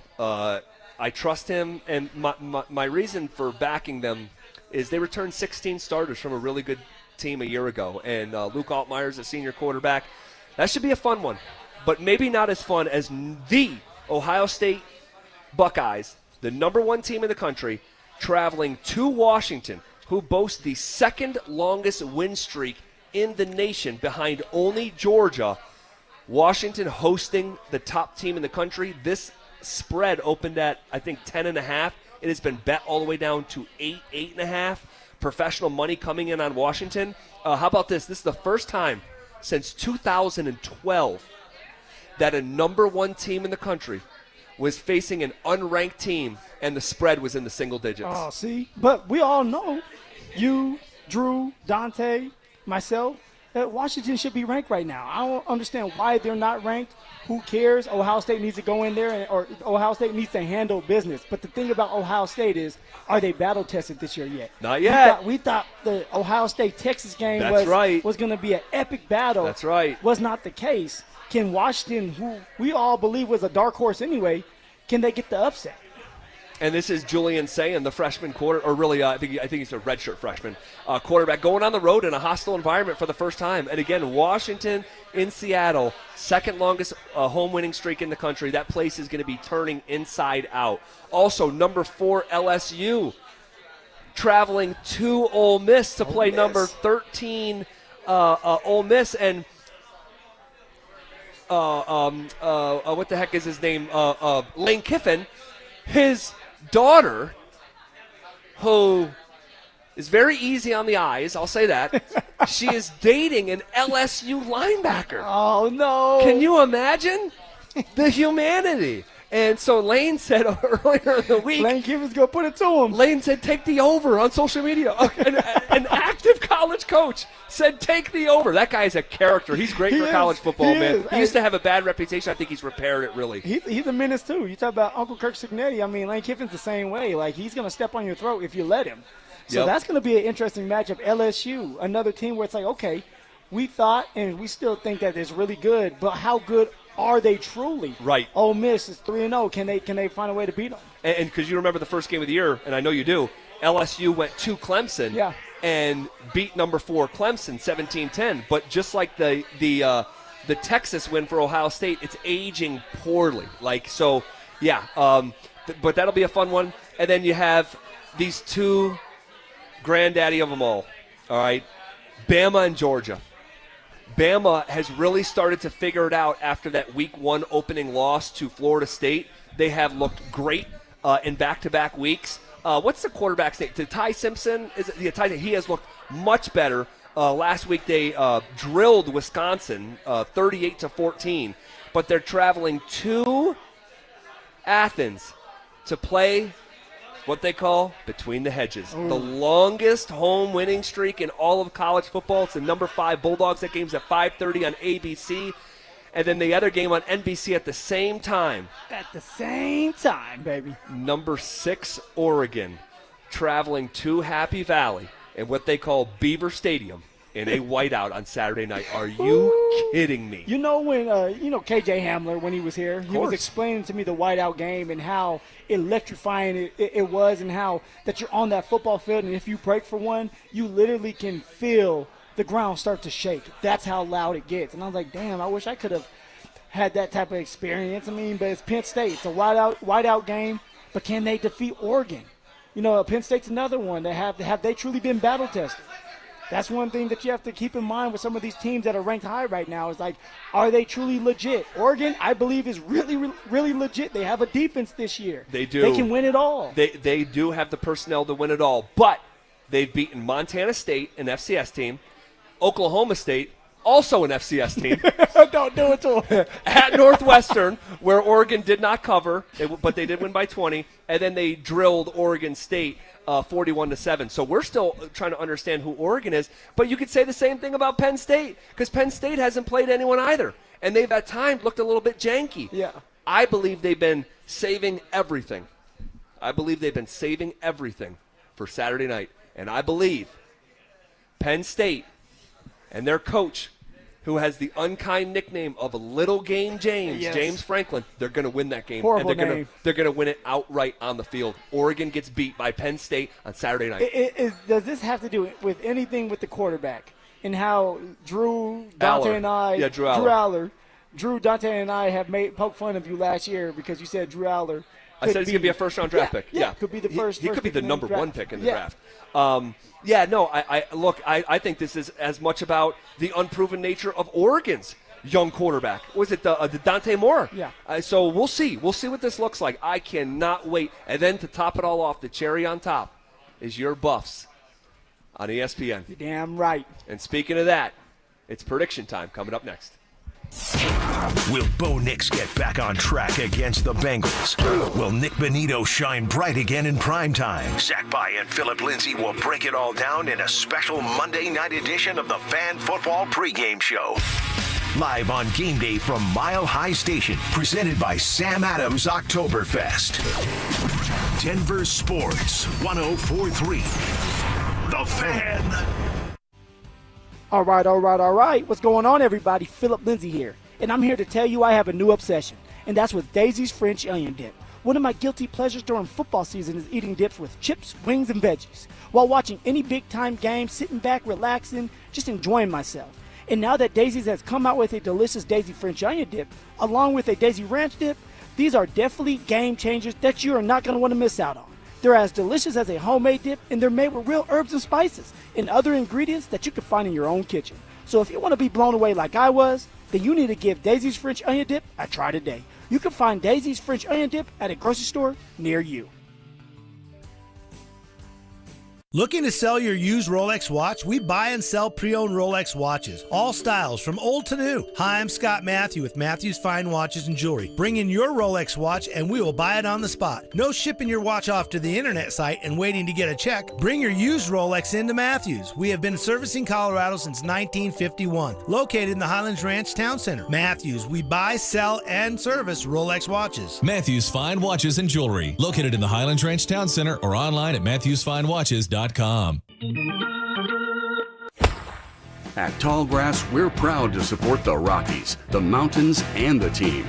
Speaker 2: I trust him, and my reason for backing them is they returned 16 starters from a really good team a year ago, and Luke Altmaier's a senior quarterback. That should be a fun one, but maybe not as fun as the Ohio State Buckeyes, the number 1 team in the country, traveling to Washington, who boasts the second longest win streak in the nation behind only Georgia. Washington hosting the top team in the country. This spread opened at, I think, 10.5. It has been bet all the way down to 8, 8.5. Professional money coming in on Washington. How about this? This is the first time since 2012 that a number 1 team in the country was facing an unranked team, and the spread was in the single digits.
Speaker 1: Oh, see? But we all know, you, Drew, Dante, myself, that Washington should be ranked right now. I don't understand why they're not ranked. Who cares? Ohio State needs to go in there, or Ohio State needs to handle business. But the thing about Ohio State is, are they battle tested this year yet?
Speaker 2: Not yet.
Speaker 1: We thought the Ohio State-Texas game was going to be an epic battle.
Speaker 2: That's right.
Speaker 1: Was not the case. Can Washington, who we all believe was a dark horse anyway, can they get the upset?
Speaker 2: And this is Julian Sayin, the freshman I think he's a redshirt freshman quarterback, going on the road in a hostile environment for the first time. And again, Washington in Seattle, second longest home winning streak in the country. That place is going to be turning inside out. Also, number 4 LSU traveling to Ole Miss to play number 13 Ole Miss. And what the heck is his name? Lane Kiffin, his daughter, who is very easy on the eyes, I'll say that. She is dating an LSU linebacker.
Speaker 1: Oh, no.
Speaker 2: Can you imagine the humanity? And so Lane said earlier in the week.
Speaker 1: Lane Kiffin's going to put it to him.
Speaker 2: Lane said, take the over on social media. An active college coach said, take the over. That guy is a character. He's great for college football, man. He used to have a bad reputation. I think he's repaired it, really.
Speaker 1: He's a menace, too. You talk about Uncle Kirk Cignetti. I mean, Lane Kiffin's the same way. Like, he's going to step on your throat if you let him. So that's going to be an interesting matchup. LSU, another team where it's like, okay, we thought and we still think that it's really good, but how good are they truly?
Speaker 2: Right.
Speaker 1: Ole Miss is 3-0. Can they find a way to beat them?
Speaker 2: And because you remember the first game of the year, and I know you do, LSU went to Clemson and beat number 4 Clemson 17-10. But just like the Texas win for Ohio State, it's aging poorly. But that'll be a fun one. And then you have these two granddaddy of them all right, Bama and Georgia. Bama has really started to figure it out after that Week 1 opening loss to Florida State. They have looked great in back-to-back weeks. What's the quarterback's name? Ty Simpson? He has looked much better. Last week they drilled Wisconsin 38-14, but they're traveling to Athens to play what they call between the hedges.
Speaker 1: Ooh.
Speaker 2: The longest home winning streak in all of college football. It's the number 5 Bulldogs. That game's at 5:30 on ABC. And then the other game on NBC at the same time.
Speaker 1: At the same time, baby.
Speaker 2: Number 6 Oregon traveling to Happy Valley in what they call Beaver Stadium in a whiteout on Saturday night. Are you kidding me?
Speaker 1: You know when KJ Hamler, when he was here, he was explaining to me the whiteout game and how electrifying it was, and how that you're on that football field, and if you break for one, you literally can feel the ground start to shake. That's how loud it gets. And I was like, damn, I wish I could have had that type of experience. I mean, but it's Penn State. It's a whiteout game, but can they defeat Oregon? Penn State's another one that have they truly been battle tested? That's one thing that you have to keep in mind with some of these teams that are ranked high right now is like, are they truly legit? Oregon, I believe, is really, really legit. They have a defense this year.
Speaker 2: They do.
Speaker 1: They can win it all.
Speaker 2: They do have the personnel to win it all. But they've beaten Montana State, an FCS team, Oklahoma State, also an FCS team.
Speaker 1: Don't do it to them.
Speaker 2: At Northwestern, where Oregon did not cover, but they did win by 20, and then they drilled Oregon State 41-7. So we're still trying to understand who Oregon is, but you could say the same thing about Penn State, because Penn State hasn't played anyone either, and they've at times looked a little bit janky.
Speaker 1: Yeah.
Speaker 2: I believe they've been saving everything. For Saturday night, and I believe Penn State and their coach, who has the unkind nickname of Little Game James,
Speaker 1: yes.
Speaker 2: James Franklin, they're going to win that game.
Speaker 1: Horrible
Speaker 2: and
Speaker 1: name.
Speaker 2: they're going to win it outright on the field. Oregon gets beat by Penn State on Saturday night.
Speaker 1: Does this have to do with anything with the quarterback and how Drew, Dante, and I,
Speaker 2: Drew Aller.
Speaker 1: Drew, Dante, and I have poked fun of you last year because you said Drew Aller.
Speaker 2: I said he's going to be a first-round draft pick.
Speaker 1: Yeah, could be the first.
Speaker 2: He could be the number 1 pick in the draft. I think this is as much about the unproven nature of Oregon's young quarterback. Was it the Dante Moore?
Speaker 1: Yeah.
Speaker 2: So we'll see. We'll see what this looks like. I cannot wait. And then to top it all off, the cherry on top is your Buffs on ESPN.
Speaker 1: You're damn right.
Speaker 2: And speaking of that, it's prediction time coming up next.
Speaker 3: Will Bo Nix get back on track against the Bengals? Will Nick Bonito shine bright again in primetime? Zach By and Phillip Lindsay will break it all down in a special Monday night edition of the Fan Football Pregame Show. Live on game day from Mile High Station, presented by Sam Adams Oktoberfest. Denver Sports 104.3. The Fan.
Speaker 1: All right. What's going on, everybody? Phillip Lindsay here, and I'm here to tell you I have a new obsession, and that's with Daisy's French Onion Dip. One of my guilty pleasures during football season is eating dips with chips, wings, and veggies, while watching any big-time game, sitting back, relaxing, just enjoying myself. And now that Daisy's has come out with a delicious Daisy French Onion Dip, along with a Daisy Ranch Dip, these are definitely game changers that you are not going to want to miss out on. They're as delicious as a homemade dip, and they're made with real herbs and spices and other ingredients that you can find in your own kitchen. So if you want to be blown away like I was, then you need to give Daisy's French Onion Dip a try today. You can find Daisy's French Onion Dip at a grocery store near you.
Speaker 12: Looking to sell your used Rolex watch? We buy and sell pre-owned Rolex watches. All styles, from old to new. Hi, I'm Scott Matthew with Matthew's Fine Watches and Jewelry. Bring in your Rolex watch and we will buy it on the spot. No shipping your watch off to the internet site and waiting to get a check. Bring your used Rolex into Matthews. We have been servicing Colorado since 1951. Located in the Highlands Ranch Town Center. Matthews, we buy, sell, and service Rolex watches.
Speaker 17: Matthews Fine Watches and Jewelry. Located in the Highlands Ranch Town Center or online at matthewsfinewatches.com.
Speaker 11: At Tallgrass, we're proud to support the Rockies, the mountains, and the team.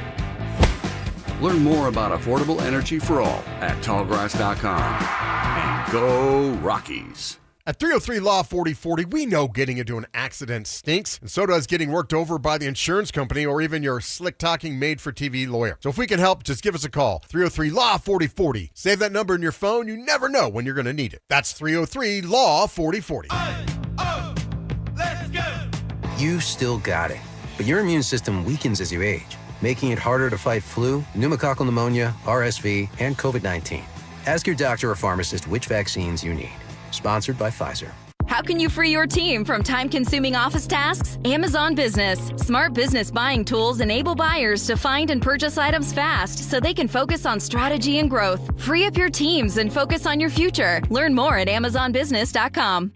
Speaker 11: Learn more about affordable energy for all at tallgrass.com. And go Rockies.
Speaker 18: At 303 Law 4040, we know getting into an accident stinks, and so does getting worked over by the insurance company or even your slick-talking made-for-TV lawyer. So if we can help, just give us a call. 303 Law 4040. Save that number in your phone. You never know when you're going to need it. That's 303 Law 4040.
Speaker 19: Let's go! You still got it, but your immune system weakens as you age, making it harder to fight flu, pneumococcal pneumonia, RSV, and COVID-19. Ask your doctor or pharmacist which vaccines you need. Sponsored by Pfizer.
Speaker 20: How can you free your team from time-consuming office tasks? Amazon Business. Smart business buying tools enable buyers to find and purchase items fast so they can focus on strategy and growth. Free up your teams and focus on your future. Learn more at amazonbusiness.com.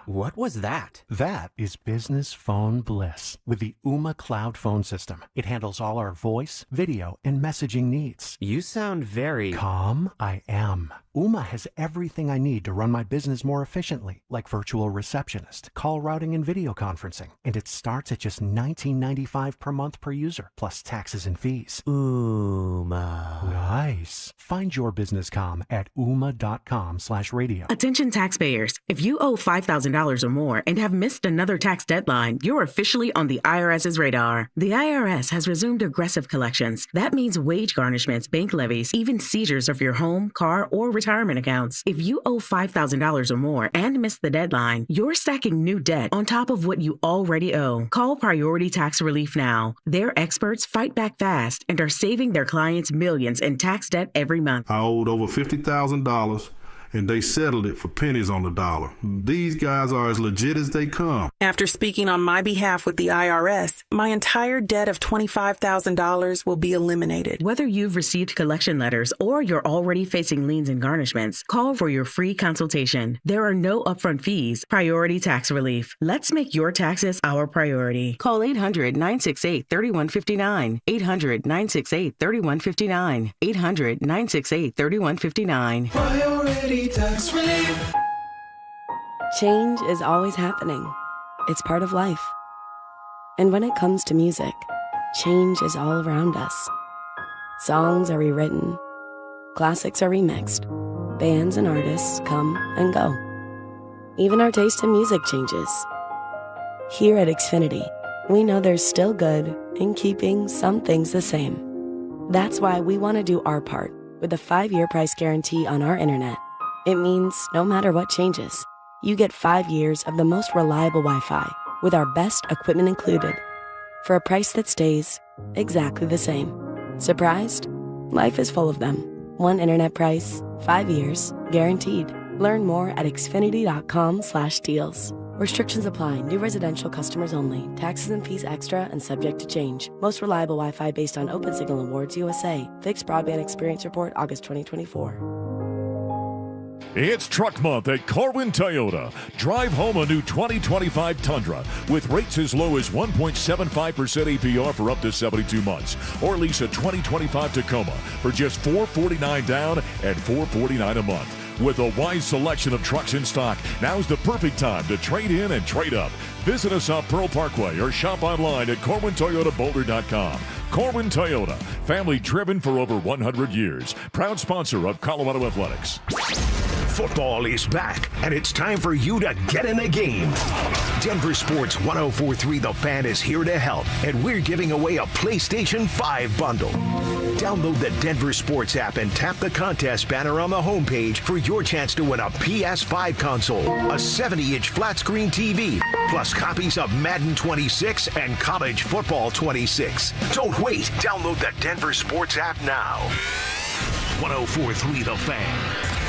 Speaker 23: What was that? That is business phone bliss with the Ooma Cloud phone system. It handles all our voice, video, and messaging needs.
Speaker 24: You sound very
Speaker 23: calm. I am. Ooma has everything I need to run my business more efficiently, like virtual receptionist, call routing, and video conferencing. And it starts at just $19.95 per month per user, plus taxes and fees. Ooma. Nice. Find your business comm at ooma.com/radio.
Speaker 27: Attention taxpayers. If you owe $5,000 or more and have missed another tax deadline, you're officially on the IRS's radar. The IRS has resumed aggressive collections. That means wage garnishments, bank levies, even seizures of your home, car, or retirement accounts. If you owe $5,000 or more and missed the deadline, you're stacking new debt on top of what you already owe. Call Priority Tax Relief now. Their experts fight back fast and are saving their clients millions in tax debt every month.
Speaker 28: I owed over $50,000. And they settled it for pennies on the dollar. These guys are as legit as they come.
Speaker 27: After speaking on my behalf with the IRS, my entire debt of $25,000 will be eliminated. Whether you've received collection letters or you're already facing liens and garnishments, call for your free consultation. There are no upfront fees. Priority Tax Relief. Let's make your taxes our priority. Call 800-968-3159. 800-968-3159. 800-968-3159.
Speaker 22: Priority Tax Relief.
Speaker 29: Change is always happening. It's part of life. And when it comes to music, change is all around us. Songs are rewritten. Classics are remixed. Bands and artists come and go. Even our taste in music changes. Here at Xfinity, we know there's still good in keeping some things the same. That's why we want to do our part with a 5-year price guarantee on our internet. It means no matter what changes, you get 5 years of the most reliable Wi-Fi with our best equipment included for a price that stays exactly the same. Surprised? Life is full of them. One internet price, 5 years, guaranteed. Learn more at xfinity.com/deals. Restrictions apply. New residential customers only. Taxes and fees extra and subject to change. Most reliable Wi-Fi based on OpenSignal Awards USA. Fixed Broadband Experience Report, August 2024.
Speaker 6: It's Truck Month at Corwin Toyota. Drive home a new 2025 Tundra with rates as low as 1.75% APR for up to 72 months. Or lease a 2025 Tacoma for just $449 down and $449 a month. With a wide selection of trucks in stock, now's the perfect time to trade in and trade up. Visit us on Pearl Parkway or shop online at CorwinToyotaBoulder.com. Corwin Toyota, family driven for over 100 years. Proud sponsor of Colorado Athletics.
Speaker 3: Football is back, and it's time for you to get in the game. Denver Sports 1043 The Fan is here to help, and we're giving away a PlayStation 5 bundle. Download the Denver Sports app and tap the contest banner on the homepage for your chance to win a PS5 console, a 70-inch flat-screen TV, plus copies of Madden 26 and College Football 26. Don't wait. Download the Denver Sports app now. 1043 The Fan,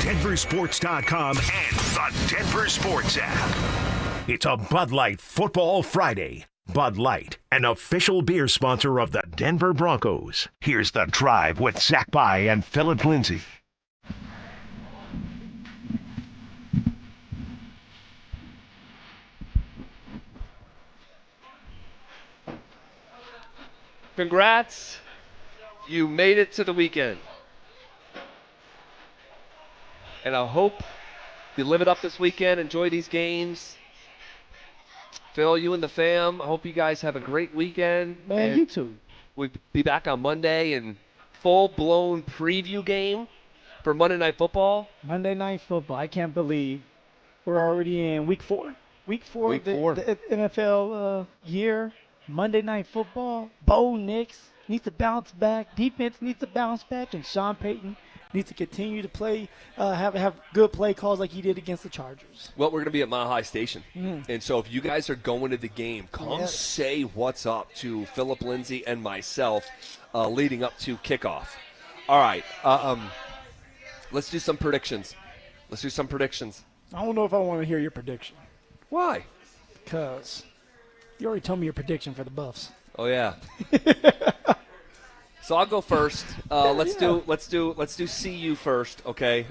Speaker 3: DenverSports.com, and the Denver Sports app. It's a Bud Light Football Friday. Bud Light, an official beer sponsor of the Denver Broncos. Here's The Drive with Zach By and Phillip Lindsay.
Speaker 2: Congrats. You made it to the weekend. And I hope you live it up this weekend, enjoy these games, Phil, you and the fam, I hope you guys have a great weekend.
Speaker 1: Man,
Speaker 2: and
Speaker 1: you too.
Speaker 2: We'll be back on Monday and full-blown preview game for Monday Night Football.
Speaker 1: Monday Night Football. I can't believe we're already in week 4. Week 4 of the NFL year. Monday Night Football. Bo Nix needs to bounce back. Defense needs to bounce back. And Sean Payton needs to continue to play, have good play calls like he did against the Chargers.
Speaker 2: Well, we're going to be at Mile High Station.
Speaker 1: Mhm.
Speaker 2: And so if you guys are going to the game, come say what's up to Phillip Lindsay and myself leading up to kickoff. All right. Let's do some predictions.
Speaker 1: I don't know if I want to hear your prediction.
Speaker 2: Why?
Speaker 1: Because you already told me your prediction for the Buffs.
Speaker 2: Oh, yeah. So I'll go first. Let's do CU first, okay?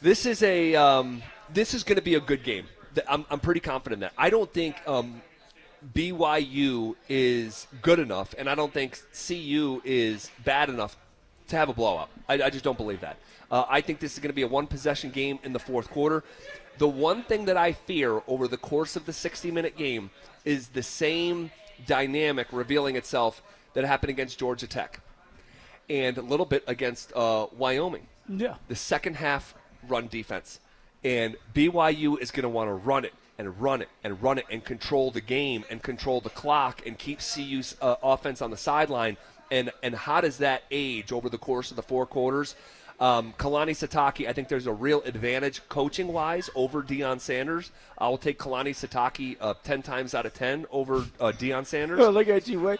Speaker 2: This is going to be a good game. I'm pretty confident in that. I don't think BYU is good enough, and I don't think CU is bad enough to have a blowout. I just don't believe that. I think this is going to be a one-possession game in the fourth quarter. The one thing that I fear over the course of the 60-minute game is the same dynamic revealing itself that happened against Georgia Tech and a little bit against Wyoming.
Speaker 1: Yeah.
Speaker 2: The second half run defense. And BYU is going to want to run it and run it and run it and control the game and control the clock and keep CU's offense on the sideline. And how does that age over the course of the 4 quarters? Kalani Sitake, I think there's a real advantage coaching-wise over Deion Sanders. I will take Kalani Sitake 10 times out of 10 over Deion Sanders.
Speaker 1: Oh, look at you. Why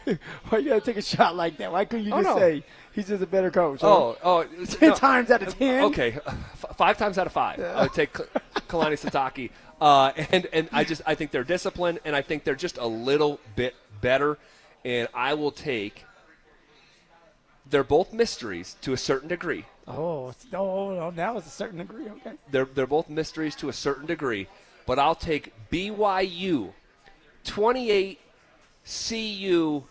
Speaker 1: you got to take a shot like that? Why couldn't you just say he's just a better coach? Huh? 10 times out of 10?
Speaker 2: Okay, 5 times out of 5. I would take Kalani Sitake. And I think they're disciplined, and I think they're just a little bit better. And I will take – they're both mysteries to a certain degree.
Speaker 1: No, now it's a certain degree, okay.
Speaker 2: They're both mysteries to a certain degree, but I'll take BYU 28, CU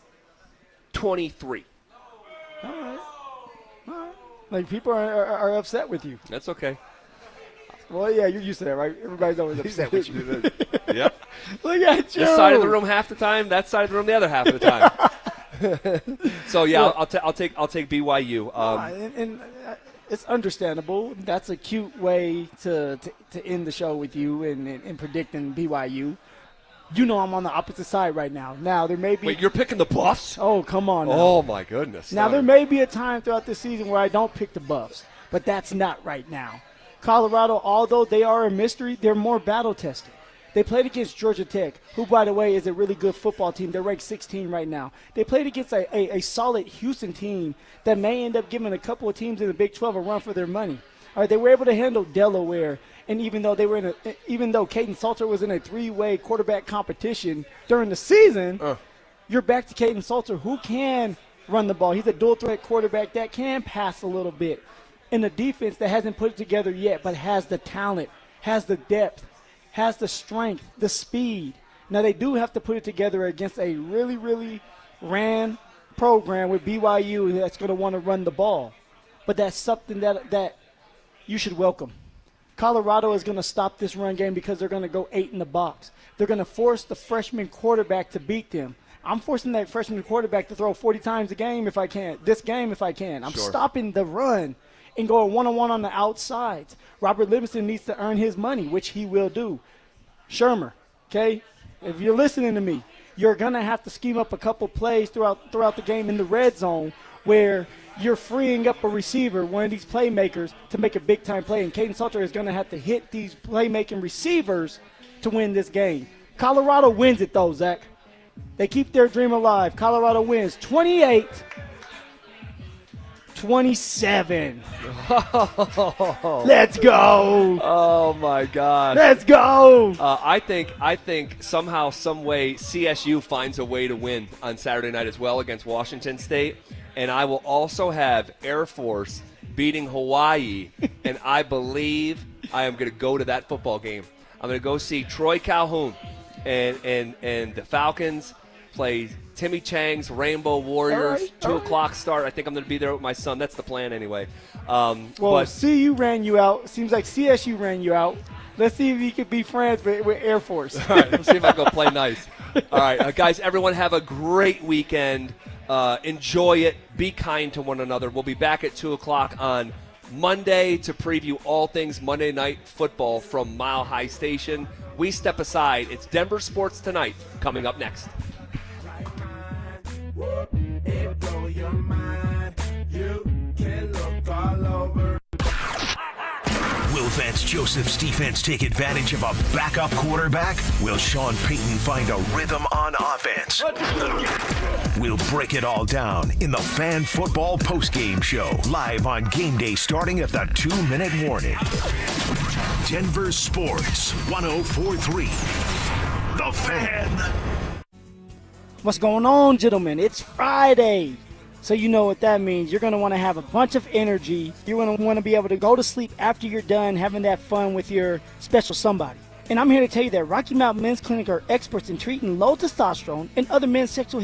Speaker 2: 23.
Speaker 1: All right. Like, people are upset with you.
Speaker 2: That's okay.
Speaker 1: Well, yeah, you're used to that, right? Everybody's always upset with you.
Speaker 2: Yep.
Speaker 1: Look at you.
Speaker 2: This side of the room half the time, that side of the room the other half of the time. So yeah, I'll take BYU.
Speaker 1: And it's understandable. That's a cute way to end the show with you and predicting BYU. You know I'm on the opposite side right now. Now there may be.
Speaker 2: Wait, you're picking the Buffs?
Speaker 1: Oh, come on. Now.
Speaker 2: Oh my goodness.
Speaker 1: Now there may be a time throughout the season where I don't pick the Buffs, but that's not right now. Colorado, although they are a mystery, they're more battle tested. They played against Georgia Tech, who, by the way, is a really good football team. They're ranked 16 right now. They played against a solid Houston team that may end up giving a couple of teams in the Big 12 a run for their money. All right, they were able to handle Delaware, and even though Payton Salter was in a 3-way quarterback competition during the season, you're back to Payton Salter, who can run the ball. He's a dual-threat quarterback that can pass a little bit. In a defense that hasn't put it together yet, but has the talent, has the depth, has the strength, the speed. Now, they do have to put it together against a really, really ran program with BYU that's going to want to run the ball. But that's something that you should welcome. Colorado is going to stop this run game because they're going to go 8 in the box. They're going to force the freshman quarterback to beat them. I'm forcing that freshman quarterback to throw 40 times a game if I can. This game if I can. I'm stopping the run and going one-on-one on the outsides. Robert Livingston needs to earn his money, which he will do. Shermer, okay, if you're listening to me, you're going to have to scheme up a couple plays throughout the game in the red zone where you're freeing up a receiver, one of these playmakers, to make a big-time play. And Payton Salter is going to have to hit these playmaking receivers to win this game. Colorado wins it, though, Zach. They keep their dream alive. Colorado wins 28-27. Let's go.
Speaker 2: Oh my God.
Speaker 1: Let's go.
Speaker 2: I think somehow, some way, CSU finds a way to win on Saturday night as well against Washington State, and I will also have Air Force beating Hawaii, and I believe I am going to go to that football game. I'm going to go see Troy Calhoun and the Falcons play Timmy Chang's Rainbow Warriors, 2 o'clock start. I think I'm going to be there with my son. That's the plan anyway.
Speaker 1: Well, CU ran you out. Seems like CSU ran you out. Let's see if he can be friends with Air Force.
Speaker 2: All right, let's see if I can go play nice. All right, guys, everyone have a great weekend. Enjoy it. Be kind to one another. We'll be back at 2 o'clock on Monday to preview all things Monday Night Football from Mile High Station. We step aside. It's Denver Sports Tonight coming up next.
Speaker 3: Will Vance Joseph's defense take advantage of a backup quarterback? Will Sean Payton find a rhythm on offense? We'll break it all down in the Fan Football Postgame Show, live on game day starting at the 2-minute warning. Denver Sports 104.3. The Fan.
Speaker 1: What's going on, gentlemen? It's Friday. So you know what that means. You're going to want to have a bunch of energy. You're going to want to be able to go to sleep after you're done having that fun with your special somebody. And I'm here to tell you that Rocky Mountain Men's Clinic are experts in treating low testosterone and other men's sexual